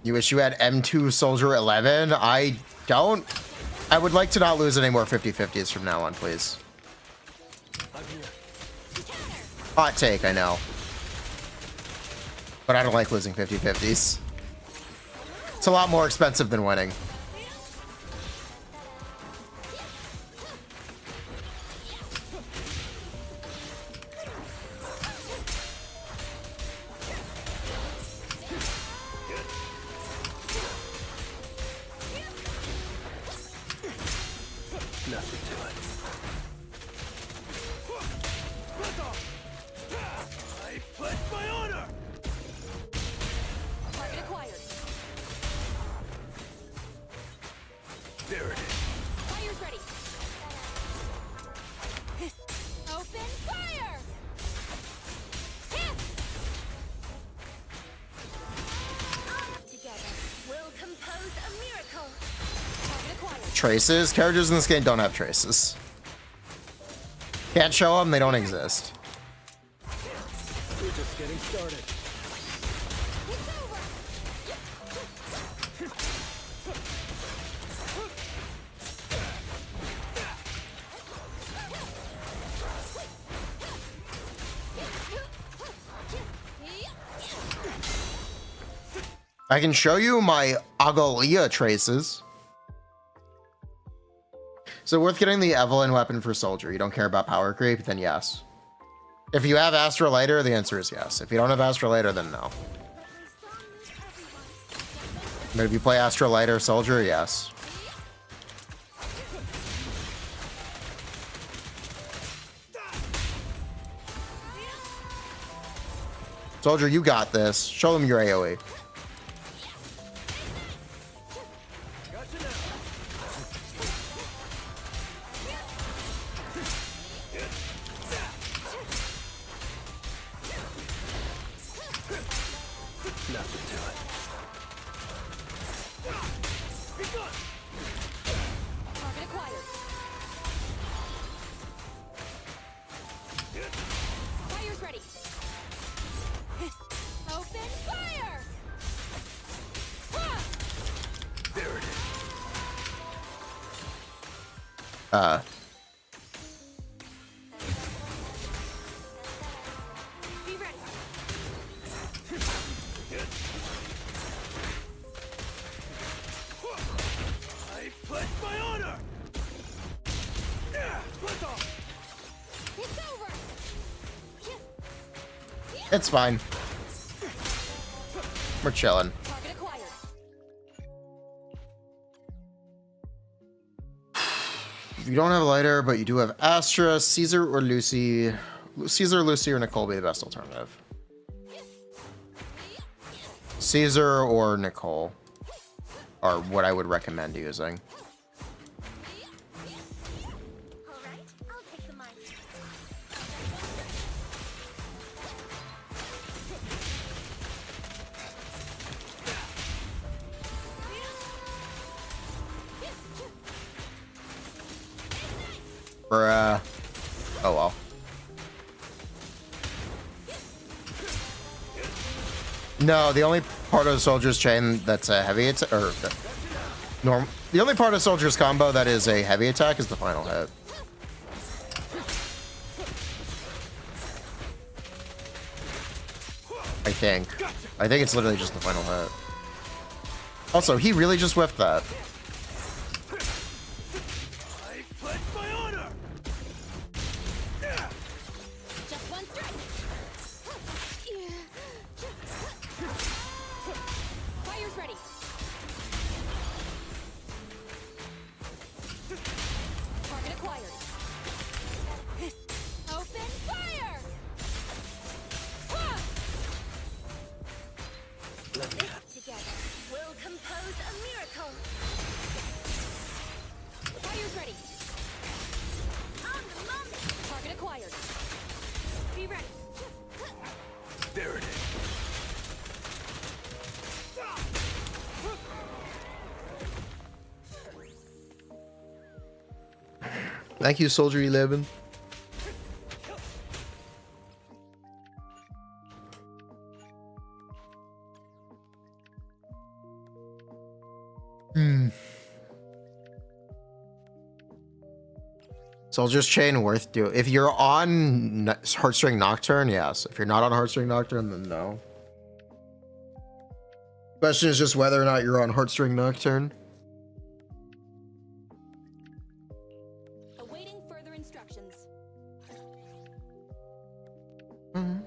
You wish you had M2 Soldier 11? I don't. I would like to not lose any more 50-50s from now on, please. I'm here. Hot take, I know. But I don't like losing 50-50s. It's a lot more expensive than winning. Nothing to it. Flip off. I pledge my honor. Target acquired. There it is. Fire's ready. Open fire. Together, we'll compose a miracle. Target acquired. Traces? Characters in this game don't have traces. Can't show them, they don't exist. We're just getting started. I can show you my Agalia traces. So worth getting the Evelyn weapon for soldier. You don't care about power creep, then yes. If you have Astrolator, the answer is yes. If you don't have Astrolator, then no. But if you play Astrolator soldier, yes. Soldier, you got this. Show them your AoE. It's fine. We're chilling. If you don't have a lighter, but you do have Astra, Caesar or Lucy. Caesar, Lucy, or Nicole would be the best alternative. Caesar or Nicole are what I would recommend using. Alright, I'll take the mic. Bruh. Oh well. No, the only part of the soldier's chain that's a heavy attack, or the only part of soldier's combo that is a heavy attack is the final hit. I think it's literally just the final hit. Also, he really just whiffed that. Thank you, Soldier 11. Soldier's Chain worth do. If you're on Heartstring Nocturne, yes. If you're not on Heartstring Nocturne, then no. Question is just whether or not you're on Heartstring Nocturne. Awaiting further instructions. Ready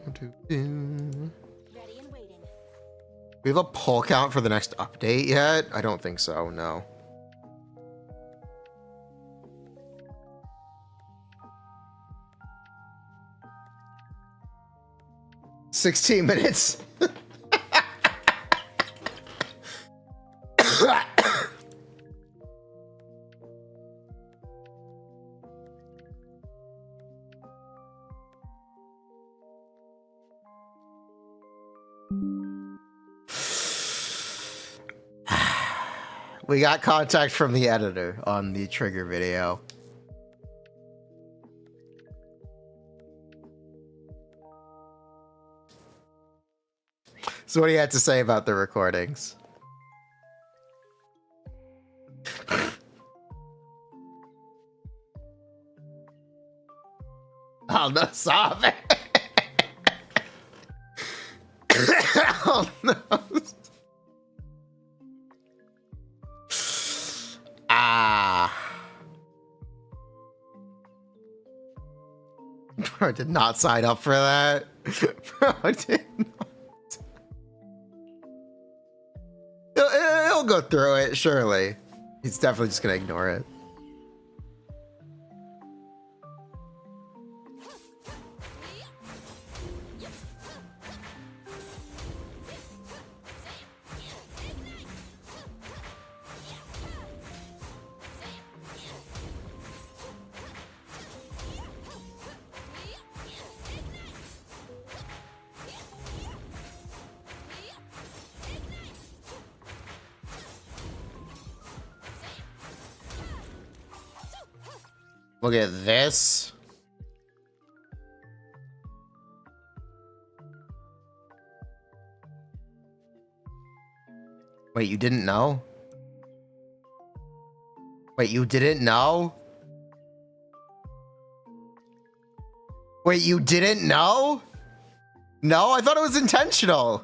and waiting. We have a pull count for the next update yet? I don't think so, no. "16 minutes." We got contact from the editor on the trigger video. So what do you have to say about the recordings? Oh no, stop it. Oh no. Ah. Bro did not sign up for that. Bro did not. He'll go through it, surely. He's definitely just gonna ignore it. Look at this. Wait, you didn't know? Wait, you didn't know? Wait, you didn't know? No, I thought it was intentional.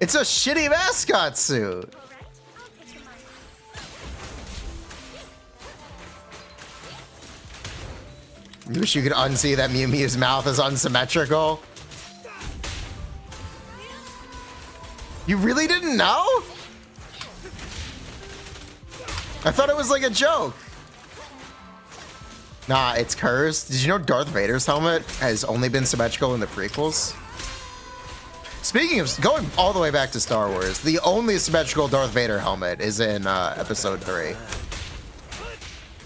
It's a shitty mascot suit. You wish you could unsee that Mew Mew's mouth is unsymmetrical. You really didn't know? I thought it was like a joke. Nah, it's cursed. Did you know Darth Vader's helmet has only been symmetrical in the prequels? Speaking of going all the way back to Star Wars, the only symmetrical Darth Vader helmet is in Episode 3.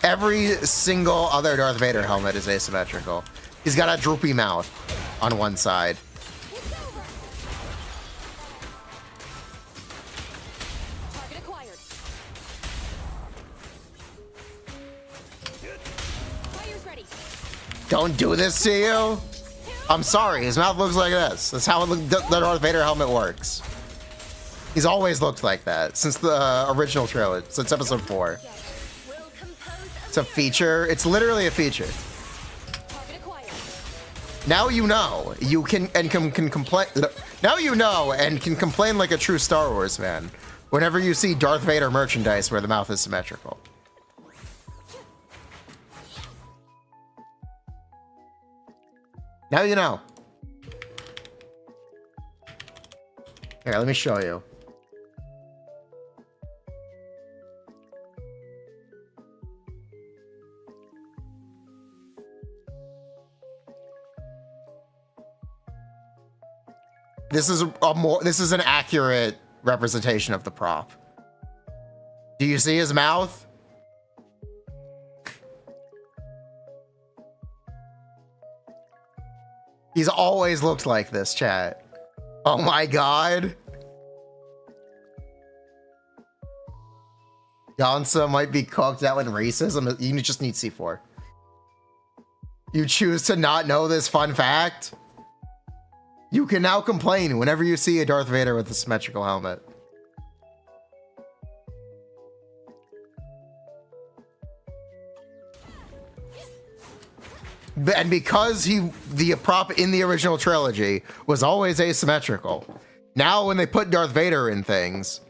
Every single other Darth Vader helmet is asymmetrical. He's got a droopy mouth on one side. Target acquired. Fire's ready. Don't do this to you. I'm sorry, his mouth looks like this. That's how the Darth Vader helmet works. He's always looked like that since the original trilogy, since Episode 4. It's a feature. It's literally a feature. Target acquired. Now you know. You can complain. Now you know and can complain like a true Star Wars fan whenever you see Darth Vader merchandise where the mouth is symmetrical. Now you know. Here, let me show you. This is an accurate representation of the prop. Do you see his mouth? He's always looked like this, chat. Oh my god. Yansa might be cooked out in racism. You just need C4. You choose to not know this fun fact? You can now complain whenever you see a Darth Vader with a symmetrical helmet. And because the prop in the original trilogy was always asymmetrical, now when they put Darth Vader in things,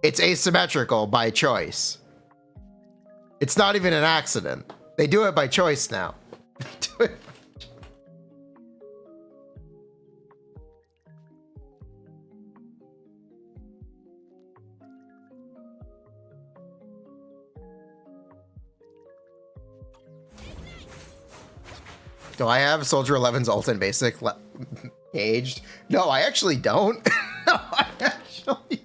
it's asymmetrical by choice. It's not even an accident. They do it by choice now. Do I have Soldier 11's ult in basic caged? No, I actually don't. No, I actually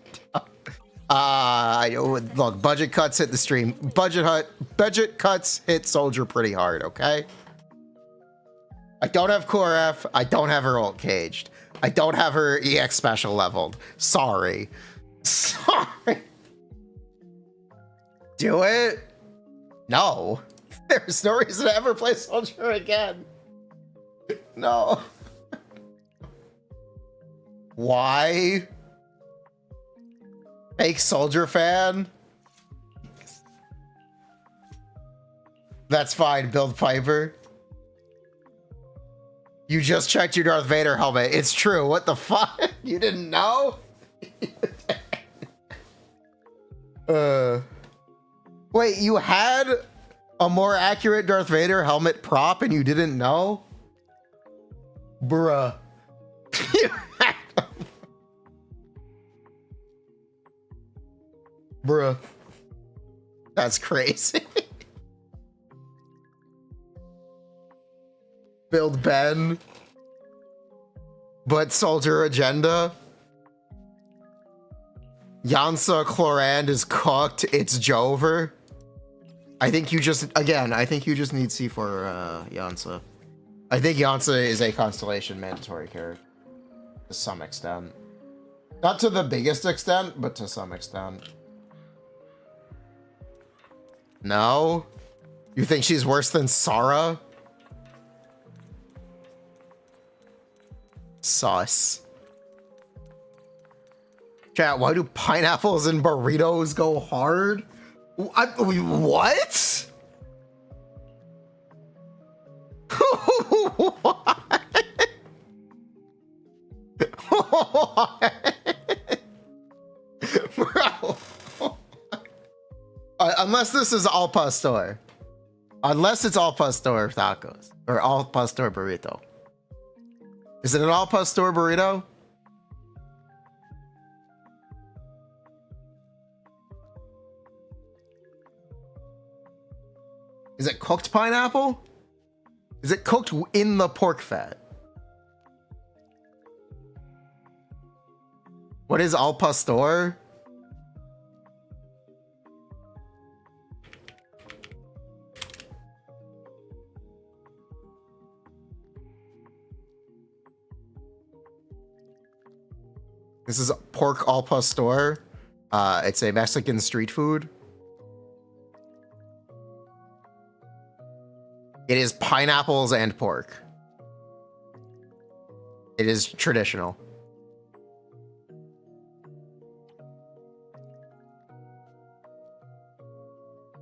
don't. Look, budget cuts hit the stream. Budget cuts hit Soldier pretty hard, okay? I don't have Core F. I don't have her ult caged. I don't have her EX special leveled. Sorry. Sorry. Do it. No. There's no reason to ever play Soldier again. No. Why? Fake Soldier fan? That's fine, build Piper. You just checked your Darth Vader helmet. It's true. What the fuck? You didn't know? Wait, you had a more accurate Darth Vader helmet prop and you didn't know? Bruh. Bruh. That's crazy. Build Ben. But Soldier Agenda. Yansa Chlorand is cooked. It's Jover. I think you just, again, I think you just need C4 Yansa. I think Yansa is a Constellation mandatory character. To some extent. Not to the biggest extent, but to some extent. No? You think she's worse than Sara? Sus. Chat, why do pineapples and burritos go hard? What? What? Bro. Unless this is al pastor. Unless it's al pastor tacos. Or al pastor burrito. Is it an al pastor burrito? Is it cooked pineapple? Is it cooked in the pork fat? What is al pastor? This is pork al pastor. It's a Mexican street food. It is pineapples and pork. It is traditional.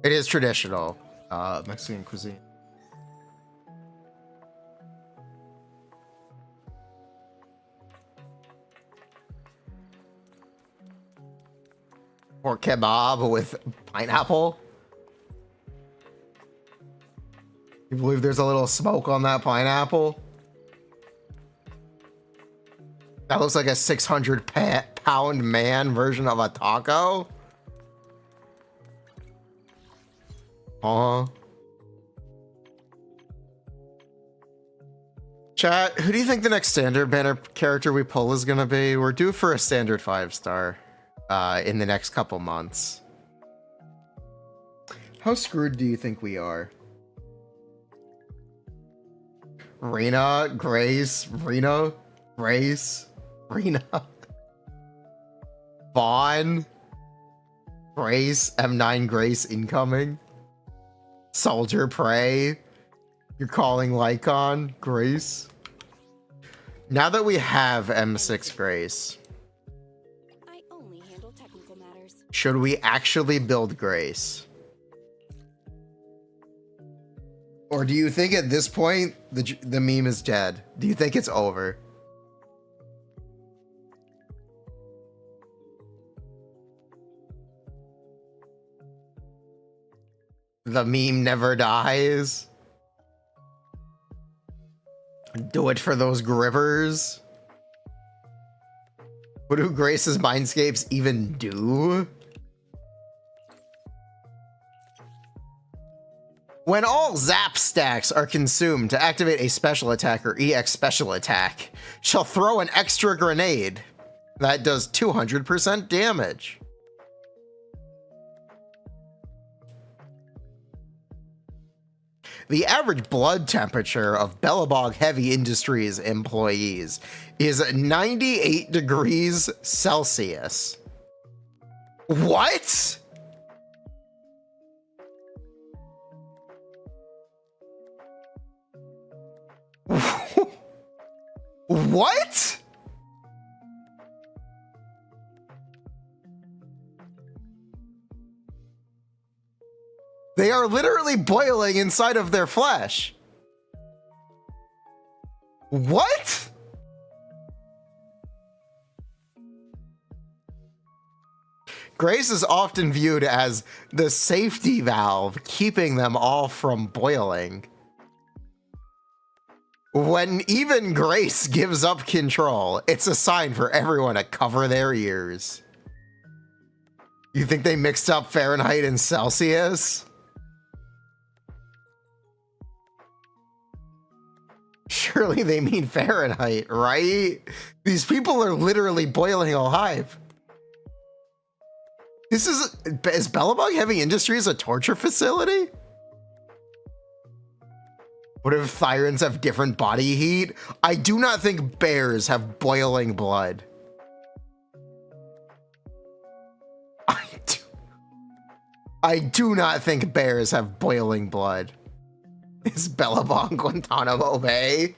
It is traditional Mexican cuisine. Or kebab with pineapple. You believe there's a little smoke on that pineapple? That looks like a 600-pound man version of a taco. Chat, who do you think the next standard banner character we pull is gonna be? We're due for a standard 5-star in the next couple months. How screwed do you think we are? Rena, Grace, Rena, Grace, Rena, Vaughn, Grace, M9 Grace incoming, Soldier Prey, you're calling Lycon, Grace. Now that we have M6 Grace, I only handle technical matters. should we actually build Grace? Or do you think at this point the meme is dead? Do you think it's over? The meme never dies. Do it for those grippers. What do Grace's Mindscapes even do? When all zap stacks are consumed to activate a special attack or EX special attack, shall throw an extra grenade that does 200% damage. The average blood temperature of Bellabog Heavy Industries employees is 98 degrees Celsius. What? What? They are literally boiling inside of their flesh. What? Grace is often viewed as the safety valve, keeping them all from boiling. When even Grace gives up control, it's a sign for everyone to cover their ears. You think they mixed up Fahrenheit and Celsius? Surely they mean Fahrenheit, right? These people are literally boiling alive. Is Bellabog Heavy Industries a torture facility? What if Thyrans have different body heat? I do not think bears have boiling blood. I do not think bears have boiling blood. Is Bellabong Guantanamo Bay?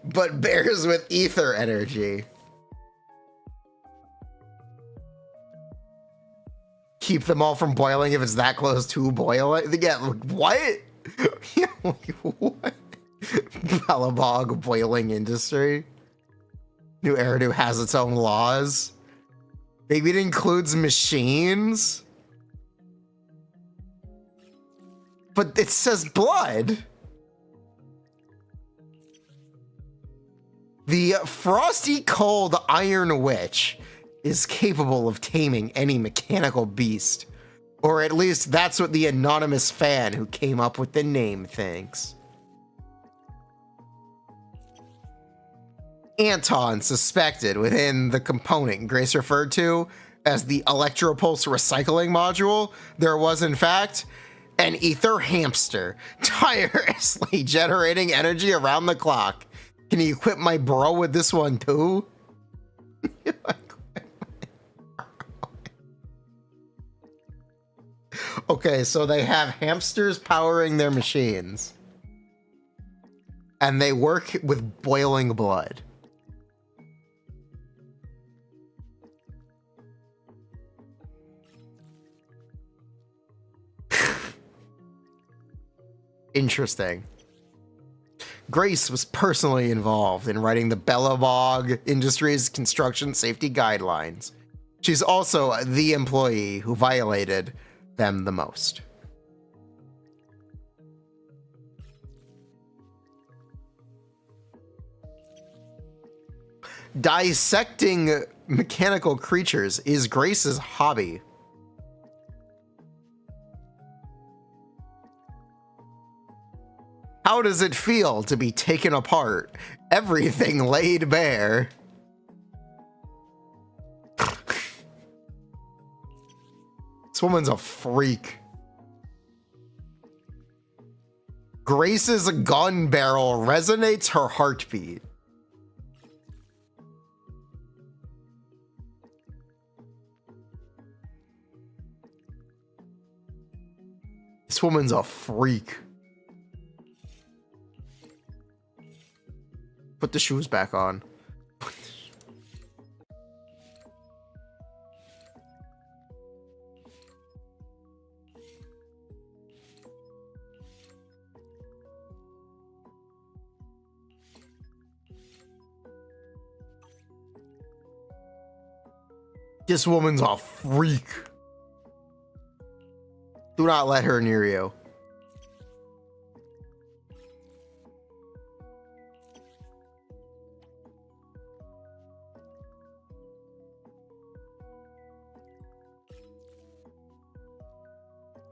But bears with ether energy. Keep them all from boiling if it's that close to boiling? Yeah, what? Yeah, what? Bellabog boiling industry? New Eridu has its own laws? Maybe it includes machines? But it says blood. The frosty cold Iron Witch is capable of taming any mechanical beast. Or at least that's what the anonymous fan who came up with the name thinks. Anton suspected within the component Grace referred to as the Electropulse recycling module, there was in fact an ether hamster tirelessly generating energy around the clock. Can you equip my bro with this one too? Okay, so they have hamsters powering their machines. And they work with boiling blood. Interesting. Grace was personally involved in writing the Bellabog Industries construction safety guidelines. She's also the employee who violated them the most. Dissecting mechanical creatures is Grace's hobby. How does it feel to be taken apart? Everything laid bare. This woman's a freak. Grace's gun barrel resonates her heartbeat. This woman's a freak. Put the shoes back on. This woman's a freak. Do not let her near you.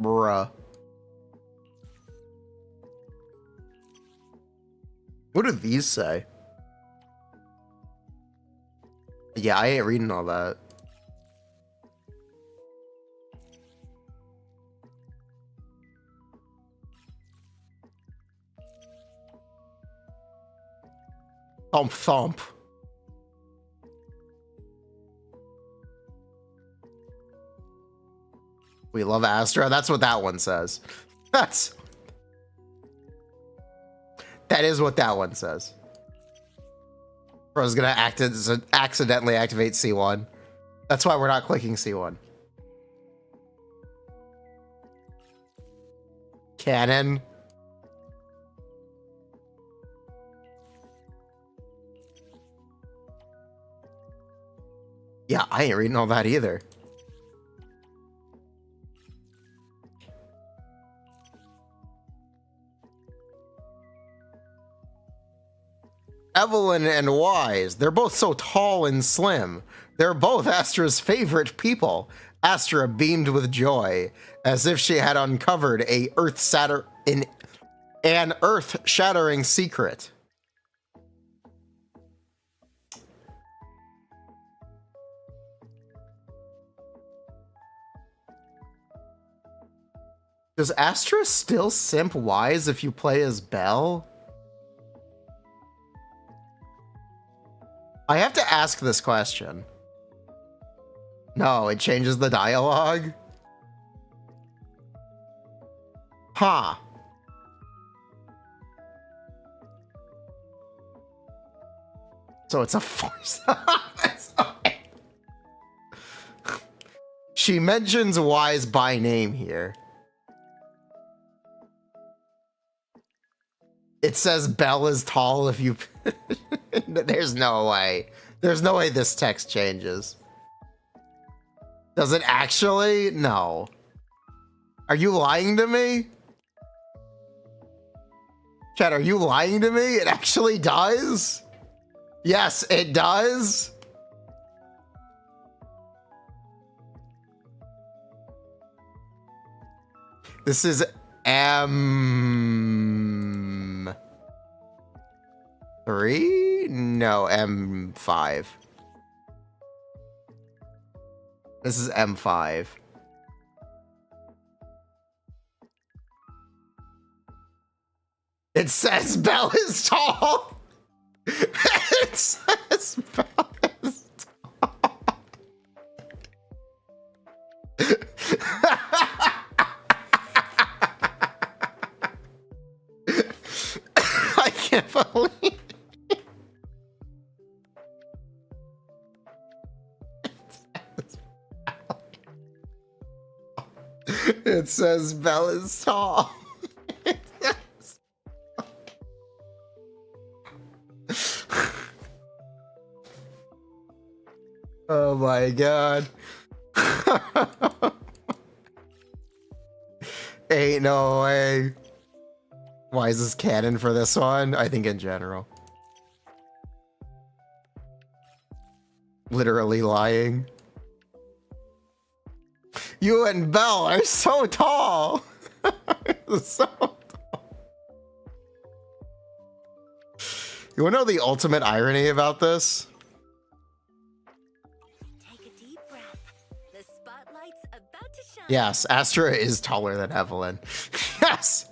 Bruh. What do these say? Yeah, I ain't reading all that. Thump thump. We love Astra. That's what that one says. That is what that one says. I was gonna accidentally activate C1. That's why we're not clicking C1. Canon. Yeah, I ain't reading all that either. Evelyn and Wise, they're both so tall and slim. They're both Astra's favorite people. Astra beamed with joy, as if she had uncovered an earth-shattering secret. Does Astra still simp Wise if you play as Belle? I have to ask this question. No, it changes the dialogue? Huh. So it's a force. She mentions Wise by name here. It says Belle is tall if you... There's no way. There's no way this text changes. Does it actually? No. Are you lying to me? Chat, are you lying to me? It actually does? Yes, it does. This is M3? No, M5. This is M5. It says Belle is tall. It says Belle is tall. I can't believe it. It says Belle is tall. Oh my god. Ain't no way. Why is this canon for this one? I think in general. Literally lying. You and Belle are so tall. So tall. You wanna know the ultimate irony about this? Take a deep breath. The spotlight's about to shine. Yes, Astra is taller than Evelyn. Yes!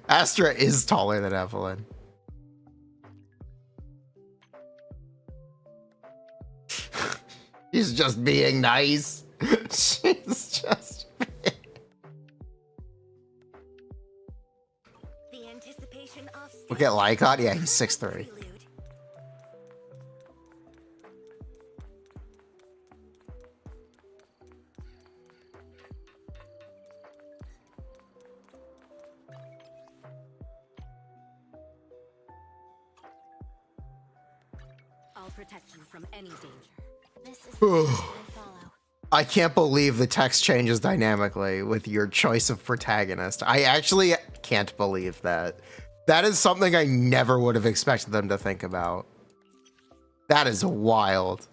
Astra is taller than Evelyn. She's just being nice. She's just The anticipation of Look at Lycott. Yeah, he's 6'3". prelude. I'll protect you from any danger. This is the path I follow. I can't believe the text changes dynamically with your choice of protagonist. I actually can't believe that. That is something I never would have expected them to think about. That is wild.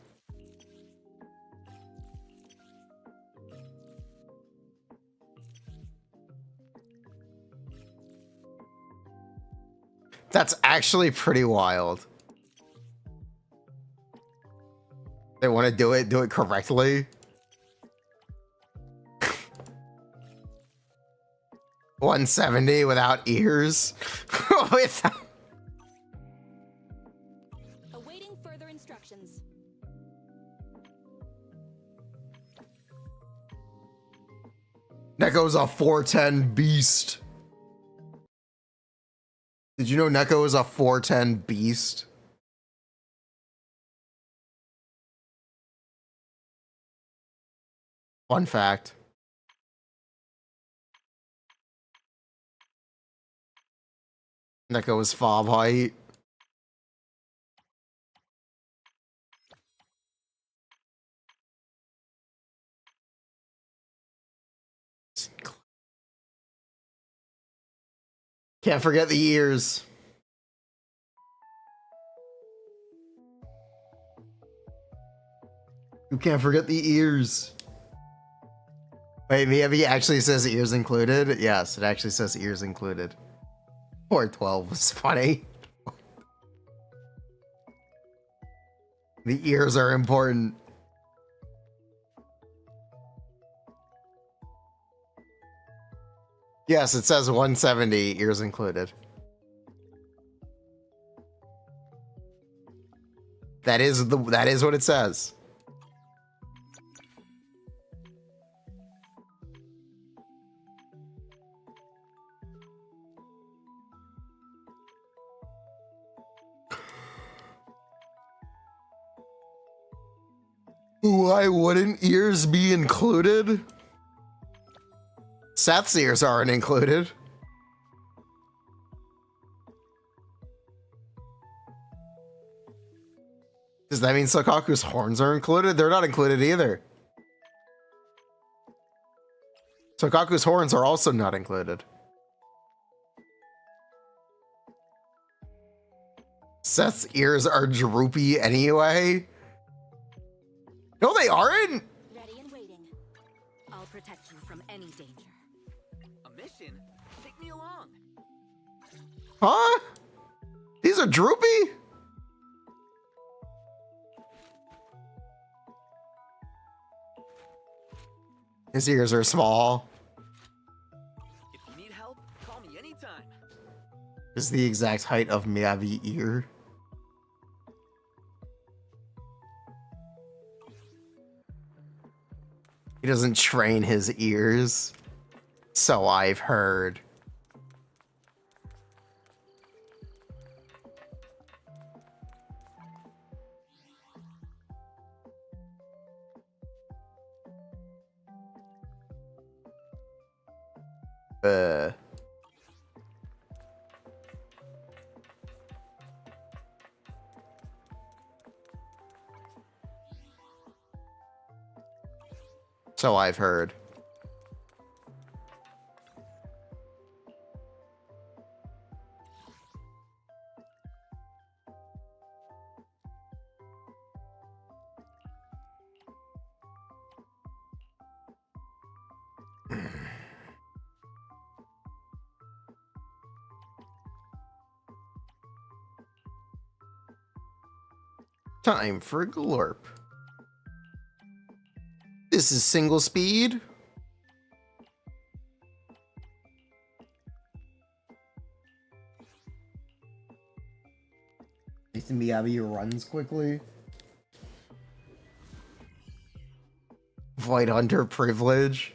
That's actually pretty wild. They want to do it correctly. 170 without ears. Without... Awaiting further instructions. Neko's a 410 beast. Did you know Neko is a 410 beast? Fun fact. Neko is fob height. Can't forget the ears. You can't forget the ears. Wait, maybe it actually says ears included? Yes, it actually says ears included. 412 was funny. The ears are important. Yes, it says 170, ears included. That is what it says. Why wouldn't ears be included? Seth's ears aren't included. Does that mean Sokaku's horns are included? They're not included either. Sokaku's horns are also not included. Seth's ears are droopy anyway. No, they aren't. Ready and waiting. I'll protect you from any danger. A mission? Take me along. Huh? These are droopy? His ears are small. If you need help, call me anytime. This is the exact height of Miyabi ear. He doesn't train his ears. So I've heard. So I've heard. Time for Glorp. This is single speed. Nathan Miyabi runs quickly. Void Hunter privilege.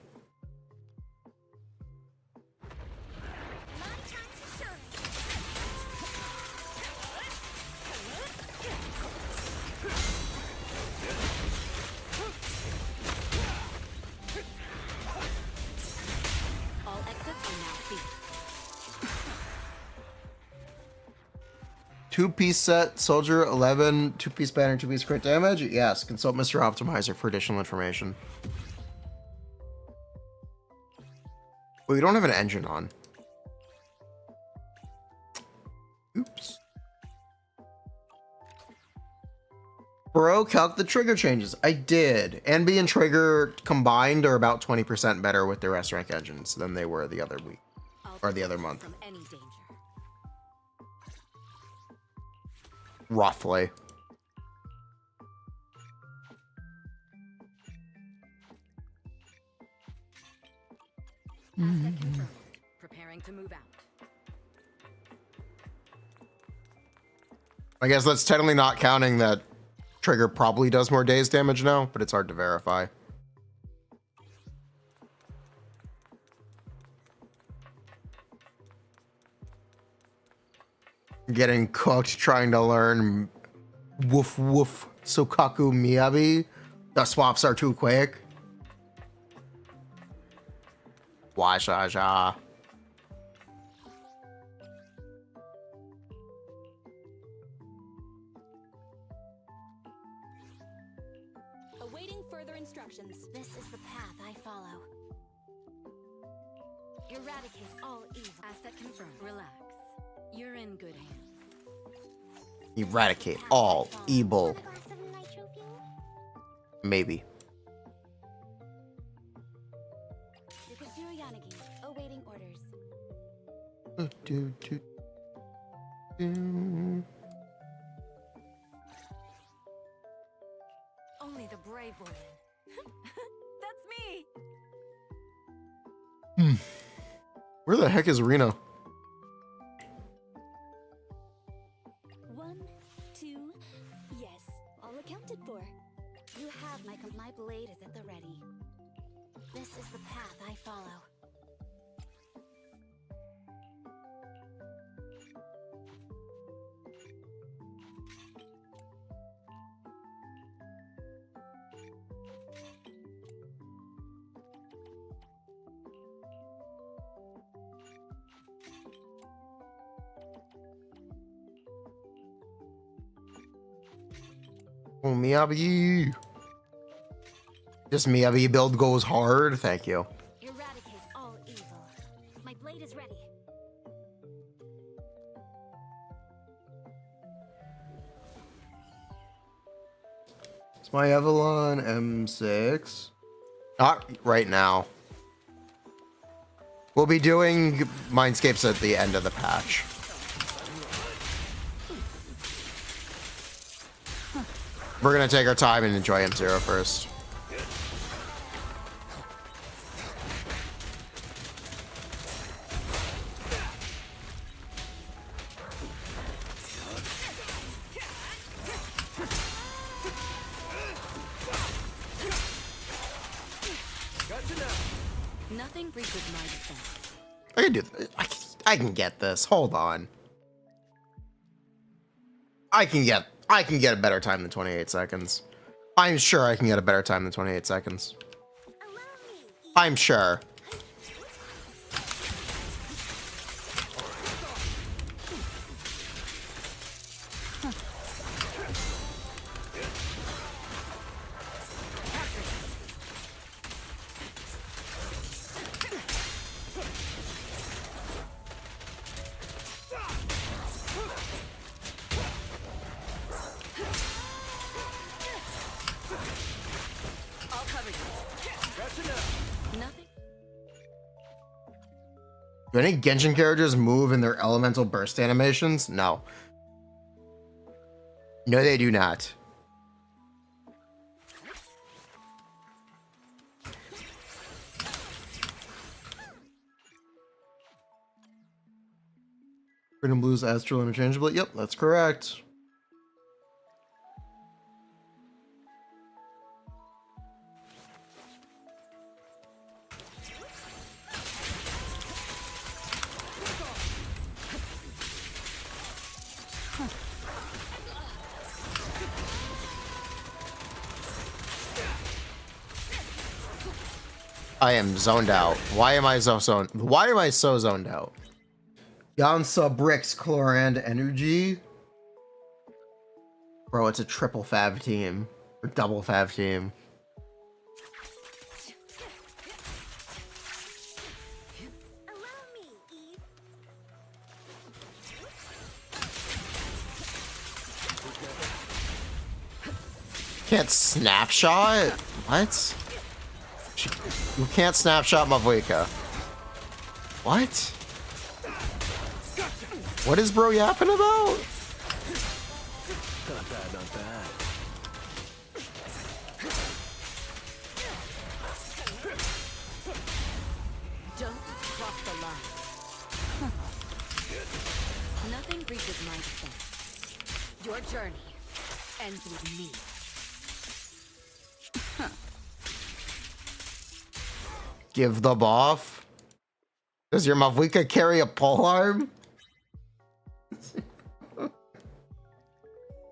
All exits are now free. Two-piece set, soldier 11, two-piece banner, two-piece crit damage. Yes, consult Mr. Optimizer for additional information. Wait, we don't have an engine on. Oops. Bro, calc the trigger changes. I did. Anby and Trigger combined are about 20% better with their S-rank engines than they were the other week. I'll Or the protect other you month. From any danger. Roughly. Asset confirmed. Preparing to move out. I guess that's technically not counting that Trigger probably does more days damage now, but it's hard to verify. getting cooked trying to learn woof woof Sokaku Miyabi. The swaps are too quick. Washaja. Awaiting further instructions. This is the path I follow. Eradicate all evil. Asset confirmed. Relax. You're in good hands. Eradicate all evil. Want a glass of nitro fuel? Maybe. Yukashiro Yanagi, awaiting orders. Only the brave will win. That's me! Where the heck is Rena? 1, 2, yes, all accounted for. You have my blade is at the ready. This is the path I follow. Oh, Miyabi. This Miyabi build goes hard. Thank you. Eradicate all evil. My blade is ready. It's my Evelyn M6. Not right now. We'll be doing Mindscapes at the end of the patch. We're gonna take our time and enjoy M0 first. Nothing breaches my defense. I can do this. I can get this. Hold on. I can get a better time than 28 seconds. I'm sure I can get a better time than 28 seconds. I'm sure. Nothing. Do any Genshin characters move in their elemental burst animations? No. No, they do not. Freedom Blues Astral interchangeable. Yep, that's correct. I am zoned out. Why am I so zoned? Why am I so zoned out? Yansa Bricks Chlorand Energy. Bro, it's a triple fav team. Or double fav team. Allow me, Eve. Can't snapshot? What? You can't snapshot Mavuika. What? What is bro yapping about? Not bad, not bad. Don't cross the line. Nothing breaches my defense. Your journey ends with me. Give the buff. Does your Mavuika carry a polearm?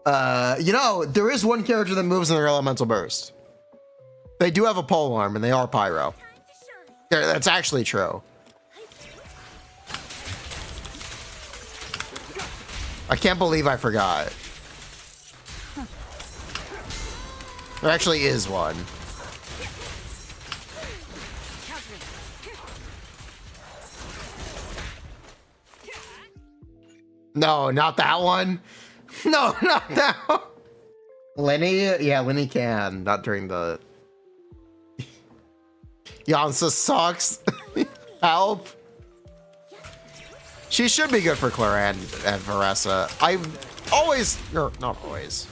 You know, there is one character that moves in their elemental burst. They do have a pole arm, and they are pyro. That's actually true. I can't believe I forgot. There actually is one. No, not that one. No, not that one. Lenny? Yeah, Lenny can. Not during the... Yansa sucks. Help. She should be good for Clara and Varessa. I've always... Or, not always.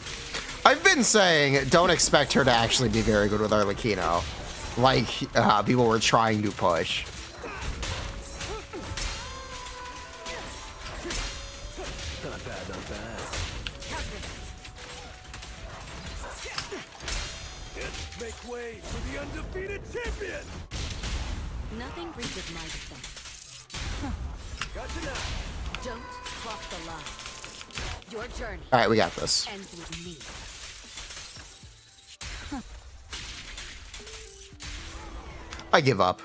I've been saying don't expect her to actually be very good with Arlecchino. Like people were trying to push. Not bad, not bad. Make way for the undefeated champion! Nothing breaches my defense. Gotcha now. Don't cross the line. Your journey All right, we got this. ends with me. I give up.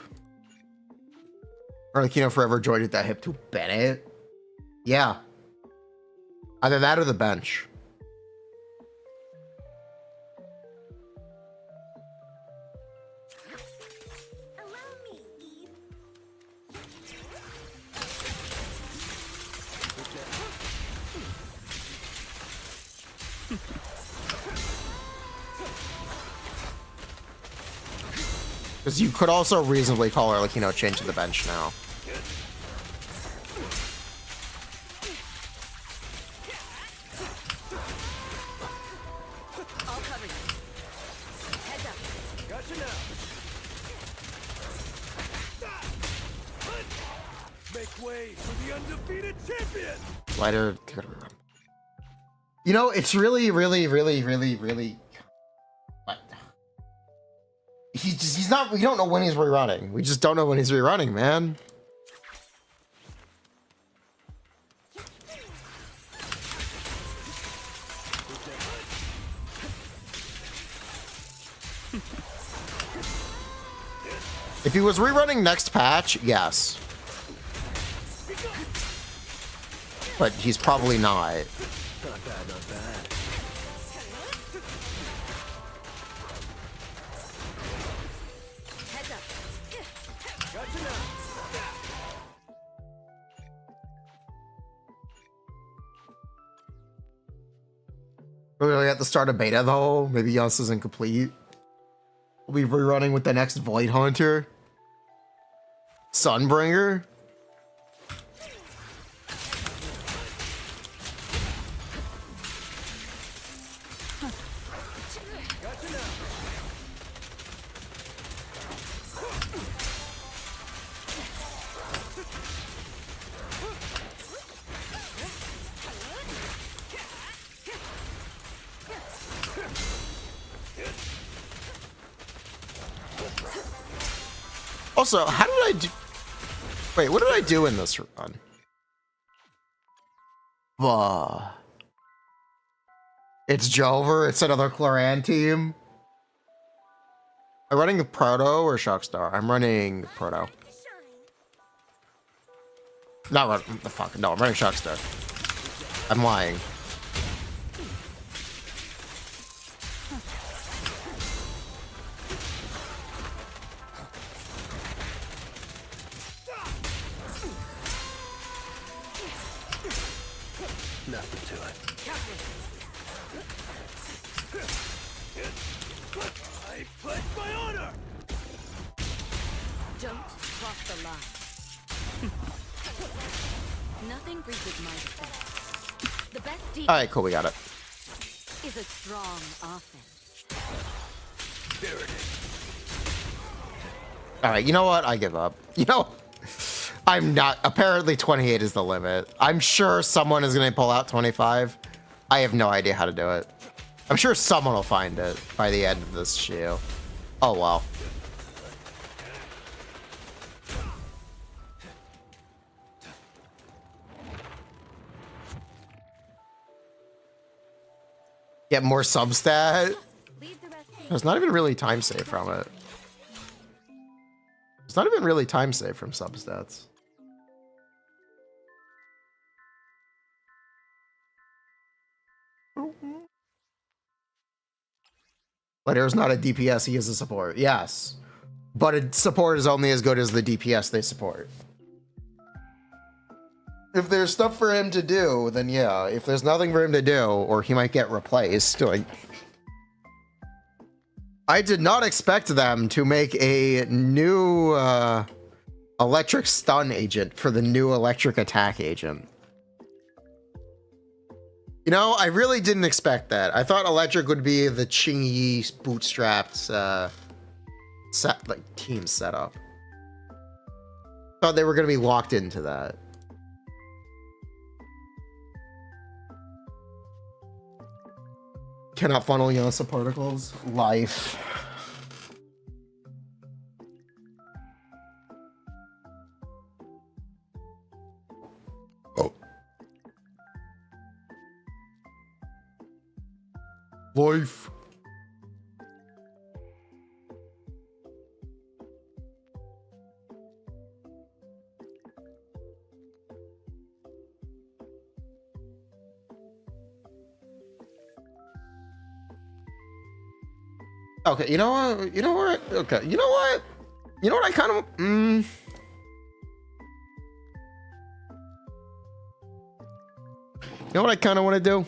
Arlecchino forever joined at that hip to Bennett. Yeah. Either that or the bench. Allow me, Eve. Because you could also reasonably call Arlecchino change to the bench now. I'll cover you. Heads up. Gotcha now. Make way for the undefeated champion! Lighter. You know, it's really. What? He's not. We don't know when he's rerunning. We just don't know when he's rerunning, man. If he was rerunning next patch, yes. But he's probably not. Not bad, not bad. Heads up. Gotcha now. We're really at the start of beta though. Maybe Yas isn't complete. We'll be rerunning with the next Void Hunter. Sunbringer. Gotcha now. Also, how did I do? Wait, what did I do in this run? It's Jover. It's another Cloran team. I'm running Proto or Shockstar. I'm running Proto. Not run. The fuck. No, I'm running Shockstar. I'm lying. Nothing to it. I pledge my honor! Don't cross the line. Nothing breaches my defense. The best defense All right, cool. We got it. is a strong offense. There it is. All right, you know what? I give up. You know, I'm not. Apparently, 28 is the limit. I'm sure someone is going to pull out 25. I have no idea how to do it. I'm sure someone will find it by the end of this shoe. Oh, well. Get more substat. Leave the rest. It's not even really time save from it. It's not even really time save from substats. Later is not a DPS, he is a support. Yes. But a support is only as good as the DPS they support. If there's stuff for him to do, then yeah. If there's nothing for him to do, or he might get replaced, like... I did not expect them to make a new electric stun agent for the new electric attack agent. You know, I really didn't expect that. I thought electric would be the chingy bootstrapped team setup. Thought they were going to be locked into that. Cannot funnel Yasa particles. Life. Oh. Life. Okay, you know what? You know what? Okay, you know what? You know what I kind of... You know what I kind of want to do?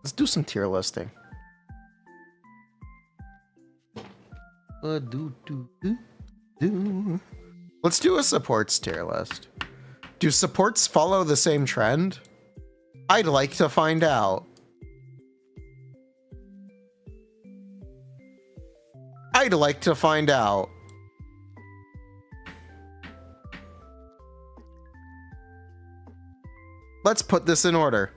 Let's do some tier listing. Let's do a supports tier list. Do supports follow the same trend? I'd like to find out. I'd like to find out. Let's put this in order.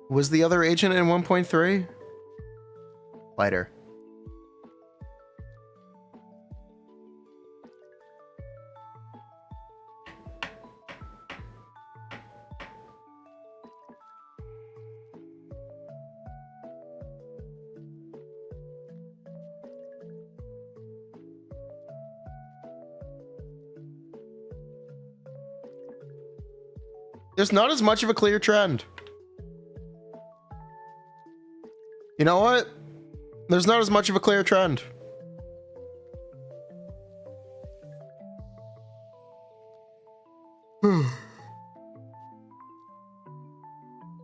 Was the other agent in 1.3? Lighter. There's not as much of a clear trend. You know what? There's not as much of a clear trend.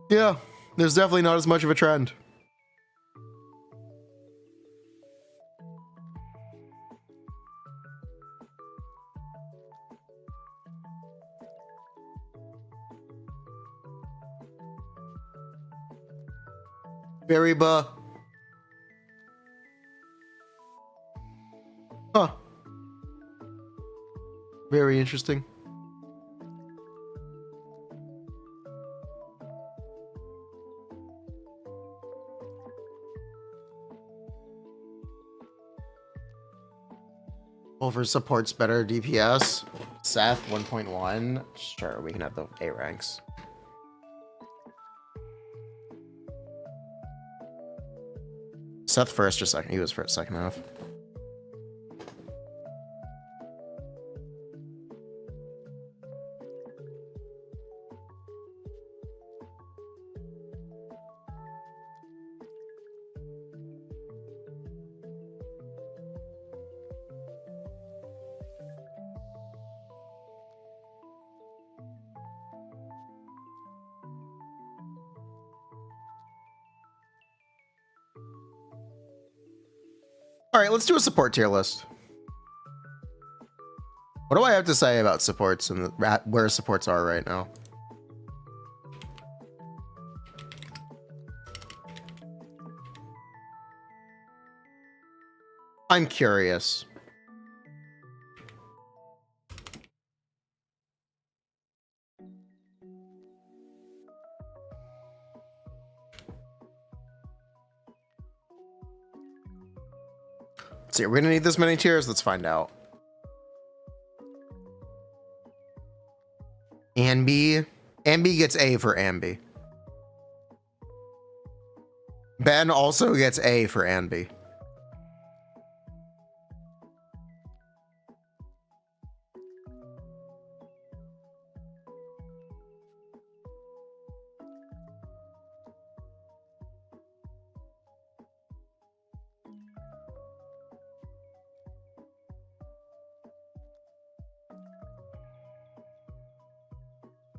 Yeah, there's definitely not as much of a trend. Very Huh. Very interesting. Over supports better DPS. Seth 1.1. Sure, we can have the A ranks. Seth first or second? He was first, second half. All right, let's do a support tier list. What do I have to say about supports and where supports are right now? I'm curious. See, we're gonna need this many tiers. Let's find out. Anby. Anby gets A for Anby. Ben also gets A for Anby.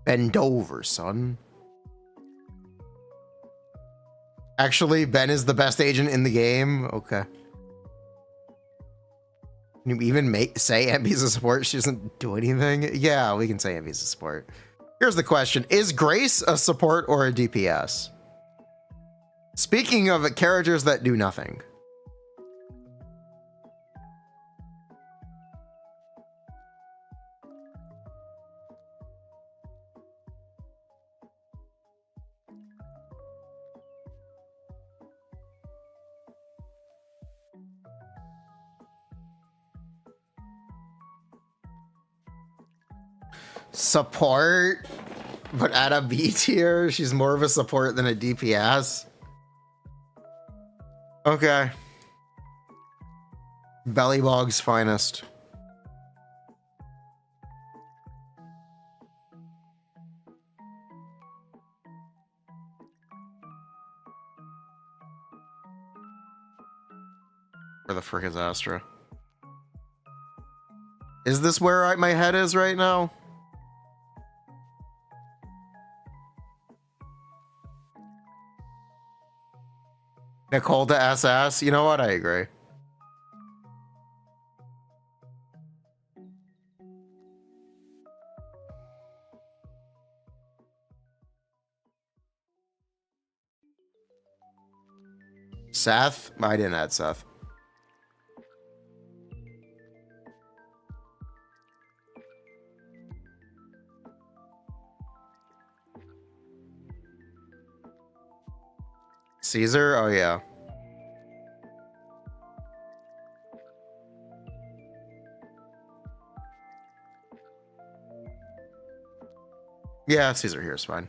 Bend over, son. Actually, Ben is the best agent in the game. Okay. Can you even say Anby's a support? She doesn't do anything. Yeah, we can say Anby's a support. Here's the question. Is Grace a support or a DPS? Speaking of characters that do nothing. Support, but at a B tier, she's more of a support than a DPS. Okay. Bellybog's finest. Where the frick is Astra? Is this where my head is right now? Nicole to SS? You know what? I agree. Seth? I didn't add Seth. Caesar? Oh, yeah. Yeah, Caesar here is fine.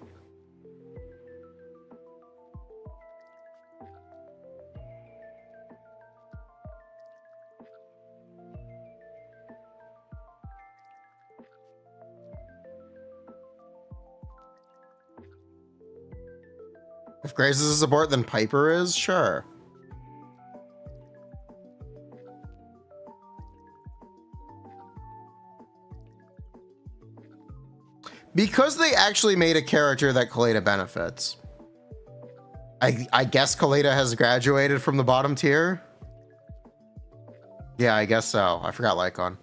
If Grace is a support, then Piper is? Sure. Because they actually made a character that Kaleda benefits. I guess Kaleda has graduated from the bottom tier? Yeah, I guess so. I forgot Lycon.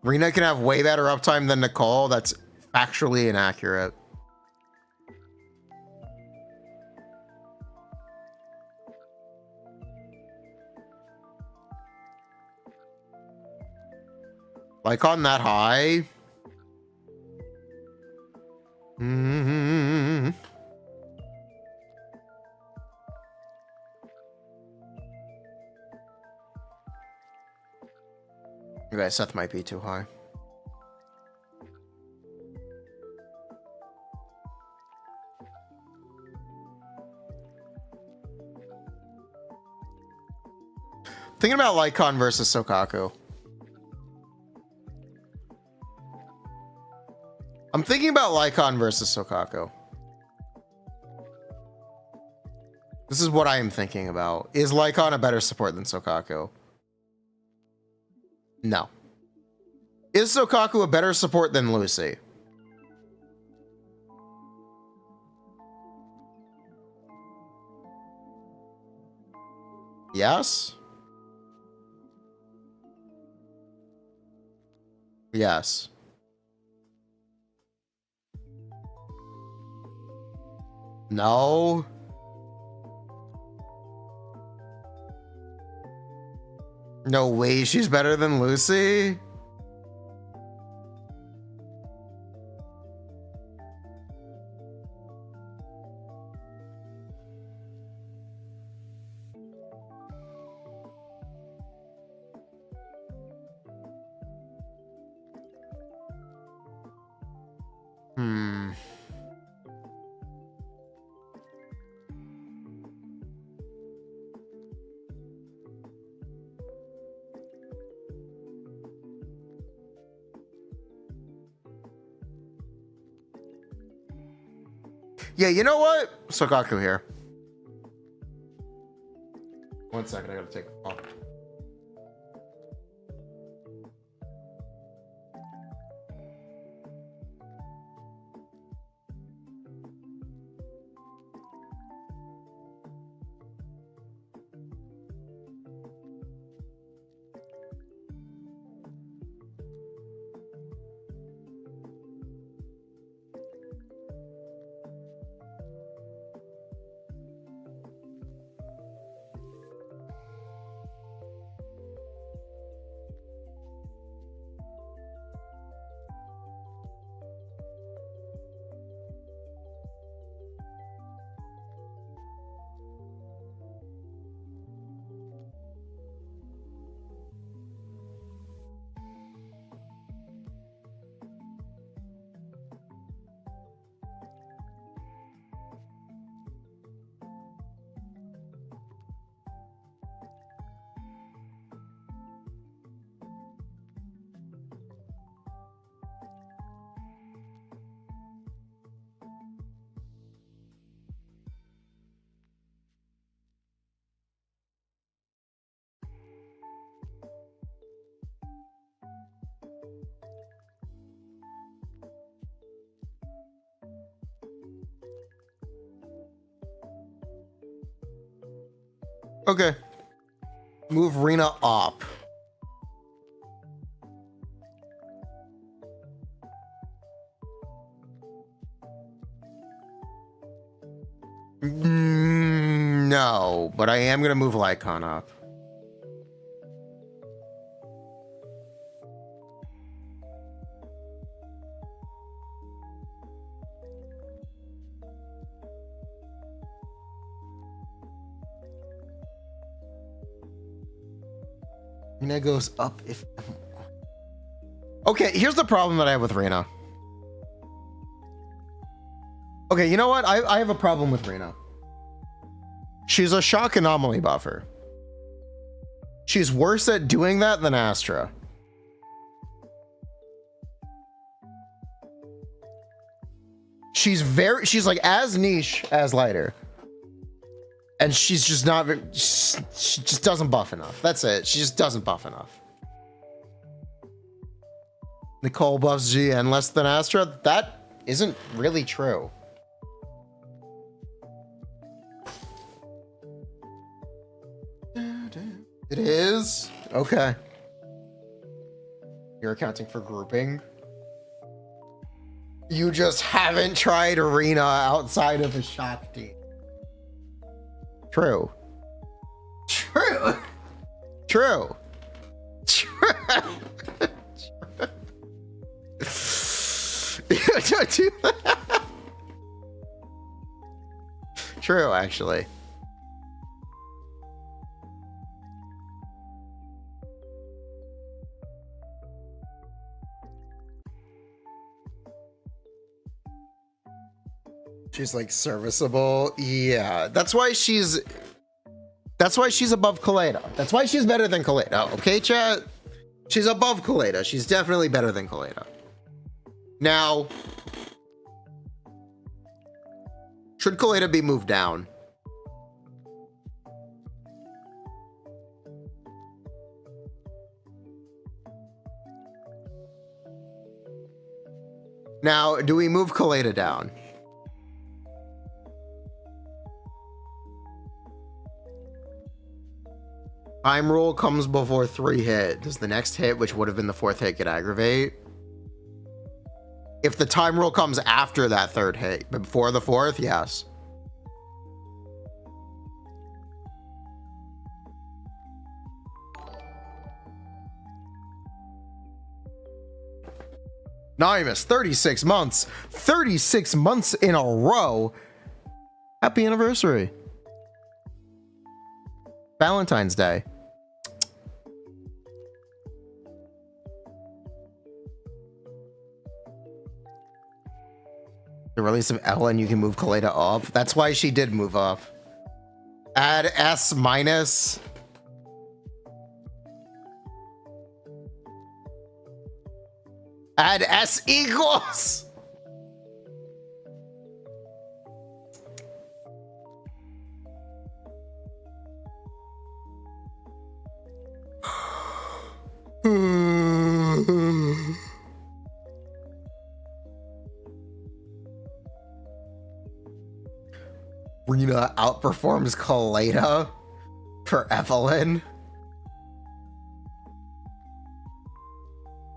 Rena can have way better uptime than Nicole. That's factually inaccurate. Lycon that high? Okay, Seth might be too high. Thinking about Lycon versus Sokaku. I'm thinking about Lycon versus Sokaku. This is what I am thinking about. Is Lycon a better support than Sokaku? No. Is Sokaku a better support than Lucy? Yes? Yes. No. No way she's better than Lucy. Hmm. Yeah, you know what? Sokaku here. 1 second, I gotta take a call. Okay. Move Rena up. No, but I am gonna move Lycon up. Rena goes up if... Okay, here's the problem that I have with Rena. Okay, you know what? I have a problem with Rena. She's a shock anomaly buffer. She's worse at doing that than Astra. She's like as niche as Lighter. And she's just not, she just doesn't buff enough. That's it. She just doesn't buff enough. Nicole buffs GN less than Astra? That isn't really true. It is? Okay. You're accounting for grouping? You just haven't tried Arena outside of a shock team. True. True. True. True. Don't do that. True, actually. She's like serviceable. Yeah, that's why she's above Kaleda. That's why she's better than Kaleda. Okay, chat? She's above Kaleda. She's definitely better than Kaleda. Now, should Kaleda be moved down? Now, do we move Kaleda down? Time rule comes before 3 hit. Does the next hit, which would have been the 4th hit, get aggravate? If the time rule comes after that 3rd hit, but before the 4th, yes. Nimus, 36 months. 36 months in a row. Happy anniversary. Valentine's Day. The release of Ellen, you can move Kaleda up. That's why she did move up. Add S minus. Add S equals. Rena outperforms Kaleda for Evelyn.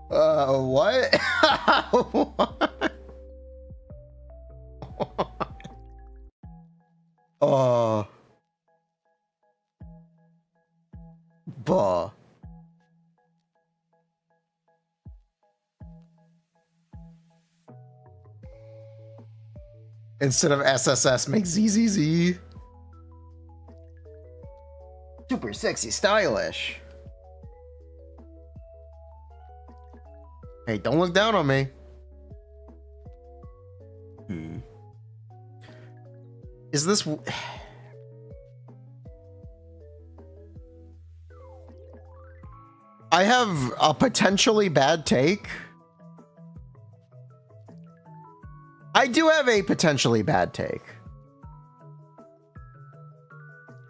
What? Oh. Buh. Instead of SSS, make ZZZ. Super sexy, stylish. Hey, don't look down on me. Is this... I have a potentially bad take. I do have a potentially bad take.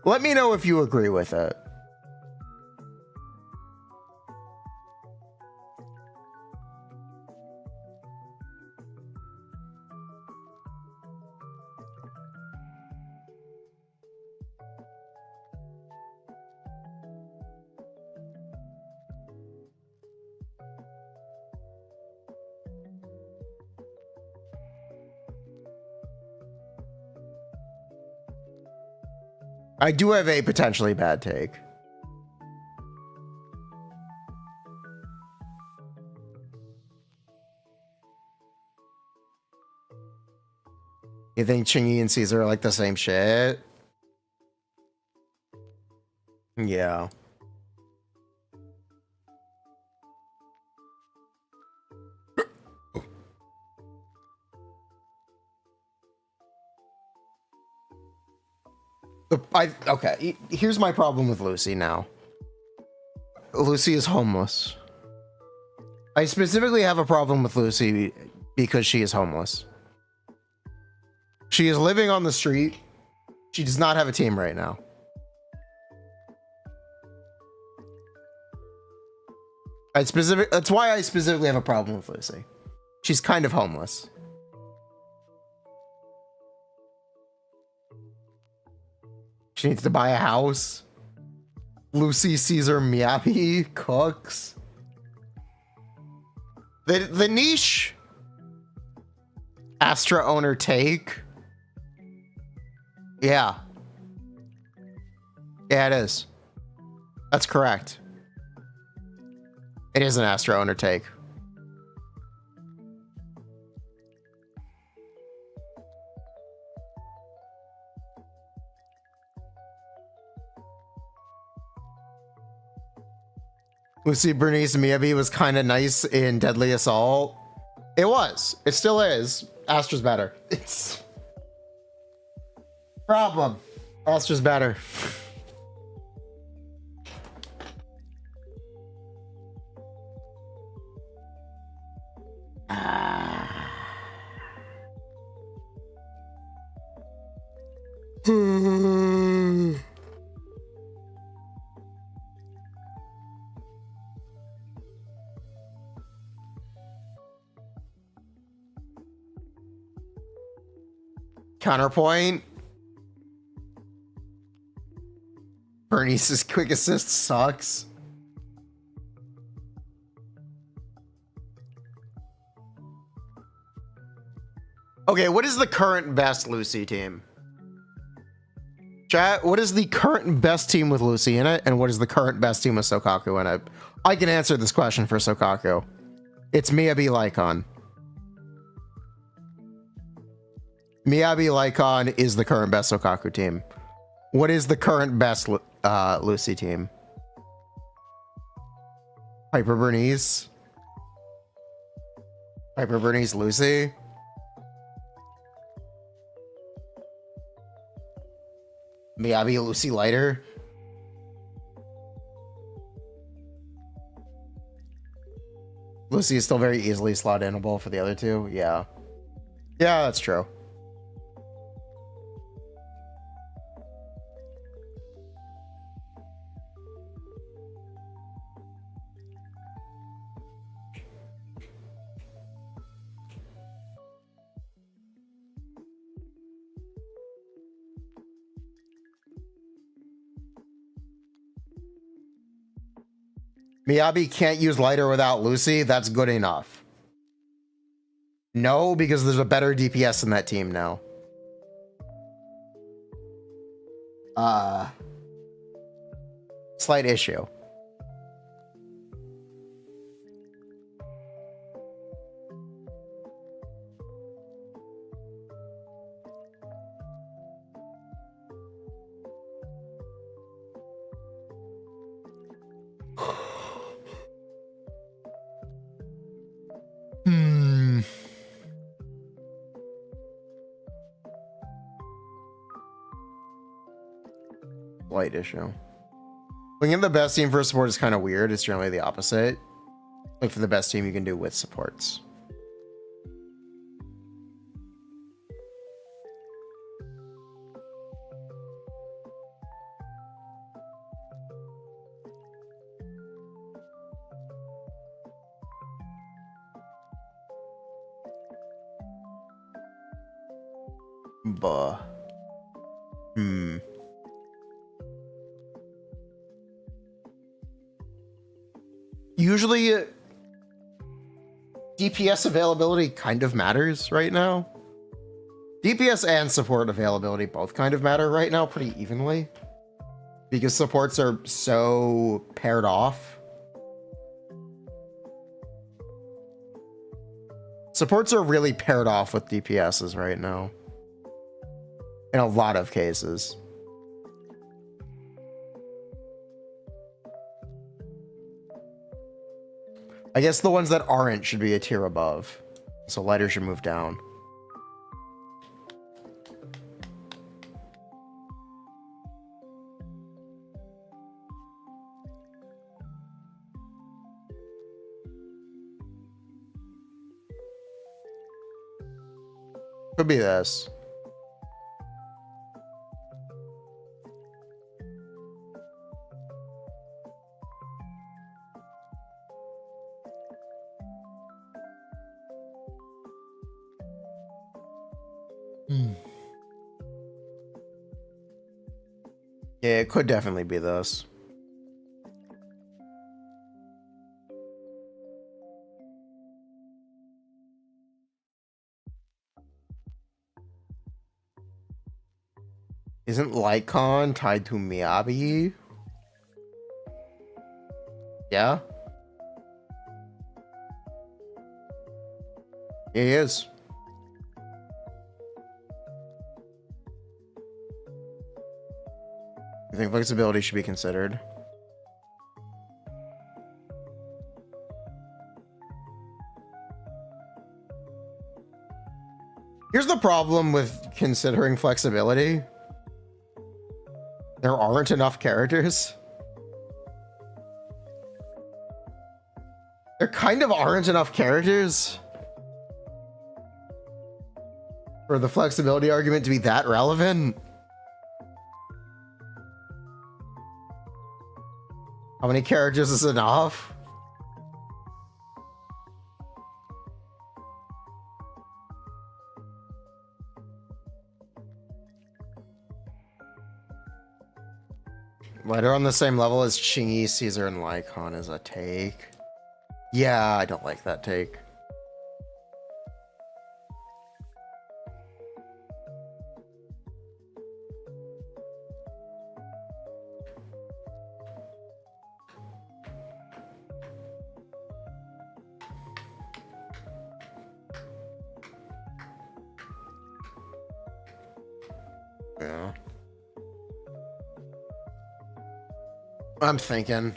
Let me know if you agree with it. I do have a potentially bad take. You think Chingy and Caesar are like the same shit? Yeah. Okay, here's my problem with Lucy now. Lucy is homeless. I specifically have a problem with Lucy because she is homeless. She is living on the street. She does not have a team right now. That's why I specifically have a problem with Lucy. She's kind of homeless. She needs to buy a house. Lucy, Caesar, Miyabi, cooks. The niche Astra owner take. Yeah. Yeah, it is. That's correct. It is an Astra owner take. Lucy Bernice Miyabi was kind of nice in Deadly Assault. It was. It still is. Astra's better. It's... problem. Astra's better. Counterpoint. Bernice's quick assist sucks. Okay, what is the current best Lucy team? Chat, what is the current best team with Lucy in it, and what is the current best team with Sokaku in it? I can answer this question for Sokaku. It's Miyabi Lycon. Miyabi Lycon is the current best Sokaku team. What is the current best Lucy team? Piper Bernice. Piper Bernice Lucy. Miyabi Lucy lighter. Lucy is still very easily slot inable for the other two. Yeah. Yeah, that's true. Miyabi can't use lighter without Lucy. That's good enough. No, because there's a better DPS in that team now. Slight issue. Slight issue. Looking at the best team for support is kind of weird. It's generally the opposite. Look for the best team you can do with supports. Buh. Usually, DPS availability kind of matters right now. DPS and support availability both kind of matter right now pretty evenly. Because supports are so paired off. Supports are really paired off with DPSs right now. In a lot of cases. I guess the ones that aren't should be a tier above. So lighter should move down. Could be this. Yeah, it could definitely be this. Isn't Lycon tied to Miyabi? Yeah? Yeah, he is. I think flexibility should be considered. Here's the problem with considering flexibility. There aren't enough characters. There kind of aren't enough characters for the flexibility argument to be that relevant. How many characters is enough? Lighter on the same level as Chingy, Caesar, and Lycon is a take. Yeah, I don't like that take. Yeah. I'm thinking.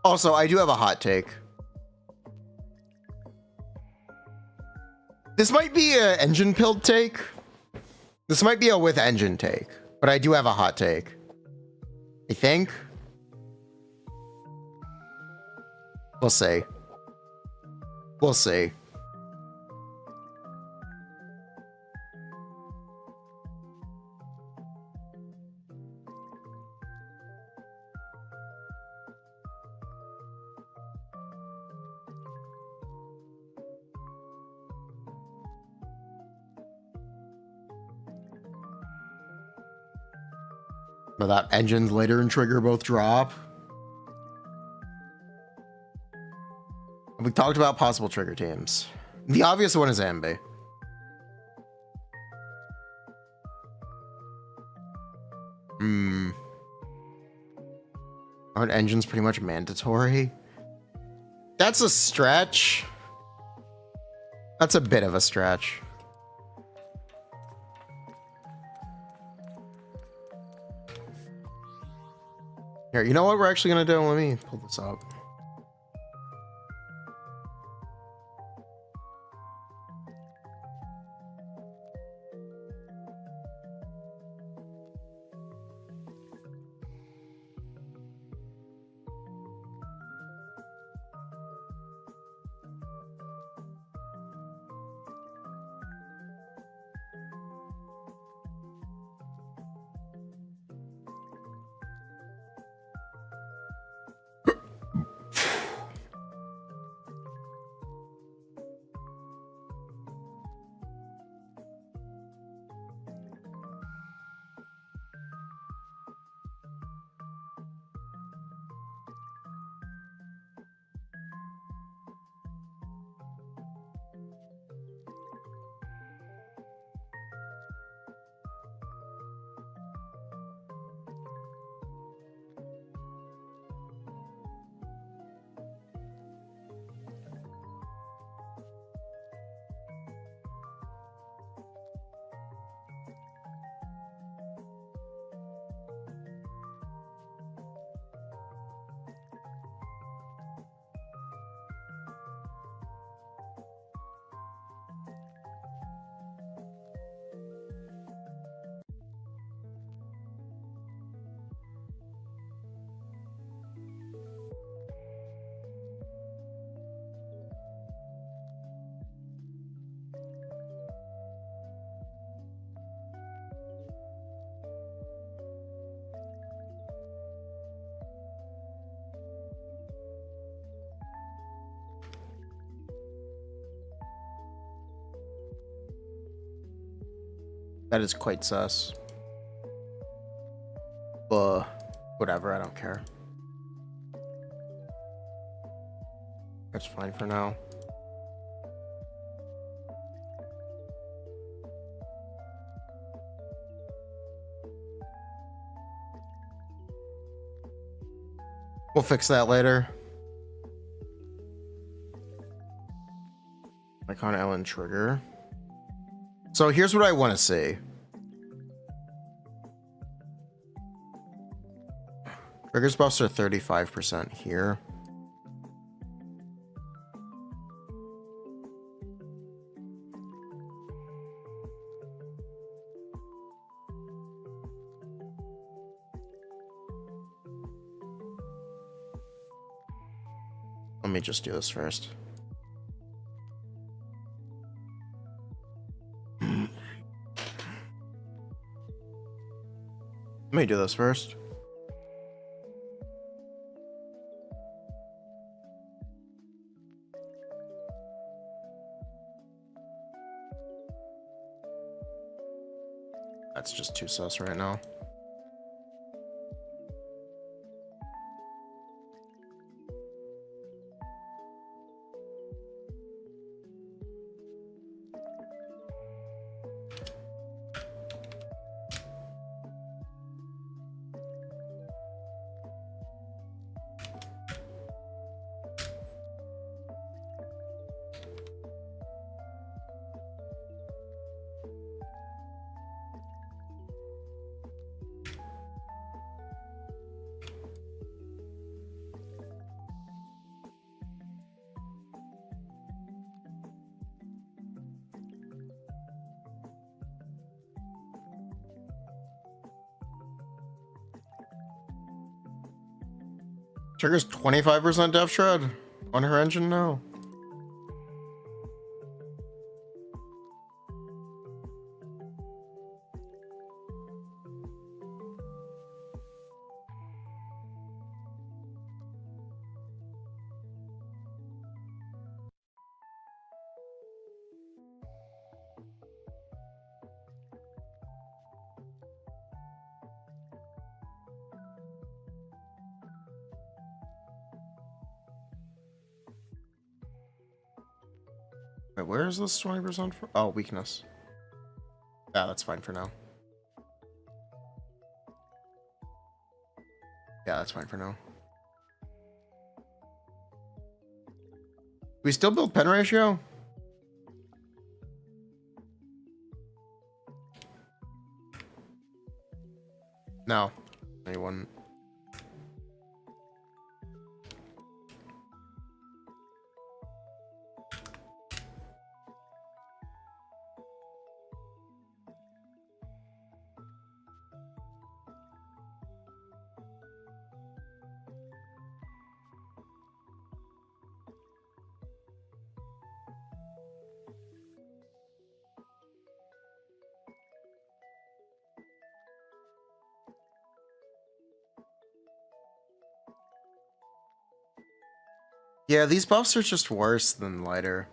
Also, I do have a hot take. This might be a engine pilled take. This might be a with engine take, but I do have a hot take. I think. We'll see. We'll see. But that engines later and trigger both drop. We talked about possible trigger teams. The obvious one is Anby. Aren't engines pretty much mandatory? That's a stretch. That's a bit of a stretch. Here, you know what we're actually gonna do? Let me pull this up. That is quite sus. Whatever, I don't care. That's fine for now. We'll fix that later. Icon Ellen trigger. So here's what I want to see. Triggers buffs are 35% here. Let me just do this first. Let me do this first. That's just too sus right now. Triggers 25% depth shred on her engine now. Wait, where is this 20% for? Oh, weakness. Yeah, that's fine for now. Yeah, that's fine for now. We still build pen ratio? No. Anyone? Yeah, these buffs are just worse than lighter.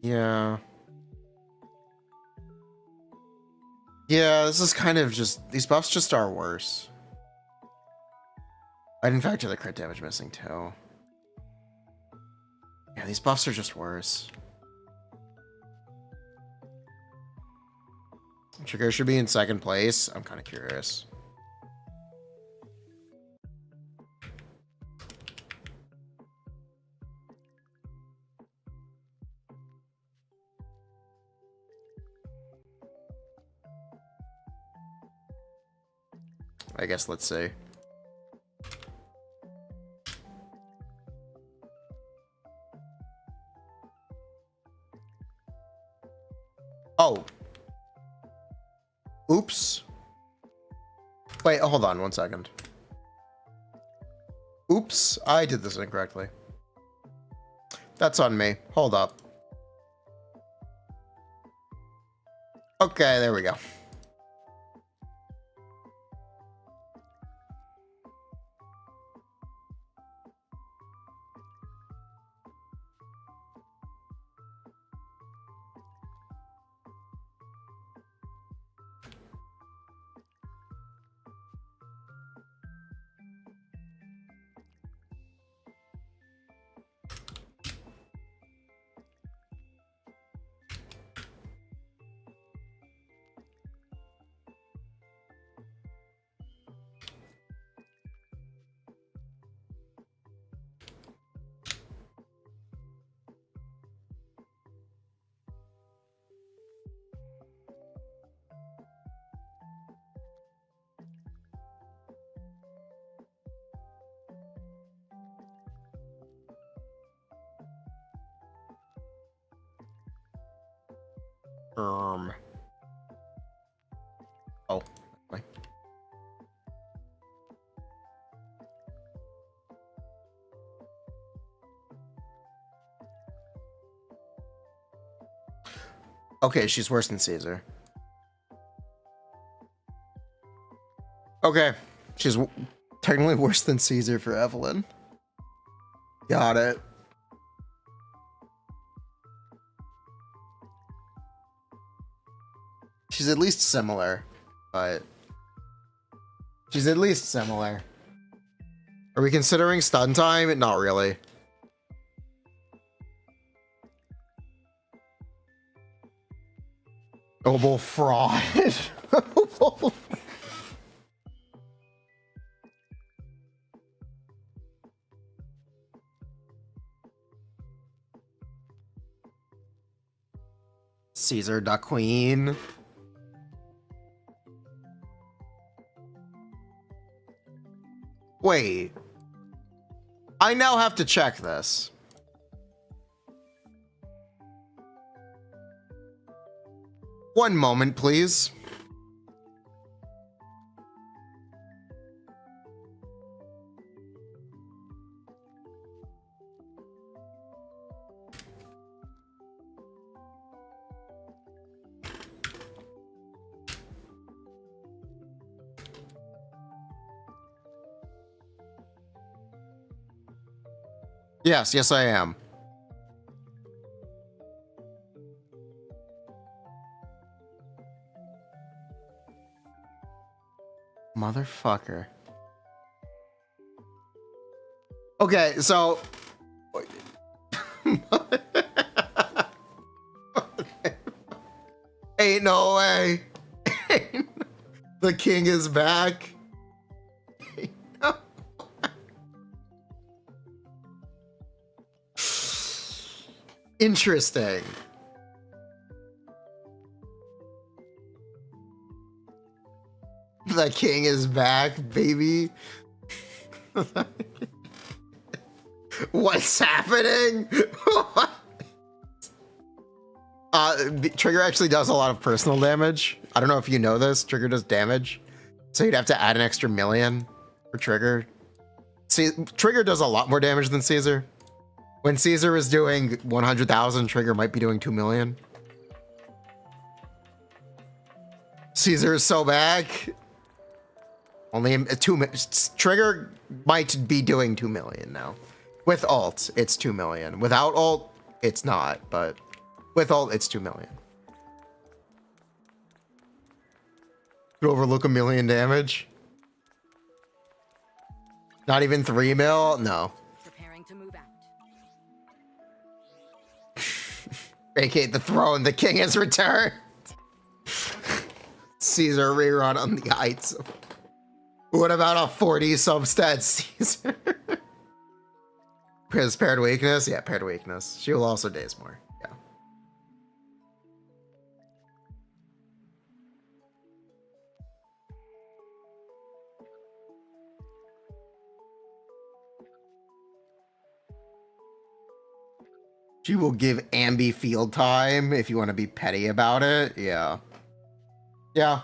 Yeah. Yeah, this is kind of just... These buffs just are worse. I didn't factor the crit damage missing, too. Yeah, these buffs are just worse. Trigger should be in second place. I'm kind of curious. I guess let's see. Oh. Oops. Wait, hold on 1 second. Oops, I did this incorrectly. That's on me. Hold up. Okay, there we go. Oh. Wait. Okay, she's worse than Caesar. Okay, she's technically worse than Caesar for Evelyn. Got it. She's at least similar, but she's at least similar. Are we considering stun time? Not really. Noble fraud. Caesar da Queen. Wait. I now have to check this. One moment, please. Yes, I am. Motherfucker. Okay, so ain't no way. The king is back. Ain't no way. Interesting. The king is back, baby. What's happening? Trigger actually does a lot of personal damage. I don't know if you know this. Trigger does damage. So you'd have to add an extra million for Trigger. See, Trigger does a lot more damage than Caesar. When Caesar is doing 100,000, Trigger might be doing 2 million. Caesar is so back. Only Trigger might be doing 2 million now. With ult, it's 2 million. Without ult, it's not, but with ult, it's 2 million. Could overlook 1 million damage. Not even 3 mil? No. Preparing to move out. Vacate the throne, the king has returned. Caesar rerun on the heights. What about a 40 substat Caesar? His paired weakness? Yeah, paired weakness. She will also daze more. Yeah. She will give Anby field time if you want to be petty about it. Yeah. Yeah.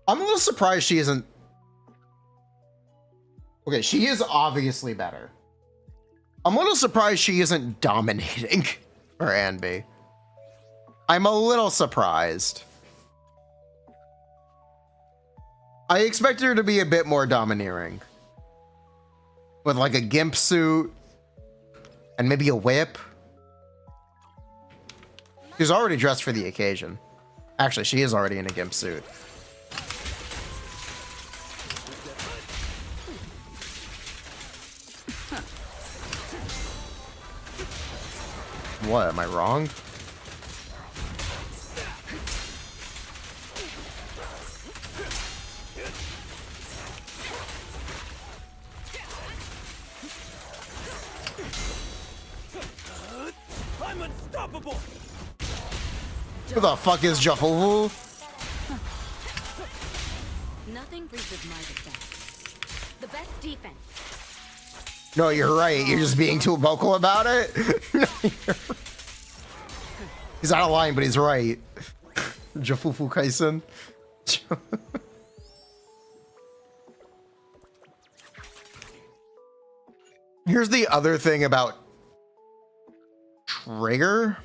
I'm a little surprised she isn't. Okay, she is obviously better. I'm a little surprised she isn't dominating for Anby. I'm a little surprised. I expected her to be a bit more domineering. With like a gimp suit and maybe a whip. She's already dressed for the occasion. Actually, she is already in a gimp suit. What, am I wrong? I'm unstoppable. Who the fuck is Jafufu? Nothing breaches my defense. The best defense. No, you're right. You're just being too vocal about it. No, he's out of line, but he's right. Jafufu Kaisen. Here's the other thing about Trigger.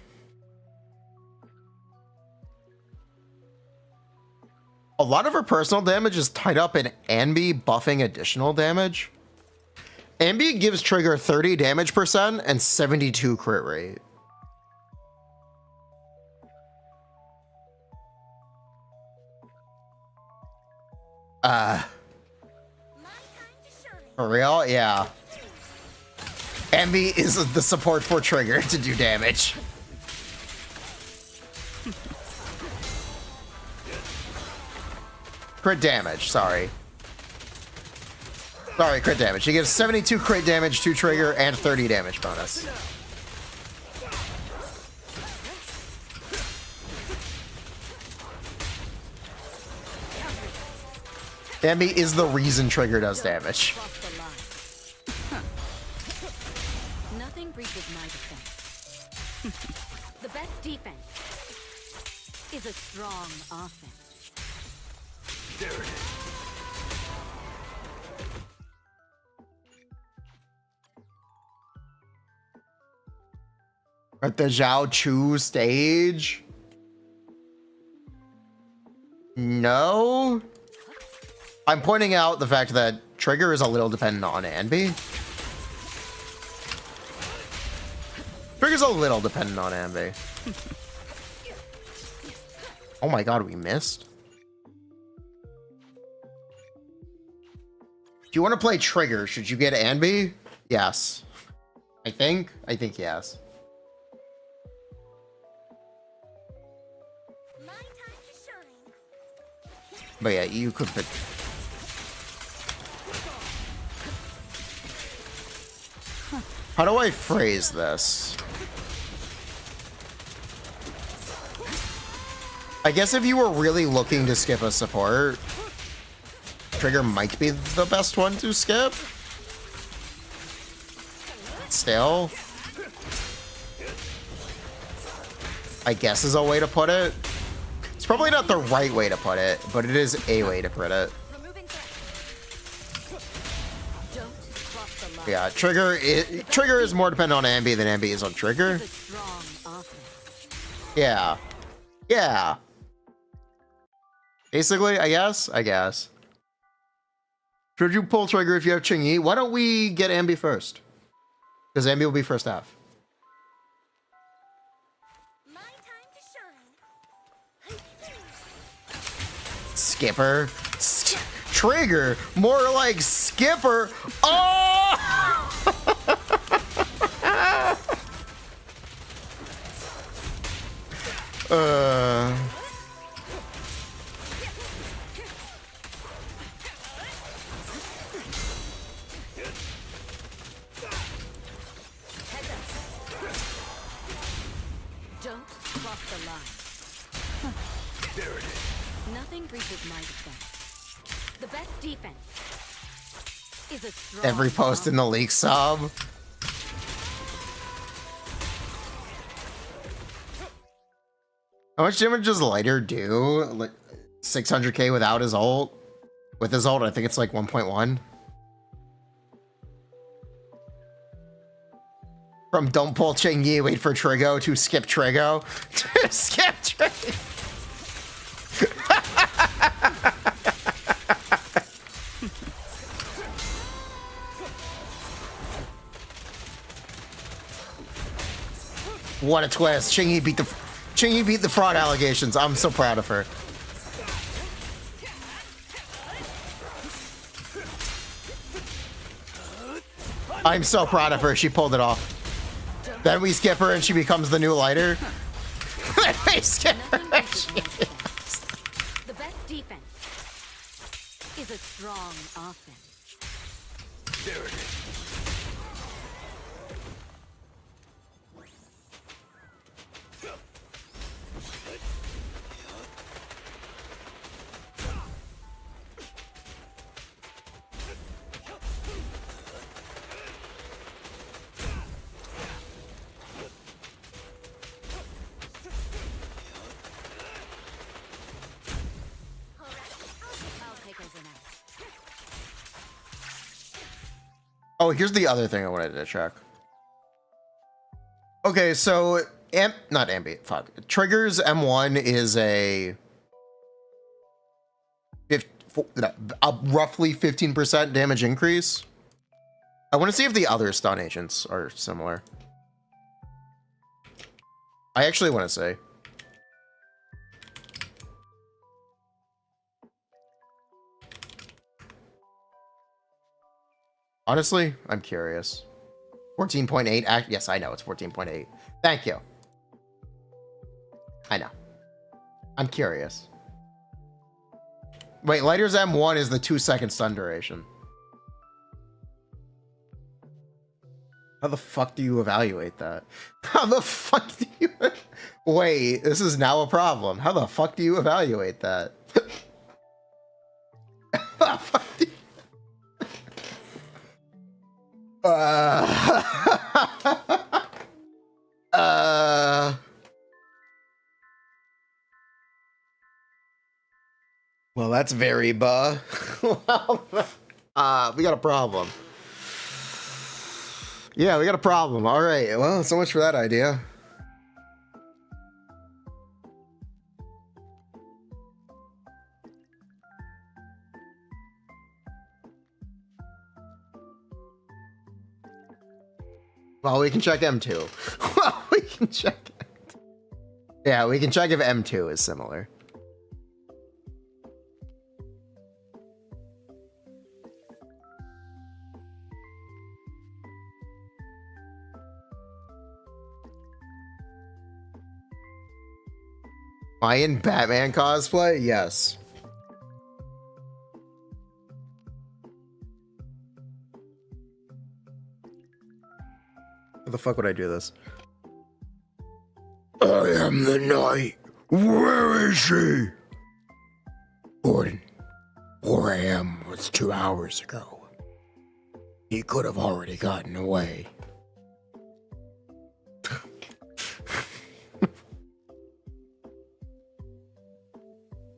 A lot of her personal damage is tied up in Anby buffing additional damage. Anby gives Trigger 30 damage percent and 72 crit rate. For real? Yeah. Anby is the support for Trigger to do damage. Crit damage, sorry. Sorry, crit damage. He gives 72 crit damage to Trigger and 30 damage bonus. Anby is the reason Trigger does damage. Nothing breaches my defense. The best defense is a a strong offense. There it is. At the Zhao Chu stage? No? I'm pointing out the fact that Trigger is a little dependent on Anby. Trigger's a little dependent on Anby. Oh my god, we missed. Do you want to play Trigger? Should you get Anby? Yes. I think yes. My time to shine. But yeah, you could pick. How do I phrase this? I guess if you were really looking to skip a support, Trigger might be the best one to skip. Still, I guess is a way to put it. It's probably not the right way to put it, but it is a way to put it. Removing threat. Don't cross the line. Yeah, Trigger is more dependent on Anby than Anby is on Trigger. Is a strong offense. Yeah. Yeah. Basically, I guess. Should you pull Trigger if you have Ching-Yi? Why don't we get Anby first? Because Anby will be first half. My time to shine. Skipper. Trigger. More like Skipper. Oh! Don't cross the line. There it is. Nothing breaches my defense. The best defense is a strong Every post in the leak sub. How much damage does Lighter do? Like 600k without his ult? With his ult, I think it's like 1.1. From don't pull Ching-Yi, wait for Trigo to skip Trigo. To skip Trigo. What a twist. Ching-Yi beat the fraud allegations. I'm so proud of her. I'm so proud of her. She pulled it off. Then we skip her and she becomes the new Lighter. Then we skip her and she... The best defense is a strong offense. There it is. I'll take over now. Oh, here's the other thing I wanted to check. Okay, so not Anby, fuck. Trigger's M1 is a roughly 15% damage increase. I want to see if the other stun agents are similar. I actually want to say. Honestly, I'm curious. 14.8. Yes, I know it's 14.8. Thank you. I know. I'm curious. Wait, Lighter's M1 is the 2-second stun duration. How the fuck do you evaluate that? How the fuck do you... Wait, this is now a problem. How the fuck do you evaluate that? How the fuck do you... that's very Well, we got a problem. Yeah, we got a problem. All right. Well, so much for that idea. Well, we can check M2. Well, we can check it. Yeah, we can check if M2 is similar. Am I in Batman cosplay? Yes. How the fuck would I do this? I am the knight. Where is she? Gordon, 4 a.m. was 2 hours ago. He could have already gotten away.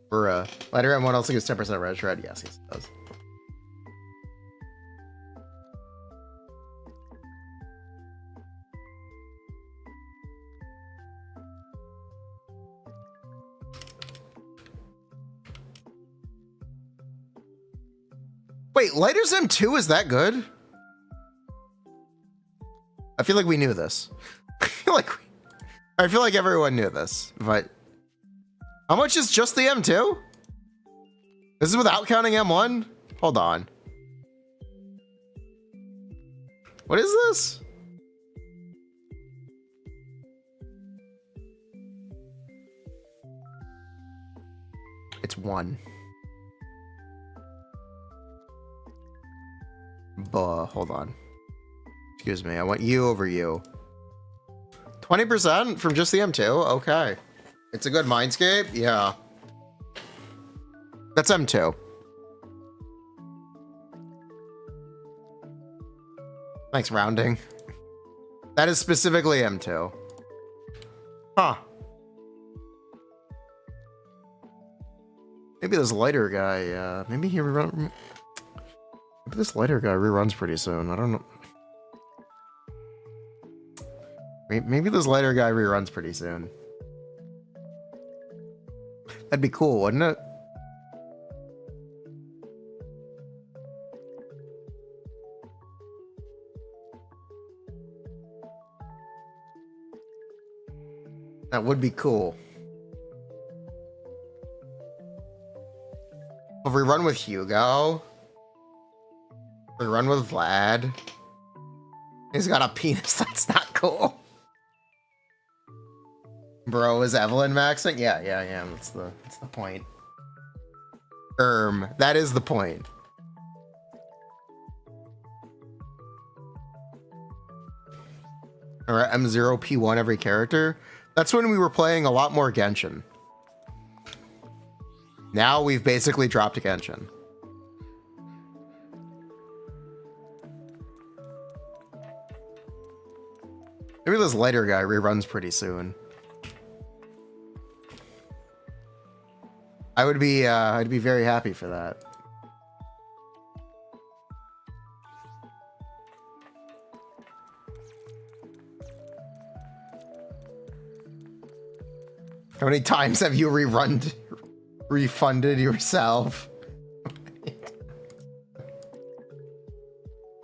For Lighter M1 also gives 10% red shred. Yes, it does. Wait, Lighter's M2 is that good? I feel like we knew this. I feel like everyone knew this, but how much is just the M2? This is without counting M1? Hold on. What is this? It's 1. Hold on. Excuse me, I want you over you. 20% from just the M2? Okay. It's a good Mindscape? Yeah. That's M2. Thanks, rounding. That is specifically M2. Huh. Maybe this lighter guy, maybe he rerun. Maybe this lighter guy reruns pretty soon. I don't know. Maybe this lighter guy reruns pretty soon. That'd be cool, wouldn't it? That would be cool. If we run with Hugo, we run with Vlad. He's got a penis. That's not cool. Bro, is Evelyn maxing? Yeah. That's the point. That is the point. Alright, M0 P1 every character. That's when we were playing a lot more Genshin. Now we've basically dropped Genshin. Maybe this lighter guy reruns pretty soon. I'd be very happy for that. How many times have you refunded yourself?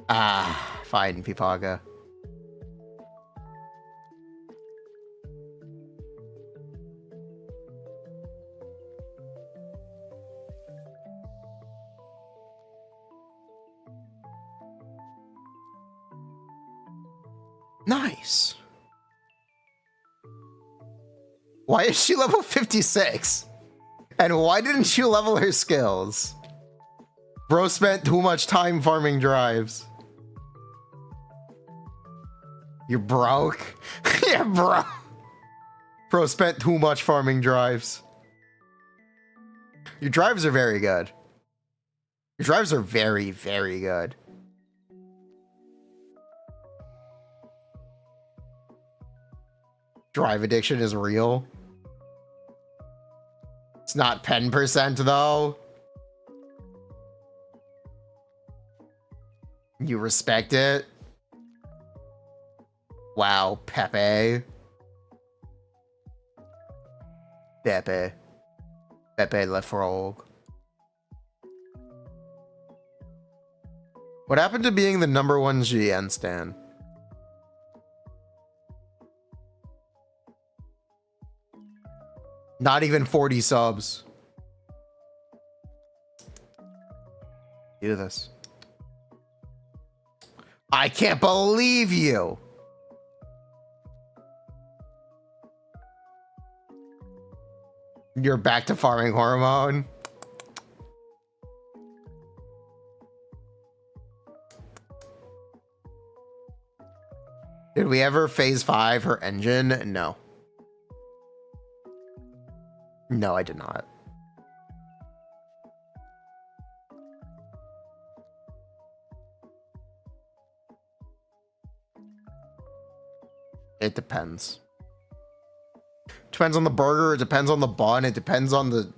Fine, Pipaga. Nice. Why is she level 56? And why didn't you level her skills? Bro spent too much time farming drives. You're broke? Yeah, bro. Bro spent too much farming drives. Your drives are very good. Your drives are very, very good. Drive addiction is real. It's not pen percent though. You respect it? Wow, Pepe. Pepe. Pepe Le Frog. What happened to being the #1 GN stan? Not even 40 subs. Do this. I can't believe you. You're back to farming hormone. Did we ever phase 5 her engine? No. No, I did not. It depends. Depends on the burger, it depends on the bun, it depends on the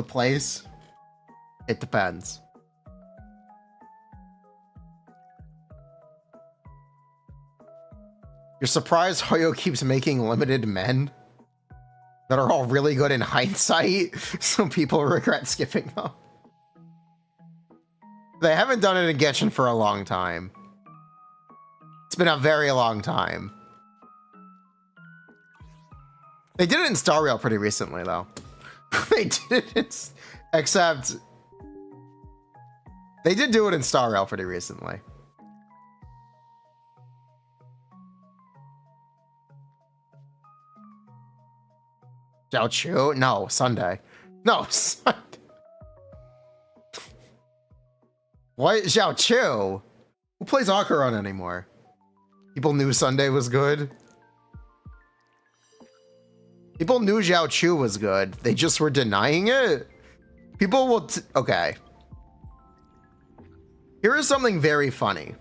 place. It depends. You're surprised Hoyo keeps making limited men that are all really good in hindsight, so people regret skipping them. They haven't done it in Genshin for a long time. It's been a very long time. They did it in Star Rail pretty recently, though. They did it, except they did do it in Star Rail pretty recently. Zhao Chu? No, Sunday. No, Sunday. What? Zhao Chu? Who plays Acheron anymore? People knew Sunday was good. People knew Zhao Chu was good. They just were denying it. People will... Okay. Here is something very funny.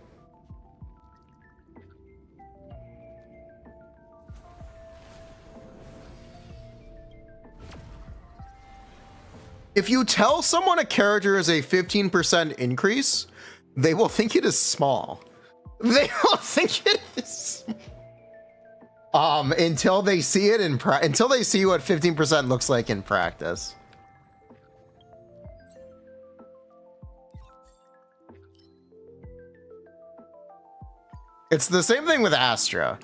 If you tell someone a character is a 15% increase, they will think it is small. They will think it is until they see it in until they see what 15% looks like in practice. It's the same thing with Astra.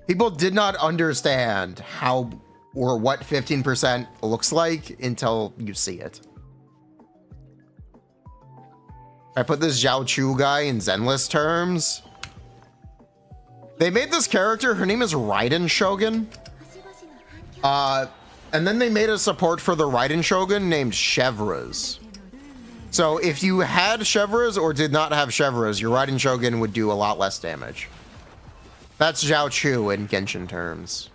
People did not understand how or what 15% looks like until you see it. I put this Zhao Chu guy in Zenless terms. They made this character, her name is Raiden Shogun. And then they made a support for the Raiden Shogun named Chevras. So if you had Chevras or did not have Chevras, your Raiden Shogun would do a lot less damage. That's Zhao Chu in Genshin terms.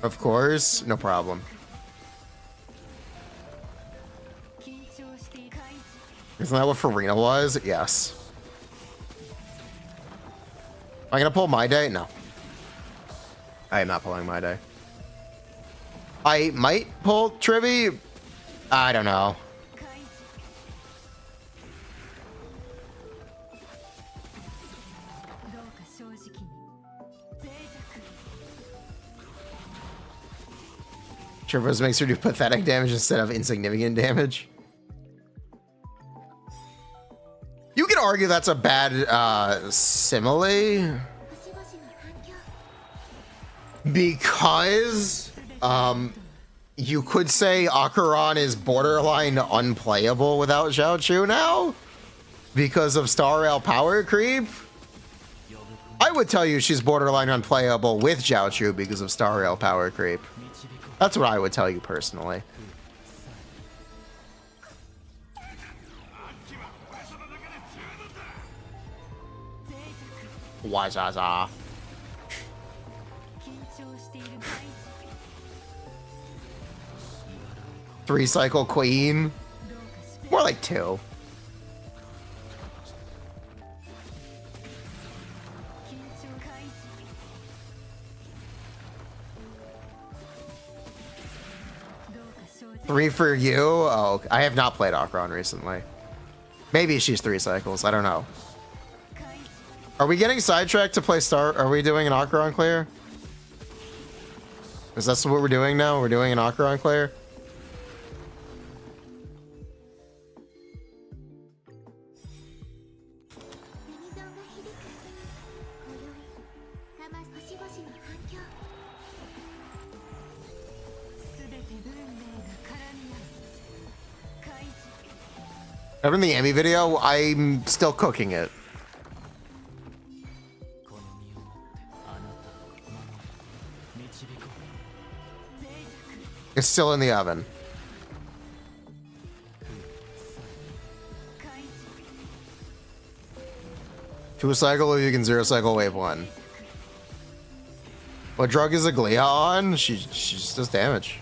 Of course, no problem. Isn't that what Furina was? Yes. Am I gonna pull my day? No. I am not pulling my day. I might pull Trivi. I don't know. Trivers makes her do pathetic damage instead of insignificant damage. You could argue that's a bad simile. Because you could say Acheron is borderline unplayable without Zhao Chu now because of Star Rail power creep. I would tell you she's borderline unplayable with Zhao Chu because of Star Rail power creep. That's what I would tell you personally. Wazaza. 3-cycle queen. More like 2. 3 for you? Oh, I have not played Akron recently. Maybe she's 3 cycles. I don't know. Are we getting sidetracked to play Star? Are we doing an Akron clear? Is that what we're doing now? We're doing an Akron clear? Remember in the Anby video? I'm still cooking it. It's still in the oven. To a cycle, or you can 0 cycle wave 1. What drug is Aglia on? She just does damage.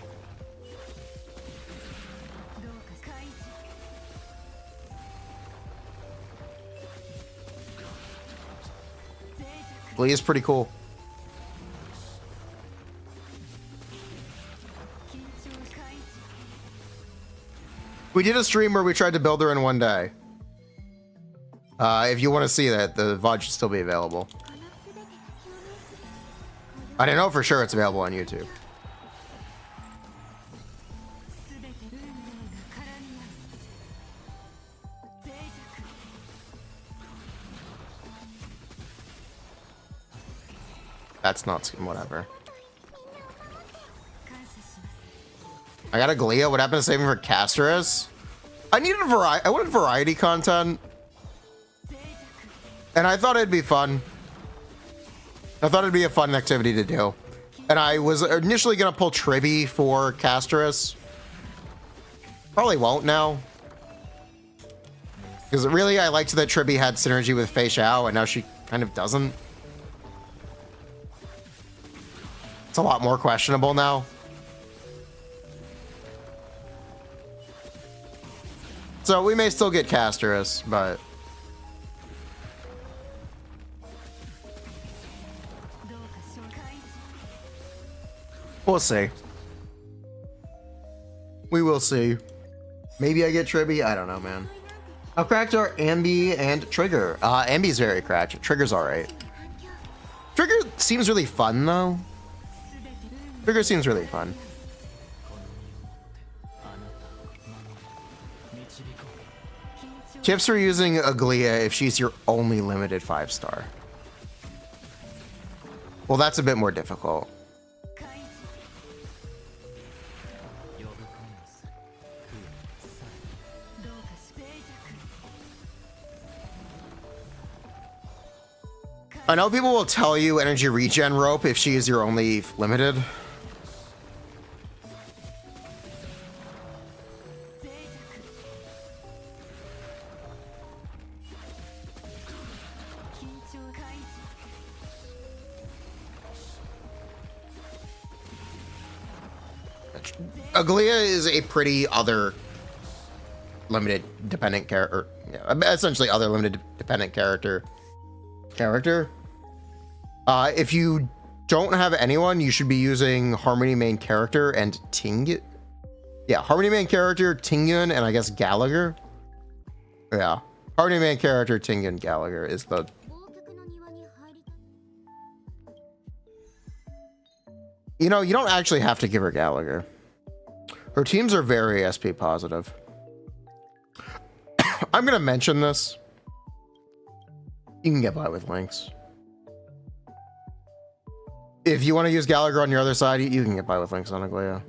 Glee is pretty cool. We did a stream where we tried to build her in one day. If you want to see that, the VOD should still be available. I don't know for sure it's available on YouTube. That's not whatever. I got a Glia. What happened to saving for Castris? I needed variety. I wanted variety content, and I thought it'd be fun. I thought it'd be a fun activity to do, and I was initially gonna pull Tribby for Castris. Probably won't now, because really I liked that Tribby had synergy with Fei Xiao, and now she kind of doesn't. It's a lot more questionable now. So we may still get Castris, but we'll see. We will see. Maybe I get Tribby. I don't know, man. How cracked are Anby and Trigger? Amby's very cracked. Trigger's alright. Trigger seems really fun, though. Trigger seems really fun. Tips for using Aglia if she's your only limited 5-star. Well, that's a bit more difficult. I know people will tell you energy regen rope if she is your only limited. Aglia is a pretty other limited dependent character, yeah, essentially other limited dependent character. If you don't have anyone, you should be using Harmony main character and Ting. Yeah, Harmony main character, Tingyun, and I guess Gallagher. Yeah, Harmony main character, Tingyun, Gallagher is the. You know, you don't actually have to give her Gallagher. Her teams are very SP positive. I'm gonna mention this. You can get by with links. If you want to use Gallagher on your other side, you can get by with links on Aglia.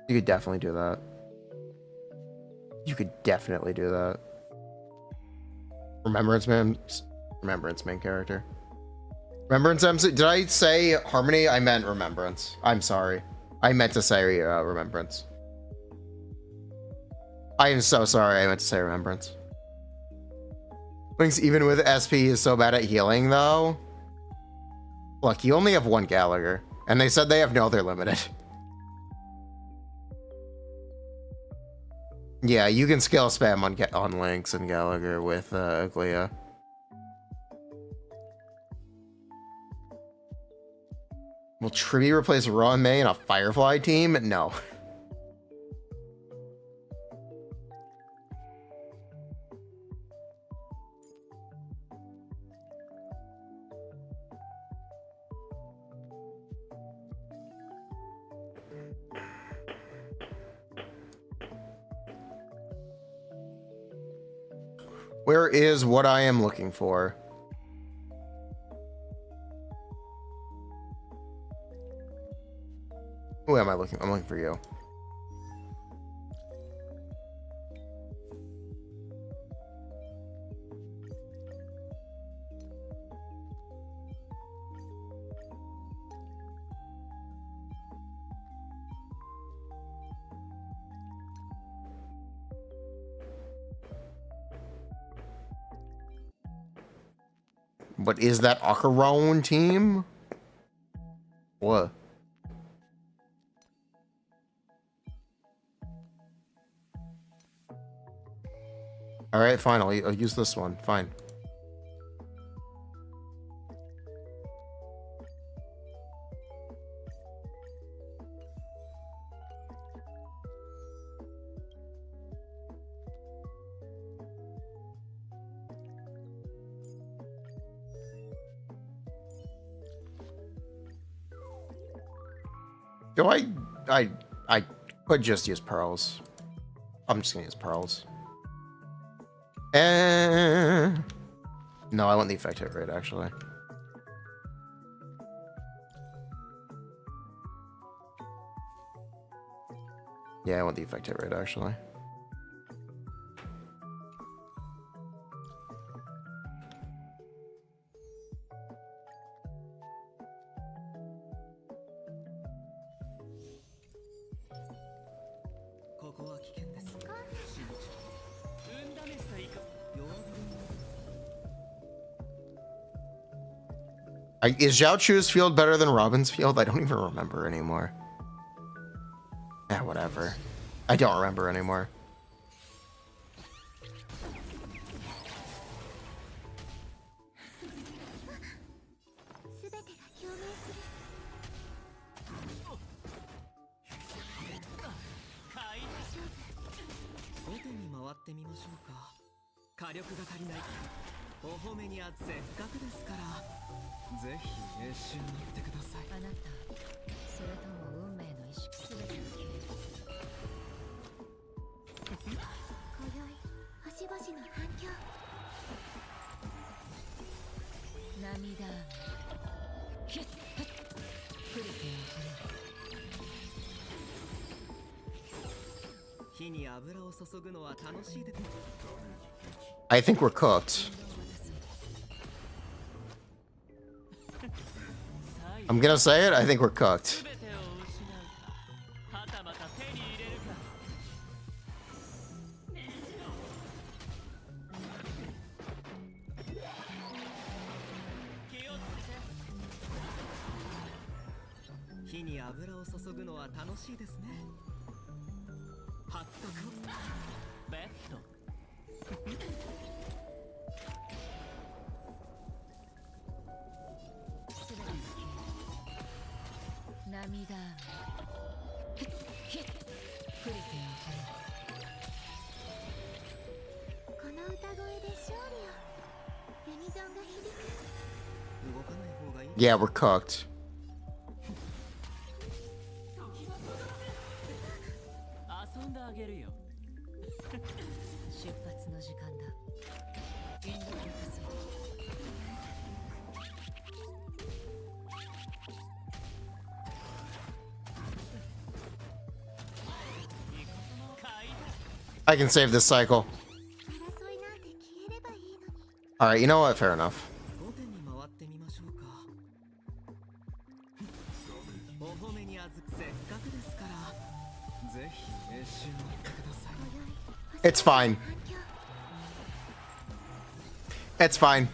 You could definitely do that. You could definitely do that. Remembrance main character. Remembrance MC. Did I say Harmony? I meant Remembrance. I'm sorry. I meant to say Remembrance. I am so sorry. I meant to say Remembrance. Links, even with SP, is so bad at healing, though. Look, you only have one Gallagher, and they said they have no other limited. Yeah, you can skill spam on Lynx and Gallagher with Aglia. Will Tribby replace Raw and May in a Firefly team? No. Where is what I am looking for? Who am I looking? I'm looking for you. But is that Akaron team? What? Alright, fine. I'll use this one. Fine. Do I could just use pearls. I'm just gonna use pearls. No, I want the effect hit rate actually. Yeah, I want the effect hit rate actually. Is Zhao Chu's field better than Robin's field? I don't even remember anymore. Yeah, whatever. I don't remember anymore. I think we're cooked. I'm gonna say it, I think we're cooked. Yeah, we're cooked. I can save this cycle. Alright, you know what? Fair enough. It's fine. It's fine.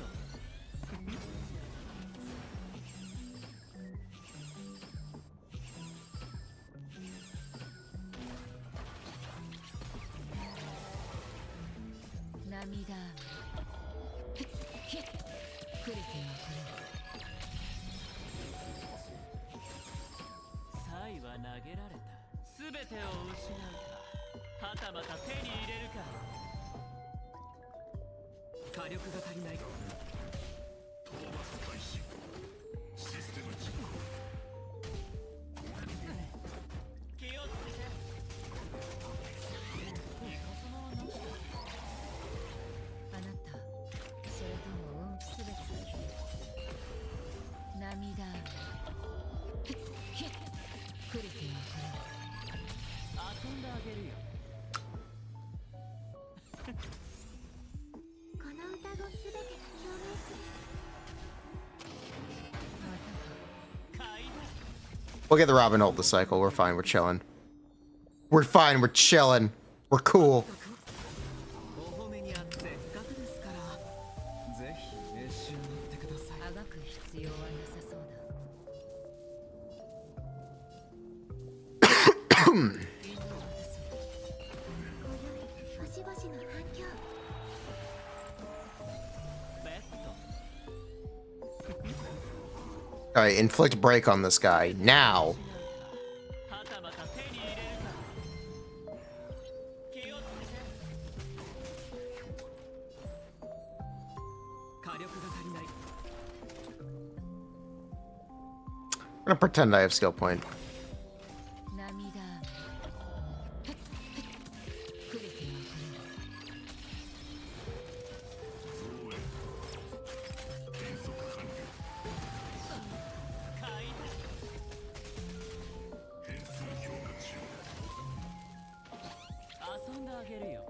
げられた。全てを失うか、はたまた手に入れるか。火力が足りない。討伐開始。システム実行。気をつけて。あなた、それとも運すべて涙クリティを振る遊んであげるよ。この歌声すべてが共鳴する。 We'll get the Robin ult this cycle. We're fine. We're chilling. We're fine. We're chilling. We're cool. お褒めにあってせっかくですから、ぜひ召し上がってください。あがく必要はなさそうだ。星々の反響。 ベッド。 Alright, inflict break on this guy. Now. はたまた手に入れるか。気をつけて。火力が足りない。 I'm gonna pretend I have skill point. 涙クリティを振る遊んであげるよ。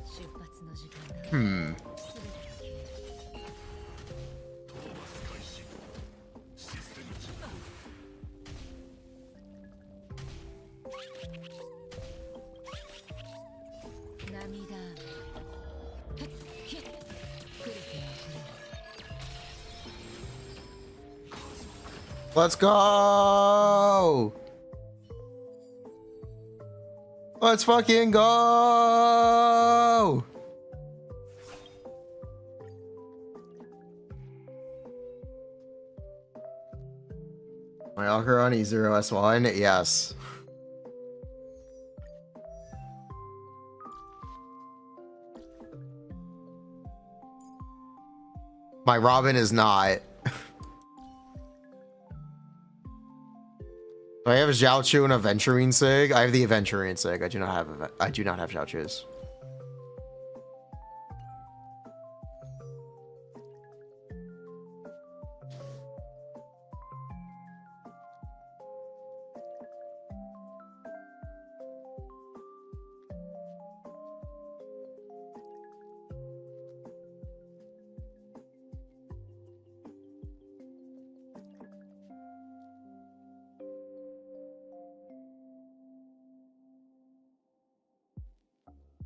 出発の時間だ。 Hmm. すべてが消える。討伐開始。システム実行。涙クリティを振る Let's go! Let's fucking go! My Alker on E0S1? Yes. My Robin is not. Do I have a Zhaochu and a Venturine Sig? I have the Aventurine Sig. I do not have Zhaochu's.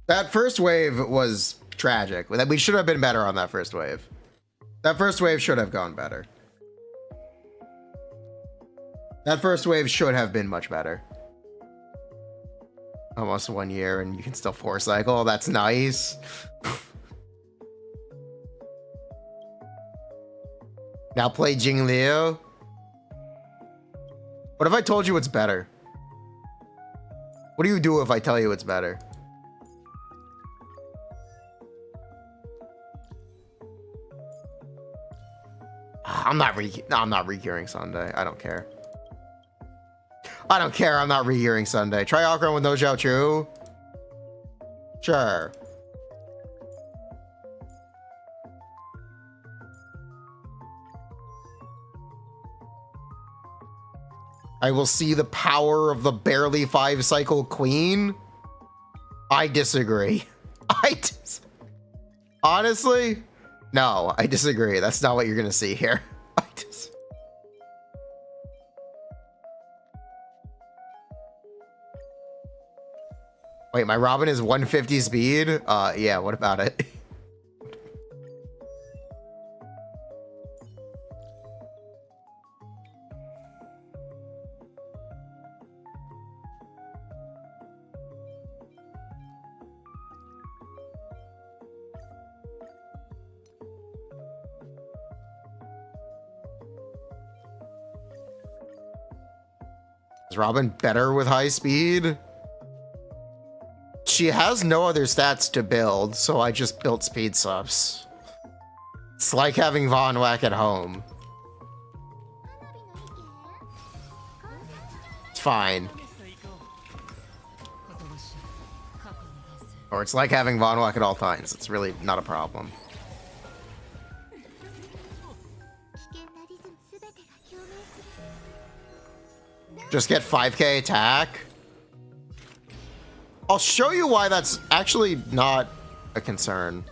That first wave was tragic. We should have been better on that first wave. That first wave should have gone better. That first wave should have been much better. Almost 1 year and you can still 4 cycle. That's nice. Now play Jingliu. What if I told you it's better? What do you do if I tell you it's better? I'm not re-gearing Sunday. I don't care. I don't care. I'm not re-gearing Sunday. Try Alcron with no Zhaochu. Sure. I will see the power of the barely 5 cycle queen. I disagree. Honestly, no, I disagree. That's not what you're gonna see here. Wait, my Robin is 150 speed? Yeah, what about it? Is Robin better with high speed? She has no other stats to build, so I just built speed subs. It's like having Von Whack at home. It's fine. Or it's like having Von Whack at all times. It's really not a problem. Just get 5k attack. I'll show you why that's actually not a concern.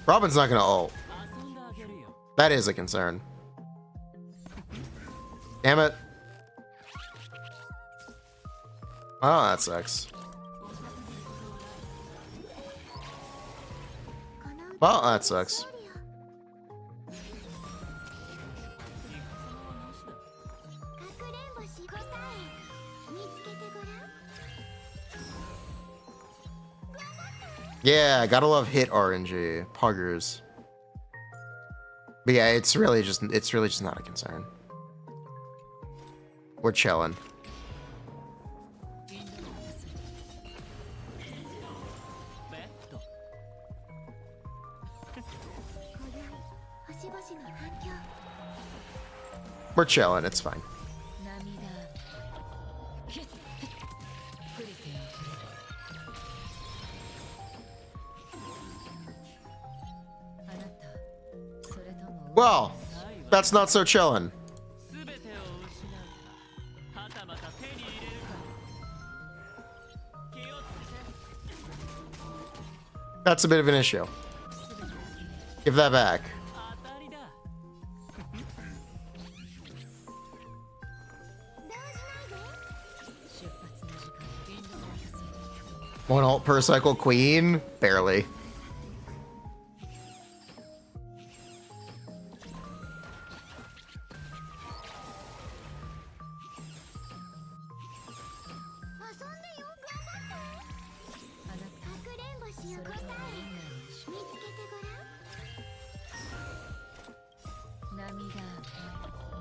Robin's not gonna ult. That is a concern. Damn it. Oh, that sucks. Well, that sucks. Yeah, gotta love hit RNG. Puggers. But yeah, it's really just not a concern. We're chilling. We're chilling, it's fine. Well, that's not so chillin'. That's a bit of an issue. Give that back. One ult per cycle queen? Barely.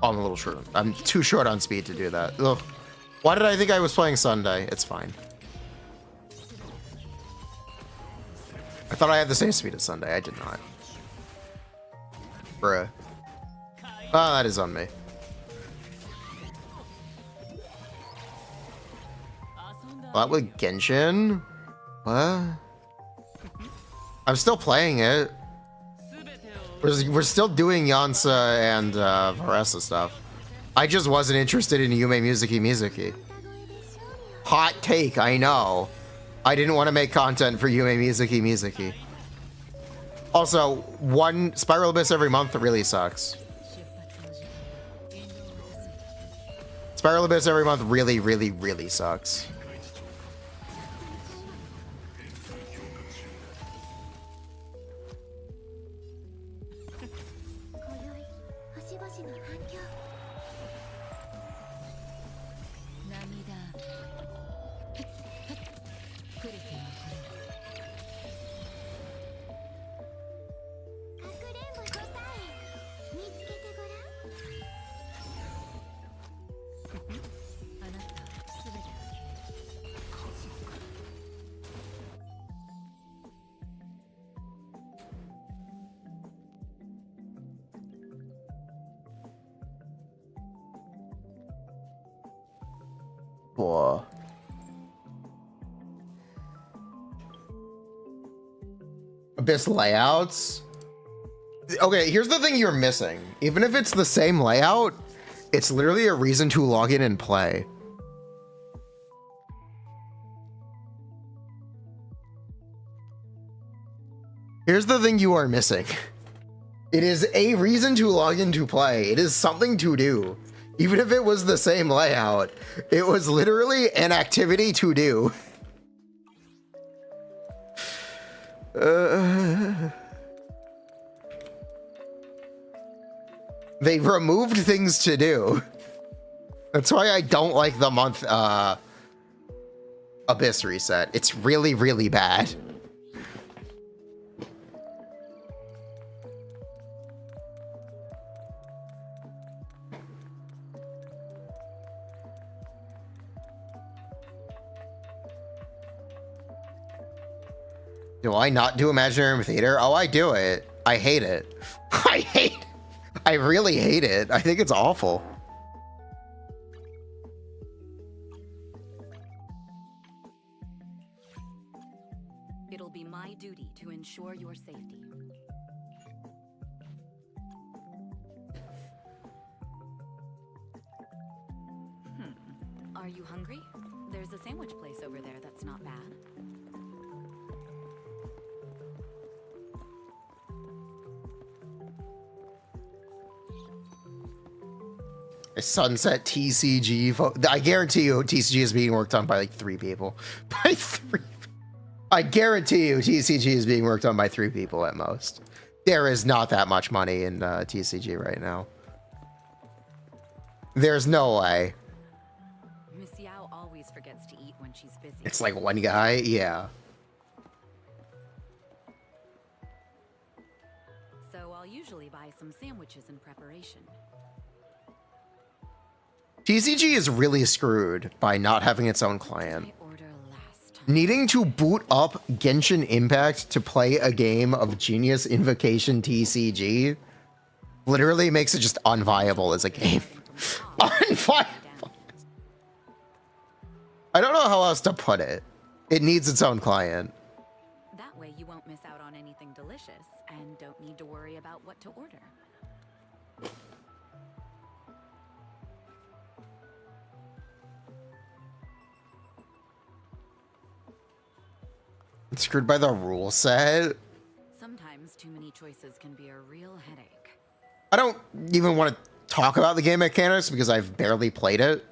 Oh, I'm a little short. I'm too short on speed to do that. Ugh. Why did I think I was playing Sunday? It's fine. I thought I had the same speed as Sunday. I did not. Bruh. Oh, that is on me. What with Genshin? What? I'm still playing it. We're still doing Yansa and Varesa stuff. I just wasn't interested in Yume Mizuki. Hot take, I know. I didn't want to make content for Yume Mizuki. Also, one Spiral Abyss every month really sucks. Spiral Abyss every month really sucks. Abyss layouts. Okay, here's the thing you're missing. Even if it's the same layout, it's literally a reason to log in and play. Here's the thing you are missing. It is a reason to log in to play. It is something to do. Even if it was the same layout, it was literally an activity to do. They removed things to do. That's why I don't like the month Abyss reset. It's really bad. Do I not do imaginary theater? Oh, I do it. I hate it. I really hate it. I think it's awful. It'll be my duty to ensure your safety. Are you hungry? There's a sandwich place over there that's not bad. Sunset TCG. I guarantee you TCG is being worked on by like 3 people. By 3. I guarantee you TCG is being worked on by 3 people at most. There is not that much money in TCG right now. There's no way. Miss Yao always forgets to eat when she's busy. It's like one guy, yeah. So I'll usually buy some sandwiches in preparation. TCG is really screwed by not having its own client. I order last time. Needing to boot up Genshin Impact to play a game of Genius Invocation TCG literally makes it just unviable as a game. Unviable. I don't know how else to put it. It needs its own client. That way you won't miss out on anything delicious and don't need to worry about what to order. It's screwed by the rule set. Sometimes too many choices can be a real headache. I don't even want to talk about the game mechanics because I've barely played it.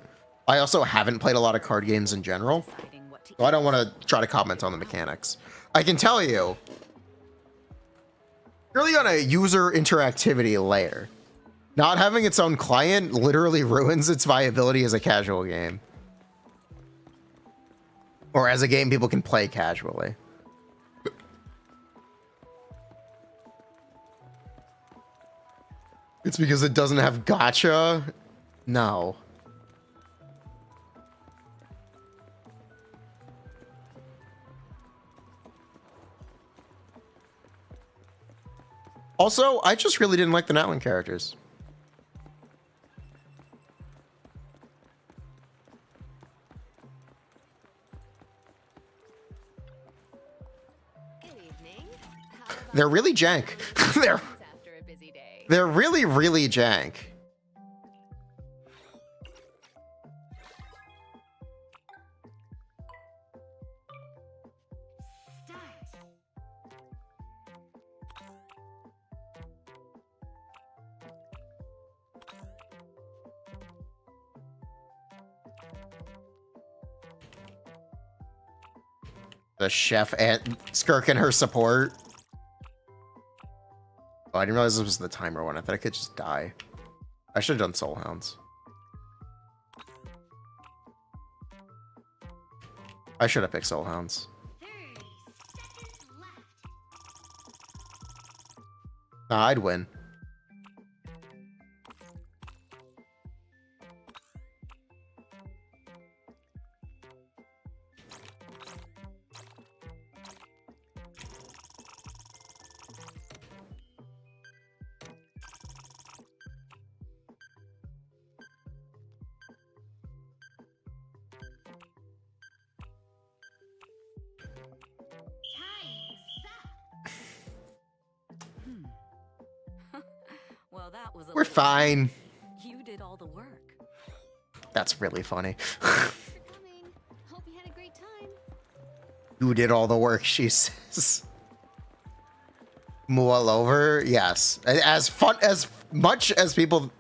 I also haven't played a lot of card games in general, Deciding what to so I don't want to try to comment on the mechanics. I can tell you, purely on a user interactivity layer, not having its own client literally ruins its viability as a casual game. Or as a game people can play casually. It's because it doesn't have gacha? No. Also, I just really didn't like the Natlan characters. Good evening. How about They're really jank. they're after a busy day? they're really, really jank. The chef and Skirk and her support. Oh, I didn't realize this was the timer one. I thought I could just die. I should have done Soul Hounds. I should have picked Soul Hounds. 30 seconds left. Nah, I'd win. Well, that was a We're little- fine. You did all the work. That's really funny. Thanks for coming. Hope you had a great time. You did all the work, she says. Mull over? Yes. As much as people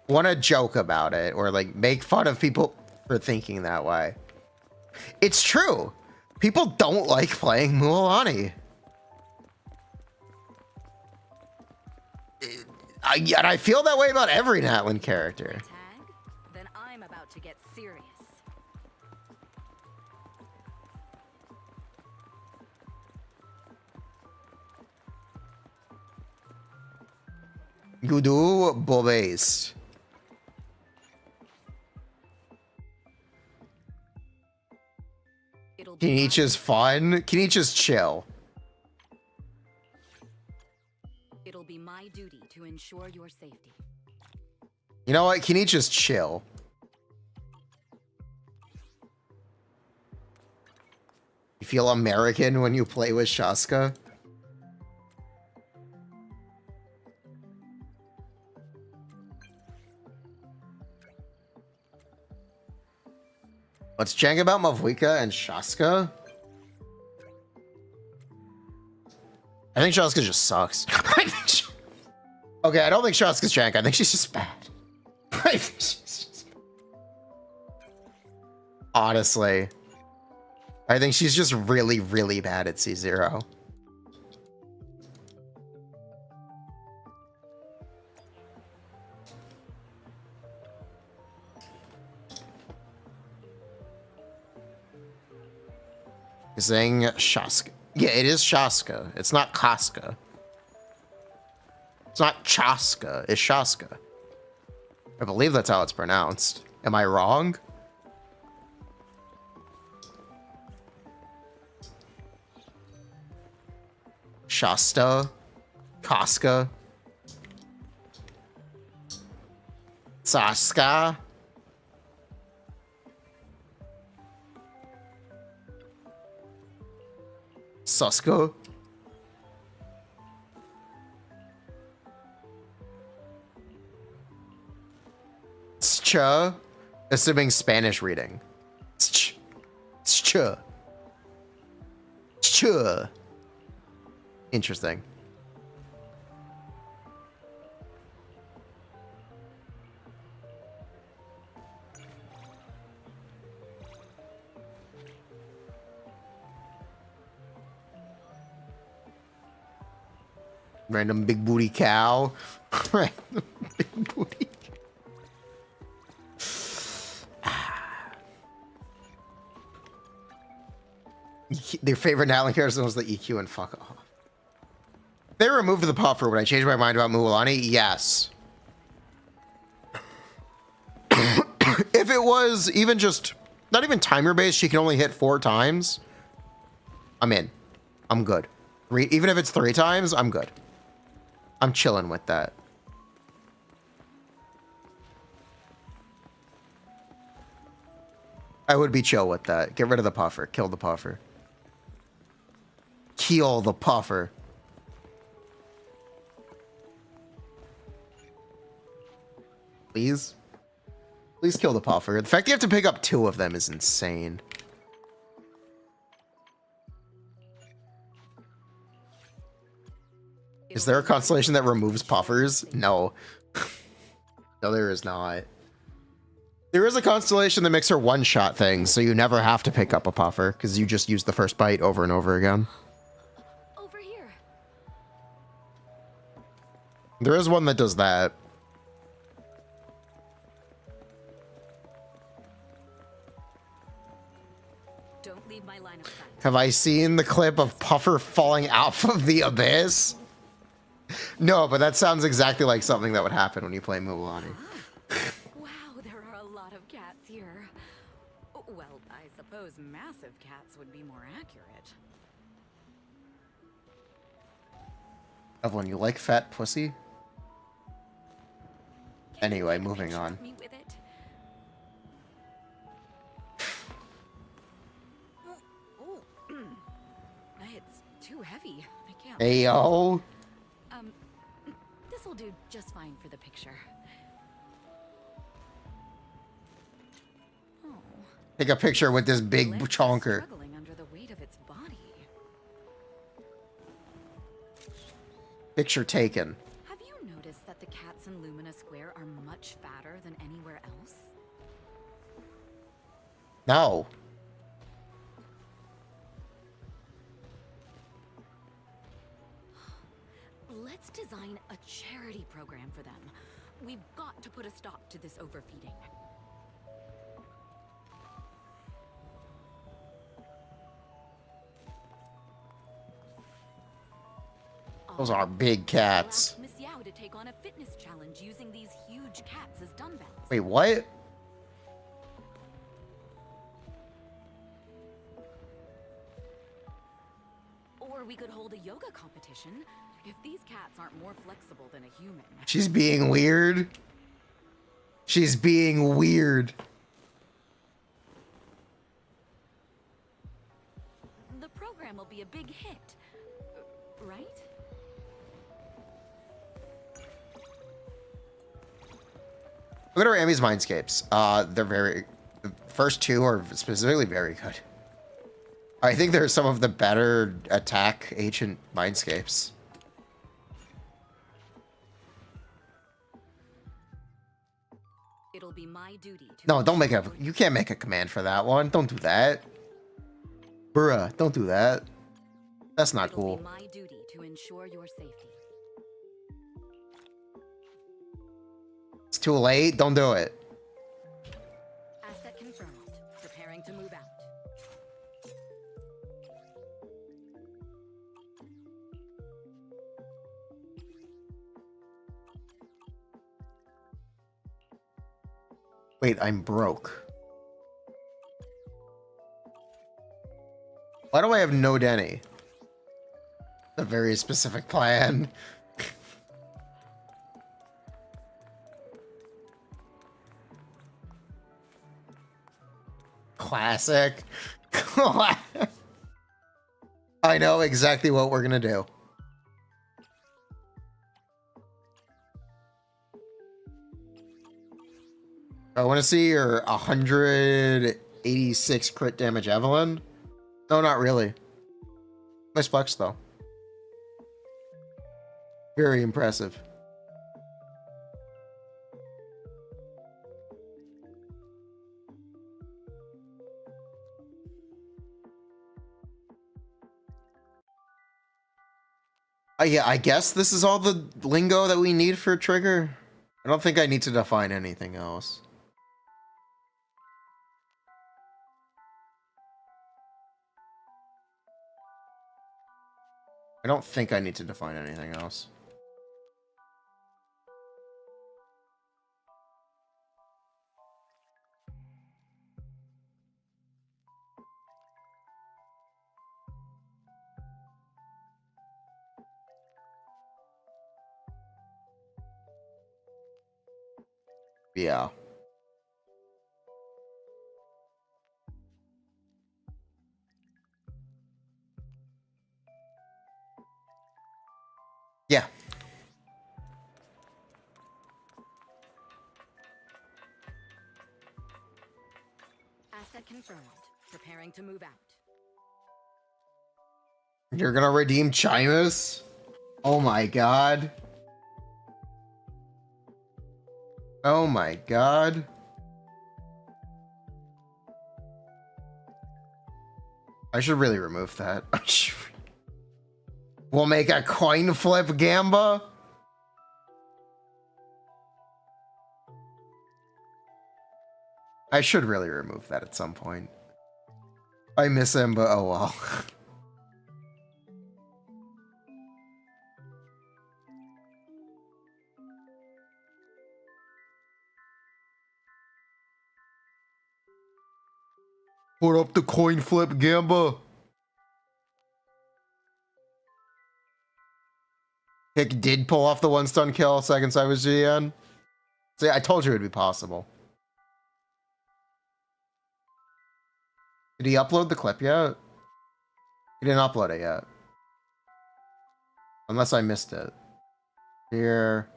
want to joke about it or like make fun of people for thinking that way. It's true. People don't like playing Mualani. And I feel that way about every Natlan character. Tag? Then I'm about to get serious. You do Bobase. It'll be Kinichi's fun. Kinichi's chill. It'll be my duty to ensure your safety. You know what? Can you just chill? You feel American when you play with Shaska? What's jank about Mavuika and Shaska? I think Shaska just sucks. Okay, I don't think Shaska's jank. I think she's just bad. Honestly. I think she's just really, really bad at C0. Saying Shaska. Yeah, it is Shaska. It's not Kaska. It's not Chaska. It's Shaska. I believe that's how it's pronounced. Am I wrong? Shasta. Kaska. Saska. Susko. Scha. Assuming Spanish reading. Scha. Scha. Scha. Interesting. Random big booty cow. Random big booty. Their favorite Natalie character was the EQ and fuck off. They removed the puffer. Would I change my mind about Mualani? Yes. If it was even just not even timer based, she can only hit 4 times. I'm in. I'm good. Even if it's 3 times, I'm good. I'm chilling with that. I would be chill with that. Get rid of the puffer. Kill the puffer. Kill the puffer. Please? Please kill the puffer. The fact you have to pick up 2 of them is insane. Is there a constellation that removes puffers? No. No, there is not. There is a constellation that makes her one-shot things, so you never have to pick up a puffer, because you just use the first bite over and over again. Over here. There is one that does that. Don't leave my line of sight. Have I seen the clip of Puffer falling out of the abyss? No, but that sounds exactly like something that would happen when you play Mualani. Wow, there are a lot of cats here. Well, I suppose massive cats would be more accurate. Evelyn, you like fat pussy? Anyway, moving on. Me with it. It's too heavy. I can't. Hey, yo. This'll do just fine for the picture. Oh. Take a picture with this big Legs are chonker. struggling under the weight of its body. Picture taken. Have you noticed that the cats in Lumina Square are much fatter than anywhere else? No. Let's design a charity program for them. We've got to put a stop to this overfeeding. Those are big cats. Ask Miss Yao to take on a fitness challenge using these huge cats as dumbbells. Wait, what? Or we could hold a yoga competition. If these cats aren't more flexible than a human. She's being weird. She's being weird. The program will be a big hit, right? Look at our Amy's Mindscapes. The first two are specifically very good. I think they're some of the better attack ancient Mindscapes. It'll be my duty to No, don't make a. You can't make a command for that one. Don't do that. Bruh, don't do that. That's not It'll cool. be my duty to ensure your safety. It's too late. Don't do it. Asset confirmed. Preparing to move out. Wait, I'm broke. Why do I have no Denny? A very specific plan. Classic. I know exactly what we're gonna do. I want to see your 186 crit damage Evelyn. No, not really. Nice flex, though. Very impressive. Yeah, I guess this is all the lingo that we need for trigger. I don't think I need to define anything else. I don't think I need to define anything else. Yeah. Yeah. Asset confirmed. Preparing to move out. You're gonna redeem Chimus? Oh my god. Oh my god. I should really remove that. We'll make a coin flip Gamba. I should really remove that at some point. I miss him, but oh well. Put up the coin flip Gamba. Hick did pull off the one stun kill seconds I was GN. See, I told you it'd be possible. Did he upload the clip yet? He didn't upload it yet. Unless I missed it. Here.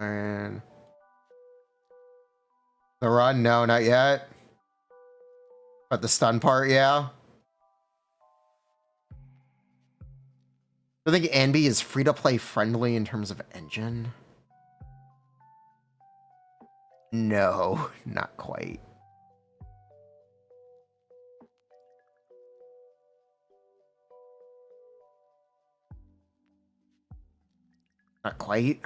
And the run? No, not yet. But the stun part, yeah. I think Anby is free-to-play friendly in terms of engine. No, not quite. Not quite.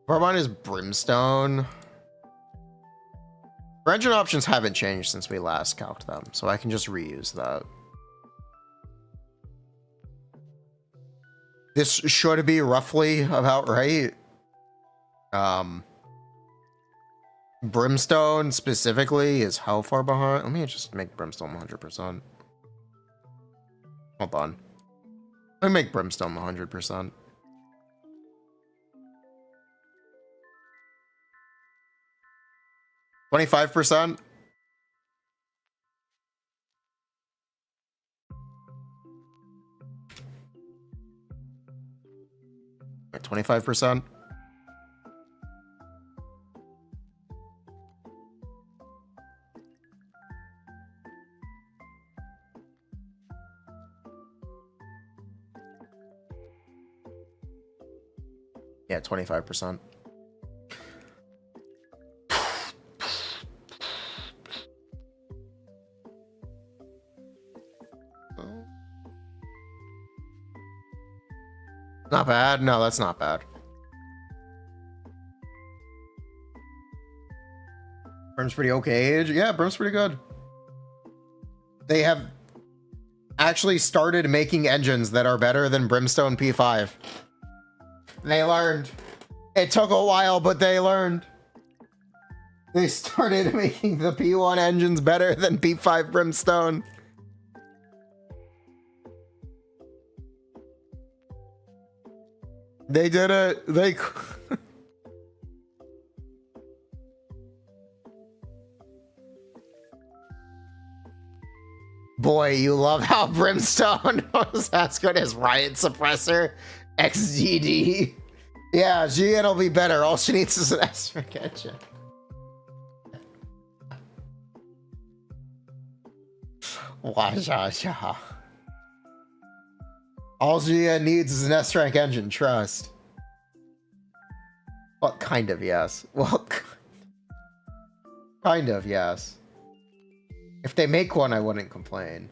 Barbon is Brimstone. Engine options haven't changed since we last calced them, so I can just reuse that. This should be roughly about right. Brimstone specifically is how far behind? Let me just make Brimstone 100%. Hold on. Let me make Brimstone 100%. $25%. 25%. Yeah, 25%. Not bad. No, that's not bad. Brim's pretty okay. Yeah, Brim's pretty good. They have actually started making engines that are better than Brimstone P5. They learned. It took a while, but they learned. They started making the P1 engines better than P5 Brimstone. They did it. They... Boy, you love how Brimstone was as good as Riot Suppressor XDD. Yeah, GN will be better. All she needs is an extra engine. Wah-ja-ja. All GN needs is an S-rank engine, trust. Well, kind of, yes. Well, kind of, yes. If they make one, I wouldn't complain.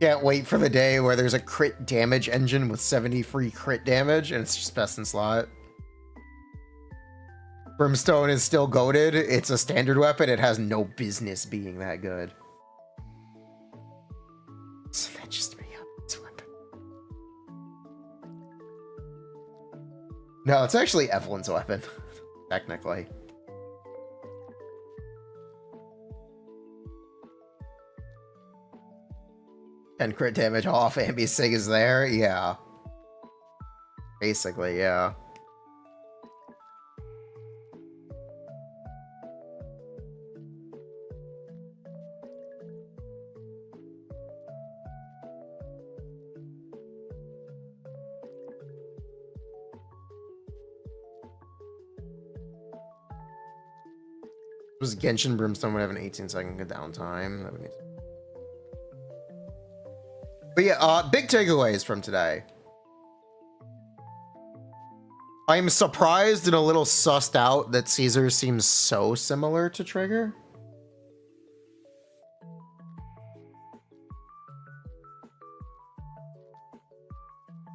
Can't wait for the day where there's a crit damage engine with 70 free crit damage, and it's just best in slot. Brimstone is still goated. It's a standard weapon. It has no business being that good. So that just me up. It's weapon. No, it's actually Evelyn's weapon, technically. And crit damage off Anby Sig is there? Yeah. Basically, yeah. Was Genshin Brimstone would have an 18-second downtime. That would need... But yeah, big takeaways from today. I'm surprised and a little sussed out that Caesar seems so similar to Trigger.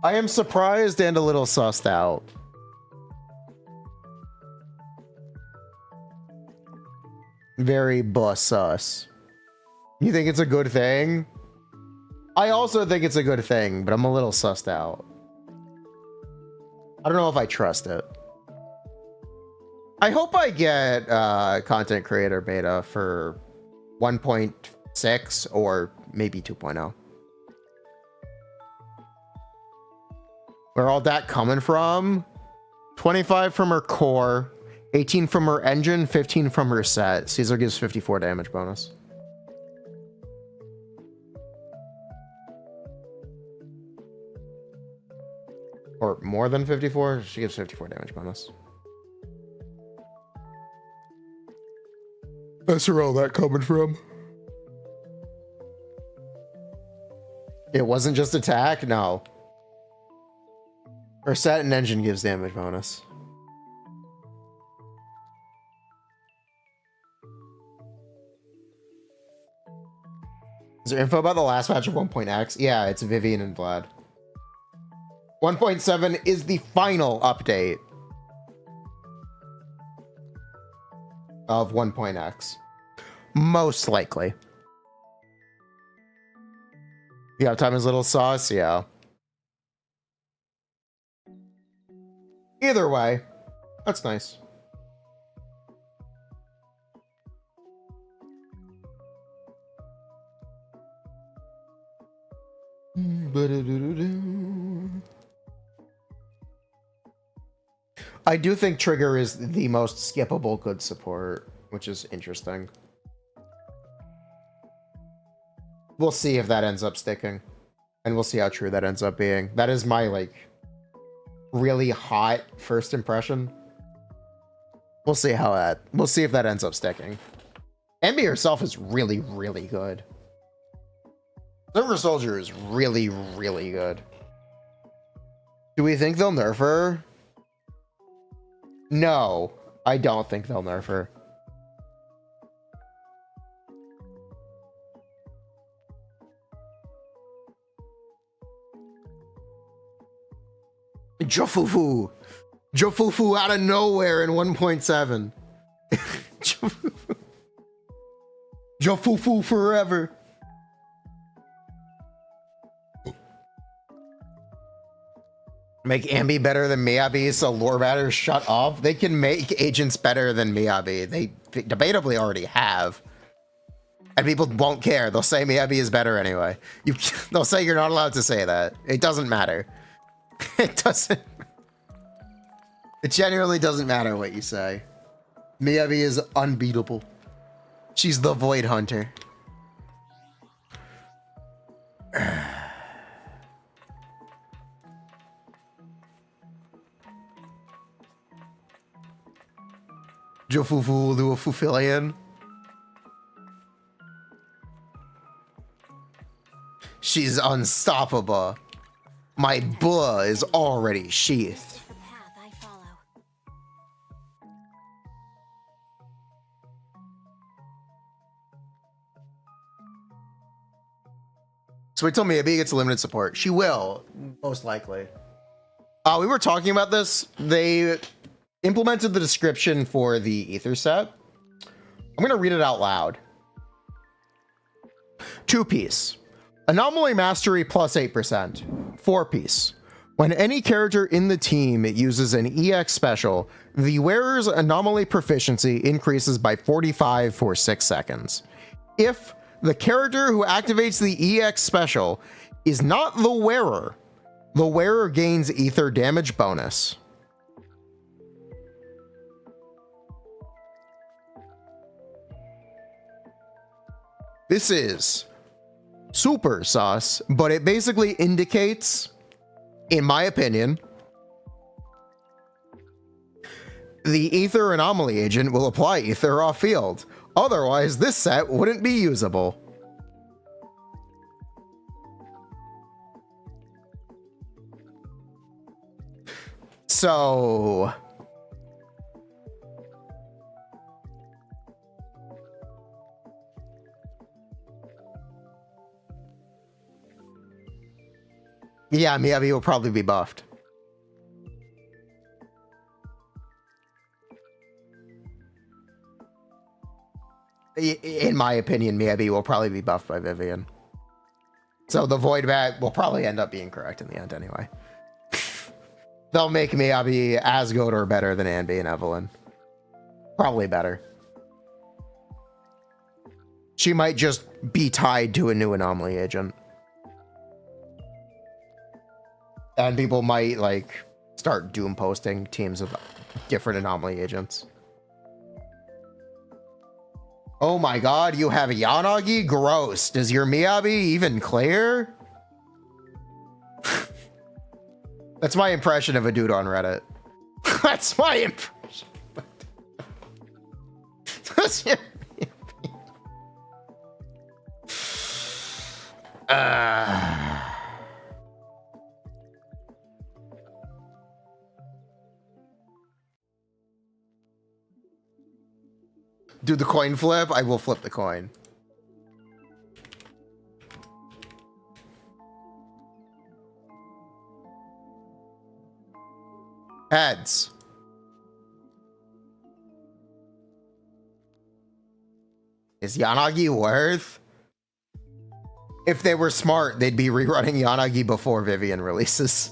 I am surprised and a little sussed out. Very sus. You think it's a good thing? I also think it's a good thing, but I'm a little sussed out. I don't know if I trust it. I hope I get content creator beta for 1.6 or maybe 2.0. Where all that coming from? 25 from her core, 18 from her engine, 15 from her set. Caesar gives 54 damage bonus. Or more than 54? She gives 54 damage bonus. That's where all that coming from. It wasn't just attack? No. Her set and engine gives damage bonus. Is there info about the last patch of 1.x? Yeah, it's Vivian and Vlad. 1.7 is the final update of 1.x. Most likely. Yeah, time is little sauce, yeah. Either way, that's nice. I do think Trigger is the most skippable good support, which is interesting. We'll see if that ends up sticking. And we'll see how true that ends up being. That is my, like, really hot first impression. We'll see how that... We'll see if that ends up sticking. Anby herself is really, really good. Silver Soldier is really, really good. Do we think they'll nerf her? No, I don't think they'll nerf her. Jofufu. Jofufu out of nowhere in 1.7. Jofufu forever. Make Anby better than Miyabi so lore matters shut up. They can make agents better than Miyabi. They debatably already have. And people won't care. They'll say Miyabi is better anyway. They'll say you're not allowed to say that. It doesn't matter. It doesn't. It genuinely doesn't matter what you say. Miyabi is unbeatable. She's the Void Hunter. Jofufu will do a Fufilian. She's unstoppable. My bull is already sheathed. This is the path I follow. So wait till Miyabi gets limited support. She will, most likely. We were talking about this. They implemented the description for the ether set. I'm going to read it out loud. 2-piece. Anomaly mastery plus 8%. 4-piece. When any character in the team uses an EX special, the wearer's anomaly proficiency increases by 45 for 6 seconds. If the character who activates the EX special is not the wearer gains ether damage bonus. This is super sus, but it basically indicates, in my opinion, the ether anomaly agent will apply ether off field. Otherwise, this set wouldn't be usable. So... yeah, Miyabi will probably be buffed. In my opinion, Miyabi will probably be buffed by Vivian. So the Void Bat will probably end up being correct in the end anyway. They'll make Miyabi as good or better than Anby and Evelyn. Probably better. She might just be tied to a new anomaly agent. And people might, like, start doom posting teams of different anomaly agents. Oh my god, you have Yanagi? Gross. Does your Miyabi even clear? That's my impression of a dude on Reddit. That's my impression. That's your do the coin flip? I will flip the coin. Heads. Is Yanagi worth? If they were smart, they'd be rerunning Yanagi before Vivian releases.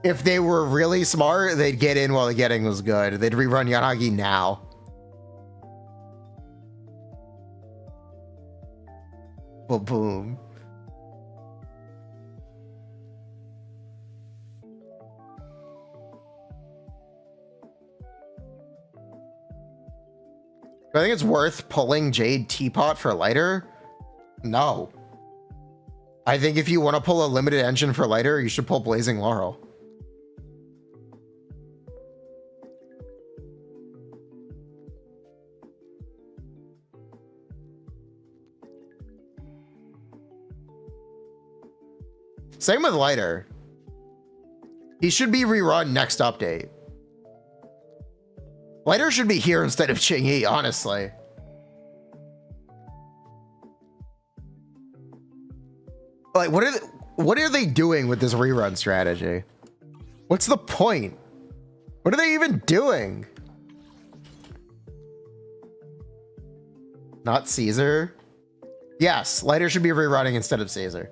If they were really smart, they'd get in while the getting was good. They'd rerun Yanagi now. Boom. I think it's worth pulling Jade Teapot for lighter. No. I think if you want to pull a limited engine for lighter, you should pull Blazing Laurel. Same with lighter. He should be rerun next update. Lighter should be here instead of Qingyi, honestly. Like, what are they doing with this rerun strategy? What's the point? What are they even doing? Not Caesar? Yes, lighter should be rerunning instead of Caesar.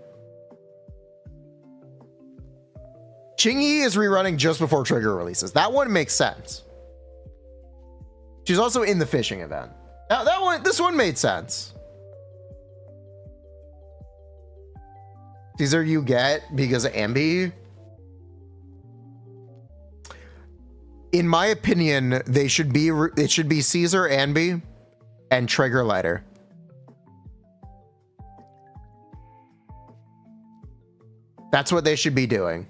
Qingyi is rerunning just before Trigger releases. That one makes sense. She's also in the fishing event. Now this one made sense. Caesar you get because of Anby. In my opinion, it should be Caesar, Anby, and Trigger lighter. That's what they should be doing.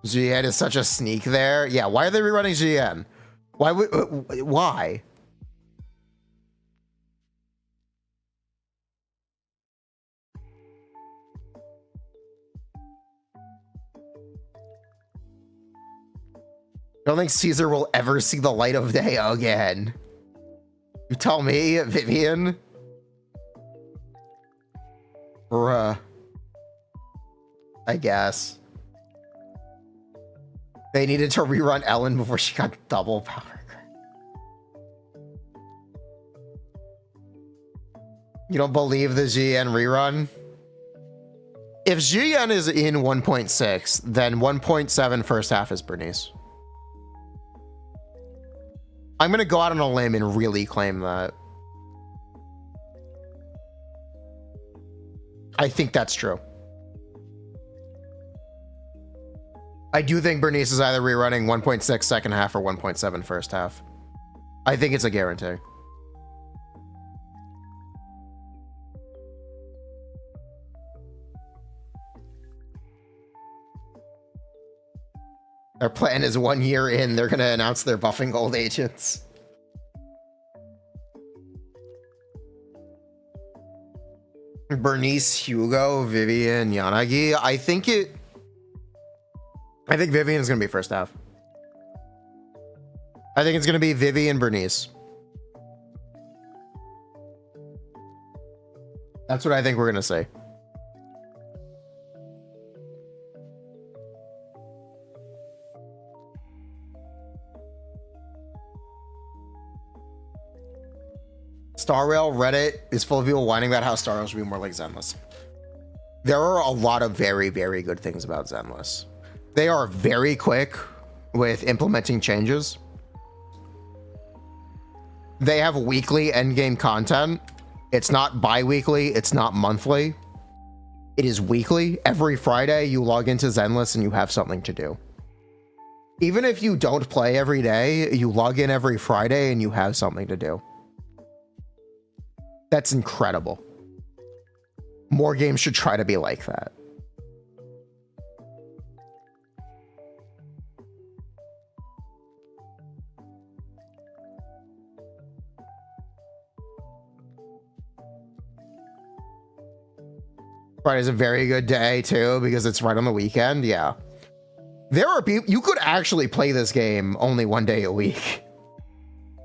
GN is such a sneak there. Yeah, why are they rerunning GN? Why? I don't think Caesar will ever see the light of day again. You tell me, Vivian? Bruh. I guess. They needed to rerun Ellen before she got double power. You don't believe the GN rerun? If GN is in 1.6, then 1.7 first half is Bernice. I'm gonna go out on a limb and really claim that. I think that's true. I do think Bernice is either rerunning 1.6 second half or 1.7 first half. I think it's a guarantee. Their plan is 1 year in, they're going to announce they're buffing gold agents. Bernice, Hugo, Vivian, Yanagi. I think Vivian is going to be first half. I think it's going to be Vivian, Bernice. That's what I think we're going to say. Star Rail Reddit is full of people whining about how Star Rail should be more like Zenless. There are a lot of very, very good things about Zenless. They are very quick with implementing changes. They have weekly endgame content. It's not bi-weekly, it's not monthly. It is weekly. Every Friday you log into Zenless and you have something to do. Even if you don't play every day, you log in every Friday and you have something to do. That's incredible. More games should try to be like that. Friday's a very good day too because it's right on the weekend. Yeah. There are people, you could actually play this game only 1 day a week.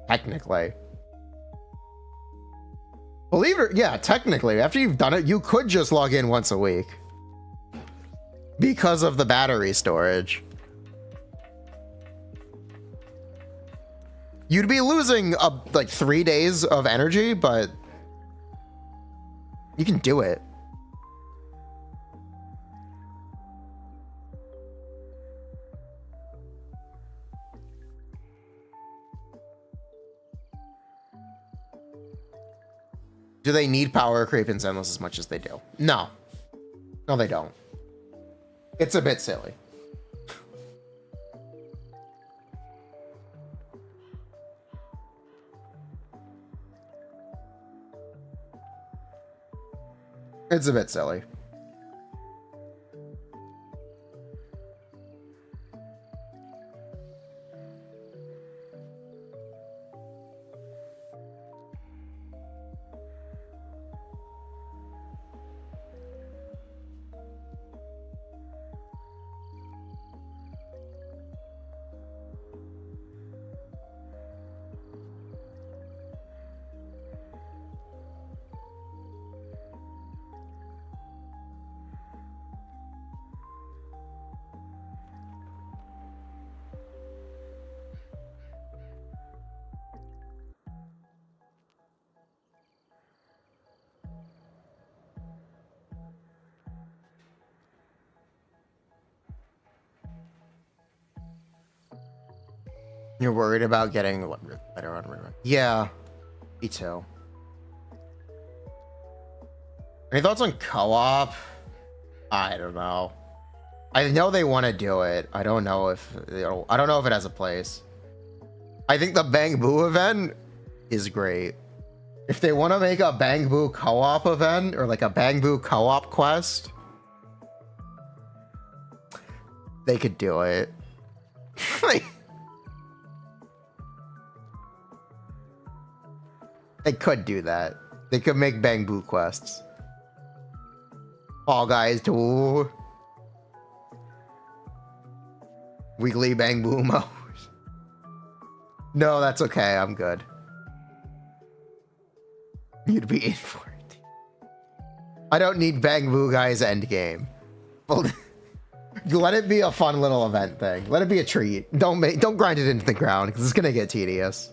Technically. Believe it or yeah, technically, after you've done it, you could just log in once a week. Because of the battery storage. You'd be losing like 3 days of energy, but you can do it. Do they need power creep in Zenless as much as they do? No. No, they don't. It's a bit silly. It's a bit silly. You're worried about getting better on rerun. Yeah, me too. Any thoughts on co-op? I don't know. I know they want to do it. I don't know if I don't know if it has a place. I think the Bangboo event is great. If they want to make a Bangboo co-op event or like a Bangboo co-op quest, they could do it. They could do that. They could make Bangboo quests. Fall Guys too. Weekly Bangboo mode. No, that's okay. I'm good. You'd be in for it. I don't need Bangboo Guys Endgame. Well, let it be a fun little event thing. Let it be a treat. Don't grind it into the ground because it's gonna get tedious.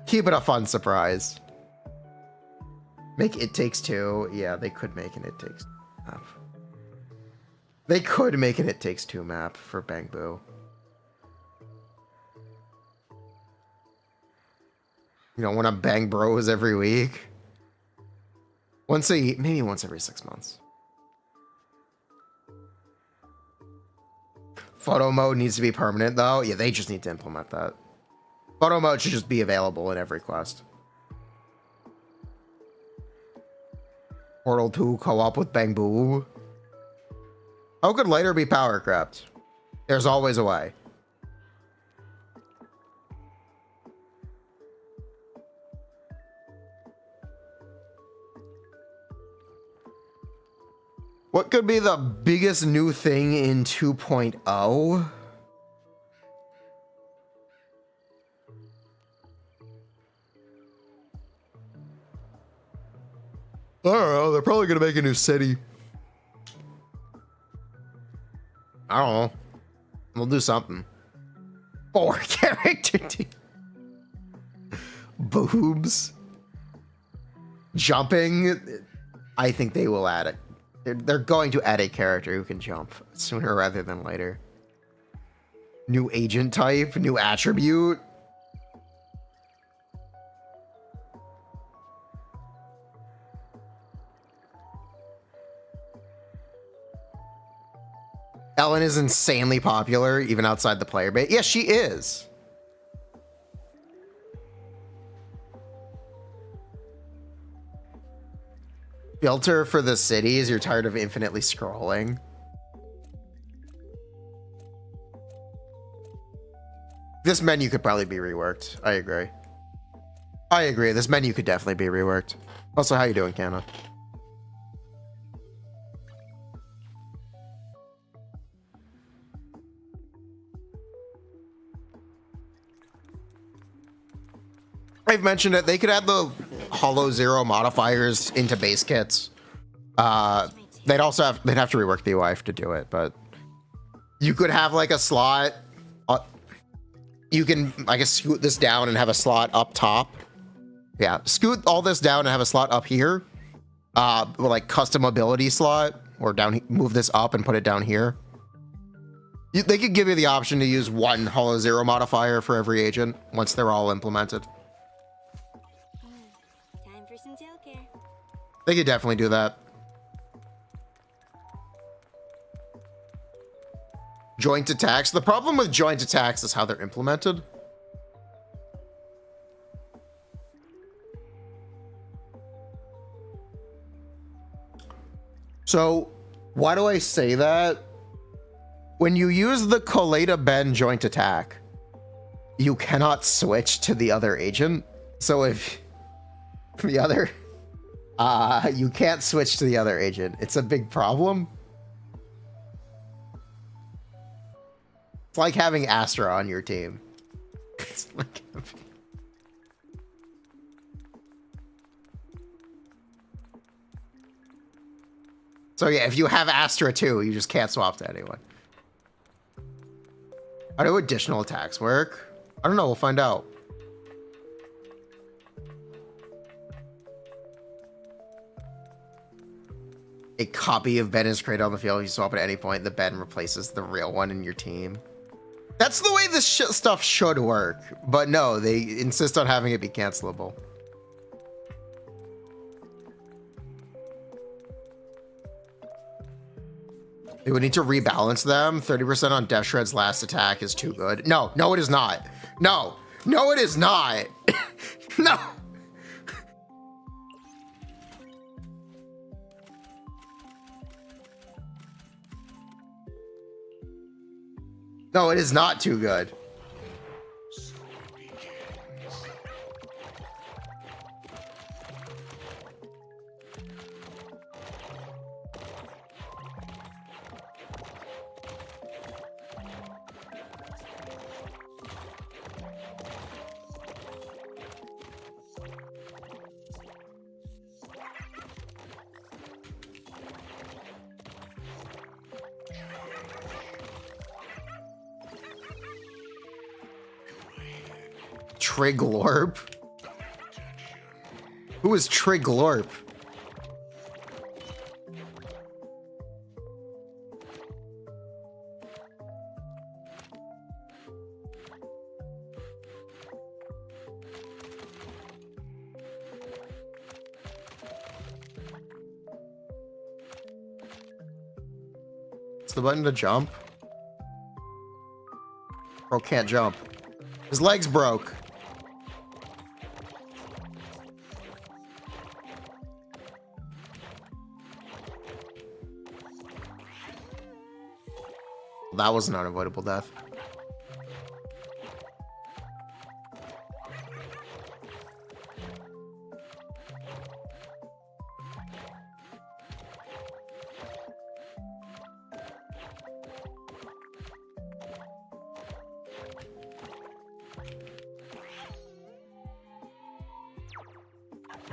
Keep it a fun surprise. Make It Takes Two. Yeah, they could make an It Takes map. They could make an It Takes Two map for Bangboo. You don't want to bang bros every week. Maybe once every 6 months. Photo mode needs to be permanent though. Yeah, they just need to implement that. Photo mode should just be available in every quest. Portal 2 co-op with Bangboo. How could later be power crept? There's always a way. What could be the biggest new thing in 2.0? I don't know. They're probably going to make a new city. I don't know. We'll do something. 4 character team. Boobs. Jumping. I think they will add it. They're going to add a character who can jump sooner rather than later. New agent type. New attribute. Ellen is insanely popular, even outside the player base. Yes, she is. Filter for the cities. You're tired of infinitely scrolling. This menu could probably be reworked. I agree. I agree. This menu could definitely be reworked. Also, how you doing, Canna? I've mentioned it. They could add the Hollow Zero modifiers into base kits. They'd also have to rework the UI to do it, but you could have like a slot. You can, I guess, scoot this down and have a slot up top. Yeah, scoot all this down and have a slot up here. Like custom ability slot, or down. Move this up and put it down here. They could give you the option to use one Hollow Zero modifier for every agent once they're all implemented. Time for some tail care. They could definitely do that. Joint attacks. The problem with joint attacks is how they're implemented. So, why do I say that? When you use the Coleta Ben joint attack, you cannot switch to the other agent. So if the other, you can't switch to the other agent. It's a big problem. It's like having Astra on your team. It's like so yeah, if you have Astra too, you just can't swap to anyone. How do additional attacks work? I don't know, we'll find out. A copy of Ben is created on the field. If you swap at any point, the Ben replaces the real one in your team. That's the way this stuff should work. But no, they insist on having it be cancelable. They would need to rebalance them. 30% on Death Shred's last attack is too good. No, no, it is not. No, no, it is not. No. No, it is not too good. Triglorp? Who is Triglorp? It's the button to jump. Bro can't jump. His legs broke. That was an unavoidable death.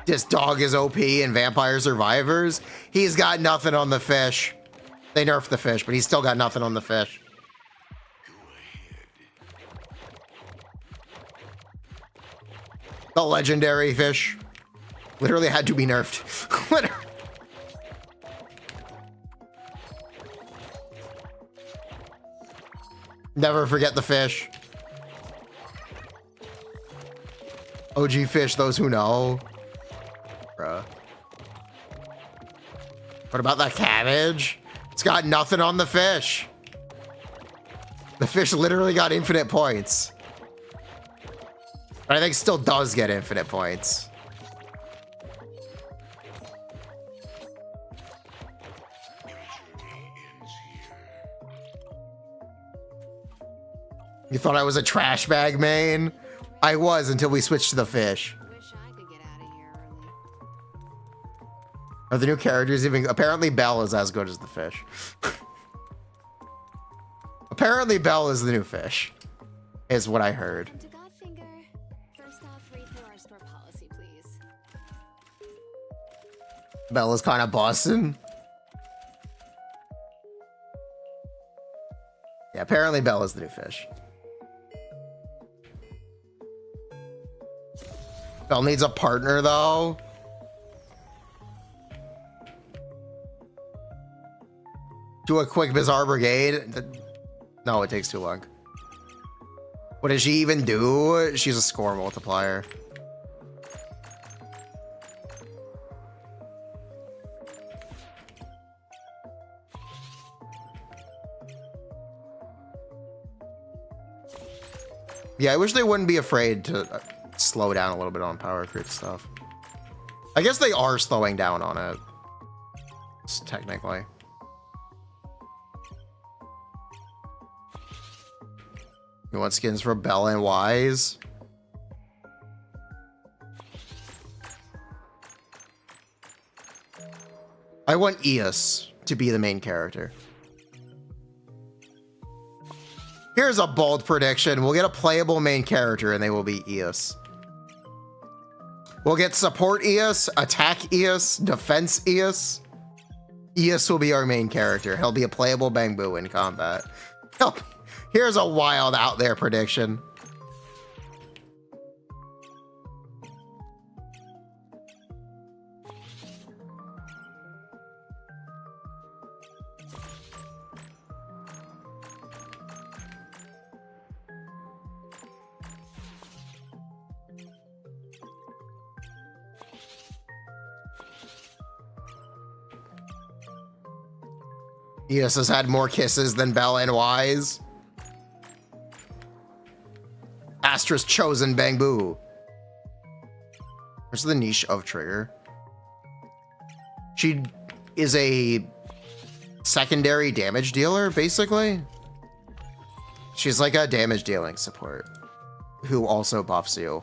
This dog is OP in Vampire Survivors. He's got nothing on the fish. They nerfed the fish, but he's still got nothing on the fish. The legendary fish literally had to be nerfed. Literally. Never forget the fish. OG fish, those who know. Bruh. What about that cabbage? It's got nothing on the fish. The fish literally got infinite points. But I think it still does get infinite points. You thought I was a trash bag main? I was until we switched to the fish. Wish I could get out of here early. Are the new characters even... Apparently Belle is as good as the fish. Apparently Belle is the new fish. Is what I heard. To Godfinger. First off, read through our our store policy, please. Bella's kind of Boston. Yeah, apparently Bella's the new fish. Belle needs a partner, though. Do a quick Bizarre Brigade. No, it takes too long. What does she even do? She's a score multiplier. Yeah, I wish they wouldn't be afraid to slow down a little bit on power creep stuff. I guess they are slowing down on it, technically. You want skins for Bella and Wise? I want Eos to be the main character. Here's a bold prediction. We'll get a playable main character and they will be Eos. We'll get support Eos, attack Eos, defense Eos. Eos will be our main character. He'll be a playable Bangboo in combat. Here's a wild out there prediction. Eos has had more kisses than Bella and Wise. Astra's chosen Bangboo. Where's the niche of Trigger? She is a secondary damage dealer, basically. She's like a damage dealing support who also buffs you.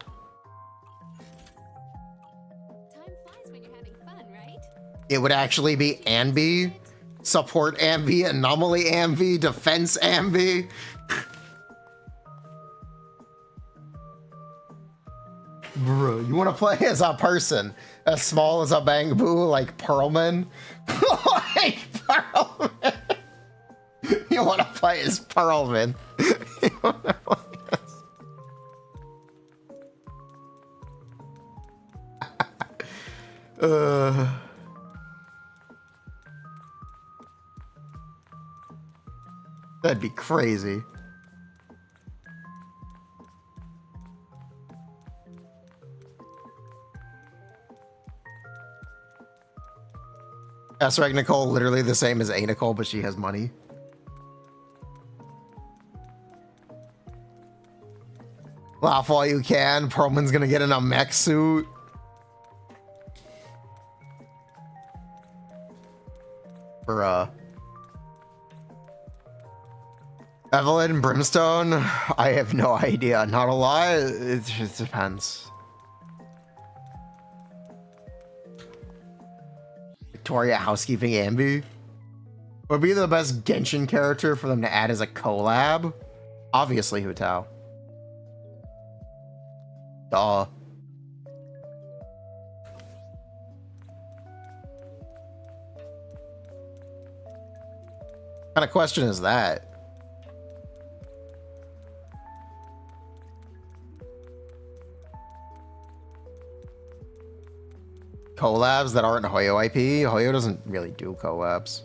Time flies when you're having fun, right? It would actually be Anby. Support Anby, Anomaly Anby, Defense Anby. Bro, you want to play as a person as small as a Bangboo, like Pearlman? Like Pearlman. You want to play as Pearlman? You wanna play as... That'd be crazy. S-Reg Nicole, literally the same as A Nicole, but she has money. Laugh all you can. Pearlman's gonna get in a mech suit. Bruh. Evelyn Brimstone, I have no idea. Not a lot. It just depends. Victoria Housekeeping Anby would be the best Genshin character for them to add as a collab. Obviously, Hutao. Duh. What kind of question is that? Collabs that aren't Hoyo IP? Hoyo doesn't really do collabs.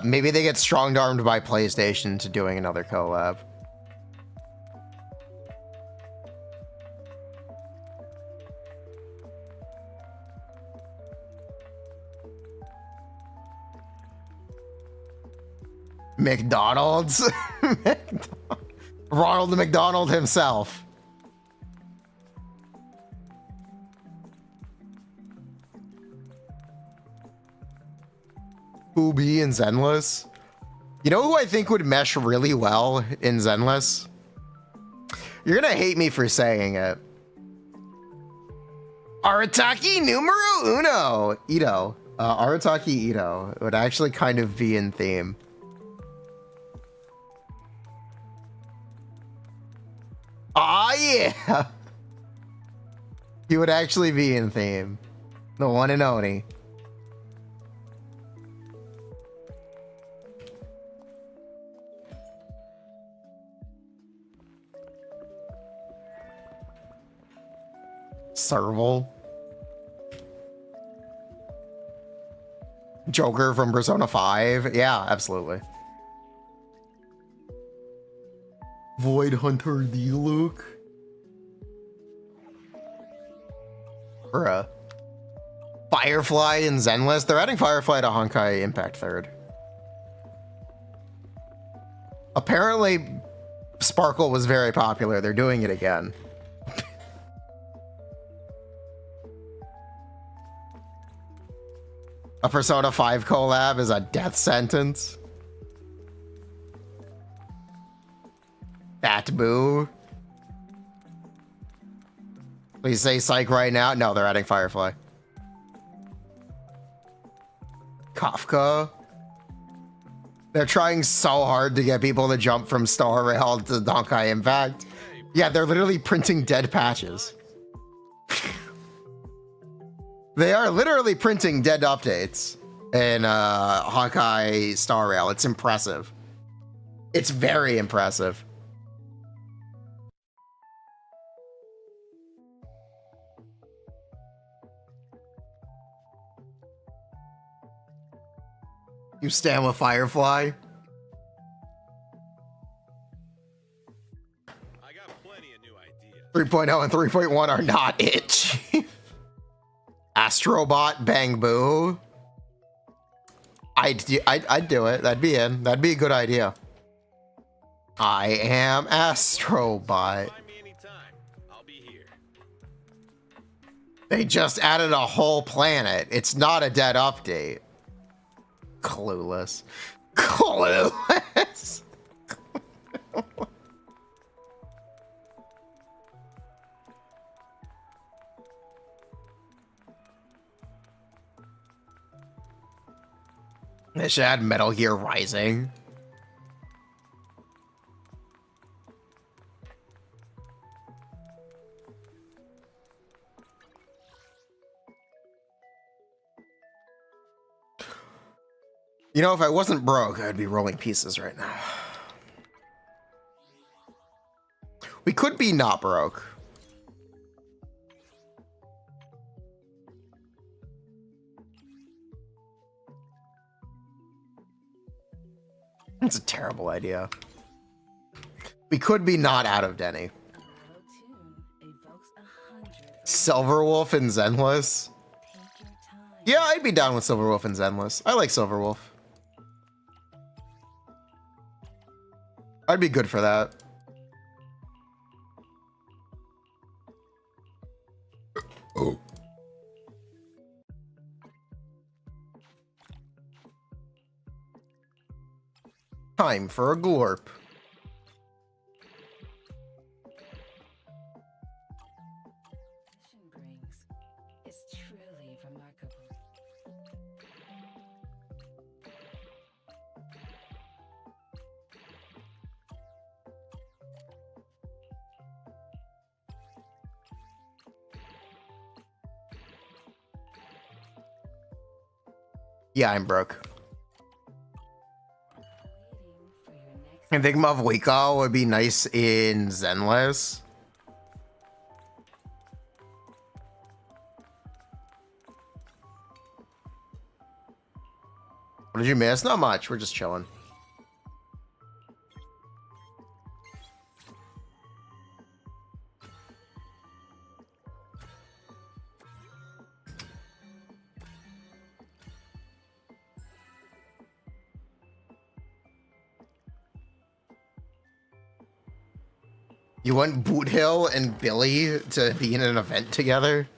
Maybe they get strong-armed by PlayStation to doing another collab. McDonald's? Ronald McDonald himself. Ubi and Zenless. You know who I think would mesh really well in Zenless? You're gonna hate me for saying it. Arataki numero uno. Ito. Arataki Ito would actually kind of be in theme. Ah, yeah. He would actually be in theme. The one and only. Serval. Joker from Persona 5. Yeah, absolutely. Void Hunter D-Luke. Bruh. Firefly and Zenless. They're adding Firefly to Honkai Impact 3rd. Apparently, Sparkle was very popular. They're doing it again. A Persona 5 collab is a death sentence. Bangboo. Please say psych right now. No, they're adding Firefly. Kafka. They're trying so hard to get people to jump from Star Rail to Honkai Impact. Yeah, they're literally printing dead patches. They are literally printing dead updates in Honkai Star Rail. It's impressive. It's very impressive. You stand with Firefly? I got plenty of new ideas. 3.0 and 3.1 are not it, Chief. Astrobot Bangboo. I'd do it. That'd be in. That'd be a good idea. I am Astrobot. Find me anytime. I'll be here. They just added a whole planet. It's not a dead update. Clueless. Clueless. They should add Metal Gear Rising. You know, if I wasn't broke, I'd be rolling pieces right now. We could be not broke. That's a terrible idea. We could be not out of Denny. Silverwolf and Zenless. Yeah, I'd be down with Silverwolf and Zenless. I like Silverwolf. I'd be good for that. Oh. Time for a glorp. Is truly remarkable. Yeah, I'm broke. I think Mavwika would be nice in Zenless. What did you miss? Not much. We're just chilling. You want Boot Hill and Billy to be in an event together?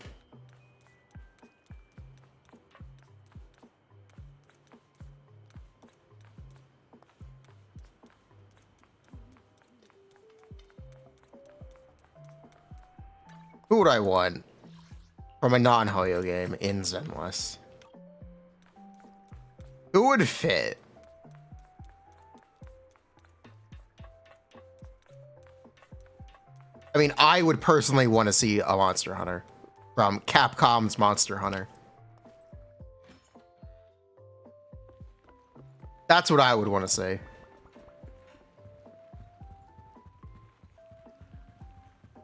Who would I want from a non-Hoyo game in Zenless? Who would fit? I mean, I would personally want to see a Monster Hunter. from Capcom's Monster Hunter. That's what I would want to say.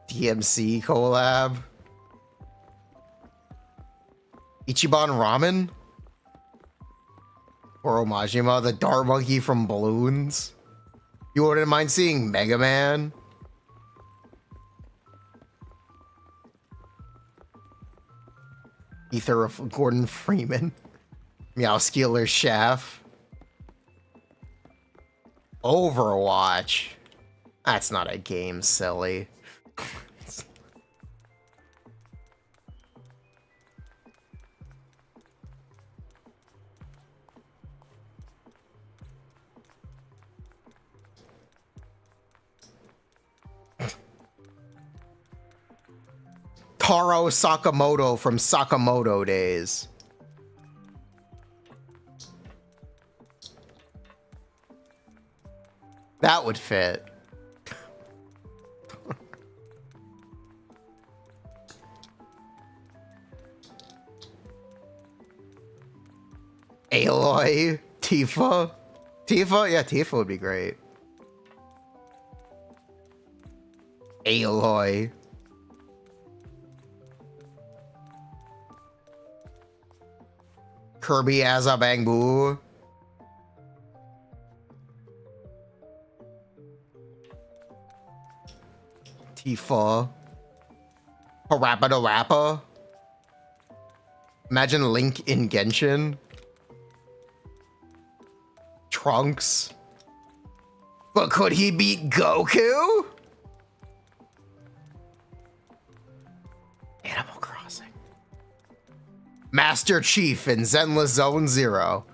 DMC collab. Ichiban Ramen. Or Majima, the dart monkey from Balloons. You wouldn't mind seeing Mega Man? Ether of Gordon Freeman. Meowskeeler Shaft. Overwatch. That's not a game, silly. Taro Sakamoto from Sakamoto days. That would fit. Aloy, Tifa. Tifa? Yeah, Tifa would be great. Aloy. Kirby as a Bangboo. Tifa. Parappa the Rappa. Imagine Link in Genshin. Trunks. But could he beat Goku? Animal Crossing. Master Chief in Zenless Zone Zero.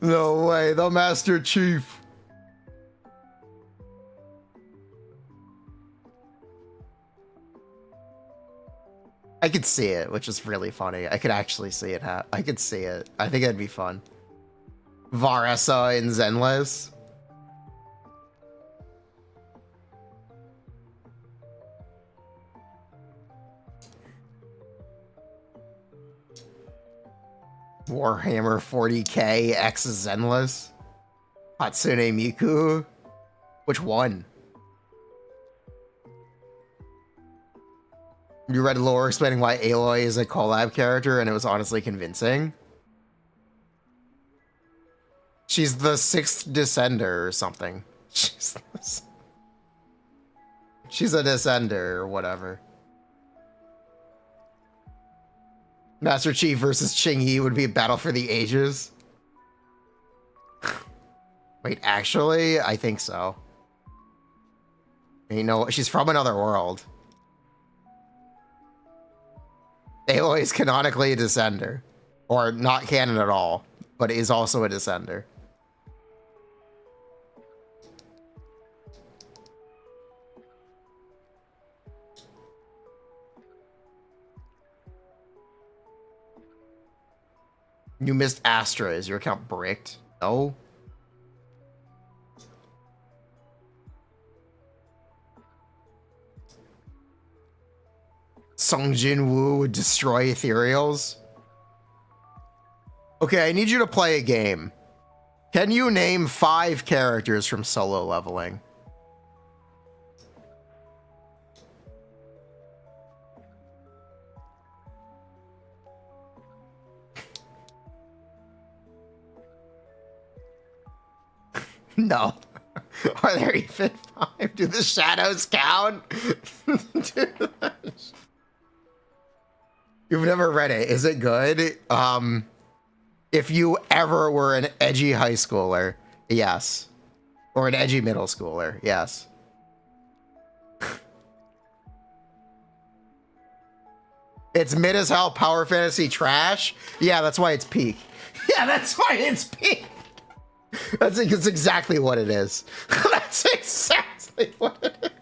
No way, the Master Chief. I could see it, which is really funny. I could actually see it. I could see it. I think it'd be fun. Varesa in Zenless. Warhammer 40k X Zenless. Hatsune Miku. Which one? You read lore explaining why Aloy is a collab character and it was honestly convincing. She's the 6th Descender or something. She's a Descender or whatever. Master Chief versus Ching-Yi would be a battle for the ages. Wait, actually, I think so. You know, she's from another world. Aloy is canonically a Descender. Or not canon at all, but is also a Descender. You missed Astra. Is your account bricked? No. Sung Jin Woo would destroy ethereals. Okay, I need you to play a game. Can you name 5 characters from solo leveling? No. Are there even 5? Do the shadows count? You've never read it. Is it good? If you ever were an edgy high schooler, yes. Or an edgy middle schooler, yes. It's mid as hell power fantasy trash? Yeah, that's why it's peak. Yeah, that's why it's peak. That's exactly what it is. That's exactly what it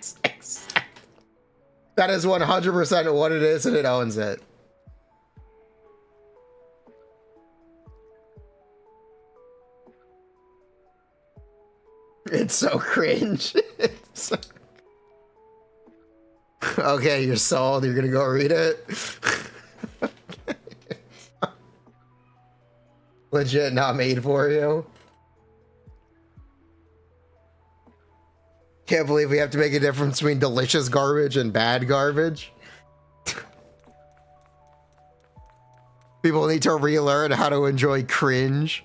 is. That is 100% what it is, and it owns it. It's so cringe. Okay, you're sold. You're gonna go read it. Legit not made for you. Can't believe we have to make a difference between delicious garbage and bad garbage. People need to relearn how to enjoy cringe.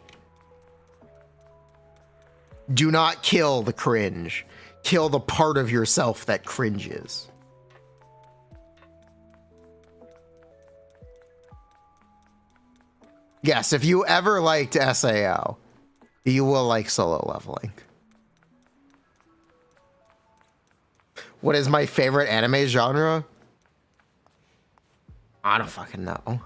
Do not kill the cringe. Kill the part of yourself that cringes. Yes, if you ever liked SAO, you will like solo leveling. What is my favorite anime genre? I don't fucking know.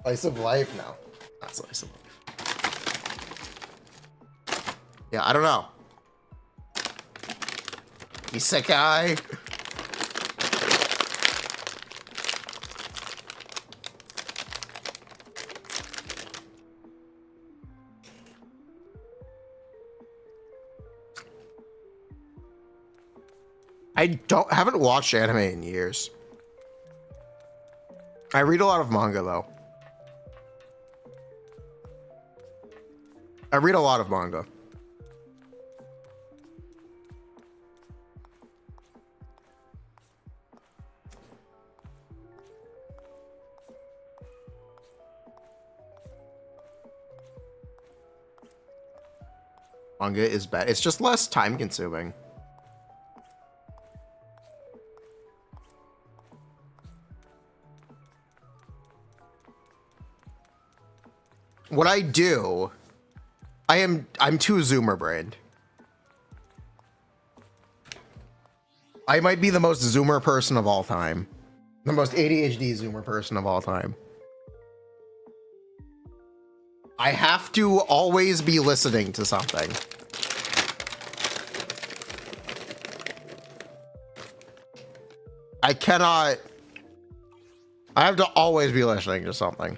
Slice of life? No, not slice of life. Yeah, I don't know. Isekai? Haven't watched anime in years. I read a lot of manga though. I read a lot of manga. Manga is bad. It's just less time consuming. What I do, I'm too Zoomer brained. I might be the most Zoomer person of all time. The most ADHD Zoomer person of all time. I have to always be listening to something. I have to always be listening to something.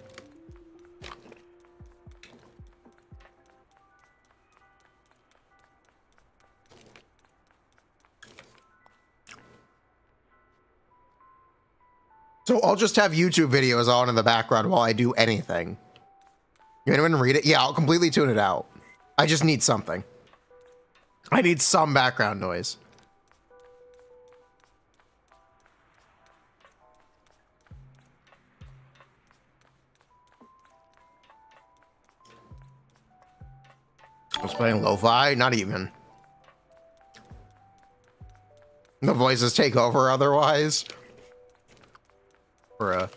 So I'll just have YouTube videos on in the background while I do anything. You anyone read it? Yeah, I'll completely tune it out. I just need something. I need some background noise. I was playing lo-fi, not even. The voices take over otherwise. Bruh.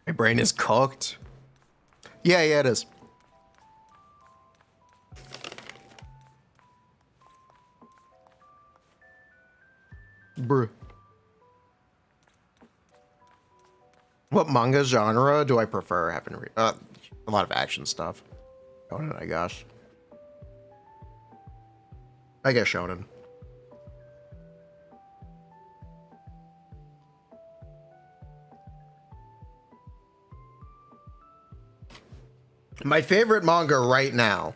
My brain is cooked. Yeah, it is. Bruh. What manga genre do I prefer? I haven't read a lot of action stuff. Shonen, I guess. I guess shonen. My favorite manga right now.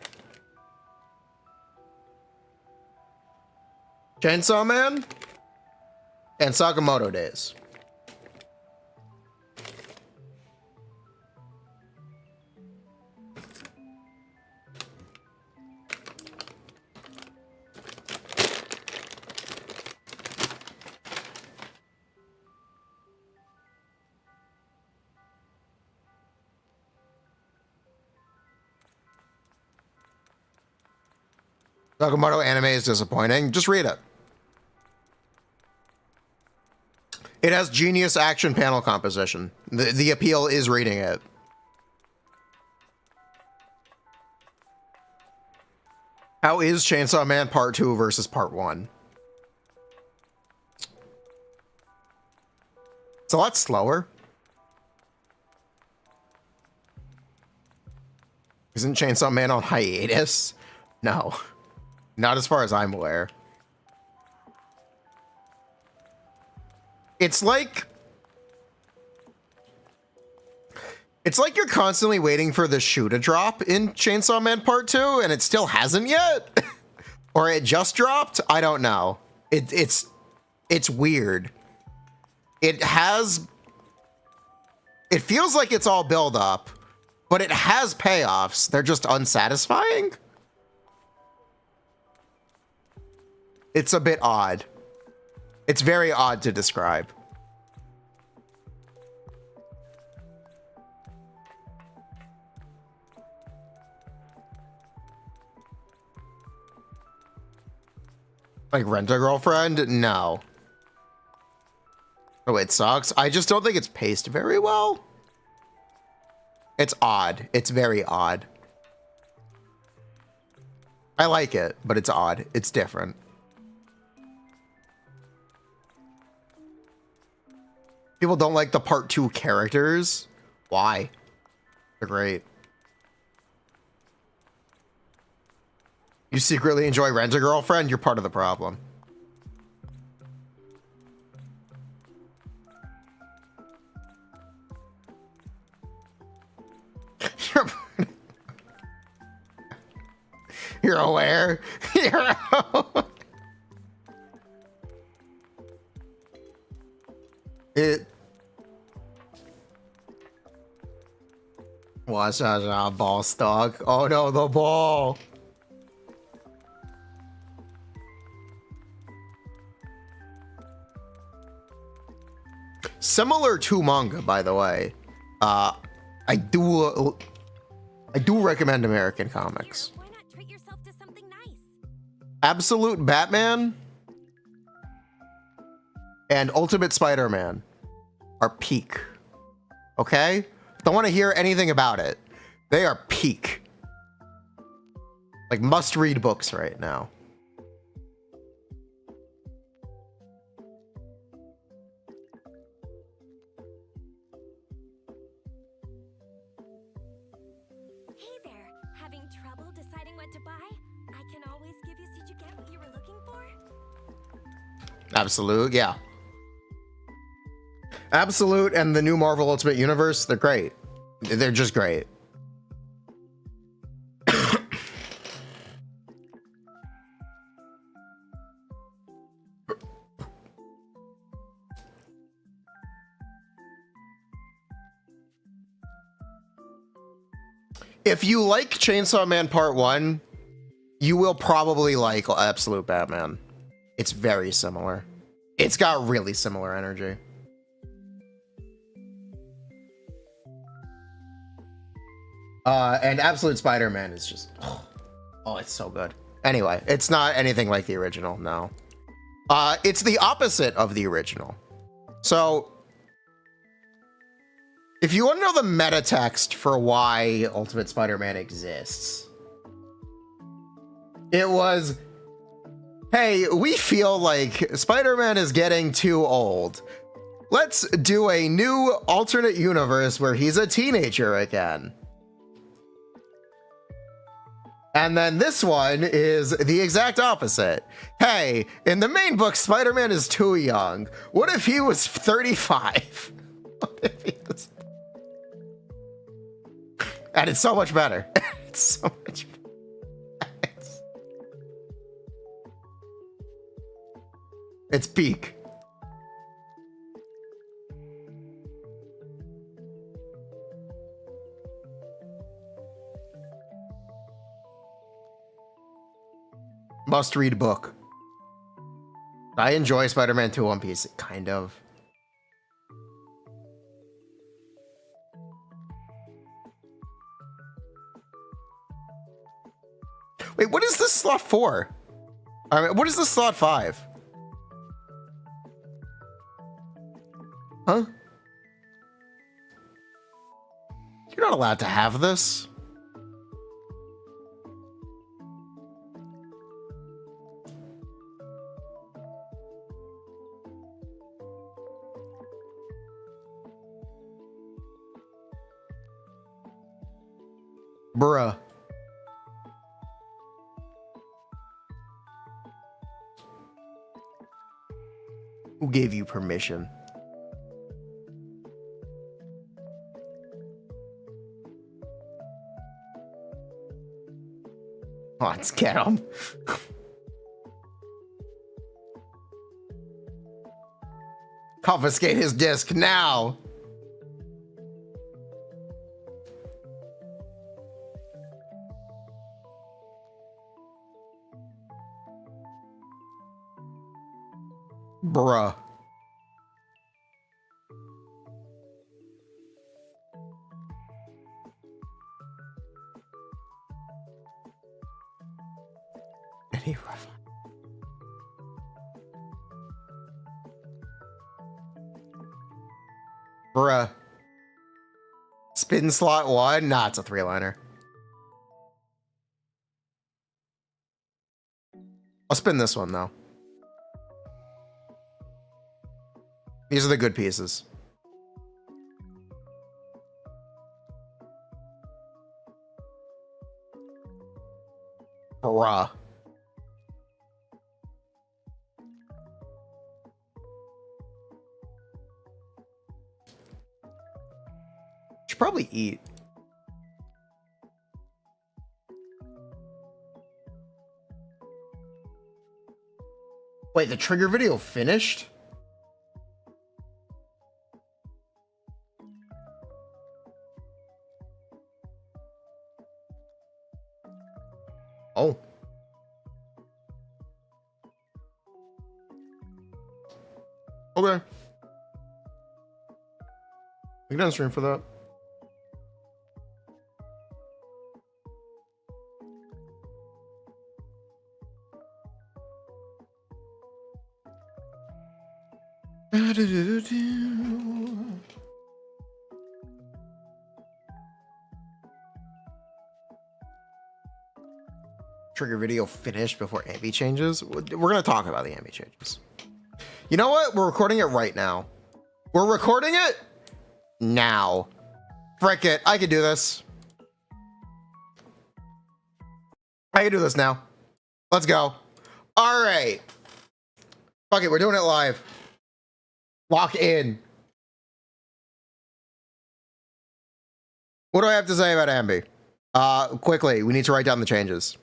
Chainsaw Man and Sakamoto Days. Sakamoto anime is disappointing. Just read it. It has genius action panel composition. The appeal is reading it. How is Chainsaw Man Part 2 versus Part 1? It's a lot slower. Isn't Chainsaw Man on hiatus? No. Not as far as I'm aware. It's like you're constantly waiting for the shoe to drop in Chainsaw Man Part 2 and it still hasn't yet. Or it just dropped. I don't know. It's weird. It feels like it's all build up, but it has payoffs. They're just unsatisfying. It's a bit odd. It's very odd to describe. Like Rent a Girlfriend? No. Oh, it sucks. I just don't think it's paced very well. It's odd. It's very odd. I like it, but it's odd. It's different. People don't like the part 2 characters. Why? They're great. You secretly enjoy Rent a Girlfriend? You're part of the problem. You're aware? You're it. Watch out, ball stock. Oh no, the ball. Similar to manga, by the way. I do recommend American comics. Why not treat yourself to something nice? Absolute Batman and Ultimate Spider-Man are peak. Okay? Don't want to hear anything about it. They are peak. Like must-read books right now. Hey there, having trouble deciding what to buy? I can always give you so you get what you were looking for. Absolute, yeah. Absolute and the new Marvel Ultimate Universe, they're great. They're just great. If you like Chainsaw Man Part 1, you will probably like Absolute Batman. It's very similar. It's got really similar energy. And Absolute Spider-Man is just, oh, it's so good. Anyway, it's not anything like the original, no. It's the opposite of the original. So, if you want to know the meta text for why Ultimate Spider-Man exists, it was, hey, we feel like Spider-Man is getting too old. Let's do a new alternate universe where he's a teenager again. And then this one is the exact opposite. Hey, in the main book, Spider-Man is too young. What if he was 35? What if he was... And it's so much better. It's so much better. It's peak. Must read book. I enjoy Spider-Man 2 One Piece, kind of. Wait, what is this slot 4? I mean, what is this slot 5? Huh? You're not allowed to have this. Bruh. Who gave you permission? Let's get him. Confiscate his disc now. Bruh. Any rough. Bruh. Spin slot 1? Nah, it's a 3-liner. I'll spin this one though. These are the good pieces. Bruh. Should probably eat. Wait, the trigger video finished? Oh. Okay. We can end stream for that. Trigger video finished before Anby changes. We're gonna talk about the Anby changes. You know what? We're recording it right now. We're recording it now. Frick it. I can do this. I can do this now. Let's go. All right. Fuck it. We're doing it live. Lock in. What do I have to say about Anby? Quickly, we need to write down the changes.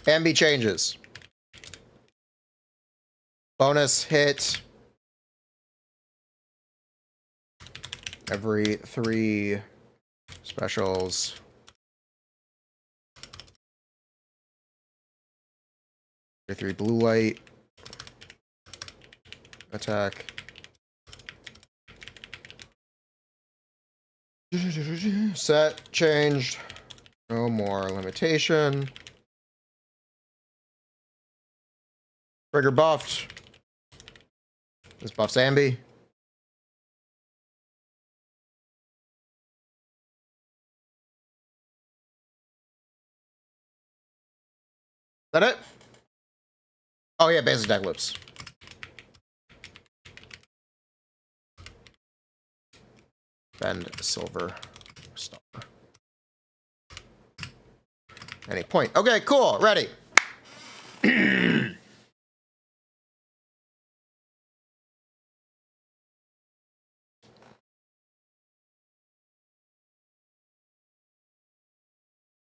Anby changes. Bonus hit every 3 specials. Every 3 blue light. Attack. Set changed. No more limitation. Trigger buffed. This buffs Anby. Is that it? Oh yeah, basic deck loops. And Silver Star. Any point. Okay, cool. Ready.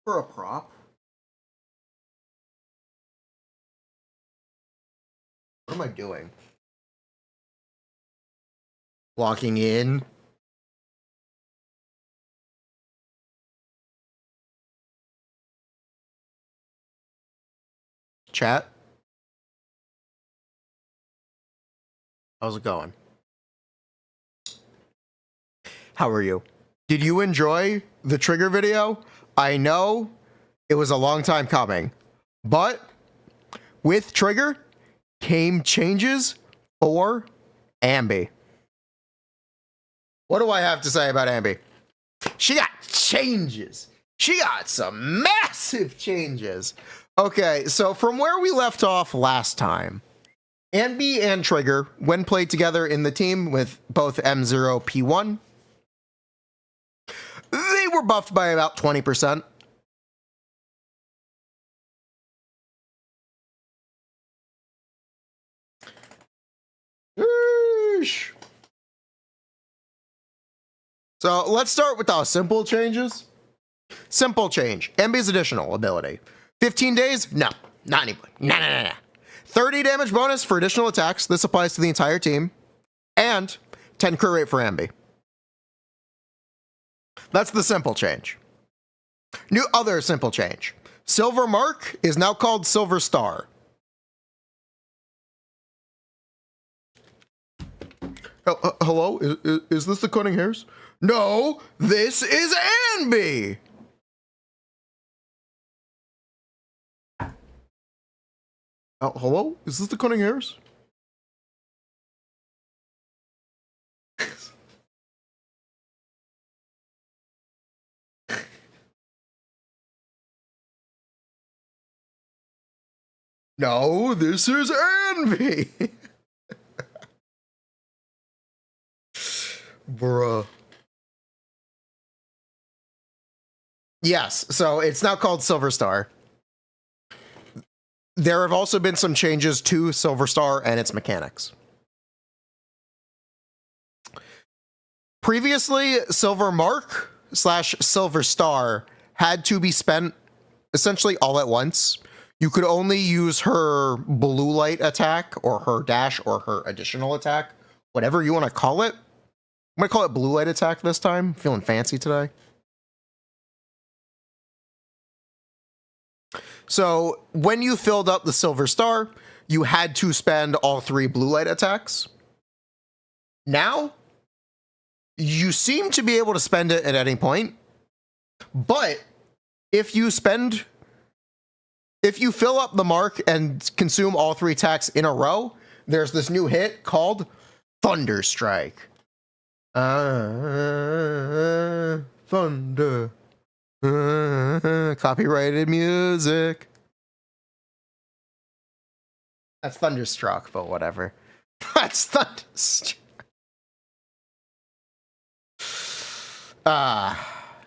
For a prop. What am I doing? Locking in. Chat. How's it going? How are you? Did you enjoy the trigger video? I know it was a long time coming, but with trigger came changes for Anby. What do I have to say about Anby? She got changes. She got some massive changes. Okay, so from where we left off last time, Anby and Trigger, when played together in the team with both M0P1, they were buffed by about 20%. Sheesh. So let's start with our simple changes. Simple change. Anby's additional ability. 15 days? No. Not anybody. No. 30 damage bonus for additional attacks. This applies to the entire team. And 10 crit rate for Anby. That's the simple change. New other simple change. Silver Mark is now called Silver Star. Hello? Is this the Cunning Hairs? No, this is Anby! Hello? Is this the Cunning Hairs? No, this is Anby! Bruh. Yes, so it's now called Silver Star. There have also been some changes to Silver Star and its mechanics. Previously, Silver Mark / Silver Star had to be spent essentially all at once. You could only use her blue light attack or her dash or her additional attack, whatever you want to call it. I'm going to call it blue light attack this time. Feeling fancy today. So when you filled up the Silver Star, you had to spend all 3 blue light attacks. Now, you seem to be able to spend it at any point. But if you fill up the mark and consume all 3 attacks in a row, there's this new hit called Thunder Strike. Thunder. Copyrighted music. That's Thunderstruck, but whatever. That's Thunderstruck.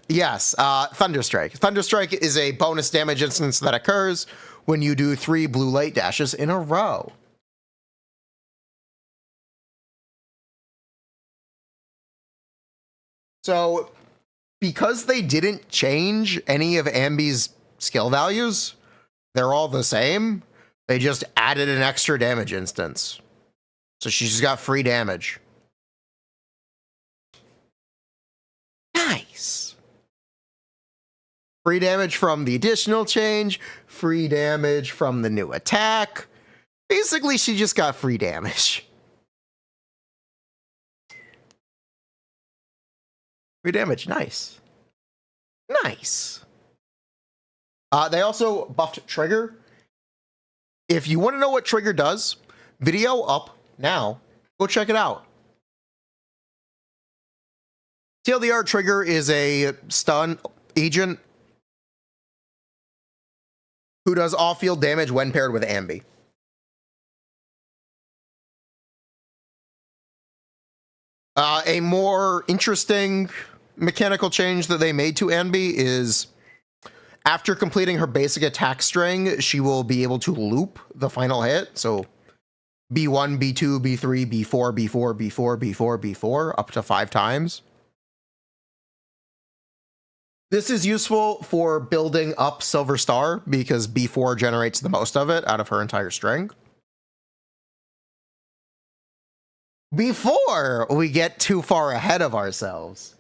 Yes, Thunderstrike. Thunderstrike is a bonus damage instance that occurs when you do 3 blue light dashes in a row. So, because they didn't change any of Anby's skill values, they're all the same. They just added an extra damage instance. So she's just got free damage. Nice. Free damage from the additional change, free damage from the new attack. Basically, she just got free damage. Free damage, nice. Nice. They also buffed Trigger. If you want to know what Trigger does, video up now. Go check it out. TLDR, Trigger is a stun agent who does off-field damage when paired with Anby. A more interesting mechanical change that they made to Anby is after completing her basic attack string, she will be able to loop the final hit. So B1, B2, B3, B4, B4, B4, B4, B4, up to 5 times. This is useful for building up Silver Star because B4 generates the most of it out of her entire string. Before we get too far ahead of ourselves.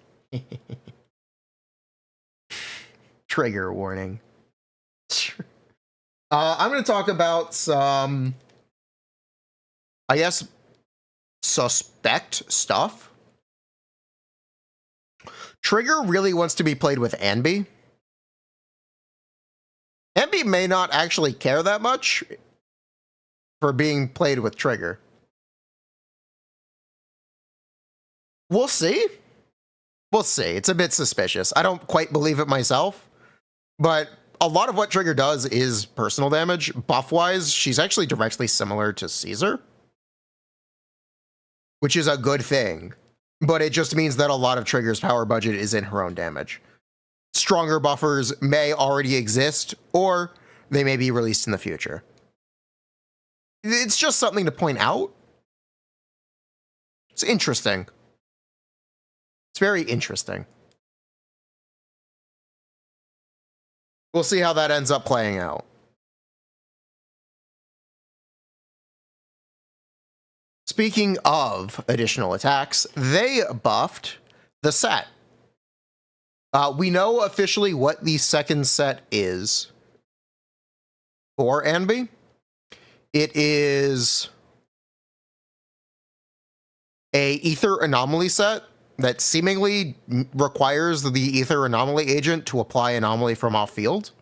Trigger warning. I'm going to talk about some, I guess, suspect stuff. Trigger really wants to be played with Anby. Anby may not actually care that much for being played with Trigger. We'll see. We'll see. It's a bit suspicious. I don't quite believe it myself, but a lot of what Trigger does is personal damage. Buff-wise, she's actually directly similar to Caesar, which is a good thing. But it just means that a lot of Trigger's power budget is in her own damage. Stronger buffers may already exist, or they may be released in the future. It's just something to point out. It's interesting. It's very interesting. We'll see how that ends up playing out. Speaking of additional attacks, they buffed the set. We know officially what the second set is for Anby. It is a ether anomaly set that seemingly requires the ether anomaly agent to apply anomaly from off field.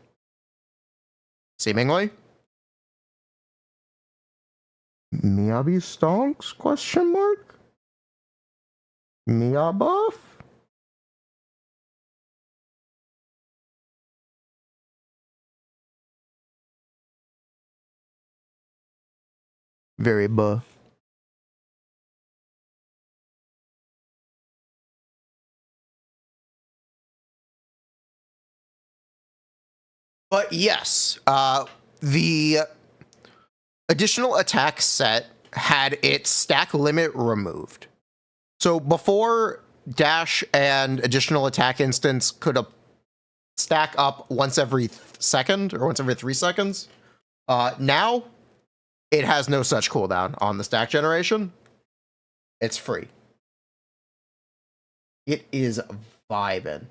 Seemingly. Miyabi stonks? Question mark? Mia buff? Very buff. But yes, the additional attack set had its stack limit removed. So before dash and additional attack instance could stack up once every second or once every 3 seconds. Now it has no such cooldown on the stack generation. It's free. It is vibing.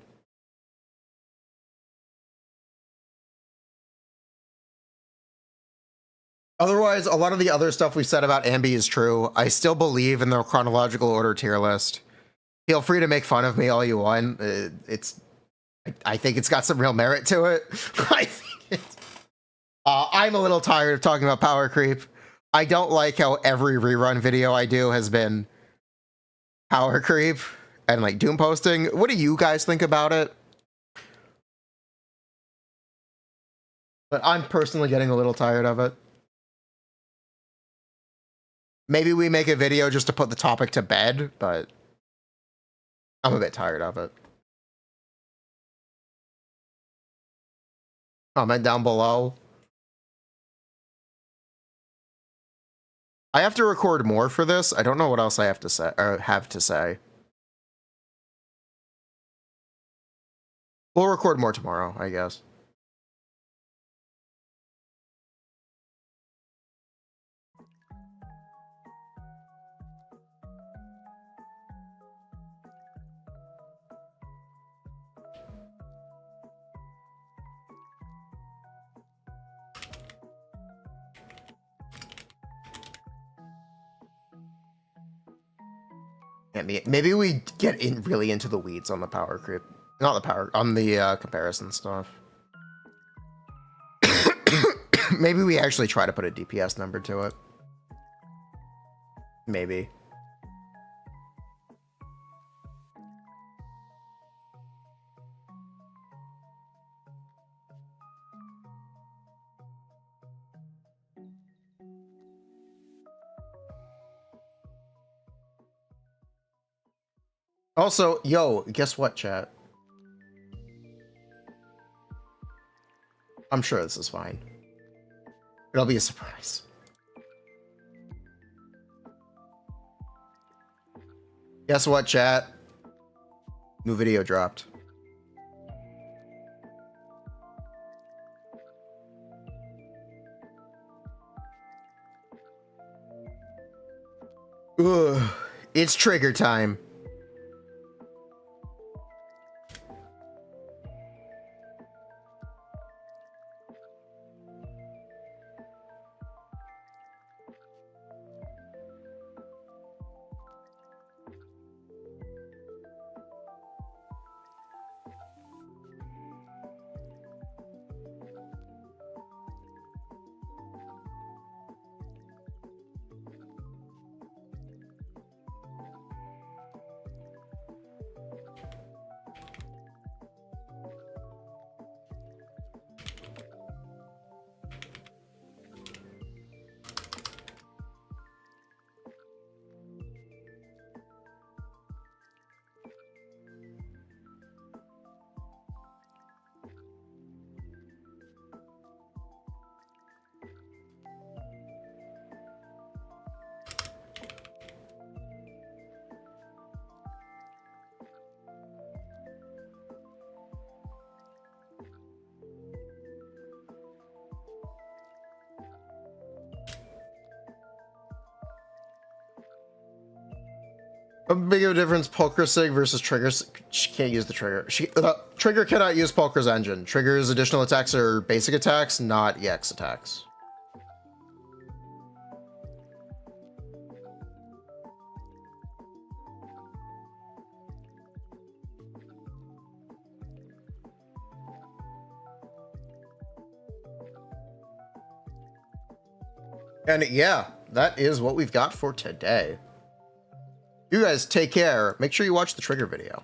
Otherwise, a lot of the other stuff we said about Anby is true. I still believe in the chronological order tier list. Feel free to make fun of me all you want. I think it's got some real merit to it. I'm a little tired of talking about power creep. I don't like how every rerun video I do has been power creep and like doom posting. What do you guys think about it? But I'm personally getting a little tired of it. Maybe we make a video just to put the topic to bed, but I'm a bit tired of it. Comment down below. I have to record more for this. I don't know what else I have to say or have to say. We'll record more tomorrow, I guess. Maybe we get in really into the weeds on the power creep. Not the power, on the comparison stuff. Maybe we actually try to put a DPS number to it. Maybe. Also, yo, guess what, chat? I'm sure this is fine. It'll be a surprise. Guess what, chat? New video dropped. Ugh, it's trigger time. A big of a difference, Pulchrisig versus Trigger. She can't use the Trigger. Trigger cannot use Pulchri's engine. Trigger's additional attacks are basic attacks, not EX attacks. And yeah, that is what we've got for today. You guys take care. Make sure you watch the Trigger video.